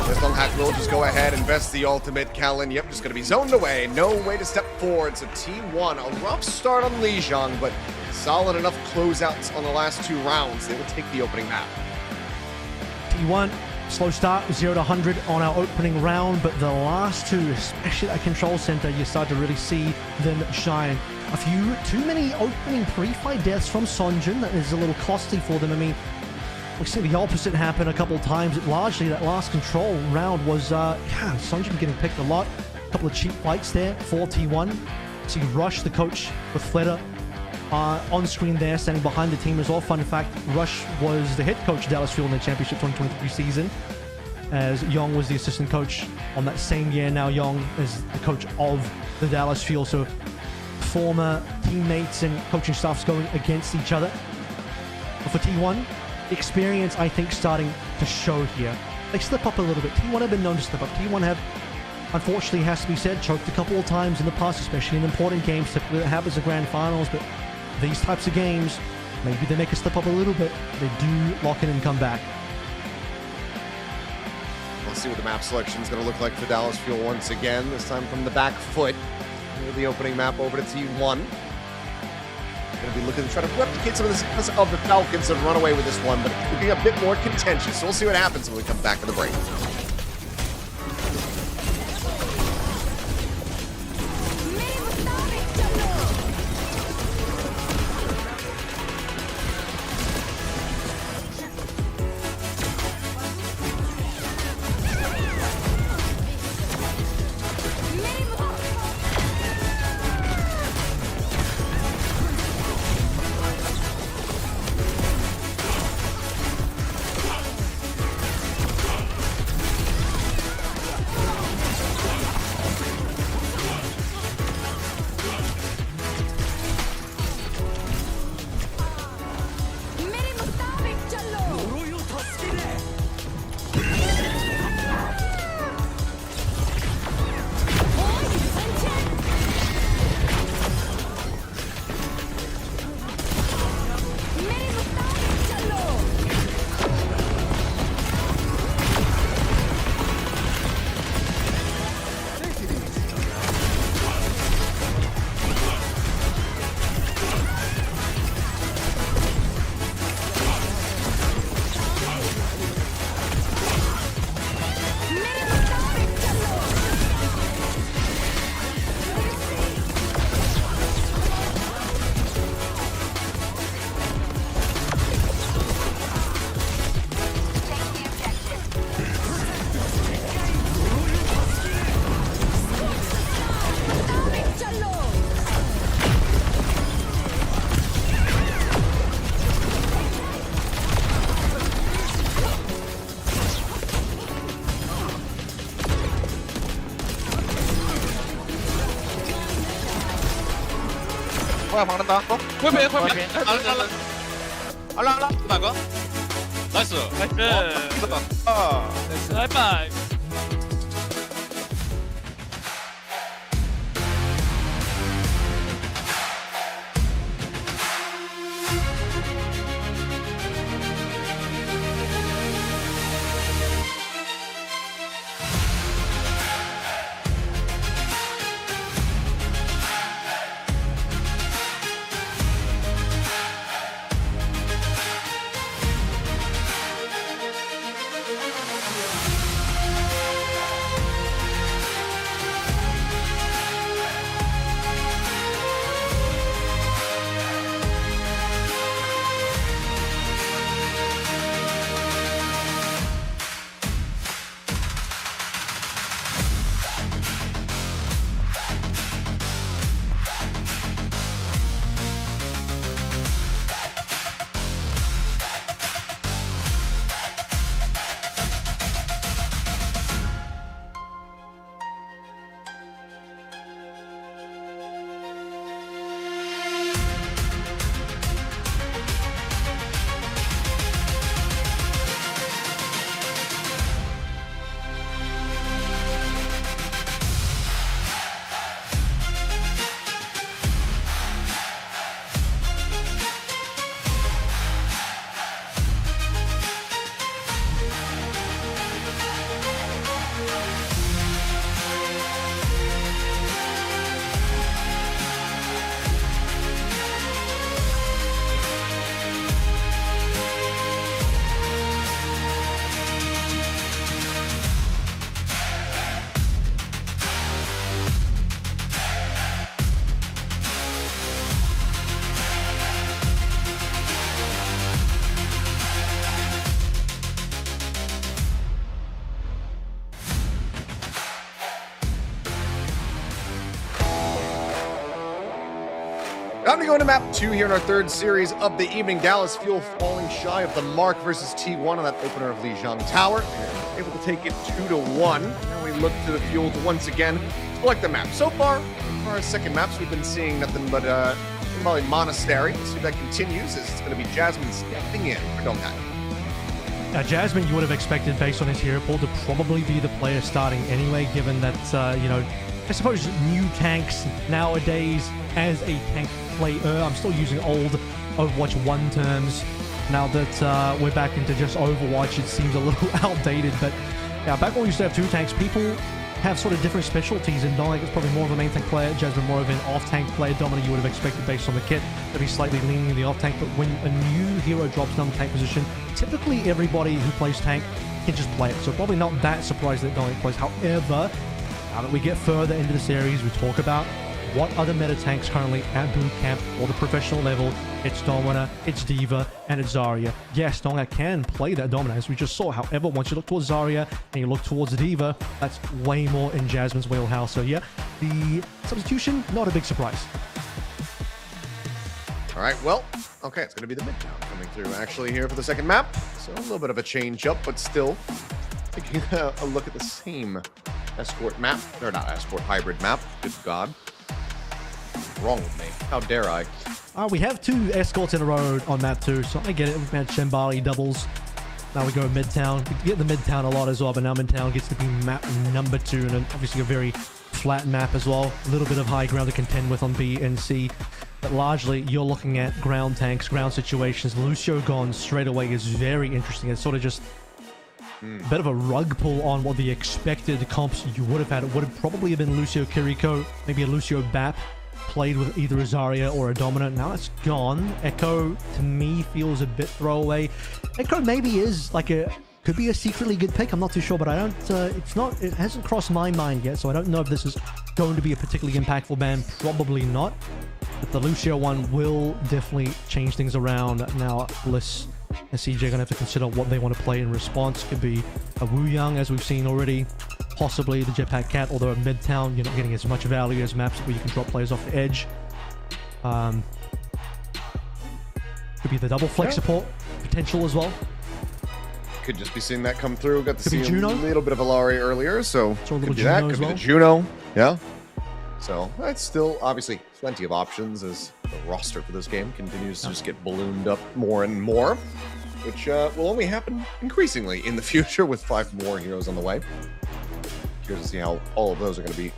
S1: This Donghack will just go ahead, invest the ultimate. Kellen, yep, just going to be zoned away. No way to step forward. So T1, a rough start on Lijiang, but solid enough closeouts on the last 2 rounds. They will take the opening map.
S11: T1, slow start, 0 to 100 on our opening round, but the last 2, especially that control center, you start to really see them shine. A few too many opening pre-fight deaths from Sonjin. That is a little costly for them. I mean, we've seen the opposite happen a couple of times. Largely, that last control round was, Sonjin getting picked a lot. A couple of cheap fights there for T1. So you rush the coach with Fleta on screen there, standing behind the team as well. Fun fact, Rush was the head coach of Dallas Fuel in the Championship 2023 season, as Yong was the assistant coach on that same year. Now Yong is the coach of the Dallas Fuel, so former teammates and coaching staffs going against each other. But for T1, experience, I think, starting to show here. They slip up a little bit. T1 have been known to slip up. T1 have, unfortunately, has to be said, choked a couple of times in the past, especially in important games. Typically that happens in grand finals, but these types of games, maybe they make a slip up a little bit. They do lock in and come back.
S1: Let's see what the map selection is going to look like for Dallas Fuel once again. This time from the back foot. The opening map over to T1. Going to be looking to try to replicate some of the success of the Falcons and run away with this one, but it could be a bit more contentious. So we'll see what happens when we come back to the break.
S10: 뭐야 박는다. 어? 콜빈. 알라. 나가. 나이스.
S16: 나이스.
S10: 하이파이브.
S1: Time to go into map 2 here in our third series of the evening. Dallas Fuel falling shy of the mark versus T1 on that opener of Lijiang Tower. Able to take it 2-1. Now we look to the Fuel to once again select the map. So far, for our second maps, we've been seeing nothing but Mali Monastery. Let's see if that continues, as it's going to be Jasmine stepping in for Donghae.
S11: Jasmine, you would have expected, based on his hero pool, to probably be the player starting anyway, given that, you know, I suppose new tanks nowadays as a tank player, I'm still using old Overwatch 1 terms. Now that we're back into just Overwatch, it seems a little outdated, but yeah, back when we used to have 2 tanks, people have sort of different specialties, and Dominic is probably more of a main tank player, Jasmine more of an off-tank player. Dominic, you would have expected, based on the kit, to be slightly leaning in the off-tank, but when a new hero drops down the tank position, typically everybody who plays tank can just play it, so probably not that surprised that Dominic plays. However, now that we get further into the series, we talk about what other meta tanks currently at Bootcamp or the professional level. It's Domina, it's D.Va, and it's Zarya. Yes, Domina can play that Domina, as we just saw. However, once you look towards Zarya and you look towards D.Va, that's way more in Jasmine's wheelhouse. So yeah, the substitution, not a big surprise.
S1: All right, well, okay, it's going to be the Midtown coming through actually here for the second map. So a little bit of a change up, but still taking a look at the same escort map, or not escort, hybrid map. Good God. What's wrong with me? How dare I?
S11: We have 2 escorts in a row on map 2, so I get it. We've had Shambali doubles. Now we go Midtown. We get the Midtown a lot as well, but now Midtown gets to be map number 2, and obviously a very flat map as well. A little bit of high ground to contend with on B and C, but largely you're looking at ground tanks, ground situations. Lucio gone straight away is very interesting. It's sort of just a bit of a rug pull on what the expected comps you would have had. It would have probably been Lucio Kiriko, maybe a Lucio Bap, played with either a Zarya or a Dominant. Now it's gone. Echo, to me, feels a bit throwaway. Echo maybe is like could be a secretly good pick. I'm not too sure, but I don't, it hasn't crossed my mind yet, so I don't know if this is going to be a particularly impactful ban. Probably not. But the Lucio one will definitely change things around. Now, Bliss and CJ are going to have to consider what they want to play in response. Could be a Wu Yang, as we've seen already. Possibly the Jetpack Cat, although at Midtown, you're not getting as much value as maps where you can drop players off the edge. Could be the double flex support potential as well.
S1: Could just be seeing that come through. Got to
S11: Could
S1: see
S11: be Juno.
S1: a little bit of Alari earlier, so
S11: Saw a little
S1: could be that.
S11: Juno as
S1: Could be
S11: well.
S1: the Juno. Yeah. So that's still obviously plenty of options as the roster for this game continues to just get ballooned up more and more. which will only happen increasingly in the future with 5 more heroes on the way. Curious to see how all of those are going to be,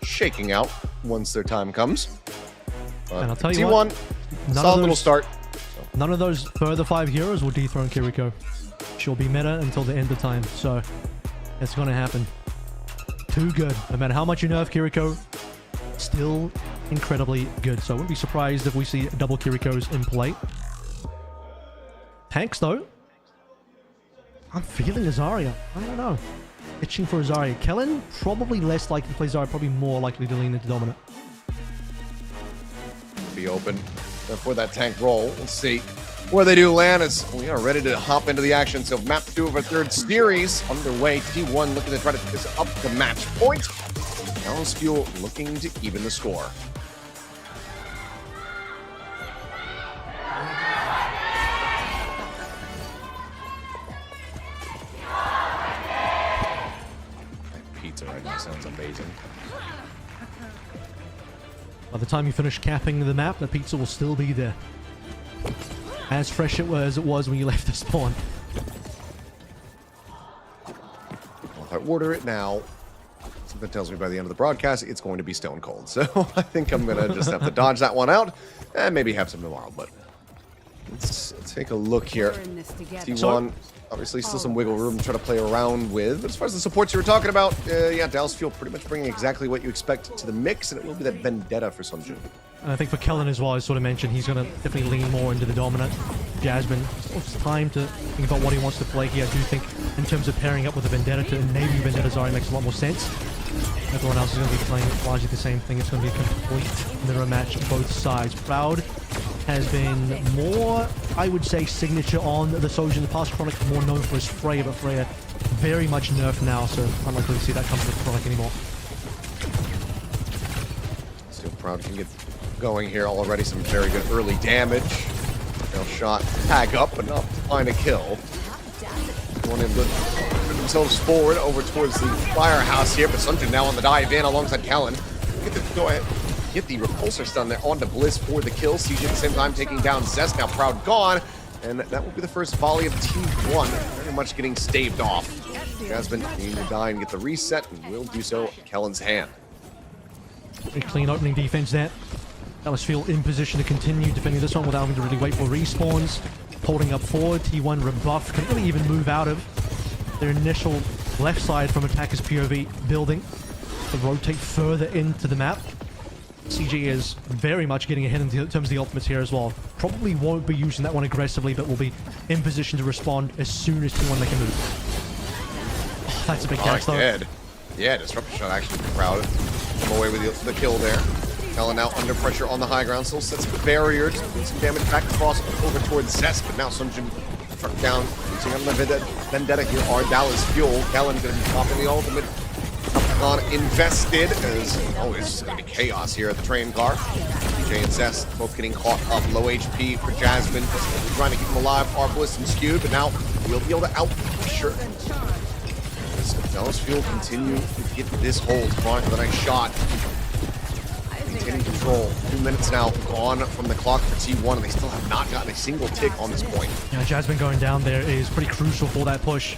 S1: shaking out once their time comes. But
S8: and I'll tell you
S1: T1,
S8: what,
S1: solid little start.
S8: None of those further 5 heroes will dethrone Kiriko. She'll be meta until the end of time, so it's going to happen. Too good. No matter how much you nerf Kiriko, still incredibly good. So I wouldn't be surprised if we see double Kirikos in play. Tanks, though. I'm feeling Azaria. I don't know. Itching for Azaria. Kellen, probably less likely to play Azaria, probably more likely to lean into Dominant.
S1: Be open for that tank roll. We'll see where they do land as we are ready to hop into the action. So map 2 of our 3rd series underway. T1 looking to try to pick this up the match point. Balance Fuel looking to even the score. That pizza right now sounds amazing.
S8: By the time you finish capping the map, the pizza will still be there. As fresh as it was when you left the spawn.
S1: Well, if I order it now, something tells me by the end of the broadcast, it's going to be stone cold. So I think I'm going to just have to dodge that one out and maybe have some tomorrow. But let's take a look here. T1, obviously still some wiggle room to try to play around with. But as far as the supports you were talking about, yeah, Dallas Fuel pretty much bringing exactly what you expect to the mix, and it will be that vendetta for Sunjun.
S8: And I think for Kellen as well, as sort of mentioned, he's going to definitely lean more into the dominant. Jasmine, it's time to think about what he wants to play here. I do think in terms of pairing up with the Vendetta to enable Vendetta Zarya makes a lot more sense. Everyone else is going to be playing largely the same thing. It's going to be a complete mirror match on both sides. Proud has been more, I would say, signature on the Soju in the past. Chronic more known for his Freya, but Freya very much nerfed now, so unlikely to see that come with Chronic anymore.
S1: Still Proud can get going here already. Some very good early damage. Shot tag up, but not to find a kill. Going to put themselves forward over towards the firehouse here, but Sunjun now on the dive in alongside Kellen. Go ahead. Get the repulsor stun there onto Bliss for the kill. CJ at the same time taking down Zest. Now Proud gone, and that will be the first volley of T1. Very much getting staved off. Jasmine needing to die and get the reset, and will do so at Kellen's hand.
S8: Pretty clean opening defense there. Dallas Fuel in position to continue defending this one without having to really wait for respawns. Holding up forward, T1 rebuff. Couldn't really even move out of their initial left side from attacker's POV building to rotate further into the map. CG is very much getting ahead in terms of the ultimates here as well. Probably won't be using that one aggressively, but will be in position to respond as soon as T1 make a move. Oh, that's a big catch though.
S1: Yeah, disruption shot actually Proud. Come away with the kill there. Kellen now under pressure on the high ground, still sets a barrier to put some damage back across over towards Zest, but now Sunjun struck down. Using on the Vendetta here are Dallas Fuel. Kellen going to be popping the ultimate. On invested, as always, it's going to be chaos here at the train car. CJ and Zest both getting caught up. Low HP for Jasmine. Trying to keep him alive. Arbalist and skewed, but now we'll be able to out pressure. Dallas Fuel continue to get this hold. Chronic with a nice shot. Maintaining control. 2 minutes now gone from the clock for T1, and they still have not gotten a single tick on this point.
S8: Yeah, Jasmine going down there is pretty crucial for that push.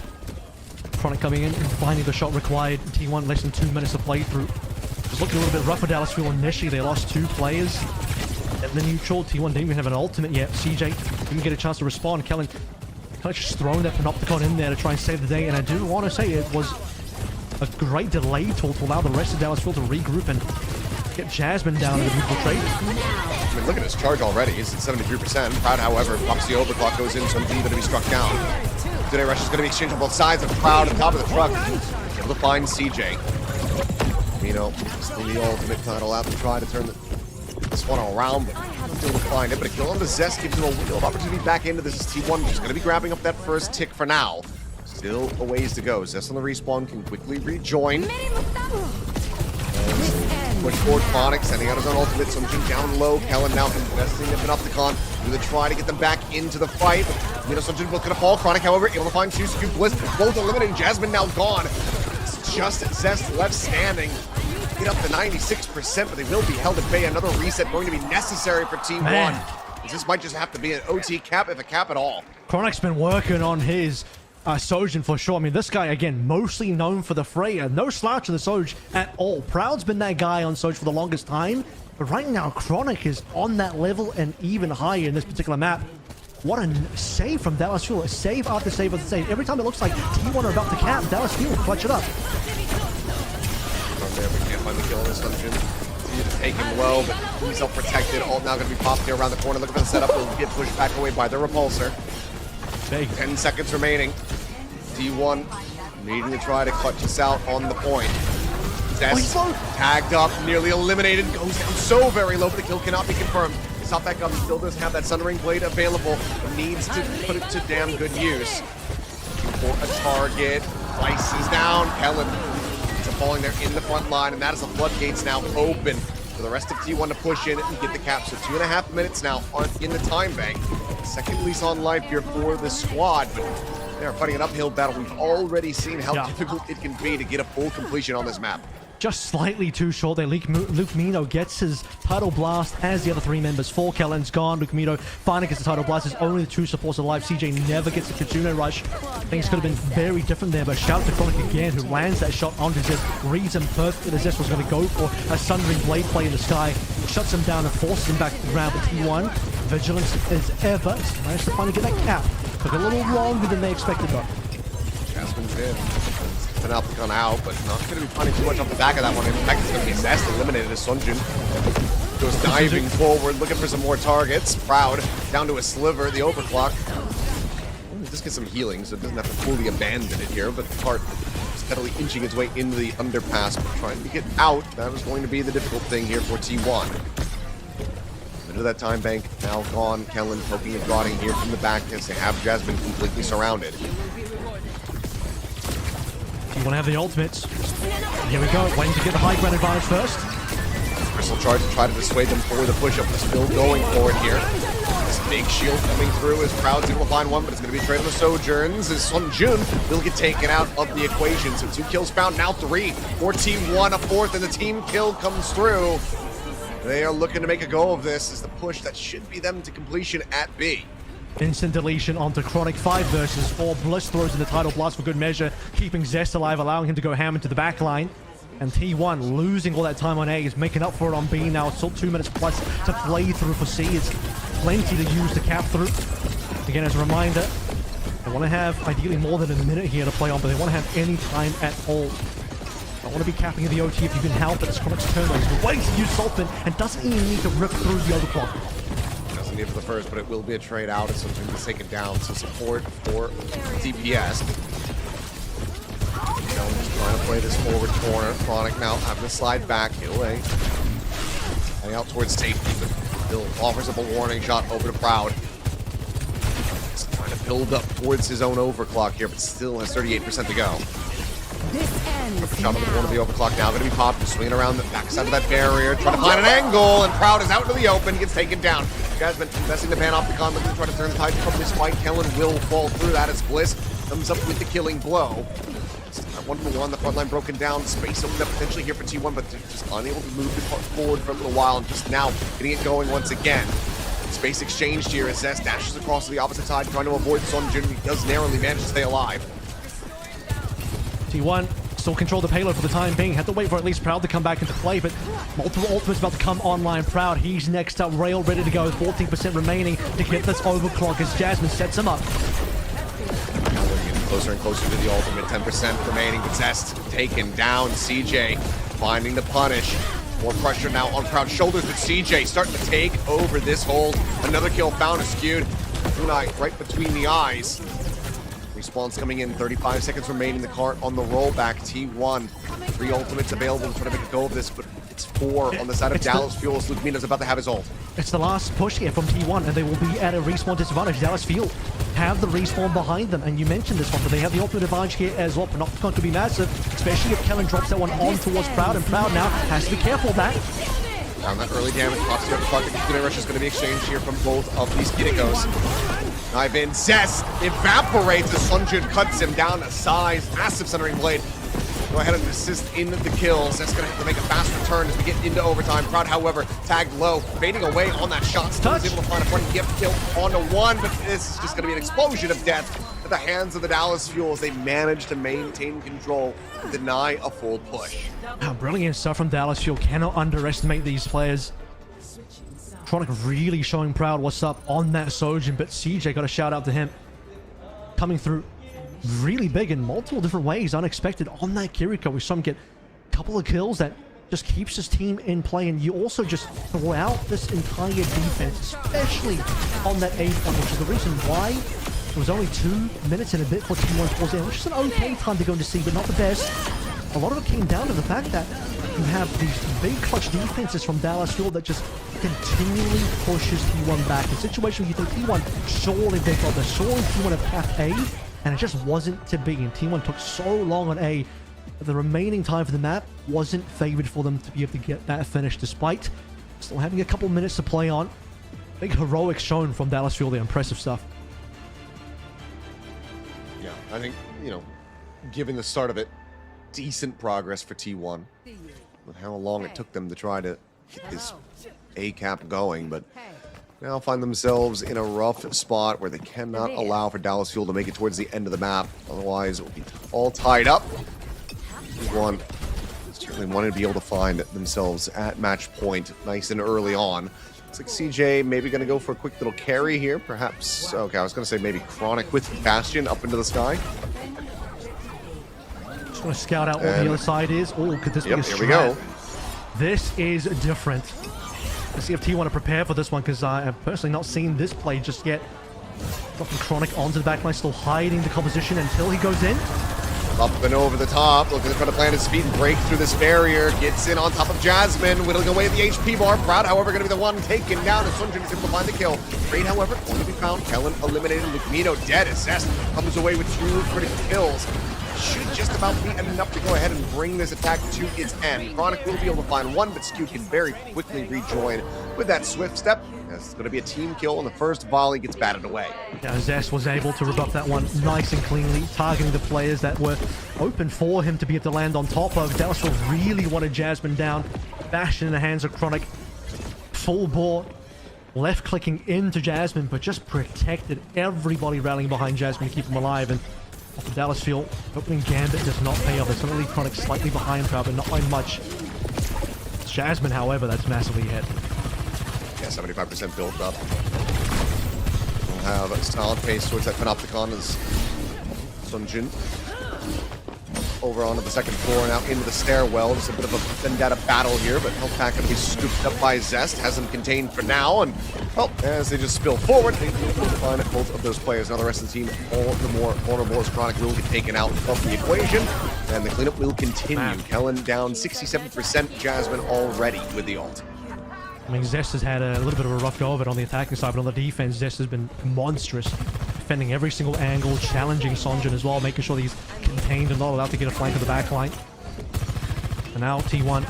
S8: Chronic coming in and finding the shot required. T1 less than 2 minutes to play through. It's looking a little bit rough for Dallas Fuel initially. They lost 2 players. And the neutral T1 didn't even have an ultimate yet. CJ didn't get a chance to respond. Kellen kind of just throwing that Panopticon in there to try and save the day. And I do want to say it was a great delay tool to allow the rest of Dallas Fuel to regroup and get Jasmine down in the neutral trade.
S1: I mean, look at his charge already. He's at 73%. Proud, however, pops the overclock, goes in, so going to be struck down. Today Rush is going to be exchanged on both sides of Proud on top of the truck. Able to find CJ. Still the ultimate title out to try to turn this one around, but not able to find it. But a kill on the Zest gives him a real opportunity back into this. T1 just going to be grabbing up that first tick for now. Still a ways to go. Zest on the respawn can quickly rejoin. Push forward Chronic, sending out his own ultimate, Sunjun down low. Kellen now investing in Panopticon with a try to get them back into the fight. Sunjun both gonna fall. Chronic, however, able to find 2 Scoop Bliss, both eliminating. Jasmine now gone. It's just Zest left standing. Get up to 96%, but they will be held at bay. Another reset going to be necessary for T1. This might just have to be an OT cap, if a cap at all.
S11: Chronic's been working on his Sojin for sure. I mean, this guy, again, mostly known for the Freya. No slouch in the Soj at all. Proud's been that guy on Soj for the longest time. But right now, Chronic is on that level and even higher in this particular map. What a save from Dallas Fuel. A save after save after save. Every time it looks like T1 are about to cap, Dallas Fuel clutch it up.
S1: There, we can't find the kill on this dungeon. Continue to take him low, but he's self-protected. Ult now going to be popped here around the corner. Looking for the setup. Will get pushed back away by the repulsor.
S11: Big.
S1: 10 seconds remaining. D1 needing to try to clutch us out on the point. Zest tagged up, nearly eliminated. Goes down so very low, but the kill cannot be confirmed. He's not back up. He still doesn't have that Sundering Blade available. But needs to put it to damn good use. For a target. Rice is down. Kellen falling there in the front line, and that is the floodgates now open for the rest of T1 to push in and get the cap. So 2.5 minutes now in the time bank. Second lease on life here for the squad, but they are fighting an uphill battle. We've already seen how difficult it can be to get a full completion on this map.
S11: Just slightly too short there. Luke Mino gets his title blast as the other three members. 4 Kellen's gone. Luke Mino finally gets the title blast. There's only the 2 supports alive. CJ never gets the Kitsune rush. Things could have been very different there, but shout out to Chronic again, who lands that shot onto Zest. Reads him perfectly. Zest was going to go for a Sundering Blade play in the sky. Shuts him down and forces him back to the ground. But T1, vigilance as ever, managed to finally get that cap. Took a little longer than they expected, though.
S1: Jasmine's in. Gone out, but not going to be finding too much off the back of that one. In fact, it's going to be Zest eliminated as Sunjin goes diving forward, looking for some more targets. Proud down to a sliver, the overclock. Just get some healing, so it doesn't have to fully abandon it here, but the cart steadily inching its way into the underpass, but trying to get out. That was going to be the difficult thing here for T1. Into that time bank, now gone. Kellen poking and prodding here from the back as they have Jasmine completely surrounded.
S11: You want to have the ultimates. Here we go, waiting to get the high ground advantage first.
S1: Crystal charge to try to dissuade them for the push-up. Still going for it here. This big shield coming through as Proud's able to find one, but it's going to be traded with Sojourns as Sun Jun will get taken out of the equation. So 2 kills found, now 3 for T1, a 4th, and the team kill comes through. They are looking to make a go of this as the push that should be them to completion at B.
S11: Instant deletion onto Chronic. 5 versus 4. Bliss throws in the title blast for good measure, keeping Zest alive, allowing him to go ham into the back line. And T1 losing all that time on A is making up for it on B now. It's still 2 minutes plus to play through for C. It's plenty to use to cap through. Again, as a reminder, they want to have ideally more than a minute here to play on, but they want to have any time at all. I want to be capping in the OT if you can help it. It's Chronic's turn. He's waiting to use Saltman and doesn't even need to rip through the overclock.
S1: Doesn't need it for the first, but it will be a trade out as something to take it down. So support for DPS. Just trying to play this forward corner. Chronic now having to slide back, get away. Heading out towards safety, but Bill offers up a warning shot over to Proud. Just trying to build up towards his own overclock here, but still has 38% to go.
S12: This ends
S1: Shot on the corner of the overclock now, going to be popped, swinging around the backside of that barrier, trying to find an angle, and Proud is out into the open, gets taken down. Jasmine investing the pan off the con, looking to try to turn the tide from this fight. Kellen will fall through that as Bliss comes up with the killing blow. 1-for-1, the front line broken down, space opened up potentially here for T1, but they're just unable to move the forward for a little while, and just now getting it going once again. Space exchanged here as Zest dashes across to the opposite side, trying to avoid Sun Jun. He does narrowly manage to stay alive.
S11: T1 still control the payload for the time being. Had to wait for at least Proud to come back into play, but multiple ultimates about to come online. Proud, he's next up. Rail ready to go. 14% remaining to get this overclock as Jasmine sets him up.
S1: Now we're getting closer and closer to the ultimate. 10% remaining. Zest taken down. CJ finding the punish. More pressure now on Proud's shoulders, but CJ starting to take over this hold. Another kill found, skewed. Kunai right between the eyes. Respawn's coming in, 35 seconds remaining. The cart on the rollback. T1, 3 ultimates available, trying to make a go of this, but it's 4 on the side of Dallas Fuel. Luke Mina's about to have his ult.
S11: It's the last push here from T1, and they will be at a respawn disadvantage. Dallas Fuel have the respawn behind them, and you mentioned this one, but they have the ultimate advantage here as well. But not going to be massive, especially if Kellen drops that one on towards Proud, and Proud now has to be careful of that.
S1: Down that early damage, the rush is going to be exchanged here from both of these Kinikos. Dive in, Zest evaporates as Sunjun cuts him down to size. Massive centering blade. go ahead and assist in the kills. That's going to have to make a fast return as we get into overtime. Proud, however, tagged low, fading away on that shot. Still is able to find a front gift kill onto one, but this is just going to be an explosion of death at the hands of the Dallas Fuel as they manage to maintain control and deny a full push.
S11: Brilliant stuff from Dallas Fuel. Cannot underestimate these players. Chronic really showing Proud what's up on that Sojin, but CJ got a shout out to him. Coming through really big in multiple different ways, unexpected on that Kiriko. We saw him get a couple of kills that just keeps his team in play, and you also just throughout this entire defense, especially on that A point, which is the reason why it was only 2 minutes and a bit for T1 towards the end, which is an okay time to go into C, but not the best. A lot of it came down to the fact that you have these big clutch defenses from Dallas Fuel that just continually pushes T1 back. In situations you think T1 surely they got this, surely T1 have capped A, and it just wasn't to be. And T1 took so long on A that the remaining time for the map wasn't favored for them to be able to get that finish, despite still having a couple minutes to play on. Big heroics shown from Dallas Fuel, the impressive stuff.
S1: Yeah, I think, given the start of it, decent progress for T1 with how long it took them to try to get this A cap going, but now find themselves in a rough spot where they cannot allow for Dallas Fuel to make it towards the end of the map. Otherwise, it will be all tied up. T1 certainly wanted to be able to find themselves at match point nice and early on. Looks like CJ maybe going to go for a quick little carry here, perhaps. Okay, I was going to say maybe Chronic with Bastion up into the sky.
S11: Just going to scout out what the other side is. Oh, could this be a strat?
S1: Here we go.
S11: This is different. Let's see if T1 are prepared for this one, because I have personally not seen this play just yet. Dropping Chronic onto the backline, still hiding the composition until he goes in.
S1: Up and over the top, looking to try to plant his feet and break through this barrier. Gets in on top of Jasmine, whittling away at the HP bar. Proud, however, going to be the one taken down as Sunjin is able to find the kill. Raid, however, going to be found. Kellen eliminated. Lukmino dead as Zest comes away with 2 critical kills. Should just about be enough to go ahead and bring this attack to its end. Chronic will be able to find one, but Skew can very quickly rejoin with that swift step. It's going to be a team kill, and the first volley gets batted away.
S11: Yeah, Zest was able to rebuff that one nice and cleanly, targeting the players that were open for him to be able to land on top of. Dallas really wanted Jasmine down. Bastion in the hands of Chronic. Full bore. Left clicking into Jasmine, but just protected everybody rallying behind Jasmine to keep him alive. And off the Dallas Fuel, opening Gambit does not pay off. It's going to leave Chronic slightly behind Proud, but not by much. It's Jasmine, however, that's massively hit.
S1: Yeah, 75% built up. We'll have a solid pace towards that Panopticon as Sunjin over onto the second floor, now into the stairwell. Just a bit of a vendetta battle here, but health pack going to be scooped up by Zest. Has him contained for now, and well, as they just spill forward, they will find both of those players. Now the rest of the team all the more vulnerable as Chronic will get taken out of the equation, and the cleanup will continue. Kellen down 67%, Jasmine already with the ult.
S11: I mean, Zest has had a little bit of a rough go of it on the attacking side, but on the defense, Zest has been monstrous. Defending every single angle, challenging Sunjin as well, making sure that he's contained and not allowed to get a flank of the backline. And now T1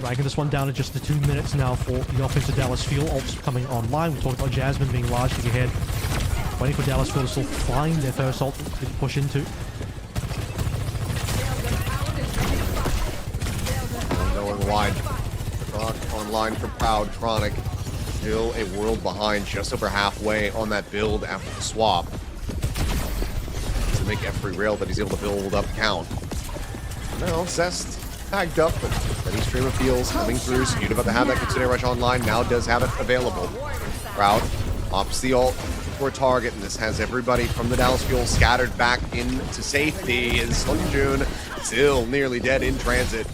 S11: dragging this one down to just the 2 minutes now for the offensive Dallas Fuel. Ults coming online. We talked about Jasmine being largely ahead. Waiting for Dallas Fuel to still find their first ult to push into.
S1: Going wide. Online for Proud. Chronic still a world behind, just over halfway on that build after the swap. To make every rail that he's able to build up count. Now Zest tagged up, but steady stream of feels coming through. So you'd about to have that Kitsune Rush online, now does have it available. Proud opts the ult for a target, and this has everybody from the Dallas Fuel scattered back into safety. And Sunjun still nearly dead in transit.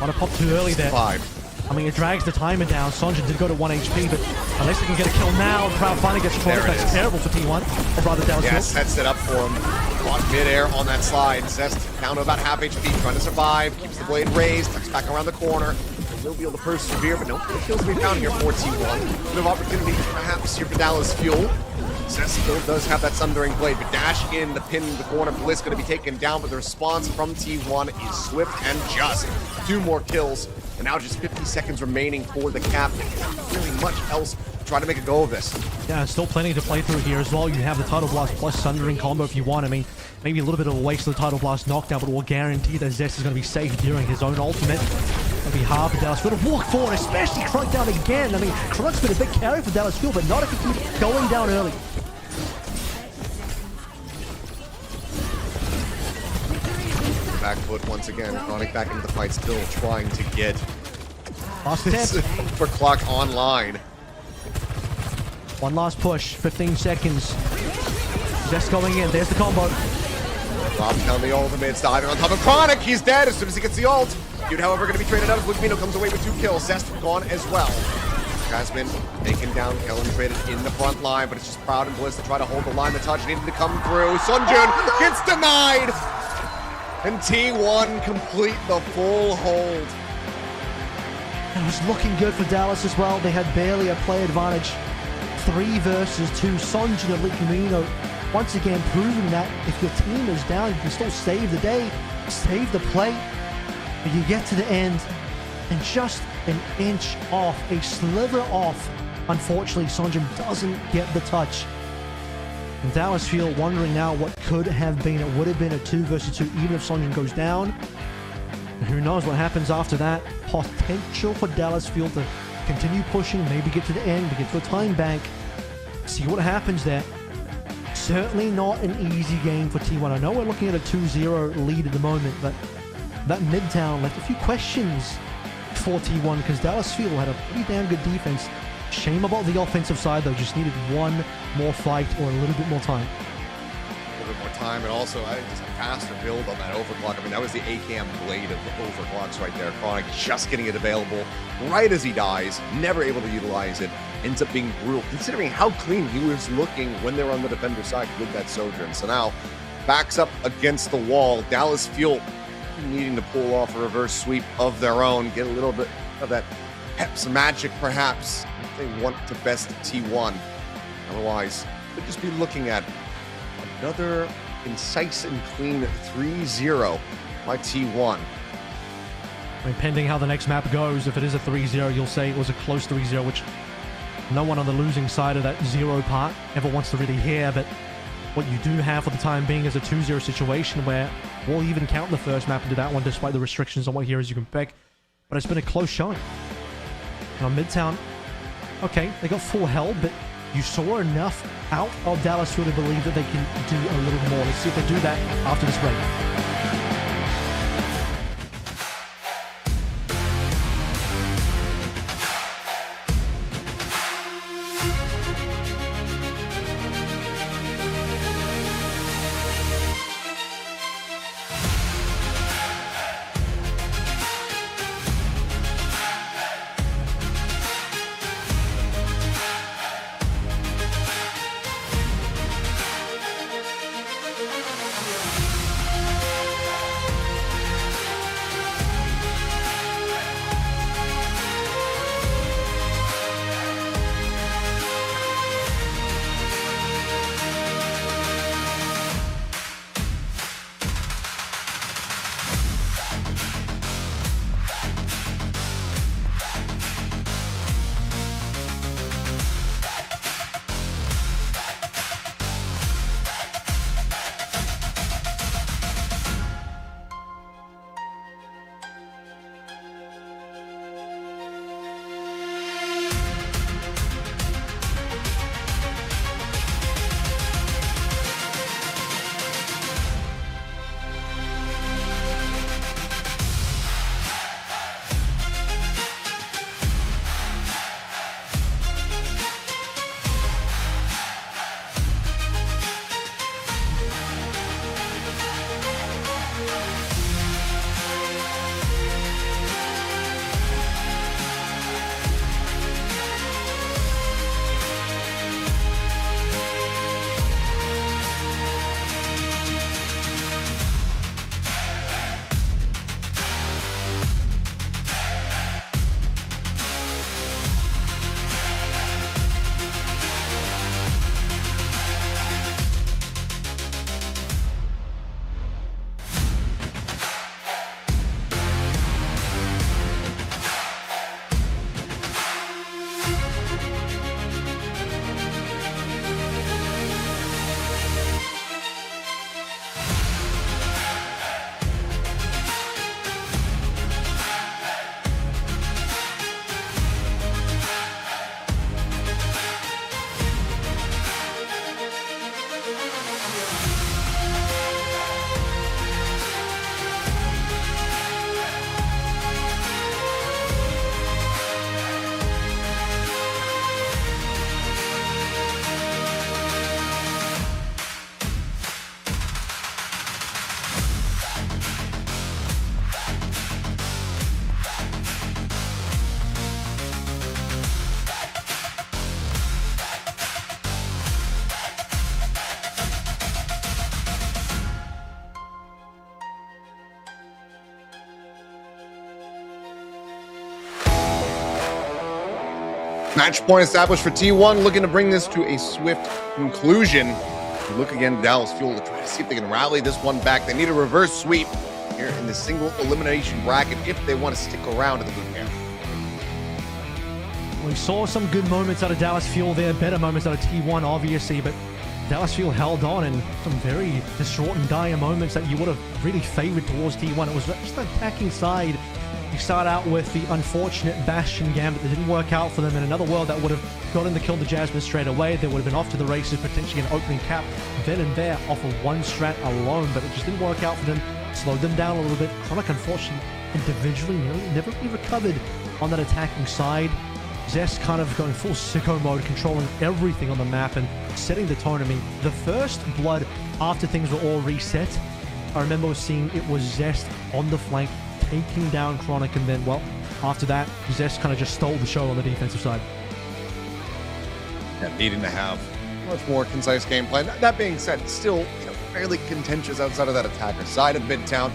S11: Want to pop too early there. I mean, it drags the timer down. Sunjin did go to 1 HP, but unless he can get a kill now, Proud finally gets close. That's terrible for T1. Or rather, Dallas Fuel.
S1: Sets it up for him. Caught midair on that slide. Zest down to about half HP, trying to survive. Keeps the blade raised, tucks back around the corner. Will be able to persevere, but no kills to be found here for T1. Bit of opportunity perhaps here for Dallas Fuel. Zest still does have that Sundering Blade, but dash in the pin in the corner. Bliss going to be taken down, but the response from T1 is swift and just. 2 more kills, and now just 50 seconds remaining for the cap. Not really much else try to make a go of this.
S11: Yeah, still plenty to play through here as well. You have the Tidal Blast plus Sundering combo if you want. I mean, maybe a little bit of a waste of the Tidal Blast knockdown, but we'll guarantee that Zest is going to be safe during his own ultimate. It'll be hard for Dallas Field to walk forward, especially Crunk down again. I mean, Crunk's been a big carry for Dallas Field, but not if you keep going down early.
S1: Back foot once again. Chronic back into the fight, still trying to get
S11: this
S1: overclock online.
S11: One last push, 15 seconds. Just going in, there's the combo.
S1: Rob down the ultimates, diving on top of Chronic. He's dead as soon as he gets the ult. Dude, however, going to be traded out as Lukmino comes away with 2 kills. Zest gone as well. Jasmine taken down, Kellen traded in the front line, but it's just Proud and Bliss to try to hold the line. The touch needed to come through. Sunjun gets denied. And T1 complete the full hold.
S11: It was looking good for Dallas as well. They had barely a play advantage. 3 versus 2. Sunjun and Lukmino once again proving that if your team is down, you can still save the day, save the play. But you get to the end, and just an inch off, a sliver off. Unfortunately, Sunjun doesn't get the touch. And Dallas feel wondering now what could have been. It would have been a 2 versus 2 even if Sunjun goes down. And who knows what happens after that. Potential for Dallas Field to continue pushing, maybe get to the end, to get to a time bank. See what happens there. Certainly not an easy game for T1. I know we're looking at a 2-0 lead at the moment, but that Midtown left a few questions for T1 because Dallas Field had a pretty damn good defense. Shame about the offensive side though, just needed one more fight or a little bit more time.
S1: A little bit more time, and also I just a faster build on that overclock. I mean, that was the ACAM blade of overclocks right there. Chronic just getting it available right as he dies, never able to utilize it. Ends up being brutal, considering how clean he was looking when they were on the defender side with that Sojourn. So now, backs up against the wall. Dallas Fuel needing to pull off a reverse sweep of their own, get a little bit of that Peps magic, perhaps, if they want to best T1. Otherwise, they'll just be looking at another concise and clean 3-0 by T1.
S11: I mean, pending how the next map goes, if it is a 3-0, you'll say it was a close 3-0, which no one on the losing side of that 0 part ever wants to really hear, but what you do have for the time being is a 2-0 situation where we'll even count the first map into that one despite the restrictions on what heroes you can pick. But it's been a close showing. Now Midtown, okay, they got full hell, but you saw enough out of Dallas Field to believe that they can do a little more. Let's see if they do that after this break.
S1: Match point established for T1, looking to bring this to a swift conclusion. Look again, Dallas Fuel to try to see if they can rally this one back. They need a reverse sweep here in the single elimination bracket if they want to stick around in the boot camp.
S11: We saw some good moments out of Dallas Fuel there, better moments out of T1 obviously, but Dallas Fuel held on in some very distraught and dire moments that you would have really favored towards T1. It was just an attacking side. You start out with the unfortunate Bastion Gambit that didn't work out for them. In another world, that would have gotten the kill to Jasmine straight away. They would have been off to the races, potentially an opening cap then and there off of one strat alone, but it just didn't work out for them. Slowed them down a little bit. Chronic, unfortunately, individually never really recovered on that attacking side. Zest kind of going full sicko mode, controlling everything on the map and setting the tone. I mean, the first blood after things were all reset, I remember seeing it was Zest on the flank, taking down Chronic, and then, well, after that, Zest kind of just stole the show on the defensive side.
S1: Yeah, needing to have much more concise game plan. That being said, still, fairly contentious outside of that attacker side of Midtown.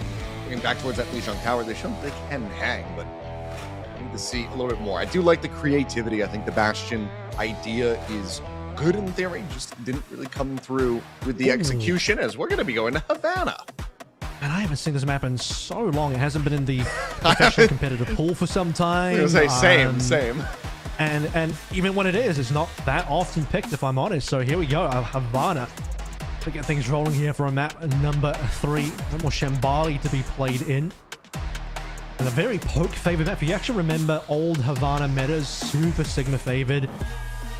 S1: Looking back towards that Lijiang Tower, they show they can hang, but I need to see a little bit more. I do like the creativity. I think the Bastion idea is good in theory, just didn't really come through with the execution, as we're going to be going to Havana.
S11: And I haven't seen this map in so long. It hasn't been in the professional competitive pool for some time.
S1: I was going to say, same.
S11: And even when it is, it's not that often picked, if I'm honest. So here we go, Havana. To get things rolling here for a map number 3. More Shambali to be played in. And a very poke favored map. If you actually remember old Havana metas, super Sigma favored.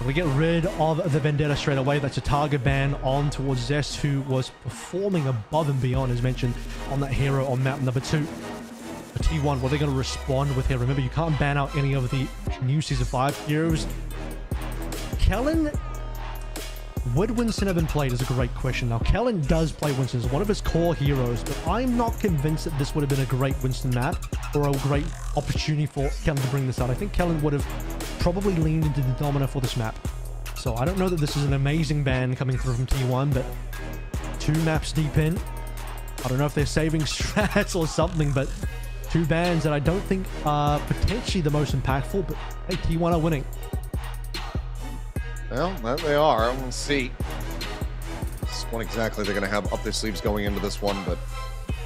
S11: We get rid of the Vendetta straight away. That's a target ban on towards Zest, who was performing above and beyond, as mentioned, on that hero on map number 2. For T1, what are they going to respond with here? Remember, you can't ban out any of the new Season 5 heroes. Kellen, would Winston have been played is a great question. Now, Kellen does play Winston as one of his core heroes, but I'm not convinced that this would have been a great Winston map or a great opportunity for Kellen to bring this out. I think Kellen would have probably leaned into the Domina for this map. So I don't know that this is an amazing ban coming through from T1, but 2 maps deep in. I don't know if they're saving strats or something, but 2 bans that I don't think are potentially the most impactful, but hey, T1 are winning.
S1: Well, that they are. We'll see what exactly they're going to have up their sleeves going into this one, but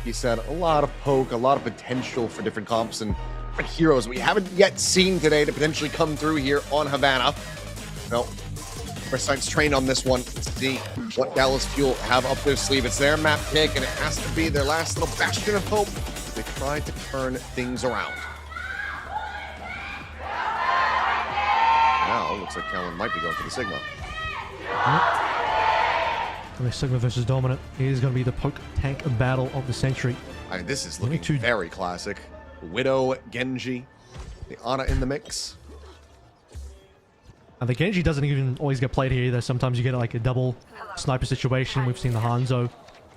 S1: he said a lot of poke, a lot of potential for different comps and different heroes we haven't yet seen today to potentially come through here on Havana. No, First Sight's trained on this one. Let's see what Dallas Fuel have up their sleeve. It's their map pick, and it has to be their last little bastion of hope. They try to turn things around. Now, looks like Kellen might be going for the Sigma.
S11: Sigma versus Dominant is going to be the poke tank battle of the century.
S1: I mean, this is looking very classic. Widow, Genji, the Ana in the mix.
S11: And the Genji doesn't even always get played here either. Sometimes you get like a double sniper situation. We've seen the Hanzo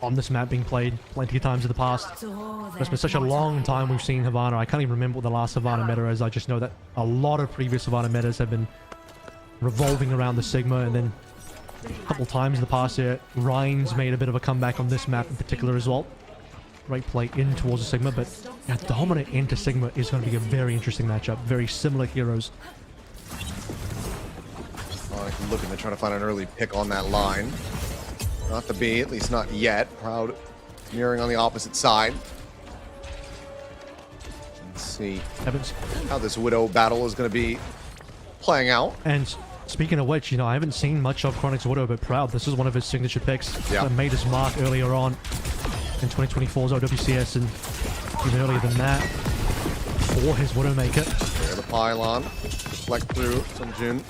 S11: on this map being played plenty of times in the past. It's been such a long time we've seen Havana. I can't even remember what the last Havana meta is. I just know that a lot of previous Havana metas have been revolving around the Sigma, and then a couple times in the past here, Ryan's made a bit of a comeback on this map in particular as well. Great play in towards the Sigma, but yeah, Dominant into Sigma is going to be a very interesting matchup. Very similar heroes.
S1: Looking to try to find an early pick on that line. Not to be, at least not yet. Proud mirroring on the opposite side. Let's see how this Widow battle is going to be playing out.
S11: And speaking of which, I haven't seen much of Chronic's Widow, but Proud, this is one of his signature picks.
S1: Yeah.
S11: That made his mark earlier on in 2024's OWCS, and even earlier than that for his Widowmaker.
S1: There, the pylon. Reflect through Sunjun.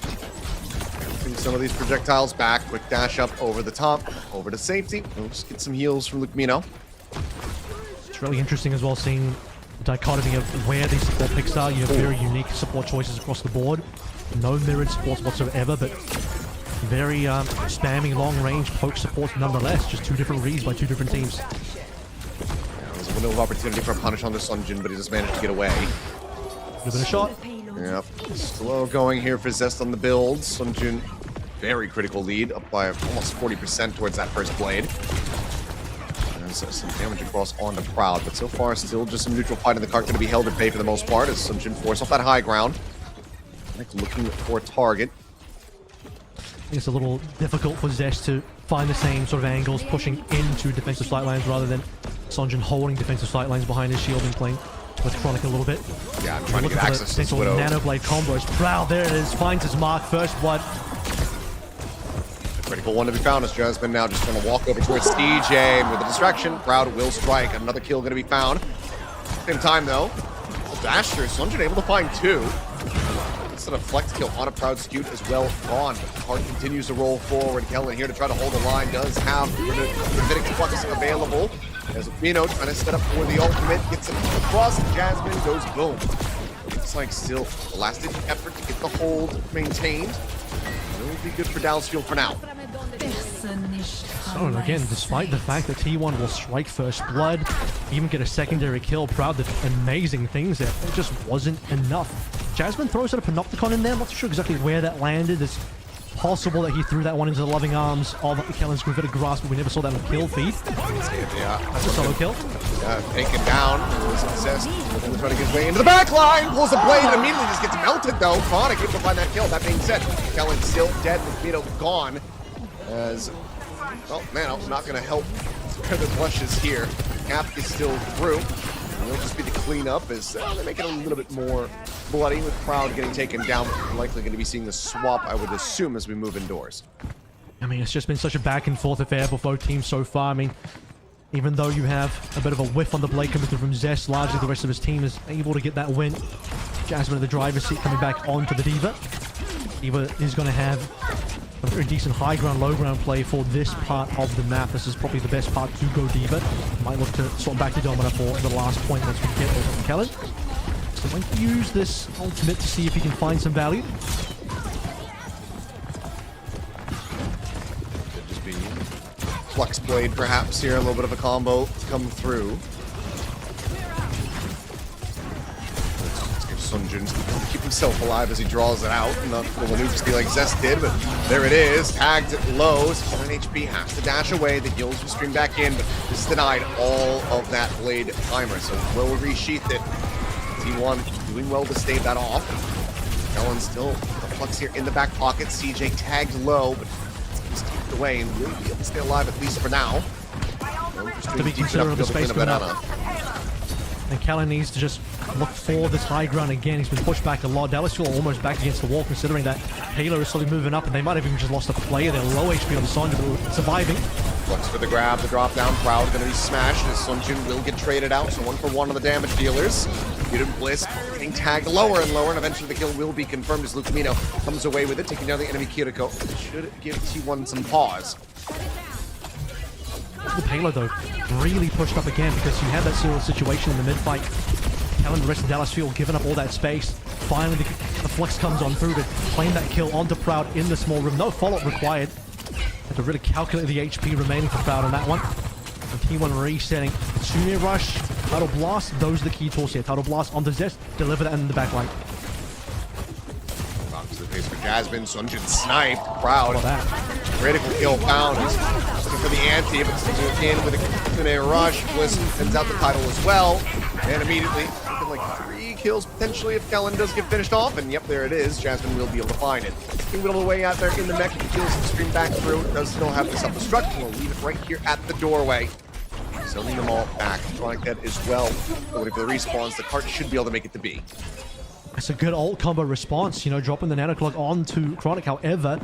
S1: Some of these projectiles back. Quick dash up over the top. Over to safety. We'll just get some heals from Luke Mino.
S11: It's really interesting as well seeing the dichotomy of where these support picks are. You have very unique support choices across the board. No mirrored supports whatsoever, but very spammy long-range poke supports nonetheless. Just 2 different reads by 2 different teams.
S1: Yeah, there's a window of opportunity for a punish on the Sunjun, but he just managed to get away.
S11: Give it a shot.
S1: Yep. Slow going here for Zest on the build. Sunjun, very critical lead, up by almost 40% towards that first blade. There's some damage across onto Proud, but so far still just some neutral fight in the cart going to be held at bay for the most part as Sunjun force off that high ground. Looking for a target.
S11: It's a little difficult for Zesh to find the same sort of angles, pushing into defensive sightlines rather than Sunjin holding defensive sightlines behind his shield and playing with Chronic a little bit.
S1: Yeah, I'm trying to get access to this Widow.
S11: Nanoblade combos. Proud, there it is. Finds his mark. First blood.
S1: A critical one to be found as Jasmine now just going to walk over towards DJ, and with a distraction, Proud will strike. Another kill going to be found. Same time though, Dasher, Sunjin able to find 2. Instead of flex kill on a Proud Scoot as well gone. Card continues to roll forward. Kellen here to try to hold the line. Does have the Davidic Flux available. As Mino trying to set up for the ultimate. Gets it across. Jasmine goes boom. Looks like still a last-ditch effort to get the hold maintained. Will be good for Dallasfield for now.
S11: So again, despite the fact that T1 will strike first blood, even get a secondary kill, Proud did amazing things there. It just wasn't enough. Jasmine throws out a Panopticon in there. I'm not sure exactly where that landed. It's possible that he threw that one into the loving arms of Kellen's Gravitic Grasp, but we never saw that on the kill feed.
S1: Yeah,
S11: that's a solo kill.
S1: Yeah, taken down. Success. Trying to get his way into the back line. Pulls the blade and immediately just gets melted though. Chronic able to find that kill. That being said, Kellen's still dead with Mito gone. As, well, man, I'm not going to help spare the blushes here. Cap is still through. It'll just be the cleanup as they make it a little bit more bloody with Proud getting taken down. We're likely going to be seeing the swap, I would assume, as we move indoors.
S11: I mean, it's just been such a back and forth affair for both teams so far. I mean, even though you have a bit of a whiff on the blade coming through from Zest, largely the rest of his team is able to get that win. Jasmine in the driver's seat coming back onto the D.Va. D.Va is going to have a very decent high ground, low ground play for this part of the map. This is probably the best part to go D.Va. Might look to swap back to Domina for the last point once we get there from Kellen. So going to use this ultimate to see if he can find some value.
S1: Could just be Flux Blade perhaps here, a little bit of a combo to come through. Sunjin keep himself alive as he draws it out. Not full maneuver like Zest did, but there it is. Tagged at low. 1 HP has to dash away. The heals will stream back in, but this denied all of that blade timer. So will resheath it. T1 doing well to stave that off. Kellen still a Flux here in the back pocket. CJ tagged low, but he's taken away and will be able to stay alive at least for now.
S11: To be considerate of the space coming up. And Kellen needs to just look for this high ground again. He's been pushed back a lot. Dallasfield almost back against the wall, considering that Halo is slowly moving up, and they might have even just lost a player. They're low HP on the Sunjin, but surviving.
S1: Flux for the grab, the drop down. Proud going to be smashed as Sunjin will get traded out. So 1 for 1 on the damage dealers. Muted Bliss getting tagged lower and lower, and eventually the kill will be confirmed as Luke Mino comes away with it, taking down the enemy Kiriko. It should give T1 some pause.
S11: The payload though really pushed up again because you had that sort of situation in the mid-fight. Kellen, the rest of Dallasfield giving up all that space. Finally the Flux comes on through to claim that kill onto Proud in the small room. No follow-up required. Had to really calculate the HP remaining for Proud on that one. And T1 resetting. Tsune Rush, Tidal Blast, those are the key tools here. Tidal Blast onto Zest, deliver that in the back line.
S1: Box to the face for Jasmine. Sunjin sniped. Proud. Critical kill found. He's looking for the anti, but still in with a Tsune Rush. Bliss sends out the title as well. And immediately, like 3 kills potentially if Kellen does get finished off. And yep, there it is. Jasmine will be able to find it. He'll whittle away out there in the mech. The kills stream back through. Does still have the self-destruct. We'll leave it right here at the doorway. Selling them all back. Chronic dead as well. Waiting for the respawns. The cart should be able to make it to B.
S11: It's a good ult combo response, you know, dropping the nanoclog onto Chronic. However,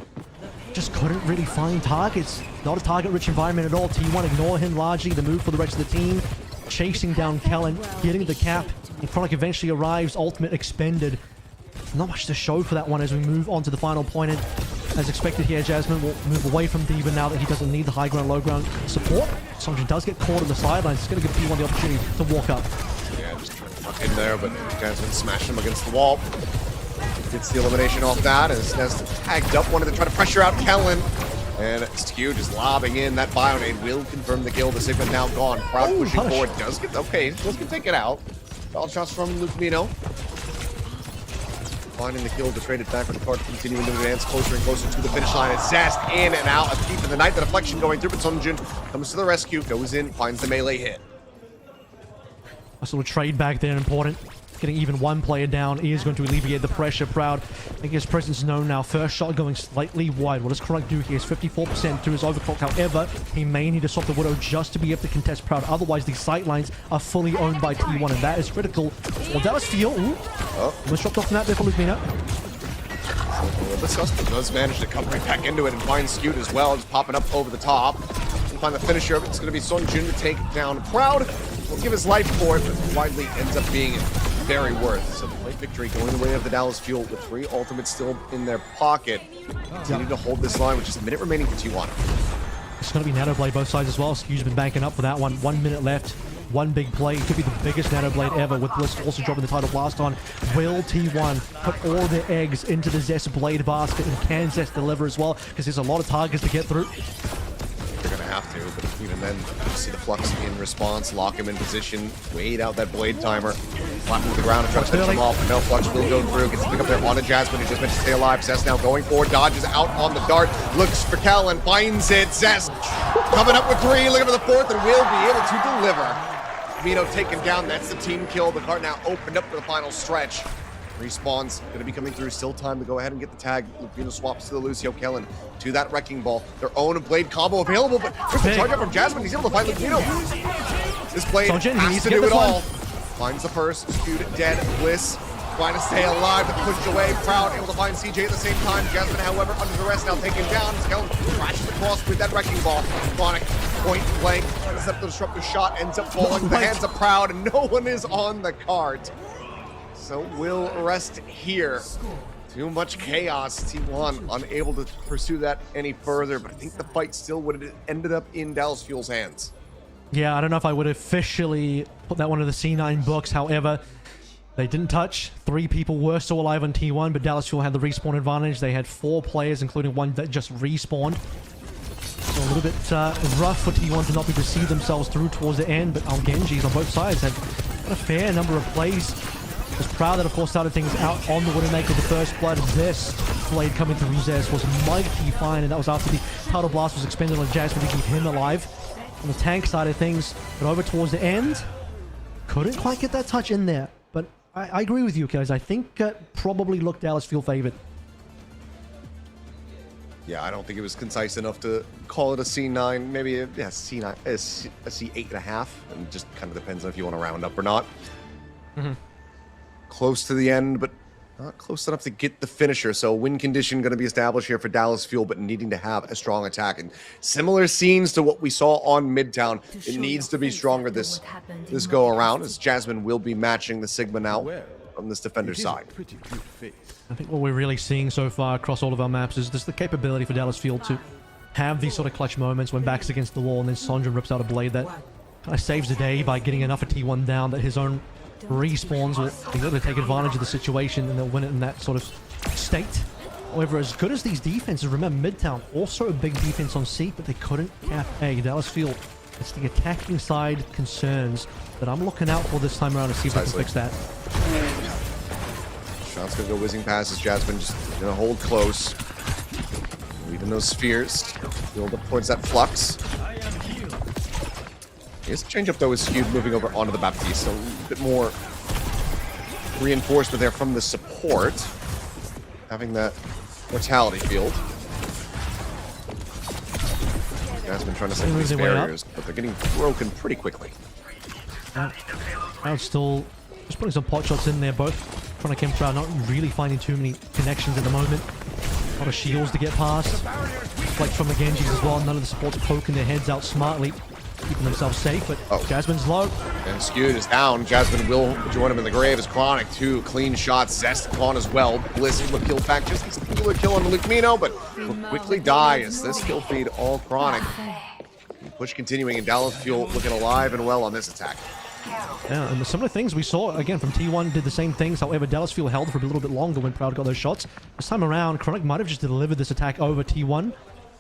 S11: just couldn't really find targets. Not a target-rich environment at all. T1 ignore him largely. The move for the rest of the team. Chasing down Kellen, getting the cap. And Chronic eventually arrives. Ultimate expended. Not much to show for that one as we move on to the final point. And as expected here, Jasmine will move away from D.Va now that he doesn't need the high ground, low ground support. Sunjin does get caught on the sidelines. It's going to give T1 the opportunity to walk up.
S1: Yeah, just trying to fuck in there, but Jasmine smashed him against the wall. Gets the elimination off that as Nest tagged up, wanted to try to pressure out Kellen. And Skew just lobbing in that Bionade will confirm the kill. The Sigma now gone. Proud pushing forward. Does get take it out. Foul shots from Luke Mino. Finding the kill to trade it back with the card, continuing to advance closer and closer to the finish line. It's Zest in and out. A thief in the night. The deflection going through, but Sunjin comes to the rescue, goes in, finds the melee hit.
S11: A sort of trade back there important. Getting even one player down is going to alleviate the pressure. Proud making his presence known now. First shot going slightly wide. What does Chronic do? He has 54% to his overclock. However, he may need to swap the Widow just to be able to contest Proud. Otherwise, these sight lines are fully owned by T1, and that is critical. Well, Dallas Fuel. Almost dropped off the map there for Lukemino.
S1: The Suspect does manage to come right back into it and find Skewed as well, just popping up over the top. And find the finisher. It's going to be Sun Jin to take down Proud. Will give his life for it, but widely ends up being very worth. So the late victory going the way of the Dallas Fuel with 3 ultimates still in their pocket. Continue to hold this line with just a minute remaining for T1.
S11: It's going to be Nanoblade both sides as well. Skew's been banking up for that one. 1 minute left. One big play. Could be the biggest Nanoblade ever, with Bliss also dropping the title blast on. Will T1 put all their eggs into the Zest Blade basket, and can Zest deliver as well? Because there's a lot of targets to get through.
S1: They're going to have to, but even then, you see the Flux in response, lock him in position, wait out that Blade timer, flat him to the ground and try to finish him off, but no, Flux will go through, gets to pick up there on a Jasmine, who just meant to stay alive. Zest now going forward, dodges out on the dart, looks for Cal and finds it. Zest coming up with 3, looking for the 4th, and will be able to deliver. Mino taken down, that's the team kill. The card now opened up for the final stretch. Respawn's going to be coming through. Still time to go ahead and get the tag. Lupino swaps to the Lucio Kellen to that Wrecking Ball. Their own Blade combo available, but there's a charge up from Jasmine. He's able to find Lupino. This Blade has to do it all. Finds the first. Skewed dead. Bliss trying to stay alive, but pushed away. Proud able to find CJ at the same time. Jasmine, however, under duress now taken down. Kellen crashes across with that Wrecking Ball. Chronic point blank. Except the disruptive shot ends up falling to the hands of Proud, and no one is on the cart. So we'll rest here. Too much chaos. T1 unable to pursue that any further, but I think the fight still would have ended up in Dallas Fuel's hands.
S11: Yeah, I don't know if I would officially put that one in the C9 books. However, they didn't touch. 3 people were still alive on T1, but Dallas Fuel had the respawn advantage. They had 4 players, including one that just respawned. So a little bit rough for T1 to not be able to see themselves through towards the end, but Genjis on both sides had a fair number of plays. Was Proud that, of course, started things out on the Widowmaker with the first blood. This Blade coming through Zest was mighty fine, and that was after the title blast was expended on Jasmine to keep him alive. On the tank side of things, but over towards the end, couldn't quite get that touch in there. But I agree with you, guys. I think probably looked Dallas Fuel favored.
S1: Yeah, I don't think it was concise enough to call it a C9. Maybe a C9, a C8.5, and just kind of depends on if you want to round up or not. Close to the end, but not close enough to get the finisher. So win condition going to be established here for Dallas Fuel, but needing to have a strong attack. And similar scenes to what we saw on Midtown. It needs to be stronger this go around, as Jasmine will be matching the Sigma now from this defender side.
S11: I think what we're really seeing so far across all of our maps is just the capability for Dallas Fuel to have these sort of clutch moments when back's against the wall, and then Sondra rips out a blade that kind of saves the day by getting enough of T1 down that his own respawns will be able to take advantage of the situation, and they'll win it in that sort of state. However, as good as these defenses, remember Midtown also a big defense on C, but they couldn't cap A. Dallas Fuel, it's the attacking side concerns that I'm looking out for this time around to see if we can fix that.
S1: Shot's gonna go whizzing past as Jasmine just gonna hold close. Leaving those spheres. Build up towards that Flux. His change-up, though, is skewed moving over onto the Baptiste, so a bit more reinforcement there from the support. Having that mortality field. Jasmine trying to set these barriers, but they're getting broken pretty quickly.
S11: Proud still just putting some pot shots in there, both Chronic and Proud not really finding too many connections at the moment. A lot of shields to get past. Like from the Genjis as well, none of the supports poking their heads out smartly, keeping themselves safe, but Jasmine's low.
S1: And Skewed is down. Jasmine will join him in the grave as Chronic, 2 clean shots. Zest gone as well. Bliss will kill back. Just a singular kill on Lukemino, but will quickly die as this kill feed all Chronic. Push continuing, and Dallas Fuel looking alive and well on this attack.
S11: Yeah, and some of the things we saw, again, from T1 did the same things. However, Dallas Fuel held for a little bit longer when Proud got those shots. This time around, Chronic might have just delivered this attack over T1.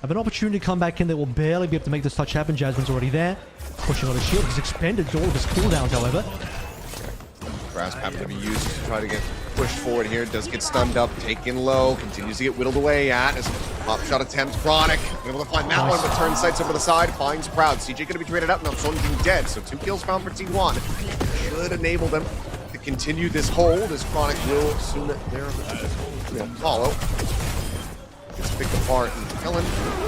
S11: Have an opportunity to come back in. They will barely be able to make this touch happen. Jasmine's already there. Pushing on his shield. He's expended all of his cooldowns, however.
S1: Grasp having to be used to try to get pushed forward here. Does get stunned up, taken low, continues to get whittled away at as pop shot attempt. Chronic able to find that one, but turns sights over the side, finds Proud. CJ going to be traded out now. Sonjin dead, so 2 kills found for T1. Should enable them to continue this hold as Chronic will soon follow. Gets picked apart, and Kellen,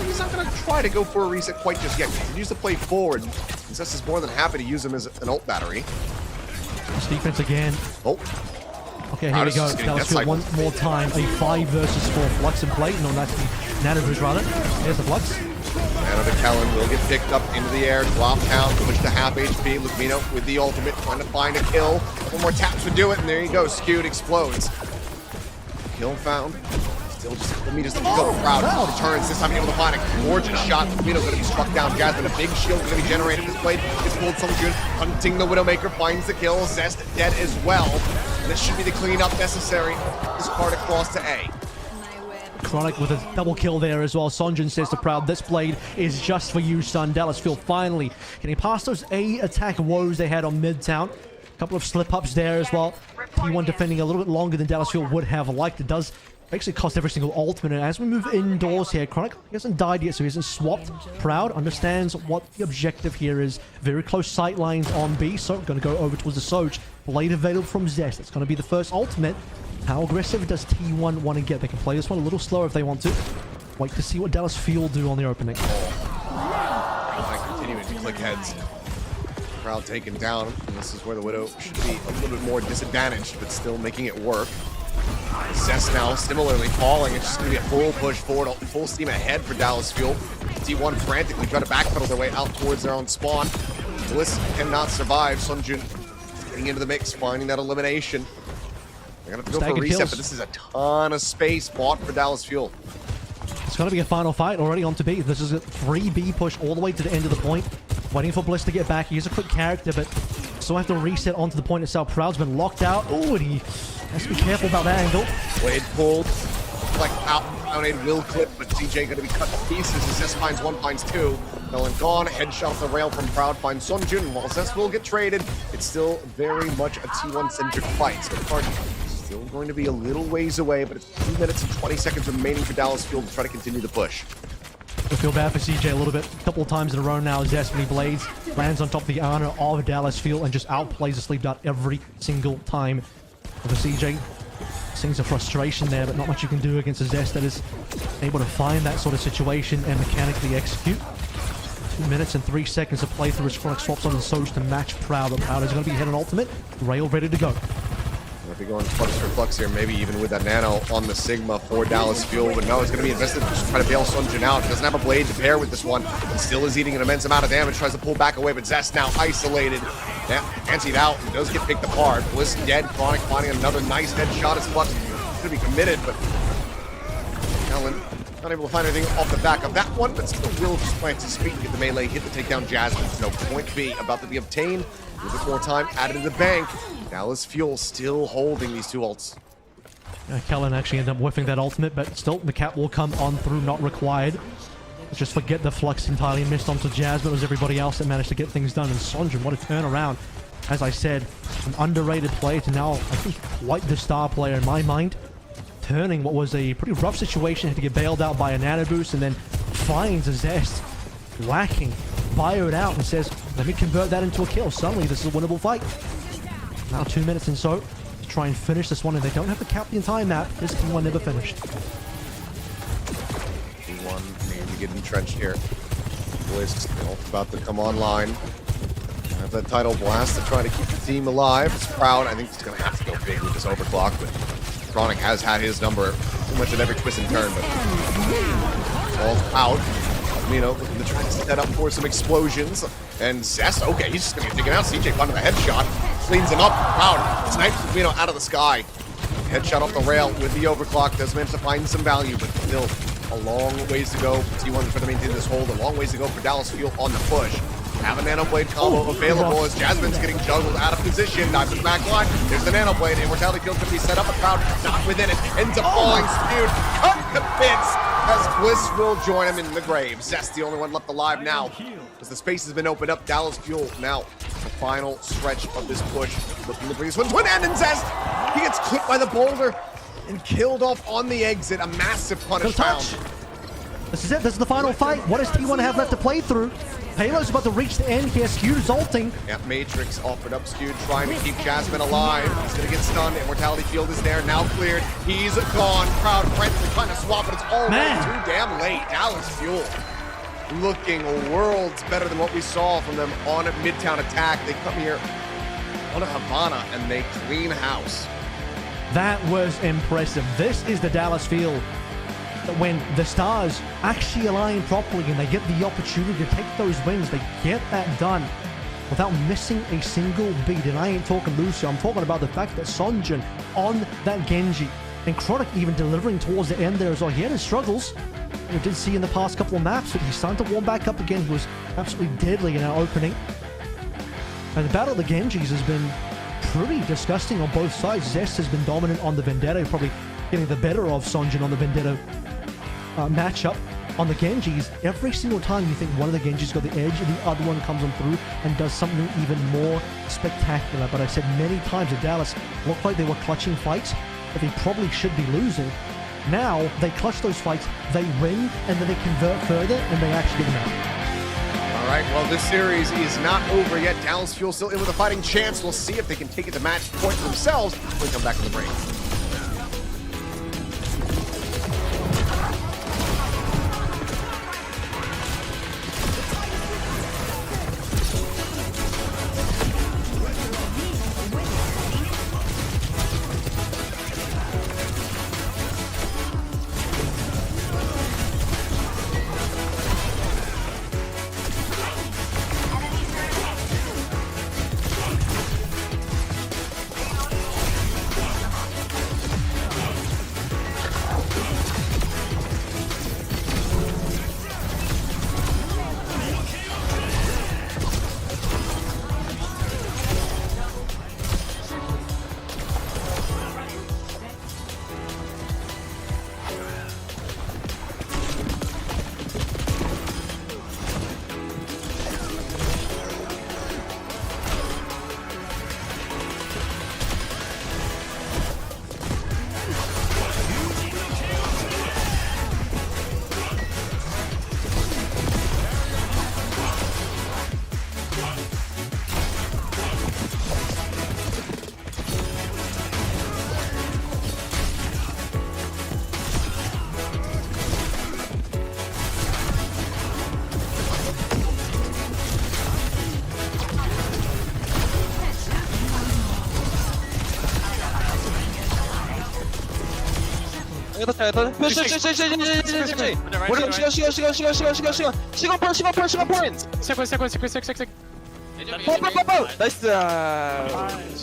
S1: he's not going to try to go for a reset quite just yet. He continues to play forward. Zest is more than happy to use him as an ult battery.
S11: This defense again.
S1: Oh.
S11: Okay, here we go. Dallas Field one more time. A 5 versus 4 Flux in play. No, that's the Nano Boost rather. Here's the Flux.
S1: Nano to Kellen will get picked up into the air. Drop down, push to half HP. Lukmino with the ultimate, trying to find a kill. One more taps would do it, and there you go. Skewed explodes. Kill found. Still just, let me just go Proud. Returns, this time able to find a gorgeous shot. Lukmino's going to be struck down. Jasmine, a big shield going to be generated. This blade gets pulled Songjun, hunting the Widowmaker, finds the kill. Zest dead as well. And this should be the cleanup necessary. This card across to A.
S11: Chronic with a double kill there as well. Songjun says to Proud, this blade is just for you, son. Dallas Field finally getting past those A attack woes they had on Midtown. A couple of slip-ups there as well. T1 defending a little bit longer than Dallas Field would have liked. It does basically cost every single ultimate. And as we move indoors here, Chronic hasn't died yet, so he hasn't swapped. Proud understands what the objective here is. Very close sight lines on B, so going to go over towards the Soj. Blade available from Zest. It's going to be the first ultimate. How aggressive does T1 want to get? They can play this one a little slower if they want to. Wait to see what Dallas Field do on the opening.
S1: Continuing to click heads. Proud taken down. And this is where the Widow should be a little bit more disadvantaged, but still making it work. Zest now similarly falling. It's just going to be a full push forward, full steam ahead for Dallas Fuel. T1 frantically try to backpedal their way out towards their own spawn. Bliss cannot survive. Songjun getting into the mix, finding that elimination. They're going to have to go for a reset, but this is a ton of space bought for Dallas Fuel.
S11: It's going to be a final fight already on to B. This is a 3B push all the way to the end of the point. Waiting for Bliss to get back. He is a quick character, but still have to reset onto the point itself. Proud's been locked out. Oh, and he has to be careful about that angle.
S1: Blade pulled. Like out, Proudade will clip, but CJ going to be cut to pieces as Zest finds one, finds two. Kellen gone. Headshot off the rail from Proud finds Songjun. And while Zest will get traded, it's still very much a T1-centric fight. So the card still going to be a little ways away, but it's 2 minutes and 20 seconds remaining for Dallas Field to try to continue the push.
S11: I feel bad for CJ a little bit. A couple of times in a row now, Zest when he blades, lands on top of the honor of Dallas Field and just outplays the sleep dart every single time. For CJ, sings a frustration there, but not much you can do against a Zest that is able to find that sort of situation and mechanically execute. 2 minutes and 3 seconds of playthrough as Chronic swaps on the Soj to match Proud, but Proud is going to be hit an ultimate. Rail ready to go.
S1: If you're going Flux for Flux here, maybe even with that Nano on the Sigma for Dallas Fuel, but no, it's going to be invested to just try to bail Songjun out. Doesn't have a blade to pair with this one. He still is eating an immense amount of damage, tries to pull back away, but Zest now isolated. Yeah, fancied out and does get picked apart. Bliss dead, Chronic finding another nice headshot as Flux is going to be committed, but Kellen not able to find anything off the back of that one, but still will just plant his feet and get the melee hit to take down Jasmine. No point B about to be obtained. A little bit more time added to the bank. Dallas Fuel still holding these two ults.
S11: Kellen actually ended up whiffing that ultimate, but still the cap will come on through, not required. Let's just forget the Flux entirely missed onto Jasmine. It was everybody else that managed to get things done. And Songjun, what a turnaround. As I said, an underrated player to now, I think, quite the star player in my mind. Turning what was a pretty rough situation, had to get bailed out by a Nano Boost, and then finds a Zest, whacking, bioed out, and says, let me convert that into a kill. Suddenly, this is a winnable fight. Now 2 minutes and so to try and finish this one, and they don't have to cap the entire map. This T1 never finished.
S1: T1 maybe getting entrenched here. Bliss about to come online. Have that title blast to try to keep the team alive. It's Proud. I think he's going to have to go big with this overclock, but Chronic has had his number pretty much at every twist and turn, but falls out. You know, looking to try to set up for some explosions. And Zest, okay, he's just going to get taken out. CJ finding the headshot. Cleans him up. Proud. Snipes Lukmino out of the sky. Headshot off the rail with the overclock. Does manage to find some value, but still a long ways to go. T1 trying to maintain this hold. A long ways to go for Dallas Fuel on the push. Have a Nano Blade combo available as Jasmine's getting juggled out of position. Dives the back line. There's the Nano Blade. Immortality kill could be set up. A Proud not within it. Ends up falling. Spewed. Cut to bits as Bliss will join him in the grave. Zest the only one left alive now. As the space has been opened up, Dallas Fuel now the final stretch of this push. Looking to bring this one to an end, and Zest, he gets clipped by the boulder and killed off on the exit. A massive punish round.
S11: This is it. This is the final fight. What does T1 have left to play through? Halo's about to reach the end here. Skew's ulting.
S1: Yeah, Matrix offered up Skew, trying to keep Jasmine alive. He's gonna get stunned. Immortality Field is there, now cleared. He's gone. Crowd frantically trying to swap, but it's already too damn late. Dallas Fuel looking worlds better than what we saw from them on Midtown Attack. They come here on a Havana and they clean house.
S11: That was impressive. This is the Dallas Field. When the stars actually align properly and they get the opportunity to take those wins, they get that done without missing a single beat. And I ain't talking Lucio, I'm talking about the fact that Sonjin on that Genji, and Chronic even delivering towards the end there as well. He had his struggles, we did see in the past couple of maps, but he's starting to warm back up again. He was absolutely deadly in our opening. And the battle of the Genjis has been pretty disgusting on both sides. Zest has been dominant on the Vendetta, probably getting the better of Sonjin on the Vendetta matchup. On the Genjis, every single time you think one of the Genjis got the edge, and the other one comes on through and does something even more spectacular. But I said many times that Dallas looked like they were clutching fights that they probably should be losing. Now they clutch those fights, they win, and then they convert further, and they actually get them out.
S1: All right, well, this series is not over yet. Dallas Fuel still in with a fighting chance. We'll see if they can take it to match point themselves when we come back to the break.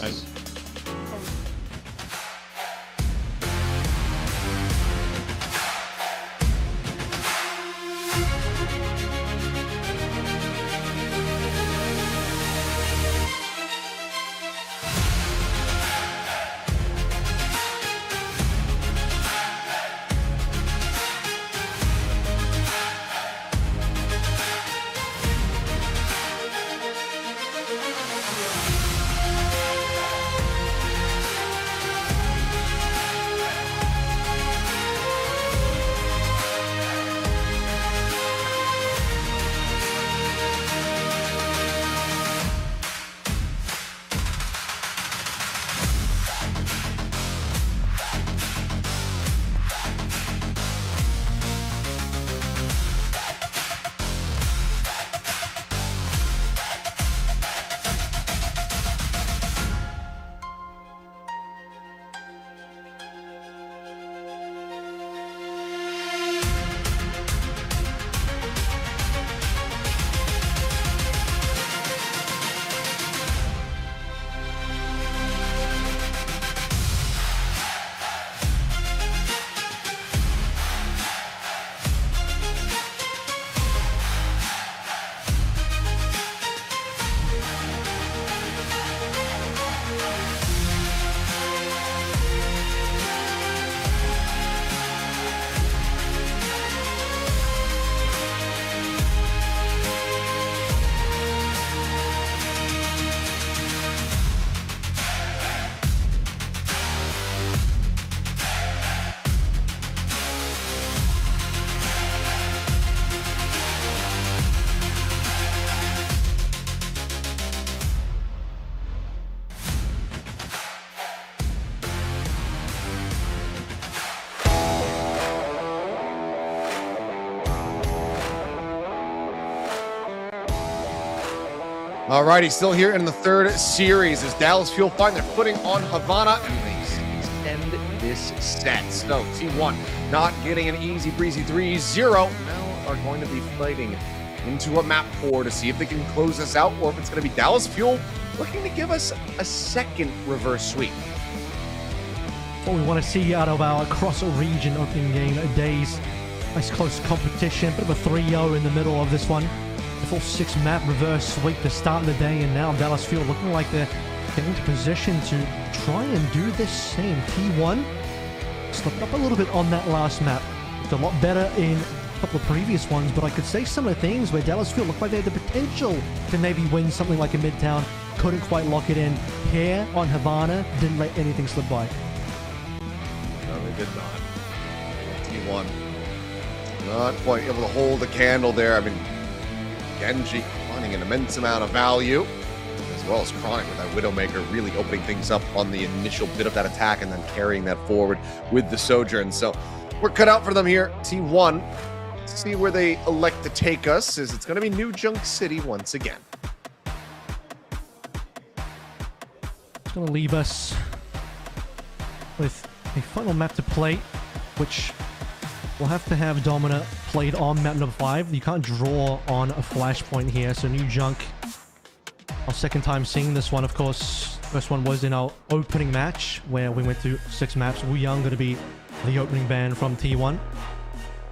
S9: 나이스.
S1: Alrighty, still here in the third series as Dallas Fuel find their footing on Havana and they extend this set. So T1 not getting an easy breezy 3-0. Now are going to be fighting into a map 4 to see if they can close this out or if it's going to be Dallas Fuel looking to give us a second reverse sweep.
S11: What we want to see out of our cross-region opening game days. Nice close competition, bit of a 3-0 in the middle of this one. The full 6-map reverse sweep to start the day, and now Dallas Fuel looking like they're getting into position to try and do this same. T1 slipped up a little bit on that last map. It's a lot better in a couple of previous ones, but I could say similar things where Dallas Fuel looked like they had the potential to maybe win something like a Midtown. Couldn't quite lock it in. Here on Havana, didn't let anything slip by.
S1: No, they did not. T1 not quite able to hold the candle there. I mean, Genji finding an immense amount of value, as well as Chronic with that Widowmaker really opening things up on the initial bit of that attack and then carrying that forward with the Sojourn. So we're cut out for them here. T1, let's see where they elect to take us, as it's going to be New Junk City once again.
S11: It's going to leave us with a final map to play, which we'll have to have Domina played on map number 5. You can't draw on a flashpoint here, so New Junk. Our second time seeing this one, of course. First one was in our opening match, where we went through 6 maps. Wu Yang going to be the opening ban from T1.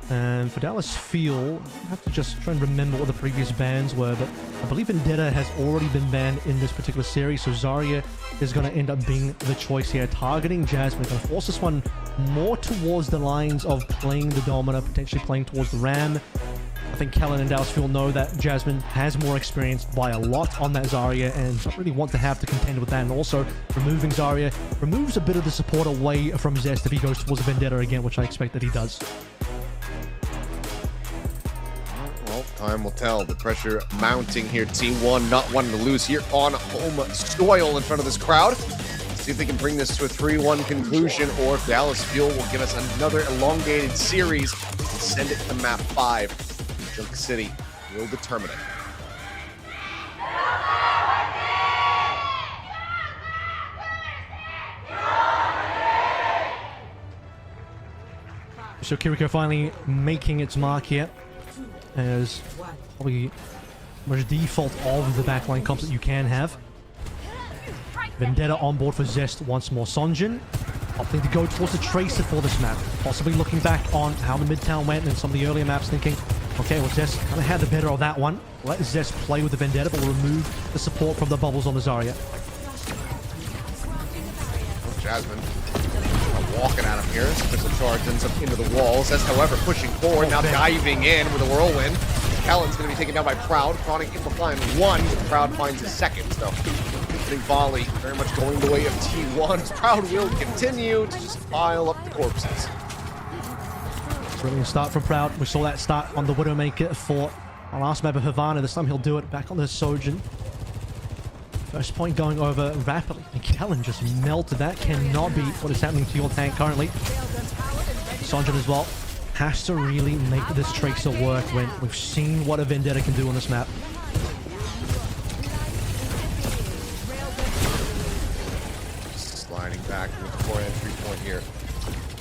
S11: And for Dallas Fuel, I have to just try and remember what the previous bans were, but I believe Vendetta has already been banned in this particular series, so Zarya is going to end up being the choice here, targeting Jasmine. Going to force this one more towards the lines of playing the Domina, potentially playing towards the Ram. I think Kellen and Dallas Fuel know that Jasmine has more experience by a lot on that Zarya and don't really want to have to contend with that. And also, removing Zarya removes a bit of the support away from Zest if he goes towards Vendetta again, which I expect that he does.
S1: Well, time will tell. The pressure mounting here. T1 not wanting to lose here on home soil in front of this crowd. See if they can bring this to a 3-1 conclusion, or if Dallas Fuel will give us another elongated series and send it to map 5. Junk City will determine it.
S11: So Kiriko finally making its mark here, as probably much default of the backline comps that you can have. Vendetta on board for Zest once more. Sonjin opting to go towards the Tracer for this map, possibly looking back on how the Midtown went and some of the earlier maps, thinking, okay, well, Zest kind of had the better of that one. Let Zest play with the Vendetta, but we'll remove the support from the bubbles on the Zarya.
S1: Jasmine walking at him here. Pistol charge ends up into the walls. Zest, however, pushing forward, now diving in with a whirlwind. Kellen's going to be taken down by Proud. Chronic able to find 1, but Proud finds his 2nd. So, big volley very much going the way of T1. As Proud will continue to just pile up the corpses.
S11: Brilliant start from Proud. We saw that start on the Widowmaker for our last map of Havana. This time he'll do it back on the Sojourn. First point going over rapidly. And Kellen just melted. That cannot be what is happening to your tank currently. Sojourn as well has to really make this Tracer work when we've seen what a Vendetta can do on this map.
S1: Sliding back with the 4 entry point here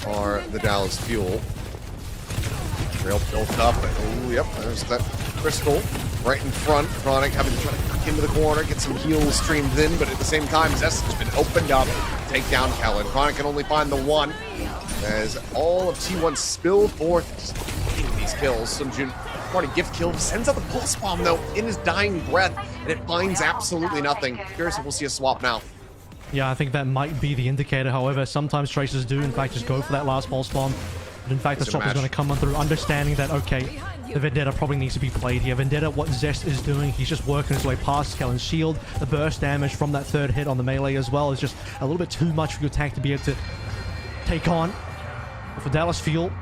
S1: are the Dallas Fuel. Rail built up. Oh, yep, there's that crystal right in front. Chronic having to try to duck into the corner, get some heals streamed in, but at the same time, Zest has been opened up. Take down Kellen. Chronic can only find the 1 as all of T1 spill forth, just getting these kills. Sunjun already gift kill, sends out the pulse bomb though in his dying breath, and it finds absolutely nothing. Curious if we'll see a swap now.
S11: Yeah, I think that might be the indicator. However, sometimes Tracers do, in fact, just go for that last pulse bomb. But in fact, the swap is going to come on through, understanding that, okay, the Vendetta probably needs to be played here. Vendetta, what Zest is doing, he's just working his way past Kellen's shield. The burst damage from that 3rd hit on the melee as well is just a little bit too much for your tank to be able to take on. But for Dallas Fuel,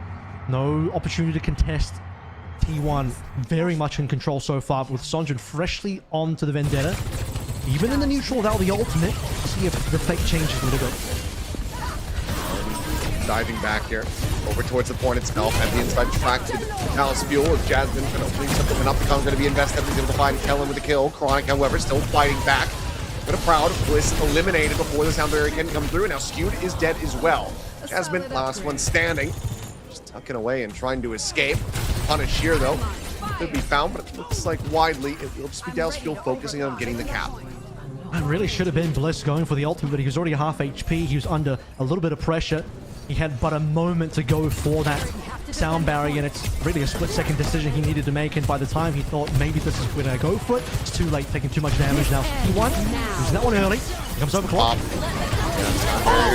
S11: no opportunity to contest. T1 very much in control so far, with Sonjin freshly onto the Vendetta. Even in the neutral without the ultimate, see if the fate changes a little bit.
S1: diving back here. Over towards the point itself. At the inside track to Dallas Fuel. As Jasmine kind of leaves something up. Panopticon going to be invested. He's able to find Kellen with the kill. Chronic, however, still fighting back. But a Proud, Bliss eliminated before the sound barrier can come through. And now Skewed is dead as well. Jasmine, last one standing. Just tucking away and trying to escape. Punish here, though. Could be found, but it looks like widely it will just be Dallas Fuel focusing on getting the cap.
S11: It really should have been Bliss going for the ultimate, but he was already half HP. He was under a little bit of pressure. He had but a moment to go for that sound barrier, and it's really a split-second decision he needed to make, and by the time he thought maybe this is when I go for it, it's too late, taking too much damage now. He won. Using that one early. Here comes Overclock.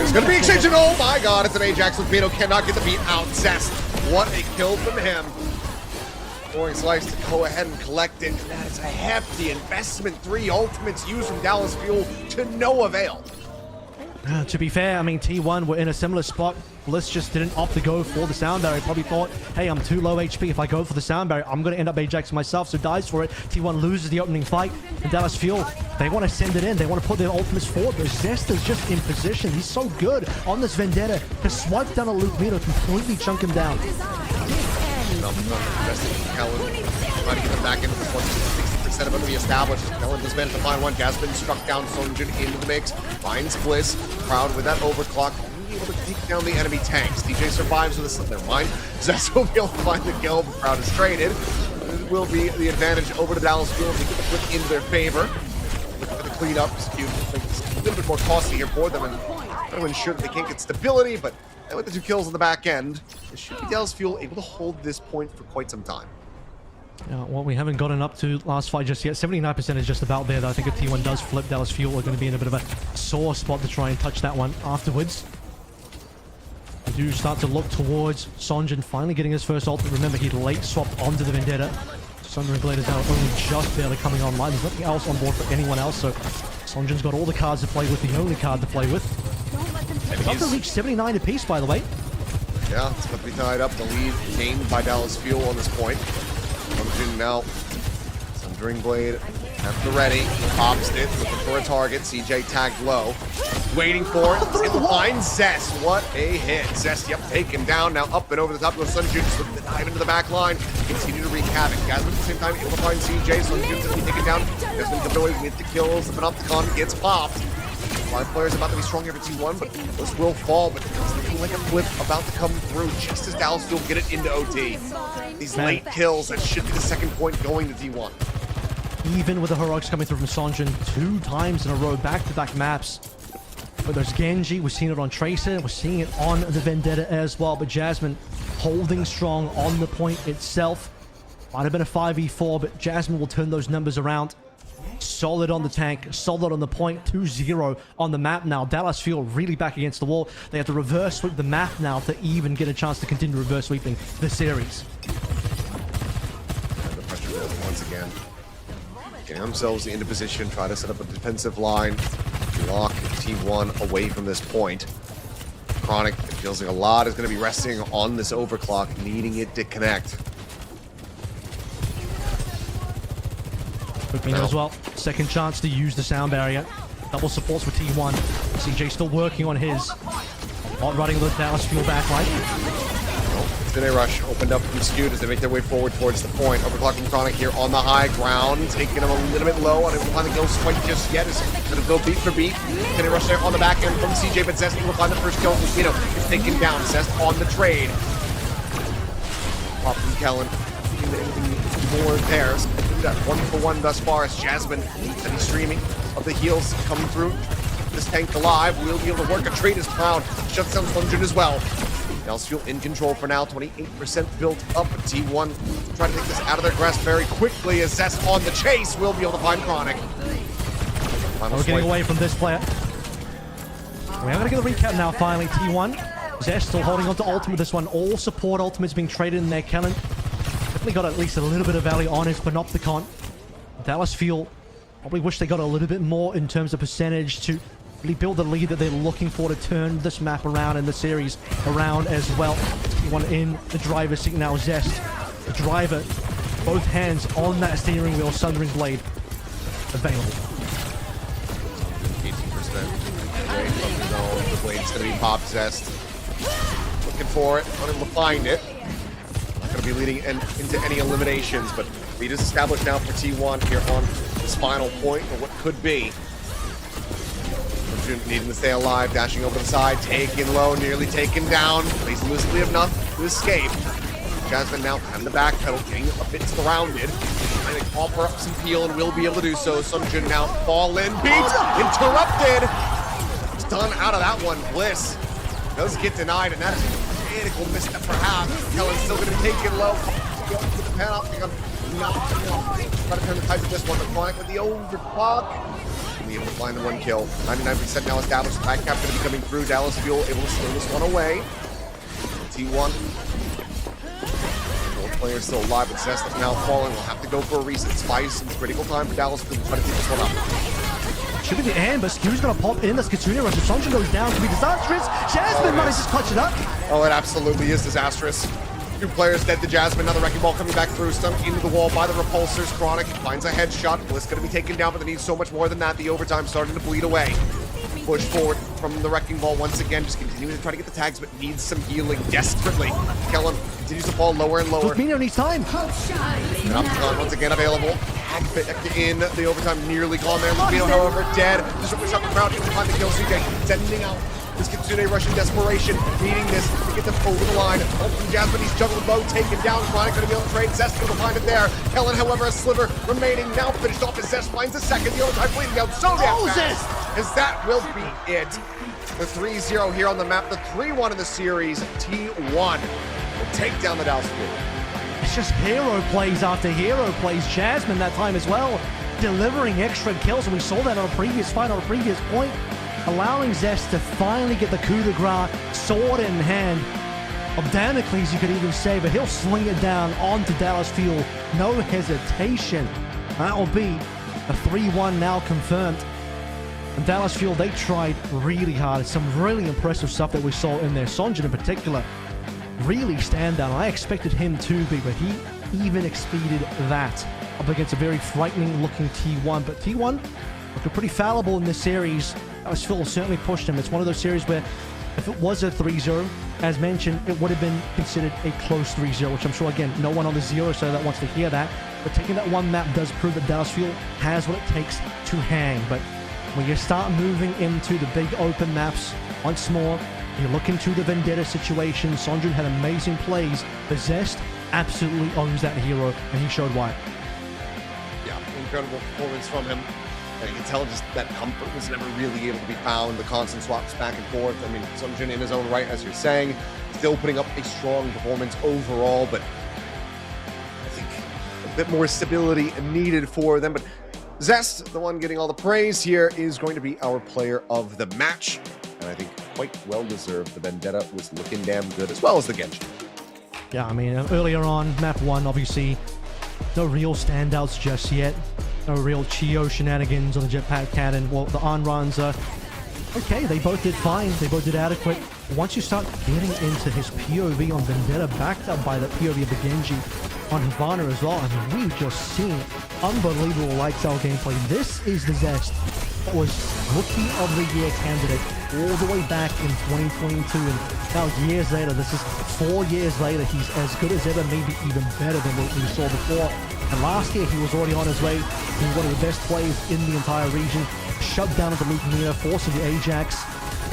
S1: It's going to be extension. Oh my god, it's an Ajax with Vito. Cannot get the beat out. Zest, what a kill from him. Boring Slice to go ahead and collect it. That is a hefty investment. 3 ultimates used from Dallas Fuel to no avail.
S11: To be fair, I mean, T1 were in a similar spot. Bliss just didn't opt to go for the sound barrier. Probably thought, hey, I'm too low HP. If I go for the sound barrier, I'm going to end up Ajax myself, so dies for it. T1 loses the opening fight. And Dallas Fuel, they want to send it in. They want to put their ultimates forward. But Zest is just in position. He's so good on this Vendetta to swipe down a Luke Mito, completely chunk him down.
S1: Trying to get them back into this one. 60% of it to be established. Kellen does manage to find one. Jasmine struck down Songjin into the mix. Finds Bliss. Proud with that overclock. Able to take down the enemy tanks. DJ survives with a slip. Never mind. Zest will be able to find the kill. Proud is traded. It will be the advantage over to Dallas Fuel to get the flip into their favor. Looking for the cleanup. It's a little bit more costly here for them, and trying to ensure that they can't get stability, but with the 2 kills on the back end, it should be Dallas Fuel able to hold this point for quite some time.
S11: Well, we haven't gotten up to last fight just yet. 79% is just about there, though. I think if T1 does flip, Dallas Fuel are going to be in a bit of a sore spot to try and touch that one afterwards. We do start to look towards Songjin finally getting his first ult. Remember, he late swapped onto the Vendetta. Sundering Blade is now only just barely coming online. There's nothing else on board for anyone else, so Songjin's got all the cards to play with, the only card to play with. About to reach 79 apiece, by the way.
S1: Yeah, it's going to be tied up. The lead gained by Dallas Fuel on this point. Songjin now, Sundering Blade at the ready. Pops it, looking for a target. CJ tagged low. Waiting for it. It finds Zest. What a hit. Zest, yep, taken down. Now up and over the top goes Songjin. Slip the dive into the back line. Continue to wreak havoc. Jasmine at the same time able to find CJ. Songjin's going to be taken down. Jasmine coming away with the kills. The Panopticon gets popped. 5 players about to be strong here for T1, but this will fall. But it's looking like a flip about to come through just as Dallas Fuel get it into OT. These late kills, that should be the second point going to T1.
S11: Even with the heroics coming through from Songjin 2 times in a row, back-to-back maps. But there's Genji, we're seeing it on Tracer, we're seeing it on the Vendetta as well. But Jasmine holding strong on the point itself. Might have been a 5v4, but Jasmine will turn those numbers around. Solid on the tank, solid on the point, 2-0 on the map now. Dallas Fuel really back against the wall. They have to reverse sweep the map now to even get a chance to continue reverse sweeping the series.
S1: And the pressure building once again. Getting themselves into position, try to set up a defensive line, lock T1 away from this point. Chronic, it feels like a lot is going to be resting on this overclock, needing it to connect.
S11: Mito as well. Second chance to use the sound barrier. Double supports for T1. CJ still working on his. On running the Dallas Fuel backline.
S1: It's been a rush. Opened up from Skewed as they make their way forward towards the point. Overclock from Chronic here on the high ground. Taking him a little bit low. Unable to find the kill quite just yet. Is going to go beat for beat. Can rush there on the back end from CJ, but Zest will find the first kill. Mito is taken down. Zest on the trade. Pop from Kellen. Anything more there. That 1-for-1 thus far as Jasmine steady streaming of the heals coming through. Keep this tank alive. We'll be able to work a trade as Proud. Shuts down Songjin as well. Dallas Fuel in control for now. 28% built up. T1 trying to take this out of their grasp very quickly as Zest on the chase. We'll be able to find Chronic.
S11: We're getting away from this player. We are going to get a recap now finally. T1. Zest still holding on to ultimate this one. All support ultimates being traded in there. Kellen definitely got at least a little bit of value on his Panopticon. Dallas Fuel probably wish they got a little bit more in terms of percentage to really build the lead that they're looking for to turn this map around and the series around as well. T1 in the driver's seat now. Zest, the driver, both hands on that steering wheel. Sundering Blade available.
S1: 18% away from the zone. The Blade's going to be popped. Zest looking for it, unable to find it. Not going to be leading into any eliminations, but lead is established now for T1 here on this final point, or what could be. Needing to stay alive, dashing over to the side, taken low, nearly taken down. He's elusively enough to escape. Jasmine now having the backpedal, getting a bit surrounded. Trying to offer up some peel and will be able to do so. Sunjin now fall in, beat, interrupted. It's done out of that one. Bliss does get denied, and that's a critical misstep perhaps. Kellen's still going to be taken low. With the pen up, they're going to knock him off. Try to turn the tides of this one. The Chronic with the overclock. Able to find the one kill. 99% now established. Back cap going to be coming through. Dallas Fuel able to steal this one away. T1. Four players still alive, but Zest is now falling. We'll have to go for a reset. Spice, some critical time for Dallas Fuel to try to take this one up.
S11: Should be the end, but Skew's gonna pop in as Kitsune rush. Sanjin goes down to be disastrous. Jasmine manages to clutch it up.
S1: Oh, it absolutely is disastrous. Two players dead to Jasmine. Another Wrecking Ball coming back through. Stunned into the wall by the repulsors. Chronic finds a headshot. Bliss going to be taken down, but they need so much more than that. The overtime starting to bleed away. Push forward from the Wrecking Ball once again. Just continuing to try to get the tags, but needs some healing desperately. Kellen continues to fall lower and lower.
S11: Mino needs time.
S1: And Opticon once again available. Back in the overtime, nearly gone there. Lupino, however, dead. Just a shot the crowd. Able to find the kill. CJ sending out this Kitsune rush in desperation, needing this to get them over the line. From Jasmine, he's juggled low, taken down. Chronic going to be able to trade. Zest going to find it there. Kellen, however, a sliver remaining. Now finished off as Zest finds a second. The overtime bleeding out so damn fast. As that will be it. The 3-0 here on the map. The 3-1 in the series. T1 will take down the Dallas Fuel.
S11: It's just hero plays after hero plays. Jasmine that time as well, delivering extra kills, and we saw that on a previous fight, on a previous point, allowing Zest to finally get the coup de grace, sword in hand. Of Damocles, you could even say, but he'll sling it down onto Dallas Fuel. No hesitation. That will be a 3-1 now confirmed. And Dallas Fuel, they tried really hard. It's some really impressive stuff that we saw in there. Sonjin in particular, really stand down. I expected him to be, but he even exceeded that up against a very frightening looking T1. But T1 looking pretty fallible in this series. Dallas Fuel certainly pushed him. It's one of those series where if it was a 3-0, as mentioned, it would have been considered a close 3-0, which I'm sure, again, no one on the 0 side that wants to hear that. But taking that one map does prove that Dallas Fuel has what it takes to hang. But when you start moving into the big open maps once more, you look into the Vendetta situation. Sonjin had amazing plays, but Zest absolutely owns that hero, and he showed why.
S1: Yeah, incredible performance from him. And you can tell just that comfort was never really able to be found. The constant swaps back and forth. I mean, Sonjin in his own right, as you're saying, still putting up a strong performance overall, but I think a bit more stability needed for them. But Zest, the one getting all the praise here, is going to be our player of the match. And I think quite well deserved. The Vendetta was looking damn good, as well as the Genshin.
S11: Yeah, I mean, earlier on, map 1, obviously, no real standouts just yet. No real Chio shenanigans on the Jetpack Cannon. Well, the on-runs are okay. They both did fine. They both did adequate. Once you start getting into his POV on Vendetta, backed up by the POV of the Genji on Hivana as well, I mean, we've just seen unbelievable lights out gameplay. This is the Zest that was Rookie of the Year candidate all the way back in 2022, and now years later, this is 4 years later, he's as good as ever, maybe even better than what we saw before. And last year, he was already on his way to be one of the best players in the entire region, shut down at the Lucanina, forcing the Ajax,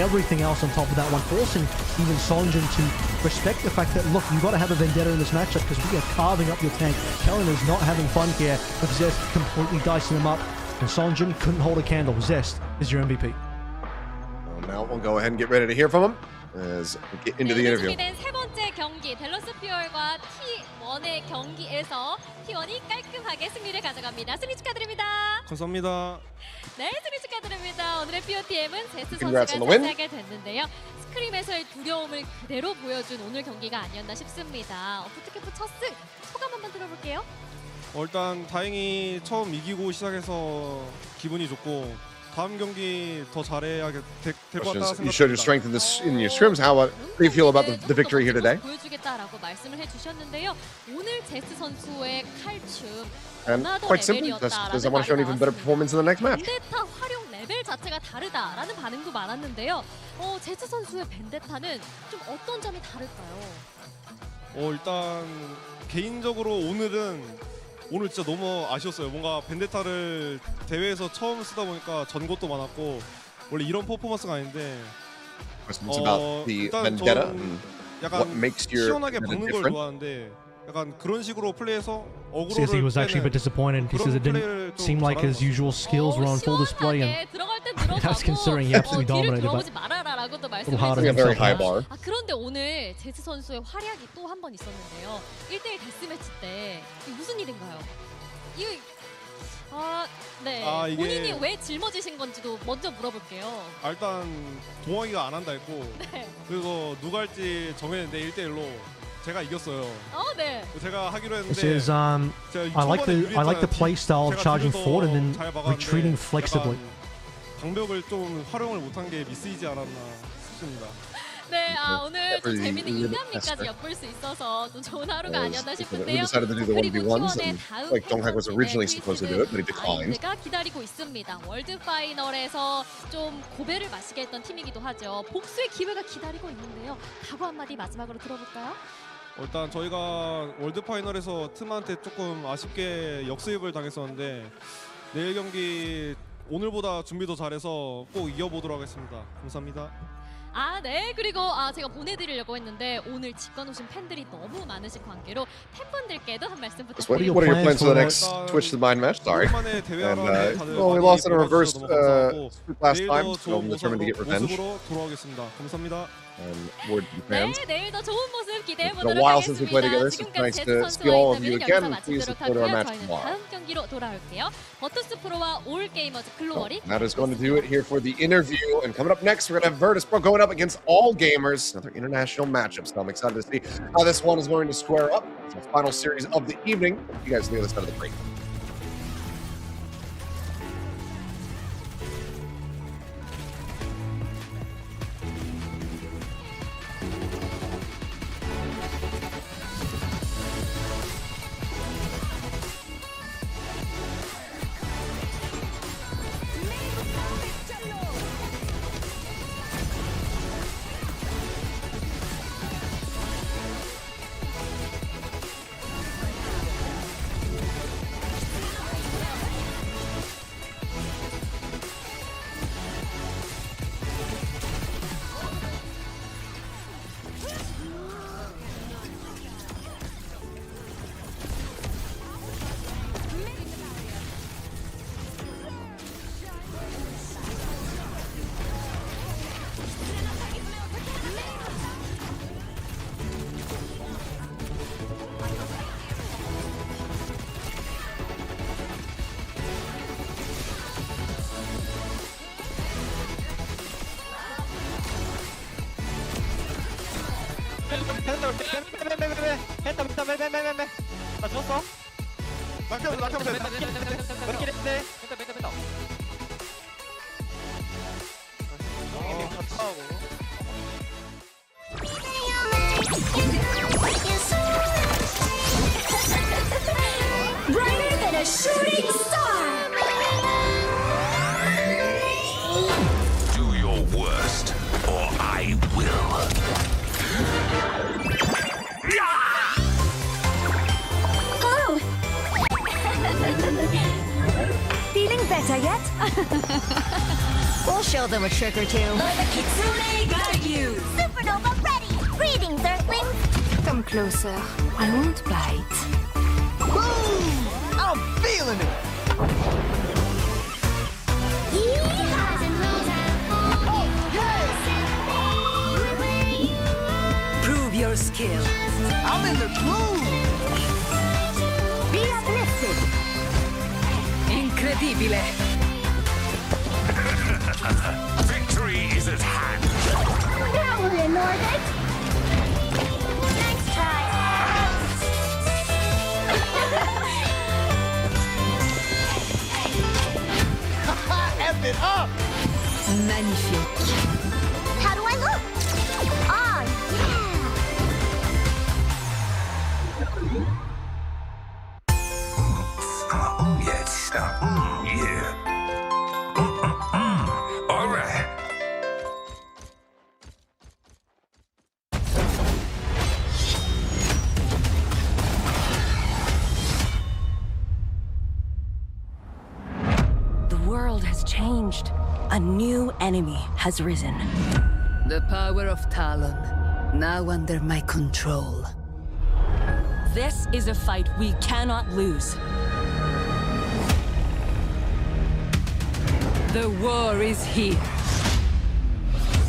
S11: everything else on top of that one, forcing even Sonjin to respect the fact that, look, you've got to have a Vendetta in this matchup because we are carving up your tank. Kellen is not having fun here, with Zest completely dicing him up, and Sonjin couldn't hold a candle. Zest is your MVP.
S1: Well, now we'll go ahead and get ready to hear from him as we get into the interview.
S3: 준비된 세 번째 경기 댈러스 퓨얼과 T1의 경기에서 T1이 깔끔하게 승리를 가져갑니다. 승리 축하드립니다.
S5: 감사합니다.
S3: 네, 승리 축하드립니다. 오늘의 POTM은 제스
S1: Congrats
S3: 선수가
S1: on the win.
S3: 차지하게 됐는데요. 스크림에서의 두려움을 그대로 보여준 오늘 경기가 아니었나 싶습니다. Bootcamp 첫 승 소감 한번 들어볼게요.
S5: 일단 다행히 처음 이기고 시작해서 기분이 좋고 다음 경기 더 잘해야 될 것 같다 생각합니다.
S1: You showed your strength in your scrims. How do you feel about the victory here today?
S3: 보여주겠다라고 말씀을 해주셨는데요. 오늘 제스 선수의 칼춤
S1: And quite simply, does I want to show an even better performance in the next match?
S3: 벤데타 활용 레벨 자체가 다르다라는 반응도 많았는데요. 제트 선수의 벤데타는 좀 어떤 점이 다를까요?
S5: 일단 개인적으로 오늘 진짜 너무 아쉬웠어요. 뭔가 벤데타를 대회에서 처음 쓰다 보니까 전것도 많았고 원래 이런 퍼포먼스가 아닌데
S1: It's about the
S5: 일단
S1: vendetta
S5: 전
S1: and
S5: 약간
S1: what makes your
S5: 시원하게
S1: vendetta
S5: 박는 걸
S1: different.
S5: 좋아하는데 약간 그런 식으로 플레이해서
S8: Says he
S5: 어그로를
S8: was actually a bit disappointed. He says it didn't seem like his usual skills were on full display, and
S3: 들어갈 땐 들어가고
S8: that's considering he absolutely
S3: 뒤를
S8: dominated.
S3: 돌아보지
S8: But
S3: 말아라라고도
S8: little harder
S3: 말씀을
S8: than
S1: very high
S8: himself.
S1: bar.
S3: 그런데 오늘 제트 선수의 활약이 또 한 번 있었는데요. 1대1 데스매치 때 이게 무슨 일인가요? 네.
S5: 이게-
S3: 본인이 왜 짊어지신 건지도 먼저 물어볼게요.
S5: 일단 동원이가 안 한다 했고
S3: 네.
S5: 그리고 누가 할지 정했는데 1대1로 제가 이겼어요.
S3: 네.
S5: 제가 하기로
S8: It
S5: 했는데
S8: says, I like the play style of charging forward and then retreating flexibly.
S5: 방벽을 좀 활용을 못한 게 미스이지 않았나 싶습니다.
S3: 네, 오늘 좀
S1: Every
S3: 재밌는
S1: unit
S3: 인간미까지
S1: tester.
S3: 엿볼 수 있어서 좀 좋은 하루가
S1: We
S3: 아니었나 싶은데요.
S1: decided to do the 1v1s and like Donghak was originally supposed to do it, but he declined.
S3: 가 기다리고 있습니다. 월드 파이널에서 좀 고배를 마시게 했던 팀이기도 하죠. 복수의 기회가 기다리고 있는데요. 각오 한마디 마지막으로 들어볼까요?
S5: 일단 저희가 월드 파이널에서 틈한테 조금 아쉽게 역수입을 당했었는데 내일 경기 오늘보다 준비도 잘해서 꼭 이겨보도록 하겠습니다. 감사합니다.
S3: 네. 그리고 제가 보내드리려고 했는데 오늘 직관 오신 팬들이 너무 많으신 관계로 팬분들께도 한 말씀
S1: What are
S3: 부탁드립니다.
S1: your plans for the next Twitch to the Mind match? Sorry. And well, we lost in a reverse sweep last time, so I'm determined to get revenge.
S5: 모습으로 돌아오겠습니다. 감사합니다.
S1: And we're fans.
S3: 네, 내일 더 좋은 모습 기대해
S1: It's been a
S3: 보도록
S1: while since we played
S3: 하겠습니다.
S1: together, so it's
S3: 지금까지
S1: nice
S3: 제트
S1: to see all
S3: 선수와
S1: of you
S3: 인터뷰는
S1: again.
S3: 여기서
S1: Please
S3: 마치도록
S1: support our
S3: 하고요.
S1: match
S3: 저희는
S1: tomorrow.
S3: 다음 경기로 돌아올게요. 버투스 프로와 올 게이머즈 글로벌이
S1: That is going to do it here for the interview. And coming up next, we're going to have Virtus Pro going up against All Gamers. Another international matchup. So I'm excited to see how this one is going to square up. It's the final series of the evening. You guys see this out of the break.
S17: 나 죽었어?
S9: 낙하면 돼.
S17: 몇킬 했대?
S12: Brighter than a shooting star!
S6: Do your worst, or I will.
S12: Oh! Feeling better yet?
S2: We'll show them a trick or two.
S12: Let the kitsune guide you! Supernova ready! Greetings, Earthlings!
S2: Come closer. I won't bite.
S13: Boom! I'm feeling it!
S2: Prove your skill.
S13: I'm in the groove!
S12: Be uplifted!
S2: Incredibile.
S6: Victory is at hand.
S12: Now we're in orbit! Next try!
S13: F it up!
S2: Magnifique.
S12: How do I look? Oh,
S6: Oh, yes. Yeah.
S2: world has changed. A new enemy has risen.
S14: The power of Talon, now under my control.
S2: This is a fight we cannot lose.
S14: The war is here.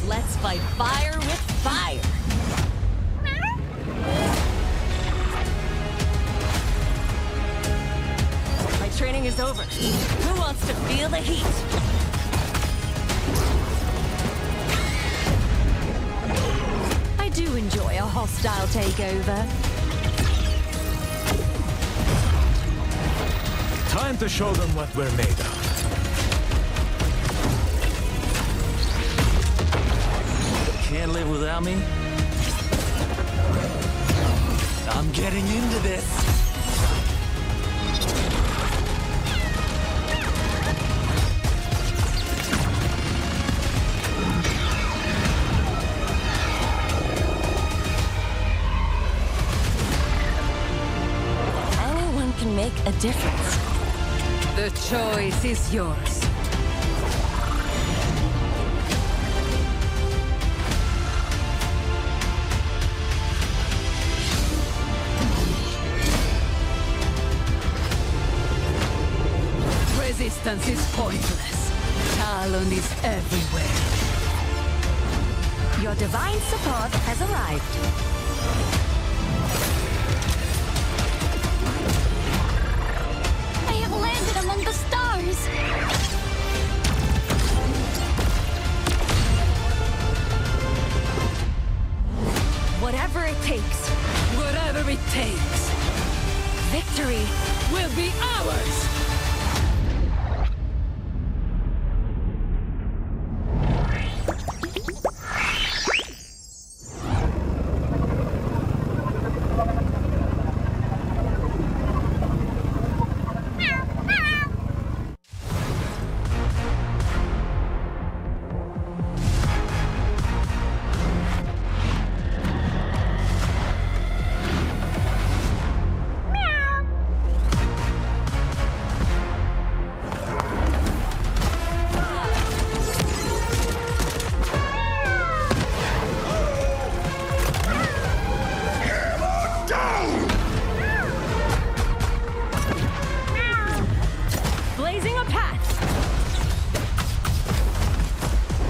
S2: Let's fight fire with fire. My training is over. Who wants to feel the heat? I do enjoy a hostile takeover.
S6: Time to show them what we're made of. Can't live without me? I'm getting into this.
S2: Anyone can make a difference.
S14: The choice is yours. Resistance is pointless. Talon is everywhere.
S2: Your divine support has arrived.
S12: I have landed among the stars.
S2: Whatever it takes.
S14: Whatever it takes.
S2: Victory
S14: will be ours.
S2: blazing a path.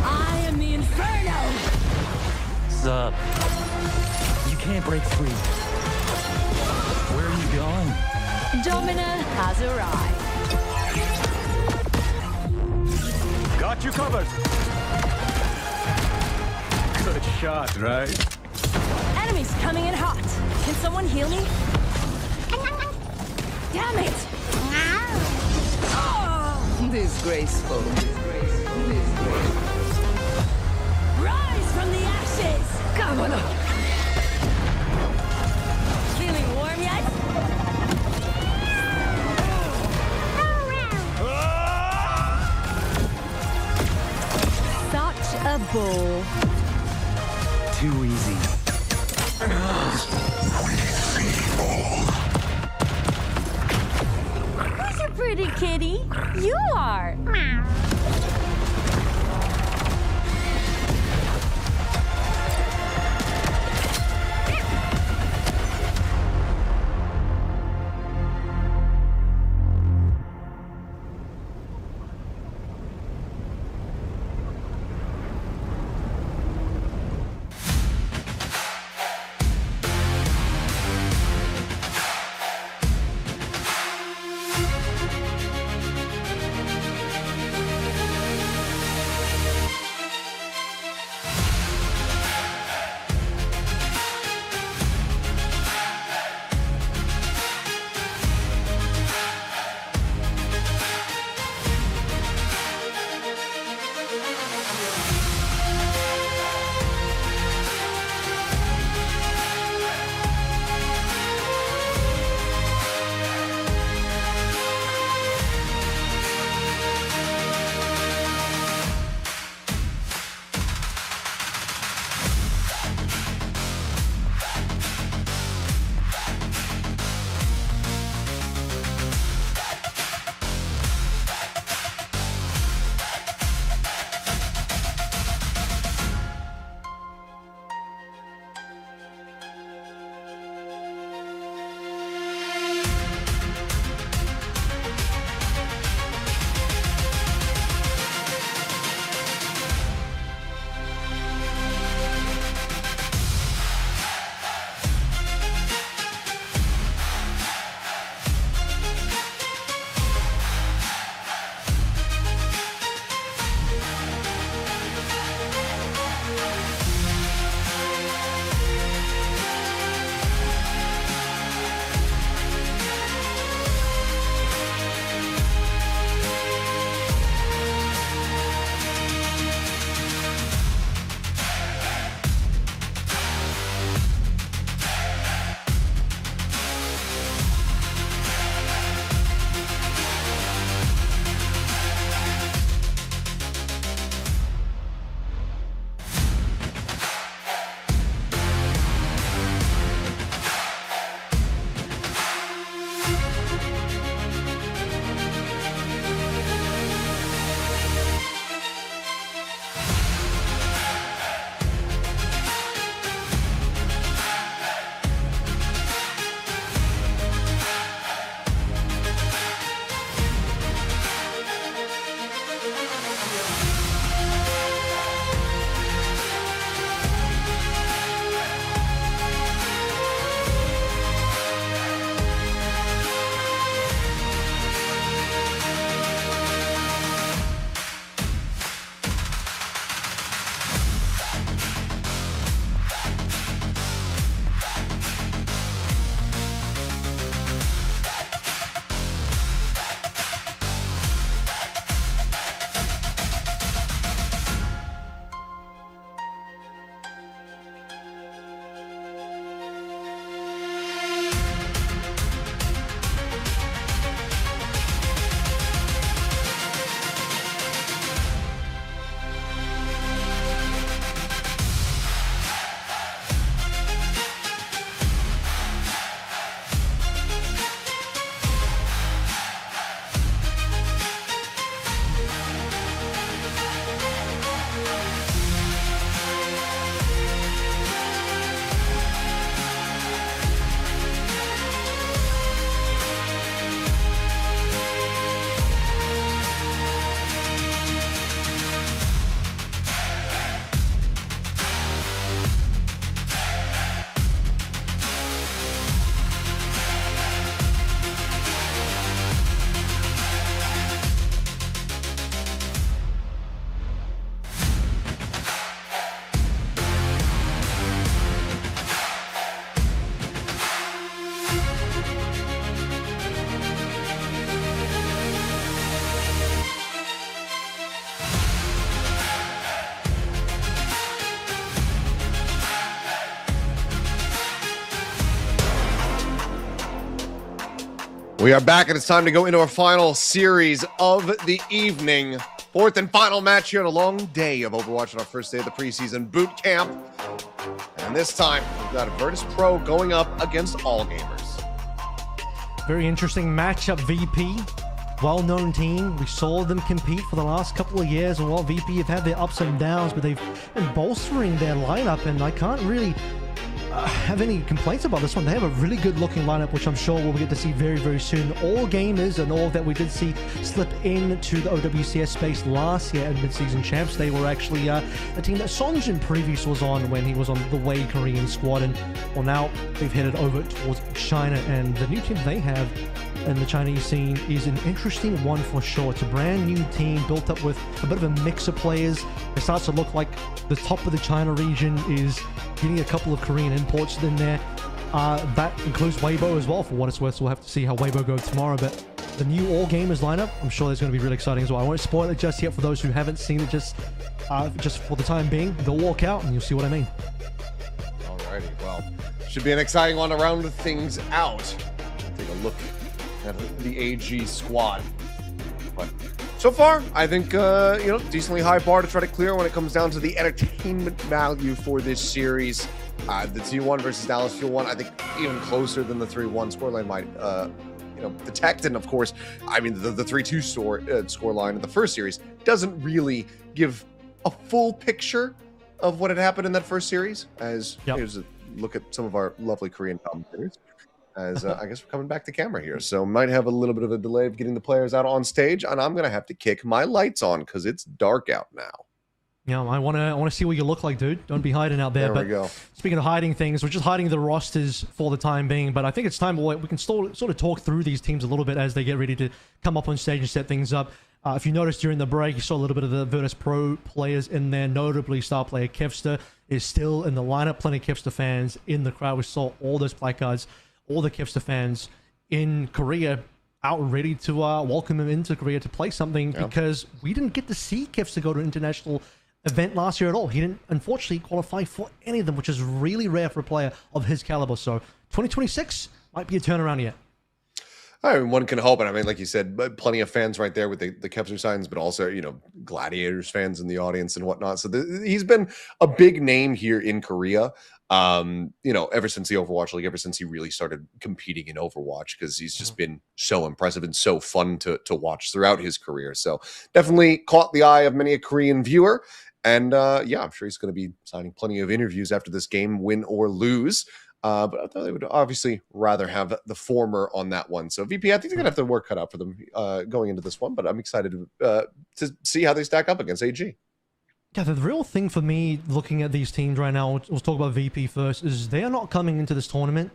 S2: I am the Inferno.
S6: Sup? You can't break free. Where are you going?
S2: Domina has arrived.
S6: Got you covered. Good shot, right?
S2: Enemies coming in hot. Can someone heal me? Damn it! Oh!
S14: Disgraceful.
S2: Rise from the ashes! Come on up. Feeling warm yet? Such a bull.
S6: Too easy.
S2: Who's your pretty kitty? You are.
S1: We are back, and it's time to go into our final series of the evening. Fourth and final match here on a long day of Overwatch on our first day of the preseason boot camp. And this time, we've got Virtus Pro going up against All Gamers.
S11: Very interesting matchup, VP. Well-known team. We saw them compete for the last couple of years, and while VP have had their ups and downs, but they've been bolstering their lineup, and I can't really have any complaints about this one. They have a really good looking lineup, which I'm sure we'll get to see very, very soon. All Gamers and all that we did see slip into the OWCS space last year at mid-season champs. They were actually a team that Sonjin previous was on when he was on the Way Korean squad, and well, now they've headed over towards China, and the new team they have in the Chinese scene is an interesting one for sure. It's a brand new team built up with a bit of a mix of players. It starts to look like the top of the China region is getting a couple of Korean imports in there. That includes Weibo as well, for what it's worth, so we'll have to see how Weibo goes tomorrow. But the new All Gamers lineup, I'm sure it's going to be really exciting as well. I won't spoil it just yet for those who haven't seen it, just for the time being. They'll walk out and you'll see what I mean.
S1: Alrighty, well, should be an exciting one to round things out. Take a look at the AG squad. But so far, I think, decently high bar to try to clear when it comes down to the entertainment value for this series. The T1 versus Dallas Fuel 1, I think even closer than the 3-1 scoreline might, detect. And of course, I mean, the 3-2 scoreline in the first series doesn't really give a full picture of what had happened in that first series. As here's a look at some of our lovely Korean commentators. As I guess we're coming back to camera here, so might have a little bit of a delay of getting the players out on stage, and I'm gonna have to kick my lights on because it's dark out now.
S11: Yeah, I want to see what you look like, dude. Don't be hiding out there.
S1: There we go.
S11: Speaking of hiding things, we're just hiding the rosters for the time being, but I think it's time we can sort of talk through these teams a little bit as they get ready to come up on stage and set things up. If you noticed during the break, you saw a little bit of the Virtus Pro players in there, notably star player Kevster is still in the lineup. Plenty of Kevster fans in the crowd. We saw all those placards, all the Kevster fans in Korea out ready to welcome him into Korea to play something, because we didn't get to see Kevster go to an international event last year at all. He didn't, unfortunately, qualify for any of them, which is really rare for a player of his caliber. So 2026 might be a turnaround yet.
S1: I mean, one can hope, and I mean, like you said, plenty of fans right there with the Kevster signs, but also, Gladiators fans in the audience and whatnot. So he's been a big name here in Korea, ever since the Overwatch League, ever since he really started competing in Overwatch, because he's just been so impressive and so fun to watch throughout his career. So definitely caught the eye of many a Korean viewer. And I'm sure he's going to be signing plenty of interviews after this game, win or lose. But I thought they would obviously rather have the former on that one. So VP, I think they're going to have to work cut out for them going into this one, but I'm excited to see how they stack up against AG.
S11: Yeah, the real thing for me looking at these teams right now, we'll talk about VP first, is they are not coming into this tournament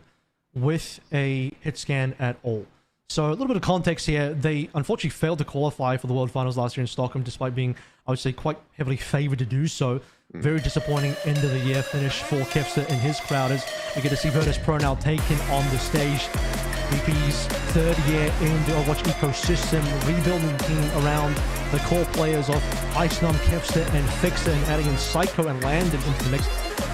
S11: with a hit scan at all. So a little bit of context here. They unfortunately failed to qualify for the World Finals last year in Stockholm, despite being, I would say, quite heavily favored to do so. Very disappointing end of the year finish for Kevster and his crowd, as we get to see Virtus Pro now taken on the stage. VP's third year in the Overwatch ecosystem, rebuilding the team around the core players of Icenom, Kevster, and Fixer, and adding in Psycho and Landon into the mix.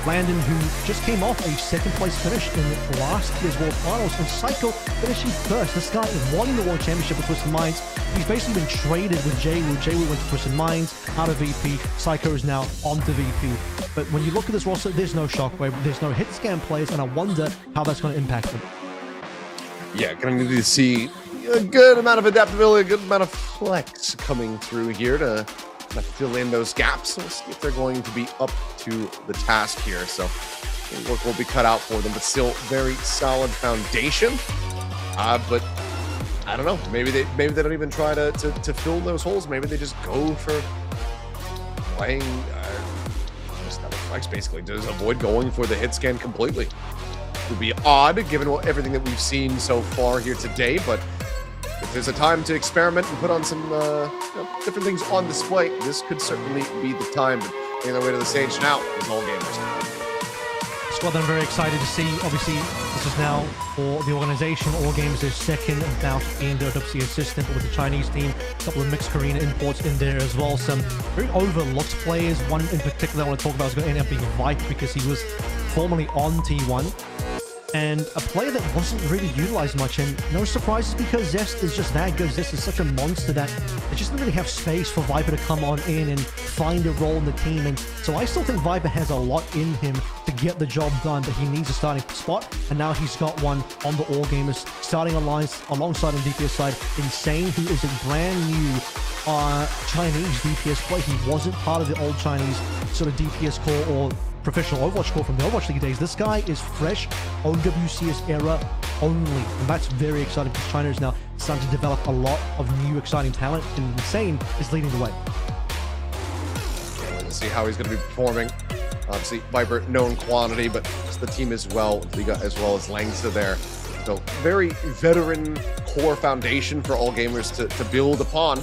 S11: Landon, who just came off a second-place finish in last year's World Finals, and Psycho finishing first. This guy won the World Championship with Twisted Minds. He's basically been traded with Jaywu. Jaywu went to Twisted Minds, out of VP. Psycho is now onto VP. But when you look at this roster, there's no Shockwave, there's no hit scan players, and I wonder how that's going to impact them.
S1: Yeah, going to need to see a good amount of adaptability, a good amount of flex coming through here to fill in those gaps. We'll see if they're going to be up to the task here. So work will be cut out for them, but still very solid foundation. But I don't know. Maybe they don't even try to fill those holes. Maybe they just go for playing flex, basically, to avoid going for the hit scan completely. It would be odd given everything that we've seen so far here today, but if there's a time to experiment and put on some different things on display, this could certainly be the time. But making their way to the stage now is All Gamers.
S11: Squad that I'm very excited to see. Obviously, this is now for the organization. All Gamers is second bout in the OWCS system, but with the Chinese team, a couple of mixed Korean imports in there as well. Some very overlooked players. One in particular I want to talk about is going to end up being Vipe, because he was formerly on T1. and a player that wasn't really utilized much. And no surprises because Zest is just that good. Zest is such a monster that it just didn't really have space for Viper to come on in and find a role in the team. And so I still think Viper has a lot in him to get the job done, but he needs a starting spot, and now he's got one on the All Gamers, starting alliance alongside on DPS side. Insane, who is a brand new Chinese DPS player. He wasn't part of the old Chinese sort of DPS core or professional Overwatch core from the Overwatch League days. This guy is fresh, OWCS era only, and that's very exciting because China is now starting to develop a lot of new exciting talent, and Insane is leading the way.
S1: Let's see how he's going to be performing. Obviously, Viper, known quantity, but the team as well, Liga as well as Langsta there. So, very veteran core foundation for all gamers to build upon.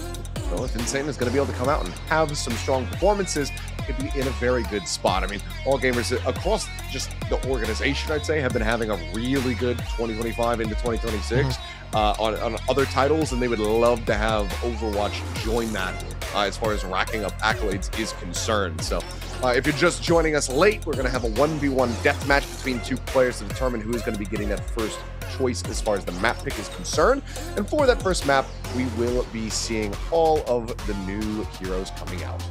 S1: So, if Insane is going to be able to come out and have some strong performances, could be in a very good spot. I mean, all gamers across just the organization, I'd say, have been having a really good 2025 into 2026 on other titles, and they would love to have Overwatch join that as far as racking up accolades is concerned. So if you're just joining us late, we're going to have a 1v1 deathmatch between two players to determine who is going to be getting that first choice as far as the map pick is concerned. And for that first map, we will be seeing all of the new heroes coming out.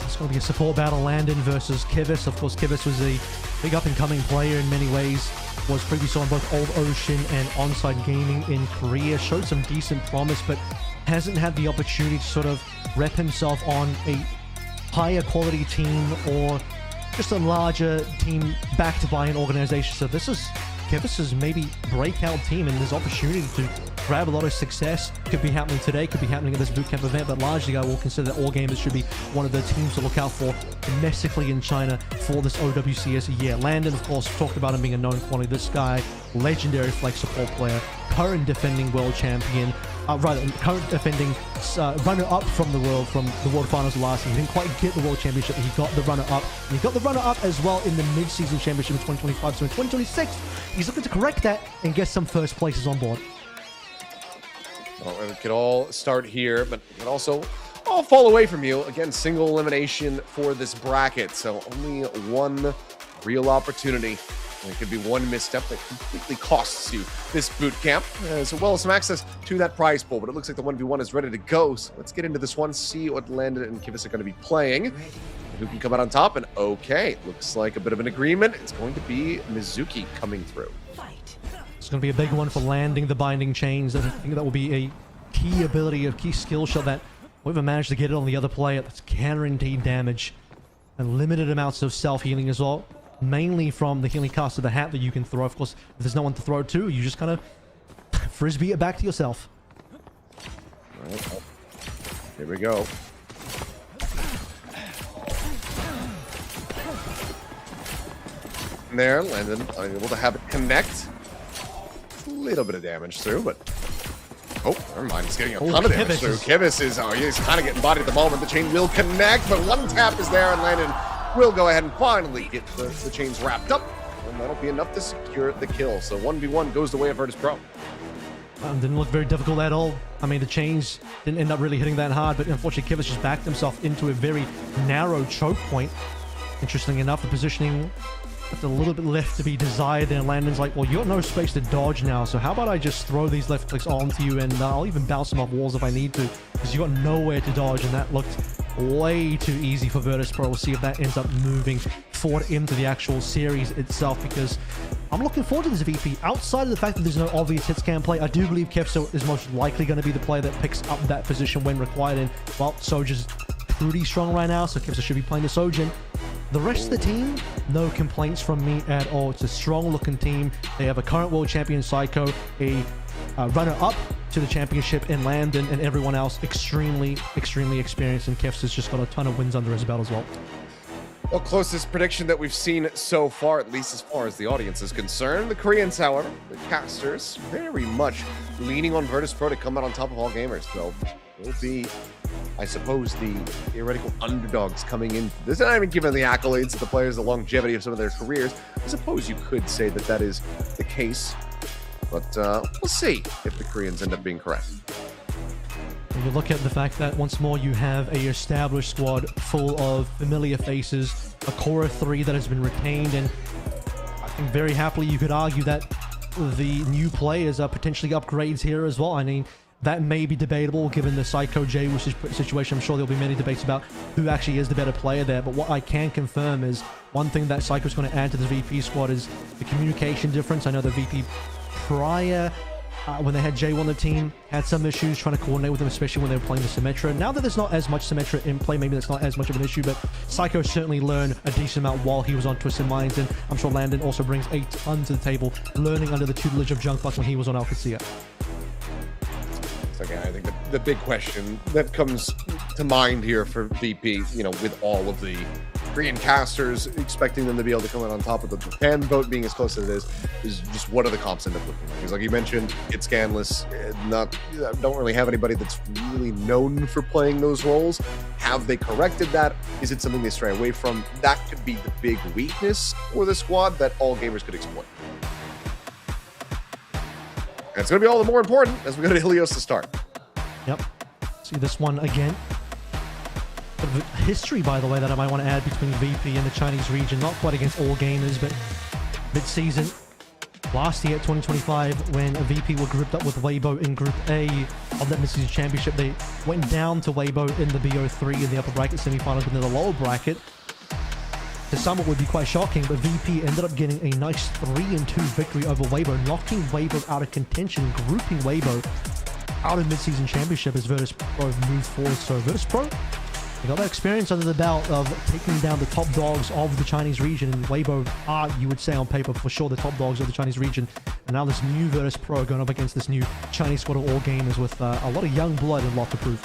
S11: It's going to be a support battle, Landon versus Kivis. Of course, Kivis was a big up-and-coming player in many ways. Was previously on both Old Ocean and Onside Gaming in Korea. Showed some decent promise, but hasn't had the opportunity to sort of rep himself on a higher quality team or just a larger team backed by an organization. So this is Kivis's maybe breakout team, and his opportunity to grab a lot of success could be happening today, could be happening at this bootcamp event, but largely I will consider that all gamers should be one of the teams to look out for domestically in China for this OWCS year. Landon, of course, talked about him being a known quantity. This guy, legendary flex support player, current defending world champion, current defending runner-up from the world finals last year. He didn't quite get the world championship, but he got the runner-up. And he got the runner-up as well in the mid-season championship in 2025. So in 2026, he's looking to correct that and get some first places on board.
S1: Well, it could all start here, but it could also all fall away from you. Again, single elimination for this bracket, so only one real opportunity. And it could be one misstep that completely costs you this boot camp, as well as some access to that prize pool. But it looks like the 1v1 is ready to go, so let's get into this one, see what Landon and Kivis are going to be playing. Who can come out on top? And okay, looks like a bit of an agreement. It's going to be Mizuki coming through.
S11: It's going to be a big one for landing the binding chains. I think that will be a key ability, a key skill shot that whoever managed to get it on the other player, that's guaranteed damage. And limited amounts of self-healing as well. Mainly from the healing cast of the hat that you can throw. Of course, if there's no one to throw it to, you just kind of frisbee it back to yourself.
S1: All right. Here we go. There, Landon unable to have it connect. A little bit of damage through, but oh, never mind. He's getting a ton of damage through. Kivis is he's kind of getting bodied at the moment. The chain will connect, but one tap is there, and Landon will go ahead and finally get the chains wrapped up, and that'll be enough to secure the kill. So 1v1 goes the way of Virtus Pro.
S11: Didn't look very difficult at all. I mean, the chains didn't end up really hitting that hard, but unfortunately Kivis just backed himself into a very narrow choke point. Interestingly enough, the positioning left a little bit left to be desired, and Landon's like, well, you got no space to dodge now, so how about I just throw these left clicks onto you, and I'll even bounce them off walls if I need to, because you got nowhere to dodge, and that looked way too easy for Virtus Pro. We'll see if that ends up moving forward into the actual series itself, because I'm looking forward to this VP. Outside of the fact that there's no obvious hit scan play, I do believe Kevso is most likely going to be the player that picks up that position when required, and well, Soja's pretty strong right now, so Kevso should be playing the Sojin. The rest of the team, no complaints from me at all. It's a strong-looking team. They have a current world champion, Psycho, a runner-up to the championship in Landon, and everyone else extremely, extremely experienced, and Kevs has just got a ton of wins under his belt as well.
S1: Well, closest prediction that we've seen so far, at least as far as the audience is concerned. The Koreans, however, the casters, very much leaning on Virtus Pro to come out on top of all gamers. So will be, I suppose, the theoretical underdogs coming in. This is not even given the accolades of the players, the longevity of some of their careers. I suppose you could say that that is the case, but we'll see if the Koreans end up being correct.
S11: When you look at the fact that once more you have a established squad full of familiar faces, a core of 3 that has been retained, and And very happily, you could argue that the new players are potentially upgrades here as well. I mean, that may be debatable given the Psycho J situation. I'm sure there'll be many debates about who actually is the better player there. But what I can confirm is one thing that Psycho's going to add to the VP squad is the communication difference. I know the VP prior, when they had J1 on the team, had some issues trying to coordinate with them, especially when they were playing the Symmetra. Now that there's not as much Symmetra in play, maybe that's not as much of an issue, but Psycho certainly learned a decent amount while he was on Twisted Minds, and I'm sure Landon also brings a ton to the table, learning under the tutelage of Junkbuck when he was on Alcacia.
S1: So again, I think the big question that comes to mind here for VP, you know, with all of the Korean casters expecting them to be able to come out on top of the Japan vote being as close as it is just what do the comps end up looking like? Because like you mentioned, it's scanless, don't really have anybody that's really known for playing those roles. Have they corrected that? Is it something they stray away from? That could be the big weakness for the squad that all gamers could exploit. And it's going to be all the more important as we go to Ilios to start.
S11: Yep. See this one again. The history, by the way, that I might want to add between VP and the Chinese region, not quite against all gamers, but mid-season last year, 2025, when VP were grouped up with Weibo in Group A of that mid-season championship, they went down to Weibo in the BO3 in the upper bracket semi-finals, but in the lower bracket. To some, it would be quite shocking, but VP ended up getting a nice 3-2 victory over Weibo, knocking Weibo out of contention, grouping Weibo out of mid-season championship as Virtus Pro moved forward. So Virtus Pro, they got that experience under the belt of taking down the top dogs of the Chinese region, and Weibo are, you would say on paper, for sure the top dogs of the Chinese region. And now this new Virtus Pro going up against this new Chinese squad of all gamers with a lot of young blood and a lot to prove.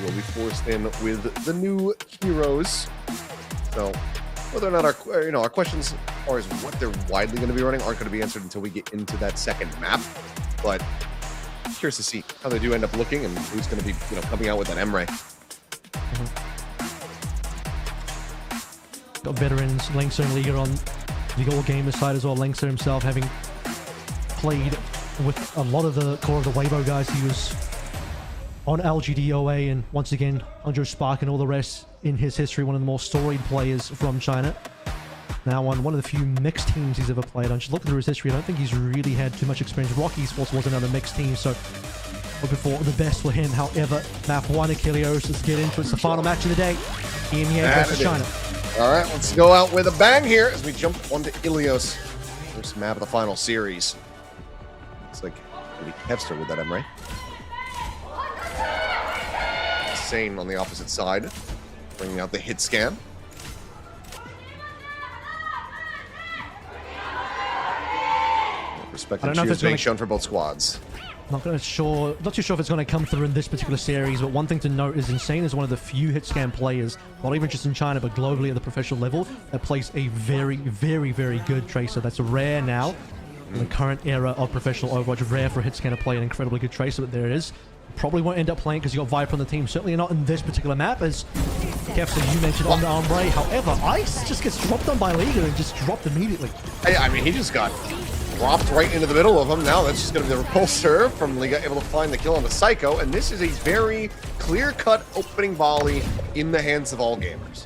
S1: Will be forced in with the new heroes. So whether or not our questions as far as what they're widely going to be running aren't going to be answered until we get into that second map. But curious to see how they do end up looking and who's going to be coming out with that Emre.
S11: Got veterans, Langster and Liga on the all gamer side as well. Langster himself having played with a lot of the core of the Weibo guys. He was on LGDOA, and once again, Andrew Spark and all the rest in his history, one of the more storied players from China. Now on one of the few mixed teams he's ever played on. Just look through his history, I don't think he's really had too much experience. Rock Esports was another mixed team, so looking for the best for him. However, map 1, Achilleos, let's get into it. It's the final match of the day. EMEA versus China.
S1: All right, let's go out with a bang here as we jump onto Ilios. First map of the final series. Looks like maybe Kevster with that Emre. Sane on the opposite side, bringing out the hit scan. Respect and cheers being shown for both squads.
S11: Not too sure if it's going to come through in this particular series, but one thing to note is Insane is one of the few hit scan players, not even just in China, but globally at the professional level, that plays a very, very, very good tracer. That's rare now in the current era of professional Overwatch. Rare for a hit scan to play an incredibly good tracer, but there it is. Probably won't end up playing because you got Viper on the team. Certainly not in this particular map, as Kevster, you mentioned on the Ombre. However, Ice just gets dropped on by Liga and just dropped immediately.
S1: I mean, he just got dropped right into the middle of him. Now that's just going to be the repulsor from Liga, able to find the kill on the Psycho. And this is a very clear-cut opening volley in the hands of all gamers.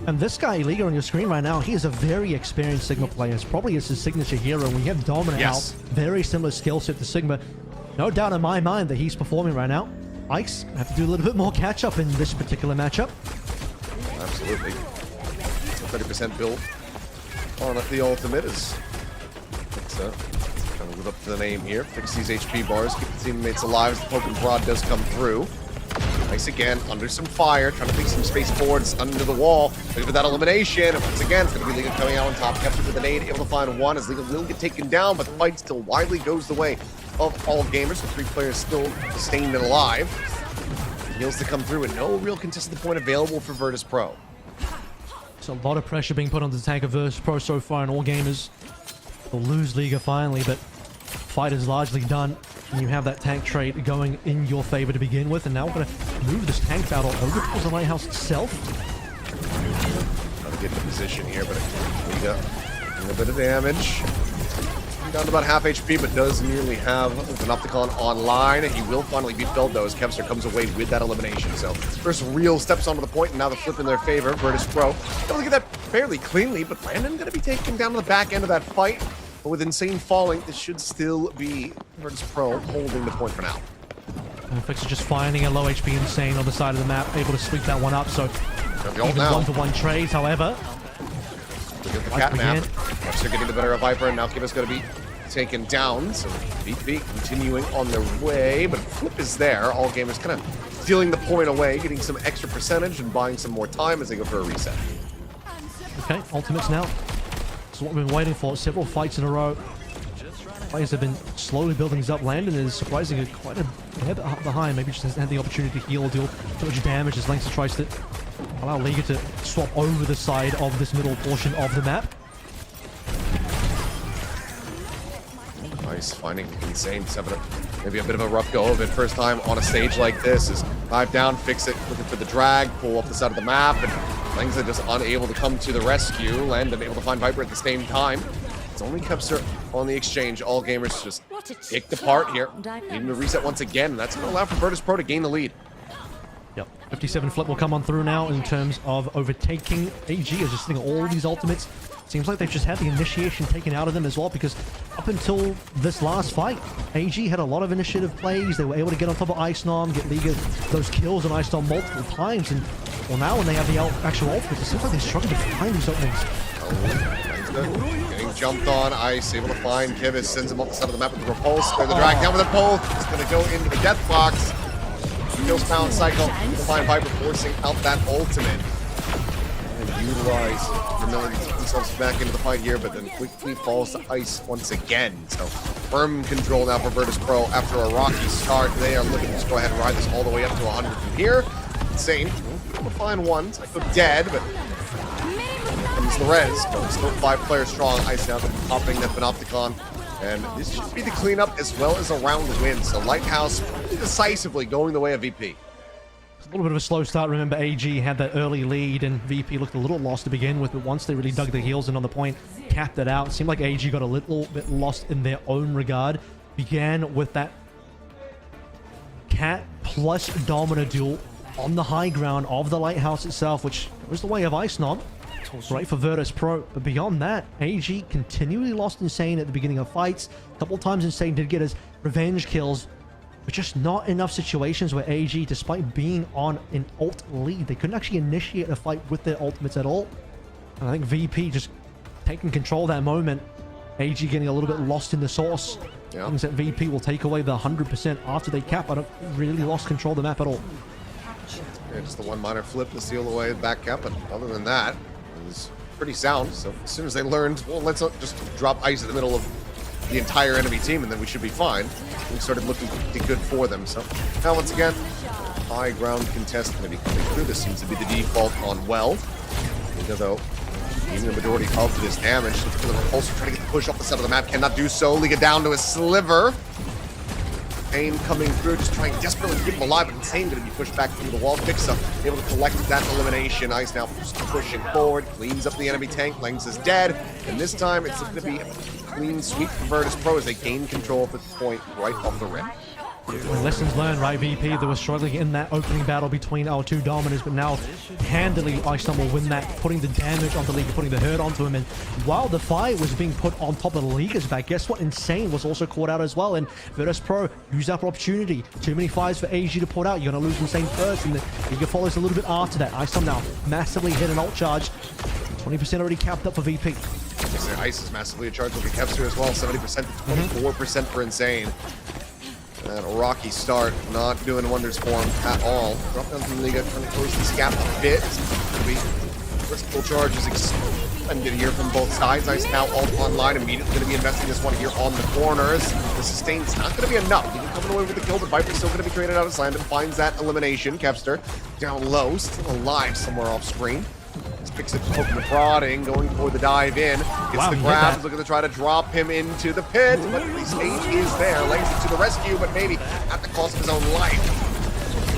S11: And this guy, Liga, on your screen right now, he is a very experienced Sigma player. It's probably his signature hero. When you have Dominant out, very similar skill set to Sigma. No doubt in my mind that he's performing right now. Ice have to do a little bit more catch-up in this particular matchup.
S1: Absolutely. 30% build on the ultimate is trying to live up to the name here. Fix these HP bars, keep the teammates alive as the poke and prod does come through. Ice again, under some fire, trying to take some space forwards under the wall. Looking for that elimination. Once again, it's going to be Liga coming out on top. Kept with the nade, able to find one as Liga will get taken down, but the fight still widely goes the way of all gamers, with 3 players still sustained and alive. Heals to come through, and no real contested point available for Virtus Pro.
S11: There's a lot of pressure being put on the tank of Virtus Pro so far, and all gamers will lose Liga finally, but fight is largely done. And you have that tank trade going in your favor to begin with, and now we're going to move this tank battle over towards the Lighthouse itself.
S1: Trying to get into position here, but Liga doing a bit of damage. Down to about half HP, but does nearly have an Opticon online. He will finally be felled, though, as Kevster comes away with that elimination. So first real steps onto the point, and now the flip in their favor. Virtus Pro able to get that fairly cleanly, but Landon going to be taken down to the back end of that fight. But with Insane falling, this should still be Virtus Pro holding the point for now.
S11: Fix is just finding a low HP Insane on the side of the map, able to sweep that one up. So even one-to-one trades, however.
S1: Look at the cat nap. Webster getting the better of Viper, and now Kiva's going to be taken down. So VP continuing on their way, but Flip is there. All gamers kind of stealing the point away, getting some extra percentage and buying some more time as they go for a reset.
S11: Okay, ultimates now. This is what we've been waiting for. Several fights in a row. Players have been slowly building things up. Landon is surprisingly quite a bit behind. Maybe just hasn't had the opportunity to heal or deal too much damage as Lynx tries to allow Liga to swap over the side of this middle portion of the map.
S1: Nice, finding Insane. Maybe a bit of a rough go of it. First time on a stage like this is 5 down, fix it, looking for the drag, pull up the side of the map, and Langza just unable to come to the rescue. Landon able to find Viper at the same time. It's only Kepster on the exchange. All gamers just picked apart here. Needing to reset once again, and that's going to allow for Virtus Pro to gain the lead.
S11: Yep, 57 Flip will come on through now in terms of overtaking AG. Is just sitting all these ultimates. Seems like they've just had the initiation taken out of them as well, because up until this last fight, AG had a lot of initiative plays. They were able to get on top of Icenom, get Liga those kills on Icenom multiple times, and well, now when they have the actual ultimates, it seems like they're struggling to find these openings.
S1: Getting jumped on, Ice able to find Kivis, sends him off the side of the map with the repulse. They're the drag down with the pull. It's going to go into the death box. Kills pound cycle. Able to find Viper forcing out that ultimate. And utilize Vermilion to get themselves back into the fight here, but then quickly falls to Ice once again. So firm control now for Virtus Pro after a rocky start. They are looking to just go ahead and ride this all the way up to 100 from here. Insane. We'll find one. Psycho dead, but comes the res. Still 5 players strong. Ice now popping that Panopticon. And this should be the cleanup as well as a round win. So Lighthouse pretty decisively going the way of VP.
S11: A little bit of a slow start. Remember, AG had that early lead, and VP looked a little lost to begin with, but once they really dug their heels in on the point, capped it out. It seemed like AG got a little bit lost in their own regard. Began with that Cat plus Domina duel on the high ground of the Lighthouse itself, which was the way of Icenom. Great for Virtus Pro, but beyond that, AG continually lost Insane at the beginning of fights. A couple times Insane did get his revenge kills, but just not enough situations where AG, despite being on an ult lead, they couldn't actually initiate a fight with their ultimates at all. And I think VP just taking control of that moment. AG getting a little bit lost in the sauce. Yeah. Things that VP will take away the 100% after they cap. I don't really lost control of the map at all.
S1: Yeah, just the one minor flip to steal away the back cap, but other than that, it was pretty sound. So as soon as they learned, well, let's not just drop Ice in the middle of the entire enemy team and then we should be fine. We started looking pretty good for them. So now once again, high ground contest going to be coming through. This seems to be the default on well. Liga, though, even the majority of this damage. Looking for the repulsor, trying to get the push off the side of the map. Cannot do so. Liga down to a sliver. Pain coming through, just trying desperately to keep him alive, but Insane going to be pushed back through the wall. Fixa able to collect that elimination. Ice now pushing forward, cleans up the enemy tank. Langs is dead, and this time it's going to be a clean sweep for Virtus Pro as they gain control of the point right off the rim.
S11: Lessons learned, right, VP? They were struggling in that opening battle between our two dominants, but now handily Icenom will win that, putting the damage onto Liga, putting the hurt onto him. And while the fight was being put on top of Liga's back, guess what? Insane was also caught out as well, and Virtus Pro used that opportunity. Too many fires for AG to put out. You're going to lose Insane first, and then Liga follows a little bit after that. Icenom now massively hit an ult charge. 20% already capped up for VP.
S1: Ice is massively charged with the Kepster as well. 70% to 24% for Insane. And a rocky start, not doing wonders for him at all. Drop down from the Liga, trying to close this gap a bit. First full charge is extended here from both sides. Ice now ult online, immediately going to be investing this one here on the corners. The sustain's not going to be enough. He can come away with the kill, but Viper's still going to be created out of Slam and finds that elimination. Kepster down low, still alive somewhere off screen. Picks it, poking the prodding, going for the dive in. Gets the grab, looking to try to drop him into the pit, but the stage is there. Langs it to the rescue, but maybe at the cost of his own life.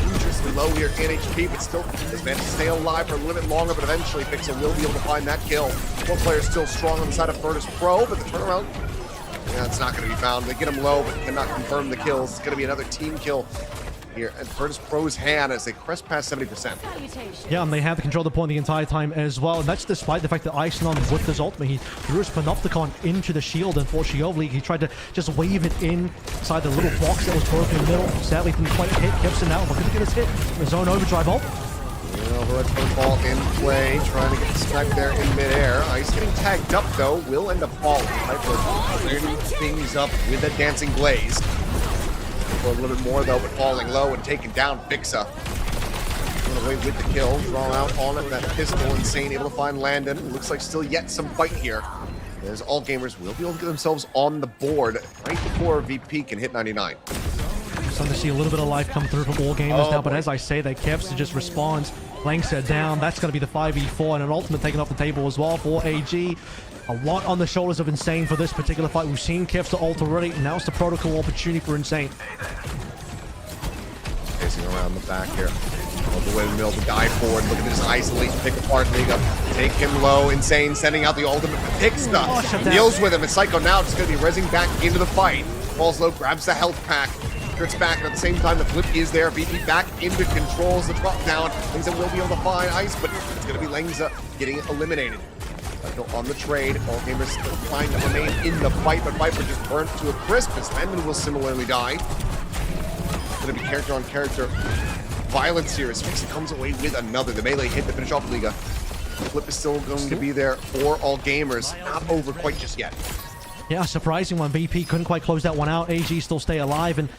S1: Dangerously low here in HP, but still has managed to stay alive for a little bit longer, but eventually Pixel will be able to find that kill. One player still strong on the side of Virtus Pro, but the turnaround, yeah, it's not going to be found. They get him low, but cannot confirm the kills. It's going to be another team kill here at Virtus Pro's hand as they crest past 70%.
S11: Yeah, and they have the control of the point the entire time as well. And that's despite the fact that Icenon, with his ultimate, he threw his Panopticon into the shield. Unfortunately, he tried to just wave it inside the little box that was broken in the middle. Sadly, didn't quite hit. Kevson now looking to get his hit. His own overdrive ult.
S1: Overwatch protocol in play, trying to get the smack there in midair. Ice getting tagged up though, will end up falling. Clearing things up with a dancing blaze. For a little bit more though, but falling low and taking down Fixa. Going away with the kill, draw out on it. That pistol, Insane able to find Landon. Looks like still yet some fight here. As all gamers will be able to get themselves on the board right before VP can hit 99.
S11: Starting to see a little bit of life come through from all gamers now, but as I say, that Kevs just responds. Langsa down. That's going to be the 5v4 and an ultimate taken off the table as well for AG. A lot on the shoulders of Insane for this particular fight. We've seen Kevs to ult already, and now it's the protocol opportunity for Insane.
S1: Chasing around the back here. All the way in the middle to die forward. Look at this isolate, pick apart Liga. Take him low. Insane sending out the ultimate. Picks stuff. Deals with him. And Psycho now just going to be rezzing back into the fight. Falls low, grabs the health pack. It's back, and at the same time, the flip is there. VP back into controls the drop down. Lengza will be able to find Ice, but it's going to be Lengza getting eliminated. Psycho on the trade. All gamers still trying to remain in the fight, but Viper just burnt to a crisp as Landon will similarly die. It's going to be character on character violence here as Fixa comes away with another. The melee hit to finish off Liga. The flip is still going to be there for all gamers. Not over quite just yet.
S11: Yeah, surprising one. VP couldn't quite close that one out. AG still stay alive, and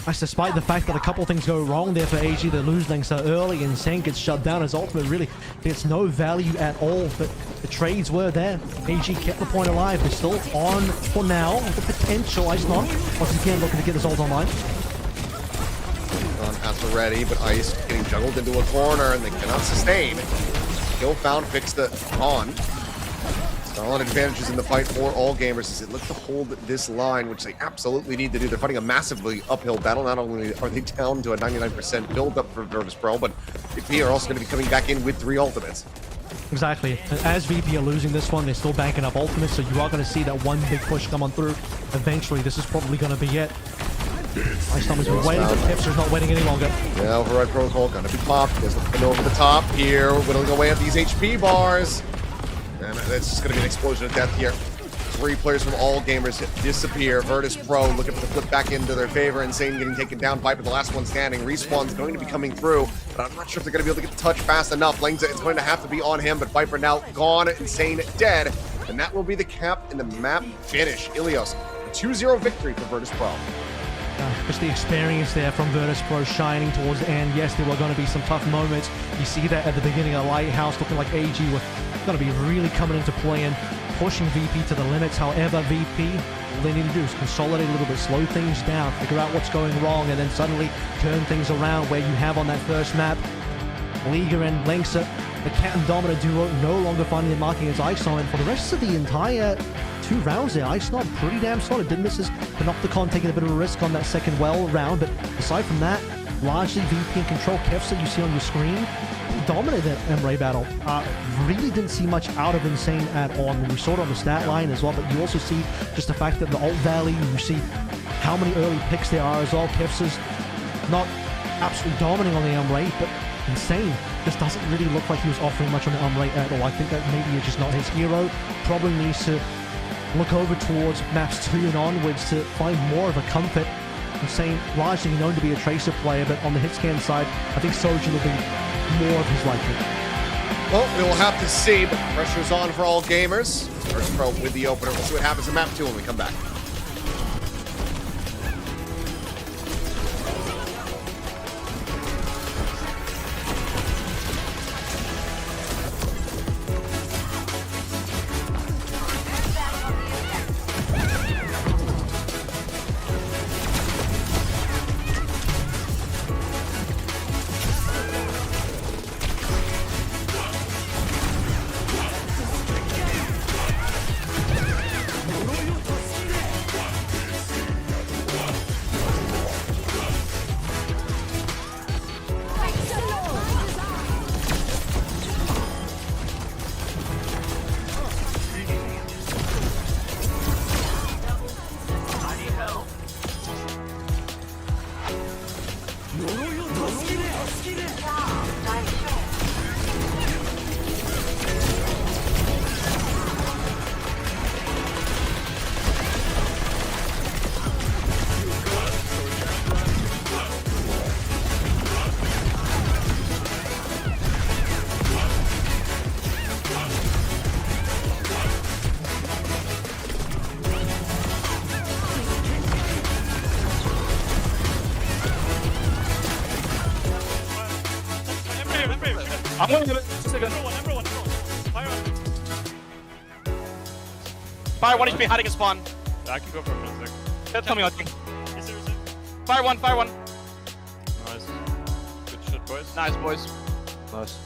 S11: that's despite the fact that a couple things go wrong there for AG. They lose Langsa early, and Insane gets shut down. His ultimate really gets no value at all, but the trades were there. AG kept the point alive. They're still on for now. The potential Icenon, once again, looking to get his ult online.
S1: On Asa ready, but Ice getting juggled into a corner, and they cannot sustain. Kill found, fixed the on. Solid advantages in the fight for all gamers as they look to hold this line, which they absolutely need to do. They're fighting a massively uphill battle. Not only are they down to a 99% build up for Virtus Pro, but VP are also going to be coming back in with 3 ultimates.
S11: Exactly. As VP are losing this one, they're still banking up ultimates, so you are going to see that one big push come on through. Eventually, this is probably going to be it. Icenon has been waiting, but Kevster's not waiting any longer.
S1: Yeah, Override Protocol going to be popped. There's looking over the top here, whittling away at these HP bars. And it's just going to be an explosion of death here. 3 players from all gamers disappear. Virtus Pro looking for the flip back into their favor. Insane getting taken down. Viper, the last one standing. Respawn's going to be coming through, but I'm not sure if they're going to be able to get the touch fast enough. Langza, it's going to have to be on him, but Viper now gone. Insane dead. And that will be the cap in the map finish. Ilios, a 2-0 victory for Virtus Pro.
S11: Just the experience there from Virtus Pro shining towards the end. Yes, there were going to be some tough moments. You see that at the beginning of Lighthouse, looking like AG were going to be really coming into play and pushing VP to the limits. However, VP, all they need to do is consolidate a little bit, slow things down, figure out what's going wrong, and then suddenly turn things around where you have on that first map Liga and Langsa, the Cat and Domino duo, no longer finding and marking his Icenon. And for the rest of the entire 2 rounds there, Icenon pretty damn solid. Did miss his Panopticon, taking a bit of a risk on that second well round, but aside from that, largely VP in control. Kevs that you see on your screen dominated that EMEA battle. Really didn't see much out of Insane at all. I mean, we saw it on the stat line as well, but you also see just the fact that the ult value, you see how many early picks there are as well. Kevs is not absolutely dominating on the EMEA, but Insane just doesn't really look like he was offering much on the EMEA at all. I think that maybe it's just not his hero. Probably needs to look over towards maps 2 and onwards to find more of a comfort. Insane, largely known to be a tracer player, but on the hit scan side, I think Sojin will be more of his liking.
S1: Well, we will have to see, but pressure's on for all gamers. Virtus Pro with the opener. We'll see what happens in map 2 when we come back.
S17: I'm going to give it 2 seconds. Fire 1 HP hiding a spawn.
S10: I can go for a sec.
S17: Just tell me what. Fire 1, fire 1.
S10: Nice. Good shit, boys.
S17: Nice, boys.
S9: Nice.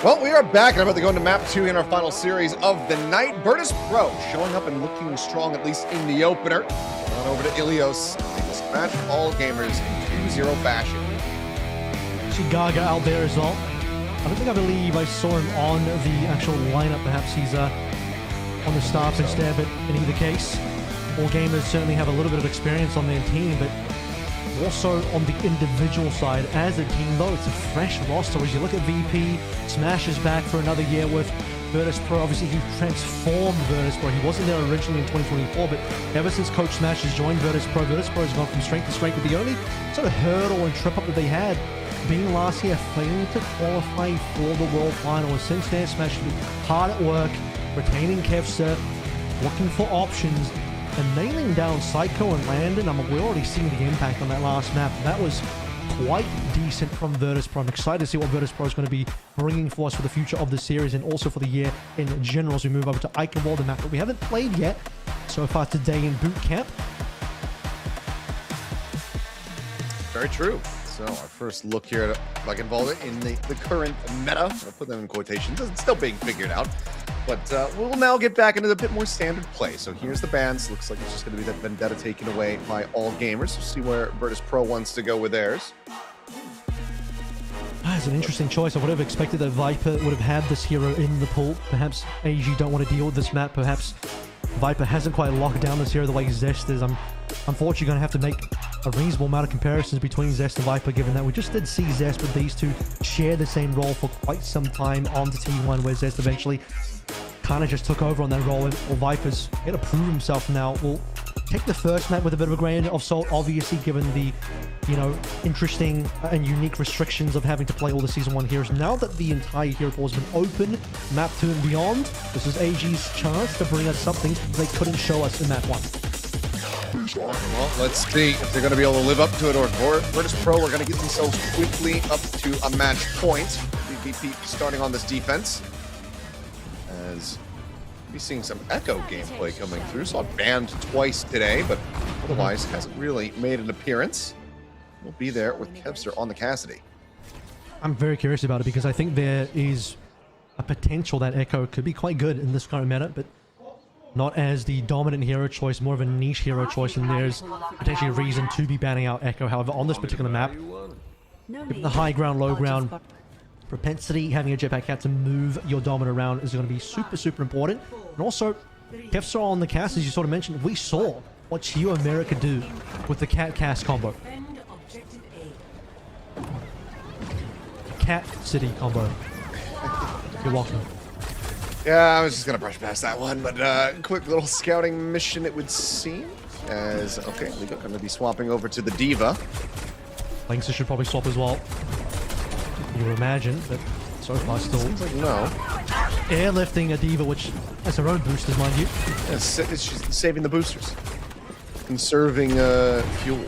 S1: Well, we are back, and I'm about to go into map 2 in our final series of the night. Virtus Pro showing up and looking strong, at least in the opener. On over to Ilios. They just smash all gamers in 2-0 fashion.
S11: See Gaga out there as well. I believe I saw him on the actual lineup. Perhaps he's on the staff instead, but in either case, all gamers certainly have a little bit of experience on their team, but also on the individual side as a team, though, it's a fresh roster. As you look at VP, Smash is back for another year with Virtus Pro. Obviously, he transformed Virtus Pro. He wasn't there originally in 2024, but ever since Coach Smash has joined Virtus Pro has gone from strength to strength. But the only sort of hurdle and trip up that they had being last year, failing to qualify for the World Final. And since then, Smash has been hard at work, retaining Kevster, looking for options, and nailing down Psycho and Landon. We're already seeing the impact on that last map. That was quite decent from Virtus Pro. I'm excited to see what Virtus Pro is going to be bringing for us for the future of the series and also for the year in general as we move over to Eichenwald, the map that we haven't played yet so far today in Bootcamp.
S1: Very true. So our first look here at Eichenwald in the current meta. I'll put them in quotations. It's still being figured out. But we'll now get back into a bit more standard play. So here's the bans. Looks like it's just going to be that Vendetta taken away by all gamers. We'll see where Virtus Pro wants to go with theirs.
S11: It's an interesting choice. I would have expected that Viper would have had this hero in the pool. Perhaps AG don't want to deal with this map. Perhaps Viper hasn't quite locked down this hero the way Zest is. I'm unfortunately going to have to make a reasonable amount of comparisons between Zest and Viper, given that we just did see Zest with these two share the same role for quite some time on the T1, where Zest eventually kind of just took over on that role, and Viper's got to prove himself now. We'll take the first map with a bit of a grain of salt, obviously, given the, interesting and unique restrictions of having to play all the Season 1 heroes. Now that the entire hero pool has been open, map 2 and beyond, this is AG's chance to bring us something they couldn't show us in map 1.
S1: Well, let's see if they're going to be able to live up to it, or Virtus Pro are going to get themselves quickly up to a match point. VP starting on this defense. As we're seeing some Echo gameplay coming through. Saw it banned twice today, but otherwise hasn't really made an appearance. We'll be there with Kevster on the Cassidy.
S11: I'm very curious about it because I think there is a potential that Echo could be quite good in this current meta, but not as the dominant hero choice, more of a niche hero choice, and there's potentially a reason to be banning out Echo. However, on this particular map, given the high ground, low ground propensity, having a jetpack cat to move your dominant around is going to be super, super important. And also, Kevster on the cast, as you sort of mentioned, we saw what Chio America do with the cat cast combo. Cat City combo. You're welcome.
S1: Yeah, I was just going to brush past that one, but quick little scouting mission it would seem. As, okay, we're going to be swapping over to the D.Va.
S11: Lynx should probably swap as well. You would imagine, but so far still.
S1: Seems like no.
S11: Airlifting a D.Va, which has her own boosters, mind you.
S1: Yeah, she's saving the boosters. Conserving fuel.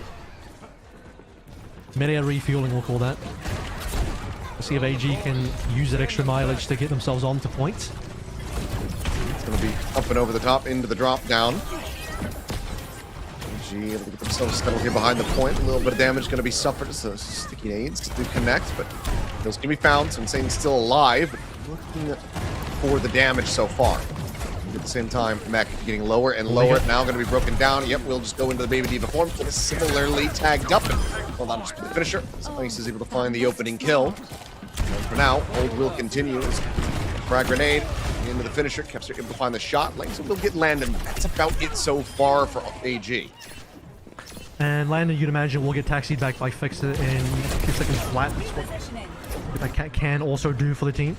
S11: Mid-air refueling, we'll call that. We'll see if AG can use that extra mileage to get themselves onto point.
S1: It's going to be up and over the top into the drop down. AG able to get themselves settled here behind the point. A little bit of damage going to be suffered as those sticky nades do connect, but those can be found. So Insane's still alive, but looking for the damage so far. At the same time, Mech getting lower and lower. Now going to be broken down. Yep, we'll just go into the Baby D.Va form. Similarly tagged up. Hold on, just the finisher. So Ice is able to find the opening kill. And for now, Old will continue. Frag grenade into the finisher. Kevster able to find the shot. Langston will get landed. That's about it so far for AG.
S11: And Landon, you'd imagine, will get taxied back by Fixer in 2 seconds flat. That's what that cat can also do for the team.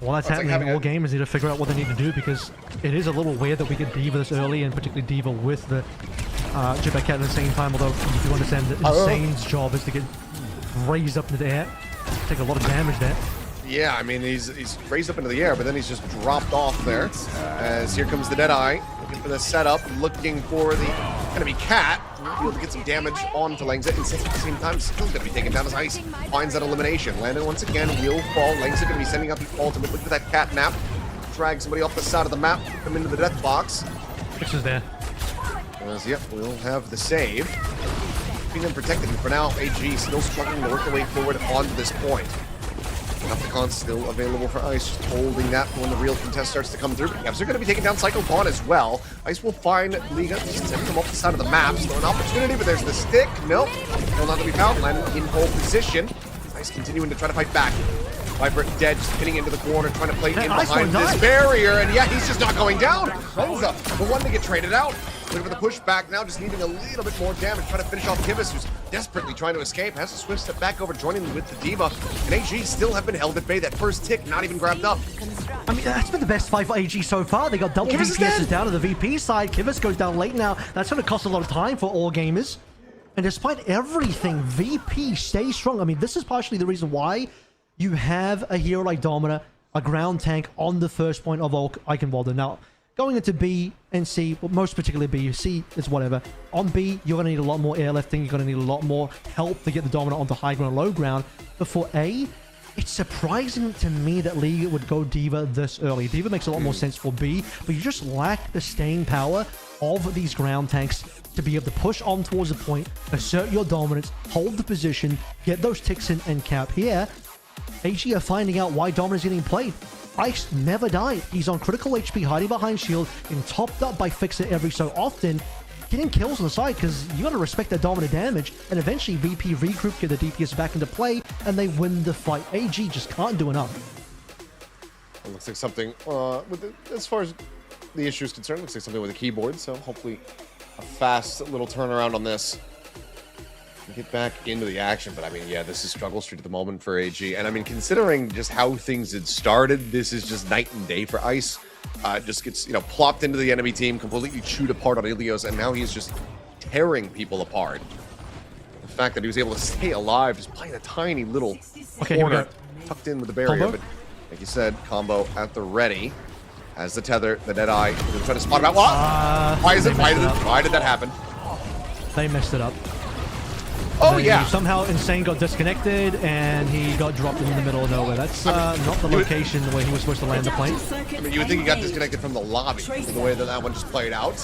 S11: While that's happening, all gamers need to figure out what they need to do, because it is a little weird that we get D.Va this early, and particularly D.Va with the jetpack cat at the same time, although you do understand that Insane's job is to get raised up into the air. Take a lot of damage there.
S1: Yeah, I mean, he's raised up into the air, but then he's just dropped off there. As here comes the Deadeye, looking for the setup, looking for the enemy cat. Be able to get some damage onto Langza. Insane at the same time, still going to be taken down as Ice finds that elimination. Landon once again will fall. Langza going to be sending out the ultimate. Look at that cat nap. Drag somebody off the side of the map, put them into the death box.
S11: Fix is there.
S1: As, yep, we'll have the save. Keeping them protected, and for now, AG still struggling to work their way forward onto this point. Opticon still available for Ice, just holding that for when the real contest starts to come through. But they're going to be taking down Psycho Pawn as well. Ice will find Liga, sending them off the side of the map. Still an opportunity, but there's the stick. Nope, still not to be found. Landon in pole position. Ice continuing to try to fight back. Viper dead, just hitting into the corner, trying to play in behind this barrier, and yeah, he's just not going down. Lenza, the one to get traded out. Looking for the pushback now, just needing a little bit more damage, trying to finish off Kivas, who's desperately trying to escape. Has to swift step back over, joining with the D.Va. And AG still have been held at bay. That first tick not even grabbed up.
S11: I mean, that's been the best fight for AG so far. They got double VPSs down to the VP side. Kivas goes down late now. That's going to cost a lot of time for all gamers. And despite everything, VP stays strong. I mean, this is partially the reason why you have a hero like Domina, a ground tank on the first point of Eichenwalder. Now, going into B and C, well, most particularly B, C is whatever. On B, you're going to need a lot more airlifting. You're going to need a lot more help to get the Domina onto high ground, low ground. But for A, it's surprising to me that Liga would go D.Va this early. D.Va makes a lot more sense for B, but you just lack the staying power of these ground tanks to be able to push on towards the point, assert your dominance, hold the position, get those ticks in, and cap here. AG are finding out why Domina's getting played. Ice never died. He's on critical HP, hiding behind shield, getting topped up by Fixer every so often, getting kills on the side, because you got to respect that Domina damage, and eventually VP regroup, get the DPS back into play, and they win the fight. AG just can't do enough.
S1: It looks like something, as far as the issue is concerned, looks like something with a keyboard, so hopefully a fast little turnaround on this. Get back into the action, but I mean, yeah, this is struggle street at the moment for AG, and I mean, considering just how things had started, this is just night and day for Ice. Just gets, plopped into the enemy team, completely chewed apart on Ilios, and now he's just tearing people apart. The fact that he was able to stay alive, just playing a tiny little corner tucked in with the barrier, but like you said, combo at the ready. As the tether, the Deadeye, they're trying to spot him out. Why did that happen?
S11: They messed it up.
S1: Oh, yeah.
S11: Somehow Insane got disconnected and he got dropped in the middle of nowhere. That's not the location where he was supposed to land the plane.
S1: I mean, you would think he got disconnected from the lobby, the way that one just played out.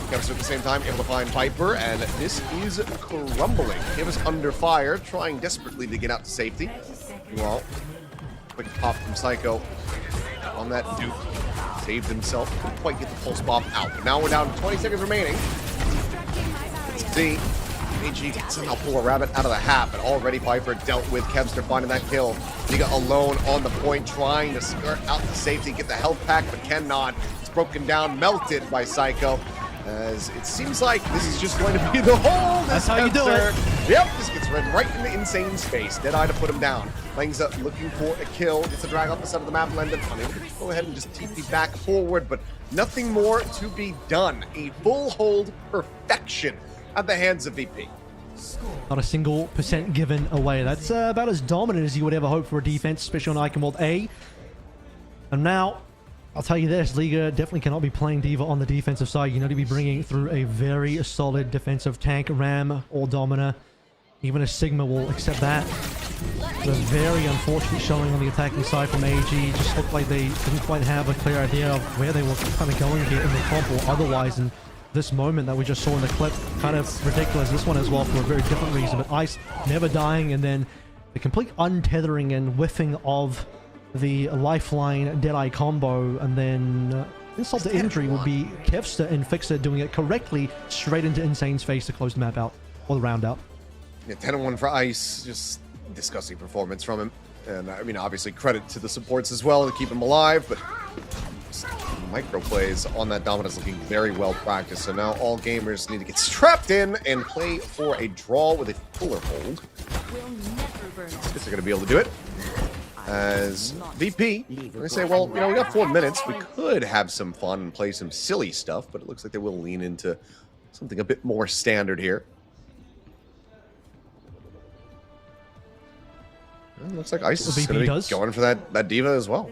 S1: Kevster at the same time able to find Viper, and this is crumbling. He was under fire, trying desperately to get out to safety. Well, quick pop from Psycho on that Duke. Saved himself. Couldn't quite get the pulse bomb out. But now we're down to 20 seconds remaining. Let's see. AG can somehow pull a rabbit out of the hat, but already Viper dealt with Kevster finding that kill. Liga alone on the point, trying to skirt out to safety, get the health pack, but cannot. It's broken down, melted by Psycho. As it seems like this is just going to be the hole.
S11: That's how you do it.
S1: Yep, this gets right in the Insane space. Deadeye to put him down. Lang's up looking for a kill. Gets a drag off the side of the map. Lendon unable to go ahead and just TP back forward, but nothing more to be done. A full hold perfection at the hands of VP.
S11: Not a single % given away. That's about as dominant as you would ever hope for a defense, especially on Icon World A. And now, I'll tell you this, Liga definitely cannot be playing D.Va on the defensive side. You need to be bringing through a very solid defensive tank, Ram, or Domina. Even a Sigma will accept that. The very unfortunate showing on the attacking side from AG. Just looked like they didn't quite have a clear idea of where they were kind of going here in the comp or otherwise. And this moment that we just saw in the clip, kind of ridiculous. This one as well for a very different reason. But Ice never dying, and then the complete untethering and whiffing of the Lifeline Deadeye combo, and then insult to injury would be Kevster and Fixer doing it correctly straight into Insane's face to close the map out, or the round out.
S1: Yeah, 10-1 for Ice, just disgusting performance from him. And I mean, obviously credit to the supports as well to keep him alive, but micro plays on that Dominus looking very well practiced. So now all gamers need to get strapped in and play for a draw with a fuller hold. If they're going to be able to do it. As VP, they say, well, you know, we got 4 minutes. We could have some fun and play some silly stuff, but it looks like they will lean into something a bit more standard here. And it looks like Ice is going to be going for that D.Va as well.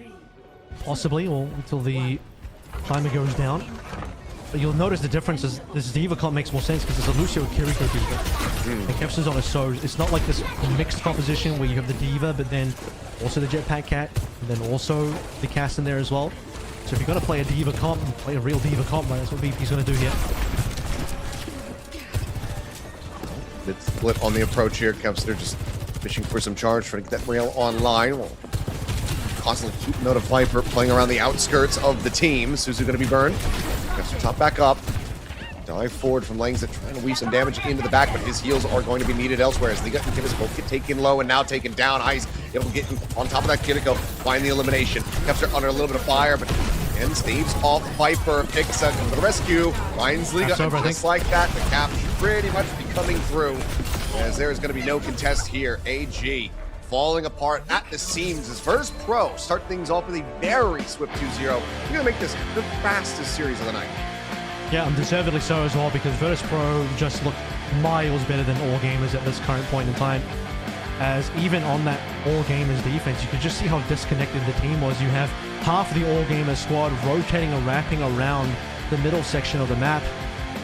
S11: Possibly, or until the timer goes down. But you'll notice the difference is this D.Va comp makes more sense because it's a Lucio Kiriko D.Va. And Kevster's on a Soz. It's not like this mixed composition where you have the D.Va, but then also the Jetpack Cat, and then also the cast in there as well. So if you're going to play a D.Va comp, play a real D.Va comp, right? That's what VP's going to do here.
S1: Bit split on the approach here. Kevster just fishing for some charge, trying to get that rail online. Well, constantly keep note of Viper playing around the outskirts of the team. Suzu going to be burned. Kevster top back up. Dive forward from Langset, trying to weave some damage into the back, but his heals are going to be needed elsewhere as Liga and Kivas both get taken low and now taken down. Ice able to get on top of that Kiriko, find the elimination. Kevster under a little bit of fire, but again staves off Viper, picks up to the rescue, finds Liga, and just like that, the cap should pretty much be coming through as there is going to be no contest here. AG falling apart at the seams as Virtus Pro start things off with a very swift 2-0. We're going to make this the fastest series of the night.
S11: Yeah, and deservedly so as well, because Virtus Pro just look miles better than All Gamers at this current point in time. As even on that All Gamers defense, you could just see how disconnected the team was. You have half the All Gamers squad rotating and wrapping around the middle section of the map,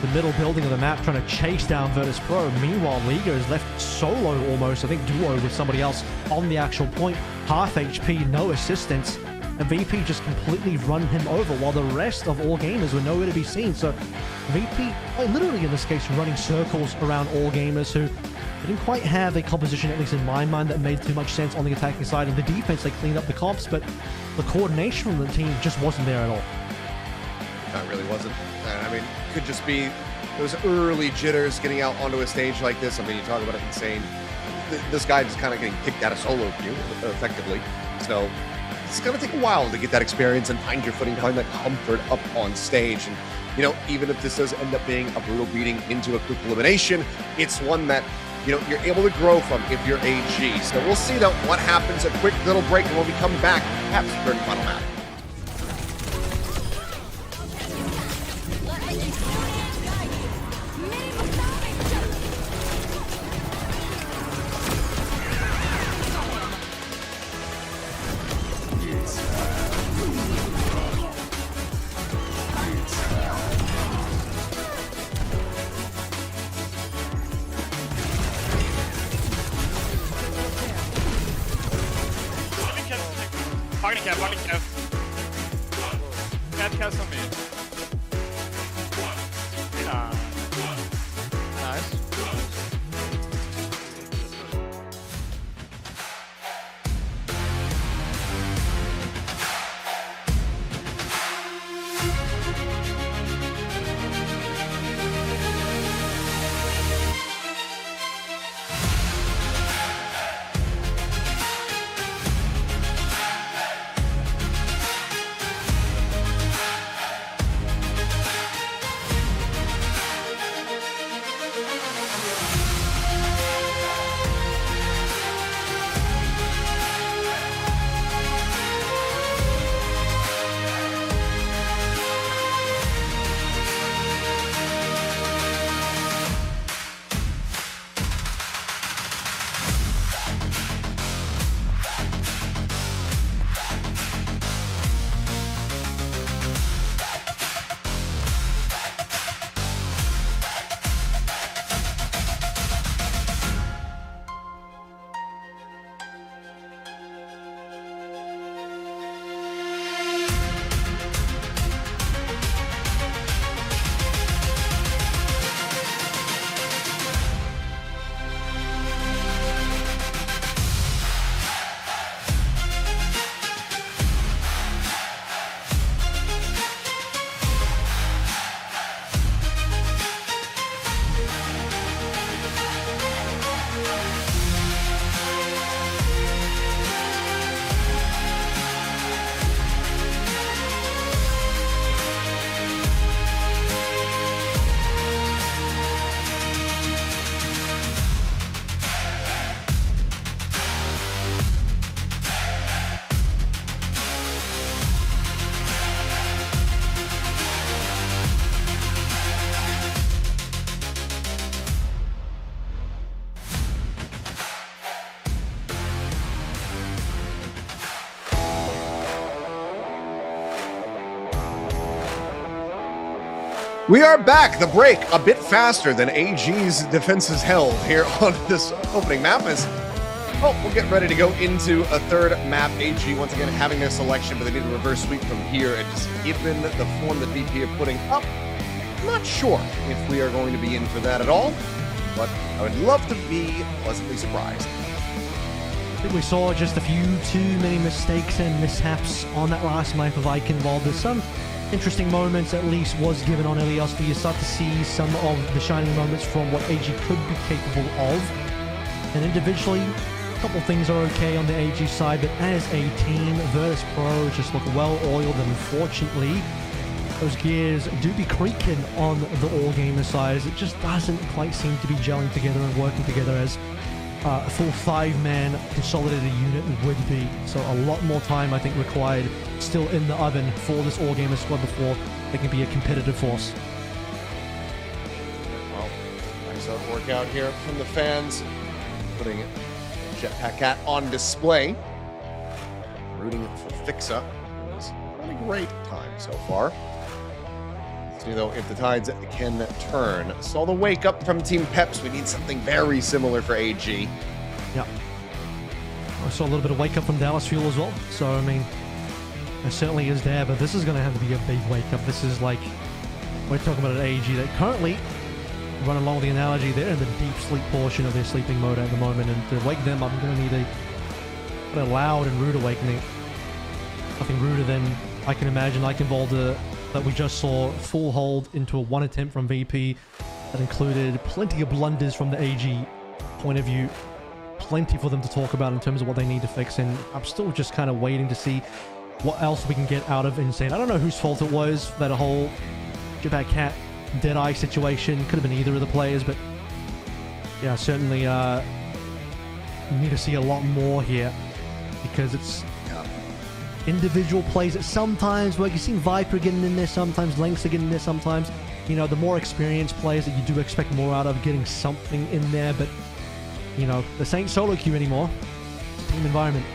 S11: the middle building of the map, trying to chase down Virtus Pro. Meanwhile, Liga is left solo almost, I think duo with somebody else on the actual point. Half HP, no assistance. And VP just completely run him over while the rest of All Gamers were nowhere to be seen. So VP, literally in this case, running circles around All Gamers who didn't quite have a composition, at least in my mind, that made too much sense on the attacking side. And the defense, they cleaned up the comps, but the coordination from the team just wasn't there at all.
S1: No, it really wasn't. And I mean, it could just be those early jitters getting out onto a stage like this. I mean, you talk about it insane. This guy just kind of getting kicked out of solo queue, effectively. So it's going to take a while to get that experience and find your footing, find that comfort up on stage. And, you know, even if this does end up being a brutal beating into a quick elimination, it's one that, you know, you're able to grow from if you're AG. So we'll see, though, what happens. A quick little break, and when we come back, perhaps the third final map.
S10: Barney Kev. Cat cast on me. Nice.
S1: We are back. The break a bit faster than AG's defenses held here on this opening map as we'll get ready to go into a third map. AG once again having their selection, but they need a reverse sweep from here. And just given the form that VP are putting up, I'm not sure if we are going to be in for that at all, but I would love to be pleasantly surprised.
S11: I think we saw just a few too many mistakes and mishaps on that last map of Icon. While there's some interesting moments at least was given on Elias, but you start to see some of the shining moments from what AG could be capable of. And individually, a couple things are okay on the AG side, but as a team, Virtus Pro just look well oiled, and unfortunately, those gears do be creaking on the All Gamer side. It just doesn't quite seem to be gelling together and working together as a full 5-man consolidated unit would be. So a lot more time, I think, required still in the oven for this All Gamer squad before they can be a competitive force.
S1: Well, nice workout here from the fans, putting Jetpack Cat on display, rooting for Fixa. It's not a great time so far. See though if the tides can turn. Saw the wake up from Team Peps. We need something very similar for AG.
S11: Yeah. I saw a little bit of wake up from Dallas Fuel as well. So I mean, it certainly is there, but this is going to have to be a big wake up. This is like, we're talking about an AG that currently, run along the analogy, they're in the deep sleep portion of their sleeping mode at the moment, and to wake them up, I'm going to need a loud and rude awakening. Nothing ruder than I can imagine Icon Volta that we just saw full hold into a one attempt from VP that included plenty of blunders from the AG point of view. Plenty for them to talk about in terms of what they need to fix, and I'm still just kind of waiting to see what else we can get out of Insane. I don't know whose fault it was, that whole Jetpack Cat Deadeye situation. Could have been either of the players, but yeah, certainly need to see a lot more here, because it's individual plays that sometimes work. You're seeing Viper getting in there sometimes, Lynx are getting in there sometimes. You know, the more experienced players that you do expect more out of getting something in there, but you know, this ain't solo queue anymore. It's a team environment.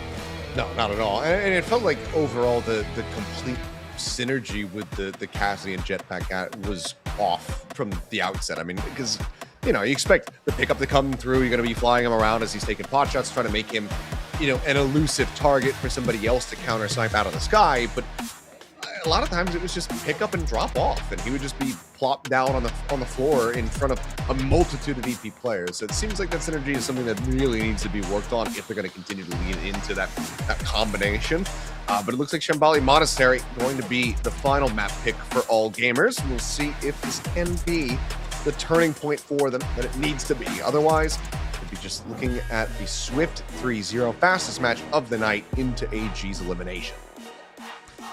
S1: No, not at all. And it felt like overall the complete synergy with the Cassidy and Jetpack Cat was off from the outset. I mean, because, you know, you expect the pickup to come through. You're going to be flying him around as he's taking pot shots, trying to make him an elusive target for somebody else to counter snipe out of the sky, but a lot of times it was just pick up and drop off, and he would just be plopped down on the floor in front of a multitude of VP players. So it seems like that synergy is something that really needs to be worked on if they're going to continue to lean into that combination. But it looks like Shambali Monastery going to be the final map pick for all gamers. We'll see if this can be the turning point for them that it needs to be. Otherwise, we'll be just looking at the swift 3-0 fastest match of the night into AG's elimination.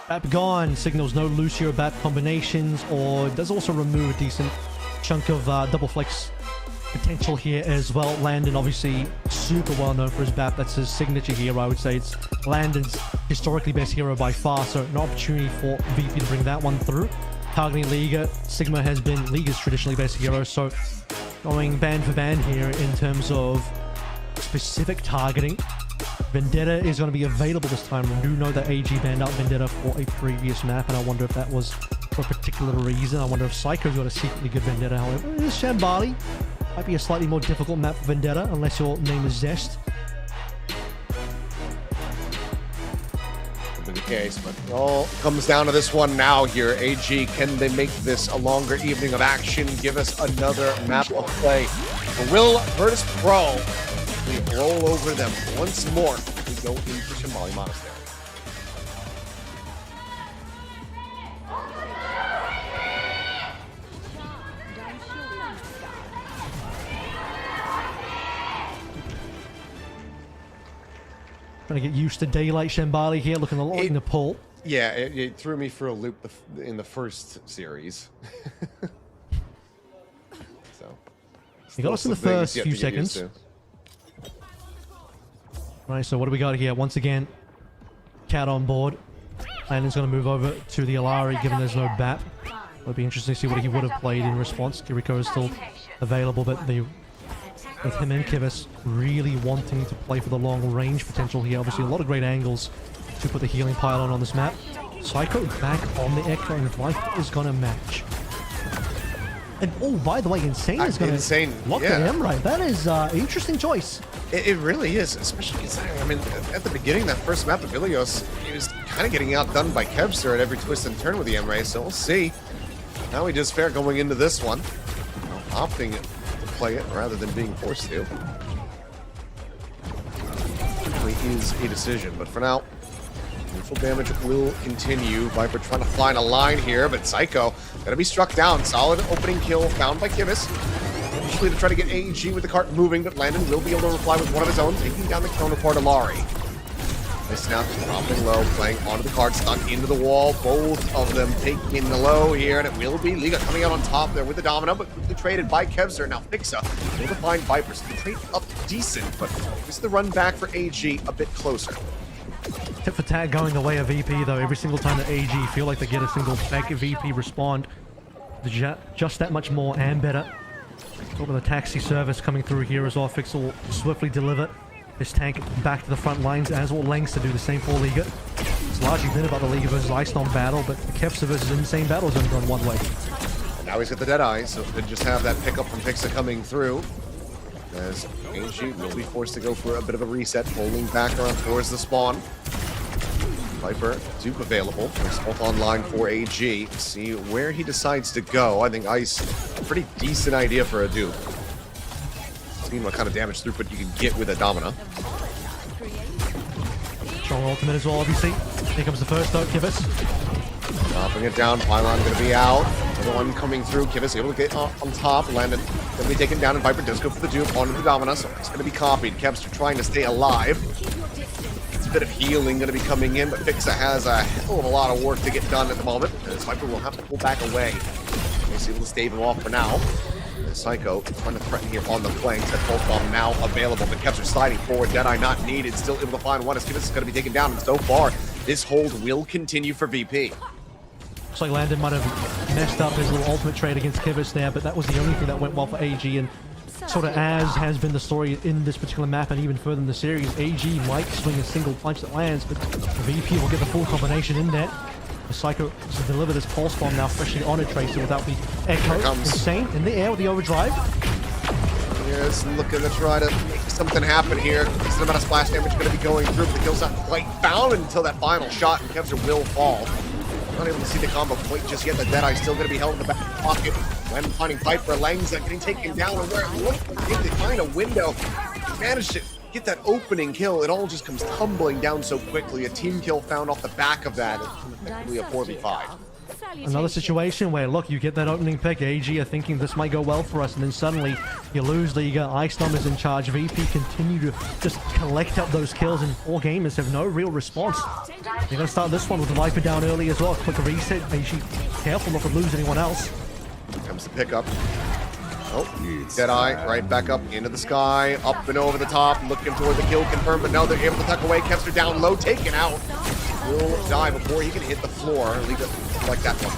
S11: BAP gone signals no Lucio BAP combinations, or does also remove a decent chunk of double flex potential here as well. Landon obviously super well known for his BAP. That's his signature hero. I would say it's Landon's historically best hero by far, so an opportunity for VP to bring that one through. Targeting Liga, Sigma has been Liga's traditionally best hero, so going band for band here in terms of specific targeting. Vendetta is going to be available this time. We do know that AG banned out Vendetta for a previous map, and I wonder if that was for a particular reason. I wonder if Psycho's got a secretly good Vendetta. However, it is Shambali. Might be a slightly more difficult map for Vendetta, unless your name is Zest.
S1: Could be the case, but it all comes down to this one now here. AG, can they make this a longer evening of action? Give us another map of play. Will Virtus Pro. We roll over them once more. We go into Shambali Monastery.
S11: Trying to get used to daylight Shambali here, looking a lot like Nepal.
S1: Yeah, it threw me for a loop in the first series. So,
S11: he got us in the first few seconds. Right, so what do we got here? Once again, Cat on board. Landon's going to move over to the Alari, given there's no BAP. It'll be interesting to see what he would have played in response. Kiriko is still available, but with him and Kivas really wanting to play for the long range potential here. Obviously, a lot of great angles to put the healing pylon on this map. Psycho back on the Echo, and Viper is going to match. And oh, by the way, Insane is going to lock the M right. That is an interesting choice.
S1: It really is, especially considering, I mean, at the beginning, that first map of Ilios, he was kind of getting outdone by Kevster at every twist and turn with the M-Ray, so we'll see how he does fare going into this one. Opting to play it rather than being forced to. Definitely is a decision, but for now, neutral damage will continue. Viper trying to find a line here, but Psycho gonna be struck down. Solid opening kill found by Kivas. Initially to try to get AEG with the cart moving, but Landon will be able to reply with one of his own, taking down the counterpart Alari. This now just dropping low, playing onto the cart, stuck into the wall. Both of them taking the low here, and it will be Liga coming out on top there with the Domino, but quickly traded by Kevzer. Now Fixa able to find Vipers. The trade up decent, but this is the run back for AG a bit closer.
S11: Tip for tag going the way of VP, though. Every single time that AG feel like they get a single back, VP respond just that much more and better. Talk about the taxi service coming through here as well. Fix will swiftly deliver this tank back to the front lines, as will Langs to do the same for Liga. It's largely been about the Liga versus Icestorm battle, but the Kevsa versus Insane battle is only gone one way.
S1: Now he's got the Deadeye, so could just have that pickup from Fixa coming through. As AG will be forced to go for a bit of a reset, pulling back around towards the spawn. Viper, Duke available. There's both online for AG. See where he decides to go. I think Ice, a pretty decent idea for a Duke. Seeing what kind of damage throughput you can get with a Domina.
S11: Strong ultimate as well, obviously. Here comes the first though, Kivas.
S1: Dropping it down, Pylon gonna be out. Another one coming through. Kivas able to get on top. Landon gonna be taken down, and Viper does go for the Duke onto the Domina, so it's gonna be copied. Kevster trying to stay alive. A bit of healing going to be coming in, but Fixa has a hell of a lot of work to get done at the moment, as Viper will have to pull back away. He's able to stave him off for now. Psycho trying to threaten here on the flanks. That pulse bomb now available, but Kevster sliding forward. Deadeye not needed, still able to find one as Kivas is going to be taken down, and so far, this hold will continue for VP.
S11: Looks like Landon might have messed up his little ultimate trade against Kivas there, but that was the only thing that went well for AG, and sort of as has been the story in this particular map and even further in the series, AG might swing a single punch that lands, but VP will get the full combination in there. The Psycho to deliver this pulse bomb now freshly on a Tracer without the Echo. Insane in the air with the overdrive.
S1: Here's looking to try to make something happen here. Decent amount of splash damage going to be going through, but the kill's not quite found until that final shot, and Kevster will fall. Not able to see the combo quite just yet. The Deadeye still going to be held in the back pocket. When finding Viper, Langza getting taken down, and where it looked like they find a window, managed to get that opening kill. It all just comes tumbling down so quickly. A team kill found off the back of that. It's effectively a 4v5.
S11: Another situation where, look, you get that opening pick, AG are thinking this might go well for us, and then suddenly you lose Liga, Ice is in charge, VP continue to just collect up those kills, and all gamers have no real response. They're going to start this one with the Viper down early as well. Quick reset, AG careful not to lose anyone else.
S1: Comes the pickup. Oh, Deadeye right back up into the sky, up and over the top, looking toward the kill confirmed, but no, they're able to tuck away. Kevster down low, taken out. Will die before he can hit the floor. Liga like that one.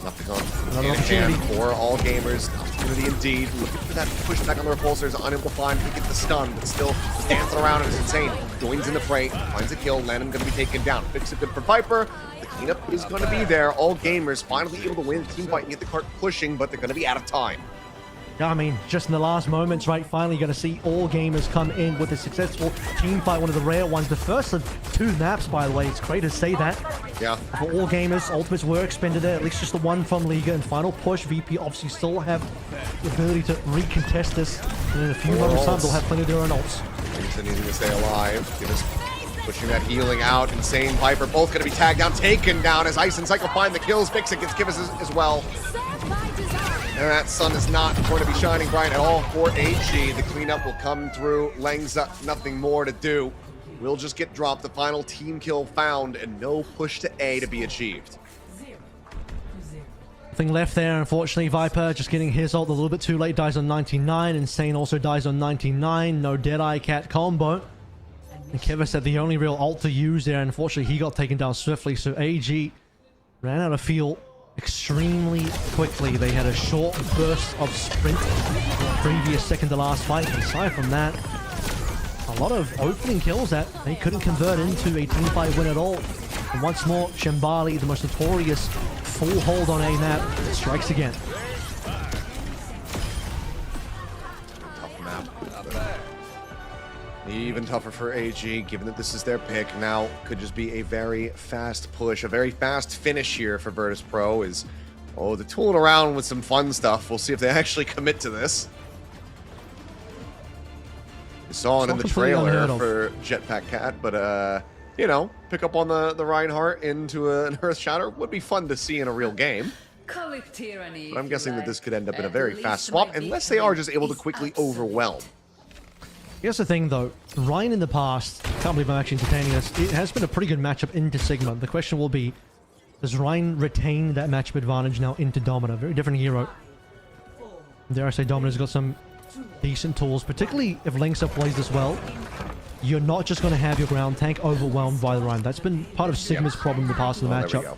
S1: Nothing on in hand for all gamers. Opportunity indeed. Looking for that pushback on the repulsors, unable to find. He gets the stun, but still dancing around and is insane. Joins in the fray, finds a kill. Landon going to be taken down. Fix it good for Viper. The cleanup is going to be there. All gamers finally able to win the team fight and get the cart pushing, but they're going to be out of time.
S11: Yeah, I mean, just in the last moments, right, finally going to see all gamers come in with a successful team fight, one of the rare ones. The first of 2 maps, by the way. It's great to say that.
S1: Yeah.
S11: For all gamers, ultimates were expended there, at least just the one from Liga, and final push. VP obviously still have the ability to recontest this, and in a few moments' time, they'll have plenty of their own ults.
S1: Jameson needing to stay alive. Just pushing that healing out. Insane Viper both going to be tagged down, taken down as Ice and Psycho find the kills. Vixen gets Kivas as well. And that sun is not going to be shining bright at all for AG. The cleanup will come through. Langza, nothing more to do. We'll just get dropped. The final team kill found, and no push to A to be achieved.
S11: Nothing left there, unfortunately. Viper just getting his ult a little bit too late. Dies on 99. Insane also dies on 99. No Deadeye Cat combo. And Kevin said the only real ult to use there. Unfortunately, he got taken down swiftly. So AG ran out of fuel extremely quickly. They had a short burst of sprint previous second to last fight. Aside from that, a lot of opening kills that they couldn't convert into a team fight win at all. And once more, Shambali, the most notorious full hold on A map, strikes again.
S1: Tough map. Even tougher for AG, given that this is their pick. Now could just be a very fast push, a very fast finish here for Virtus Pro. Is they're tooling around with some fun stuff. We'll see if they actually commit to this. We saw it in the trailer for Jetpack Cat, but you know, pick up on the Reinhardt into an Earth Shatter would be fun to see in a real game. But I'm guessing that this could end up in a very fast swap, unless they are just able to quickly overwhelm.
S11: Here's the thing, though. Ryan in the past, can't believe I'm actually entertaining this, it has been a pretty good matchup into Sigma. The question will be, does Ryan retain that matchup advantage now into Domina? Very different hero. Dare I say Domina's got some decent tools, particularly if Linksa plays this well. You're not just going to have your ground tank overwhelmed by the Ryan. That's been part of Sigma's problem in the past of the matchup.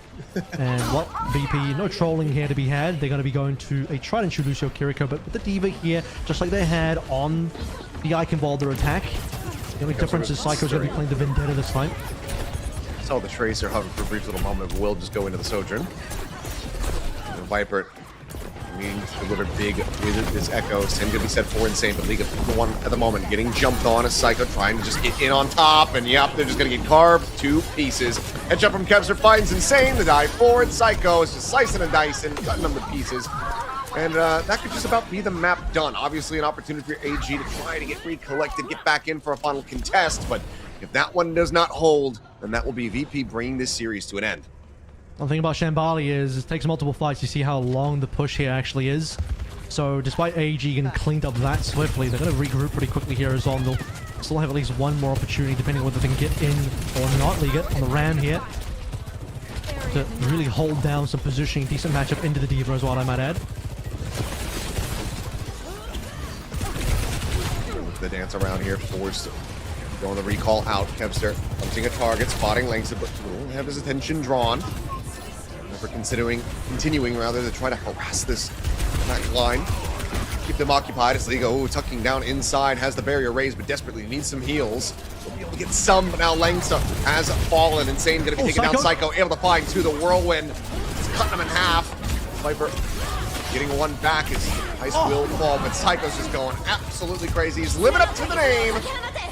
S11: And, well, VP, no trolling here to be had. They're going to be going to a tried and true Lucio Kiriko, but with the Diva here, just like they had on the Icon Boulder attack. The only difference is Psycho's going to be playing the Vendetta this time.
S1: Saw the Tracer hover for a brief little moment, but will just go into the Sojourn. The Viper needing to deliver big with his echoes. Him going to be set for Insane, but League of the one at the moment getting jumped on as Psycho trying to just get in on top, and yep, they're just going to get carved to pieces. Headshot from Kevster finds Insane, the dive forward. Psycho is just slicing and dicing, cutting them to pieces. And that could just about be the map done. Obviously an opportunity for AG to try to get recollected, get back in for a final contest, but if that one does not hold, then that will be VP bringing this series to an end.
S11: One thing about Shambali is it takes multiple fights to see how long the push here actually is. So despite AG getting cleaned up that swiftly, they're going to regroup pretty quickly here as well. And they'll still have at least one more opportunity, depending on whether they can get in or not. Liga on the Ram here to really hold down some positioning. Decent matchup into the Diva as well, I might add.
S1: The dance around here, forced going the recall out. Kevster hunting a target, spotting Langsa, but will have his attention drawn. Never continuing rather to try to harass this back line. Keep them occupied as Liga tucking down inside, has the barrier raised, but desperately needs some heals. We'll be able to get some, but now Langsa has fallen. Insane going to be taking down Psycho, able to find to the whirlwind. It's cutting him in half. Viper getting one back is Ice will fall, but Psycho's just going absolutely crazy. He's living up to the name,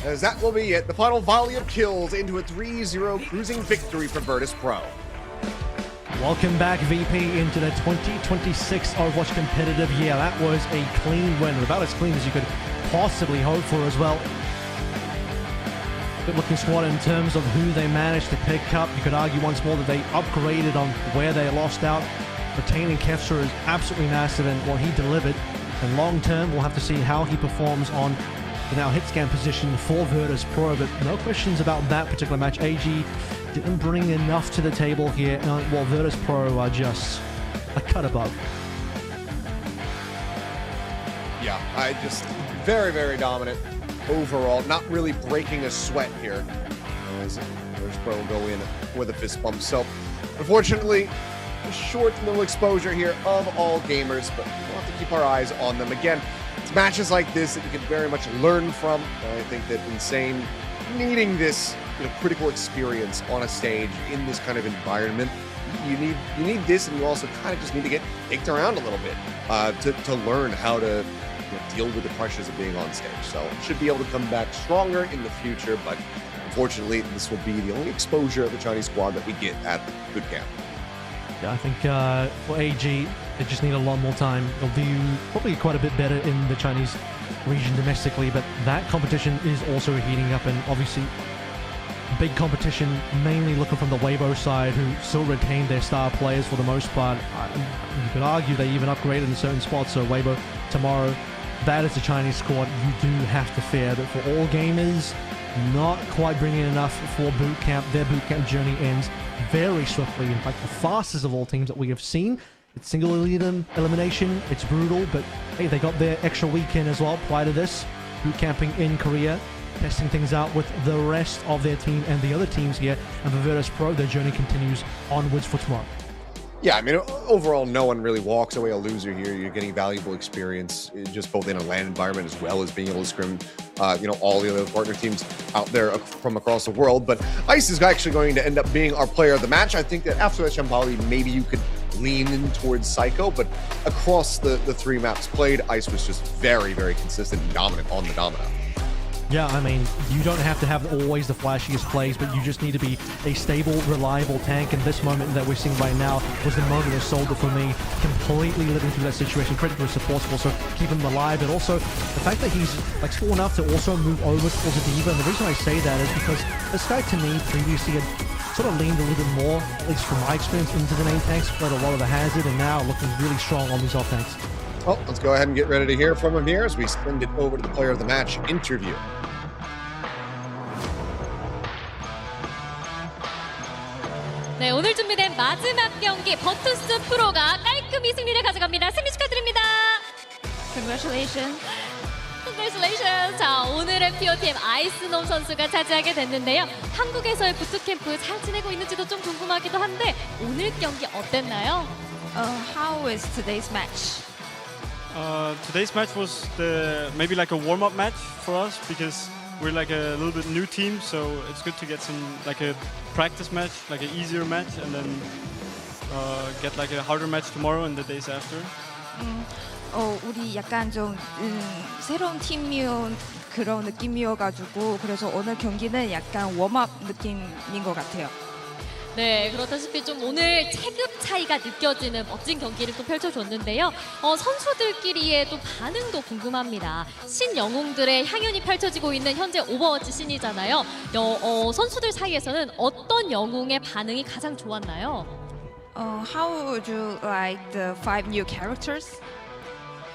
S1: as that will be it. The final volley of kills into a 3-0 cruising victory for Virtus Pro.
S11: Welcome back, VP, into the 2026 Overwatch competitive year. That was a clean win, about as clean as you could possibly hope for as well. Good looking squad in terms of who they managed to pick up. You could argue once more that they upgraded on where they lost out. Retaining Kefstra is absolutely massive, and what he delivered. And long term, we'll have to see how he performs on the now hit scan position for Virtus Pro, but no questions about that particular match. AG didn't bring enough to the table here, while Virtus Pro are just a cut above.
S1: Yeah, I just very, very dominant overall. Not really breaking a sweat here. As Virtus Pro will go in with a fist bump. So, unfortunately, a short little exposure here of all gamers, but we'll have to keep our eyes on them. Again, it's matches like this that you can very much learn from. I think that Insane needing this critical experience on a stage in this kind of environment, you need this, and you also kind of just need to get kicked around a little bit to learn how to deal with the pressures of being on stage. So should be able to come back stronger in the future, but unfortunately this will be the only exposure of the Chinese squad that we get at Bootcamp.
S11: Yeah, I think for AG, they just need a lot more time. They'll do probably quite a bit better in the Chinese region domestically, but that competition is also heating up, and obviously big competition, mainly looking from the Weibo side, who still retain their star players for the most part. You could argue they even upgraded in certain spots, so Weibo tomorrow, that is the Chinese squad you do have to fear. But for all gamers, not quite bringing enough for Bootcamp. Their Bootcamp journey ends very swiftly, in fact the fastest of all teams that we have seen. It's single elimination, it's brutal, but hey, they got their extra weekend as well prior to this, bootcamping in Korea, testing things out with the rest of their team and the other teams here. And for Virtus Pro, their journey continues onwards for tomorrow.
S1: Yeah, I mean, overall, no one really walks away a loser here. You're getting valuable experience, just both in a LAN environment as well as being able to scrim, all the other partner teams out there from across the world. But Ice is actually going to end up being our player of the match. I think that after that Shambali, maybe you could lean in towards Psycho, but across the three maps played, Ice was just very, very consistent and dominant on the Domino.
S11: Yeah, I mean, you don't have to have always the flashiest plays, but you just need to be a stable, reliable tank. And this moment that we're seeing right now was the moment that sold it for me. Completely living through that situation. Critical support will also keep him alive, but also the fact that he's small enough to also move over towards a diva. And the reason I say that is because this guy, to me, previously had sort of leaned a little bit more, at least from my experience, into the main tanks, played a lot of the hazard, and now looking really strong on these off tanks.
S1: Well, let's go ahead and get ready to hear from him here as we send it over to the player of the match interview.
S3: 네, 오늘 준비된 마지막 경기 버투스 프로가 깔끔히 승리를 가져갑니다. 승리 축하드립니다.
S4: Congratulations.
S3: Congratulations. 자, 오늘의 POTM 아이스놈 선수가 차지하게 됐는데요. 한국에서의 부트캠프 잘 지내고 있는지도 좀 궁금하기도 한데 오늘 경기 어땠나요?
S4: How is today's match?
S5: Today's match was maybe like a warm-up match for us because we're like a little bit new team, so it's good to get some like a practice match, like an easier match, and then get like a harder match tomorrow and the days after.
S4: 우리 약간 좀 새로운 팀이온 그런 느낌이어가지고 그래서 오늘 경기는 약간 웜업 느낌인 것 같아요.
S3: 네, 그렇다시피 좀 오늘 체급 차이가 느껴지는 멋진 경기를 또 펼쳐줬는데요. 선수들끼리의 또 반응도 궁금합니다. 신영웅들의 향연이 펼쳐지고 있는 현재 오버워치 씬이잖아요. 선수들 사이에서는 어떤 영웅의 반응이 가장 좋았나요?
S4: How would you like the 5 new characters?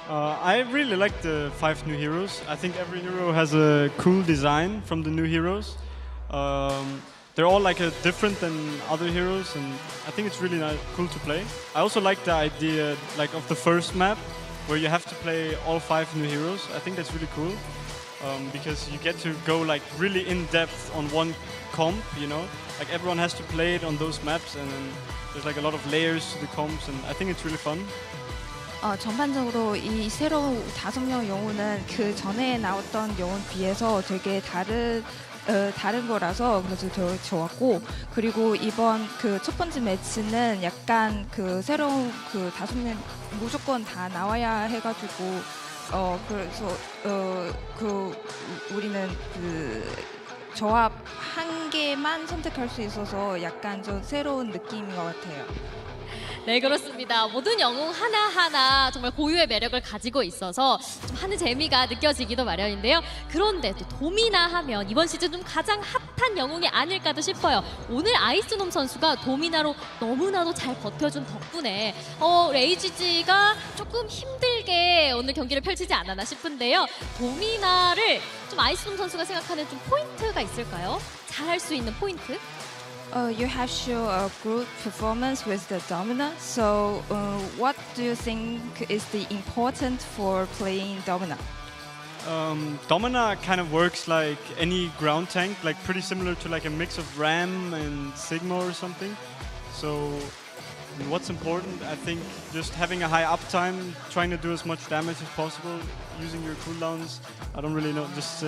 S5: I really like the 5 new heroes. I think every hero has a cool design from the new heroes. They're all like different than other heroes, and I think it's really cool to play. I also like the idea like of the first map where you have to play all 5 new heroes. I think that's really cool because you get to go like really in depth on one comp. Like everyone has to play it on those maps, and then there's like a lot of layers to the comps, and I think it's really fun.
S4: 전반적으로 이 새로운 5명 영웅은 그 전에 나왔던 영웅 비해서 되게 다른 다른 거라서 그래서 더 좋았고 그리고 이번 그 첫 번째 매치는 약간 그 새로운 그 5명 무조건 다 나와야 해가지고 그래서 그 우리는 그 조합 한 개만 선택할 수 있어서 약간 좀 새로운 느낌인 것 같아요.
S3: 네, 그렇습니다. 모든 영웅 하나하나 정말 고유의 매력을 가지고 있어서 좀 하는 재미가 느껴지기도 마련인데요. 그런데 또 도미나 하면 이번 시즌 좀 가장 핫한 영웅이 아닐까도 싶어요. 오늘 아이스놈 선수가 도미나로 너무나도 잘 버텨준 덕분에 AGG가 조금 힘들게 오늘 경기를 펼치지 않았나 싶은데요. 도미나를 좀 아이스놈 선수가 생각하는 좀 포인트가 있을까요? 잘할 수 있는 포인트?
S4: You have shown a good performance with the Domina. So, what do you think is the important for playing Domina?
S19: Domina kind of works like any ground tank, like pretty similar to like a mix of Ram and Sigma or something. So, what's important, I think, just having a high uptime, trying to do as much damage as possible, using your cooldowns. I don't really know, just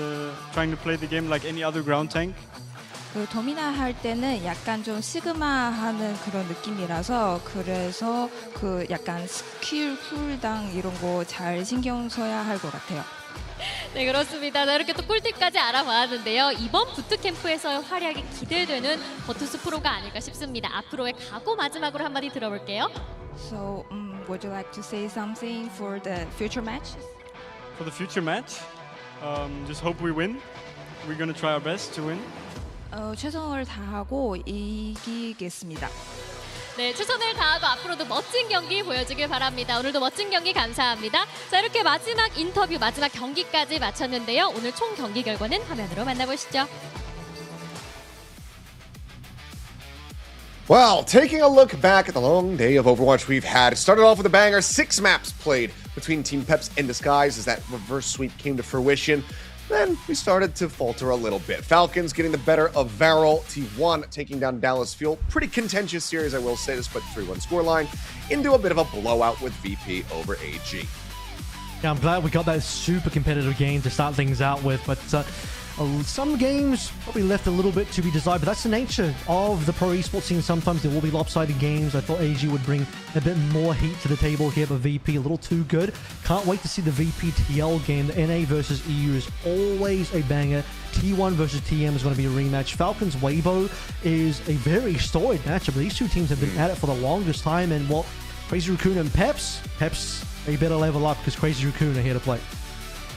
S19: trying to play the game like any other ground tank.
S4: 그 도미나 할 때는 약간 좀 시그마 하는 그런 느낌이라서 그래서 그 약간 스킬 쿨당 이런 거 잘 신경 써야 할 것 같아요.
S3: 네, 그렇습니다. 자, 이렇게 또 꿀팁까지 알아봤는데요. 이번 부트캠프에서의 활약이 기대되는 버투스 프로가 아닐까 싶습니다. 앞으로의 각오 마지막으로 한마디 들어볼게요.
S4: So, would you like to say something for the future match?
S19: For the future match, just hope we win. We're gonna try our best to win.
S4: 최선을 다하고 이기겠습니다.
S3: 네, 최선을 다하고 앞으로도 멋진 경기 보여주길 바랍니다. 오늘도 멋진 경기 감사합니다. 자, 이렇게 마지막 인터뷰, 마지막 경기까지 마쳤는데요. 오늘 총 경기 결과는 화면으로 만나보시죠.
S1: Well, taking a look back at the long day of Overwatch we've had, it started off with a banger, 6 maps played between Team Peps and Disguise as that reverse sweep came to fruition. Then we started to falter a little bit. Falcons getting the better of Varel. T1 taking down Dallas Fuel. Pretty contentious series, I will say, despite the 3-1 scoreline. Into a bit of a blowout with VP over AG.
S11: Yeah, I'm glad we got that super competitive game to start things out with, but some games probably left a little bit to be desired, but that's the nature of the pro esports scene. Sometimes there will be lopsided games. I thought AG would bring a bit more heat to the table here, but VP a little too good. Can't wait to see the VP TL game. The NA versus EU is always a banger. T1 versus TM is going to be a rematch. Falcons Weibo is a very storied matchup. These two teams have been at it for the longest time, and what Crazy Raccoon and Peps, they better level up because Crazy Raccoon are here to play.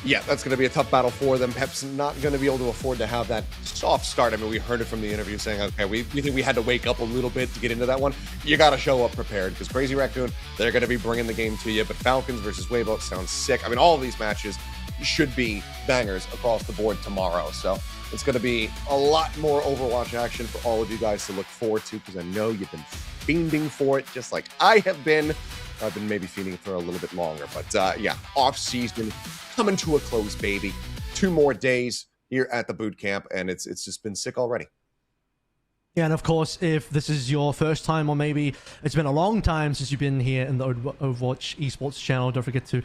S1: Yeah, that's going to be a tough battle for them. Pep's not going to be able to afford to have that soft start. I mean, we heard it from the interview saying, okay, we think we had to wake up a little bit to get into that one. You got to show up prepared because Crazy Raccoon, they're going to be bringing the game to you. But Falcons versus Weibo sounds sick. I mean, all of these matches should be bangers across the board tomorrow. So it's going to be a lot more Overwatch action for all of you guys to look forward to because I know you've been fiending for it just like I have been. I've been maybe fiending for a little bit longer. But yeah, off-season coming to a close, baby. 2 more days here at the boot camp, and it's just been sick already.
S11: Yeah, and of course, if this is your first time, or maybe it's been a long time since you've been here in the Overwatch Esports channel, don't forget to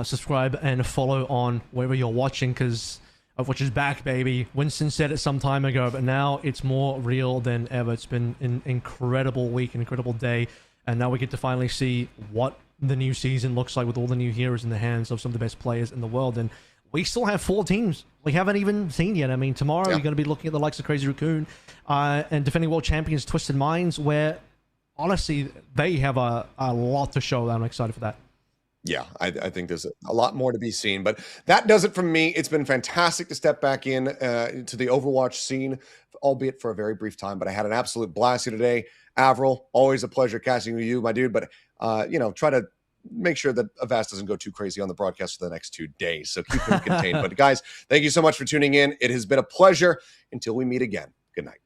S11: subscribe and follow on wherever you're watching, because Overwatch is back, baby. Winston said it some time ago, but now it's more real than ever. It's been an incredible week, an incredible day, and now we get to finally see what the new season looks like with all the new heroes in the hands of some of the best players in the world. And we still have 4 teams we haven't even seen yet. I mean, tomorrow you're going to be looking at the likes of Crazy Raccoon and defending world champions Twisted Minds, where honestly they have a lot to show. I'm excited for that.
S1: Yeah, I think there's a lot more to be seen, but that does it from me. It's been fantastic to step back in to the Overwatch scene, albeit for a very brief time, but I had an absolute blast here today. Avril, always a pleasure casting with you, my dude, but you know, try to make sure that Avast doesn't go too crazy on the broadcast for the next 2 days, so keep him contained. But guys, thank you so much for tuning in. It has been a pleasure. Until we meet again, good night.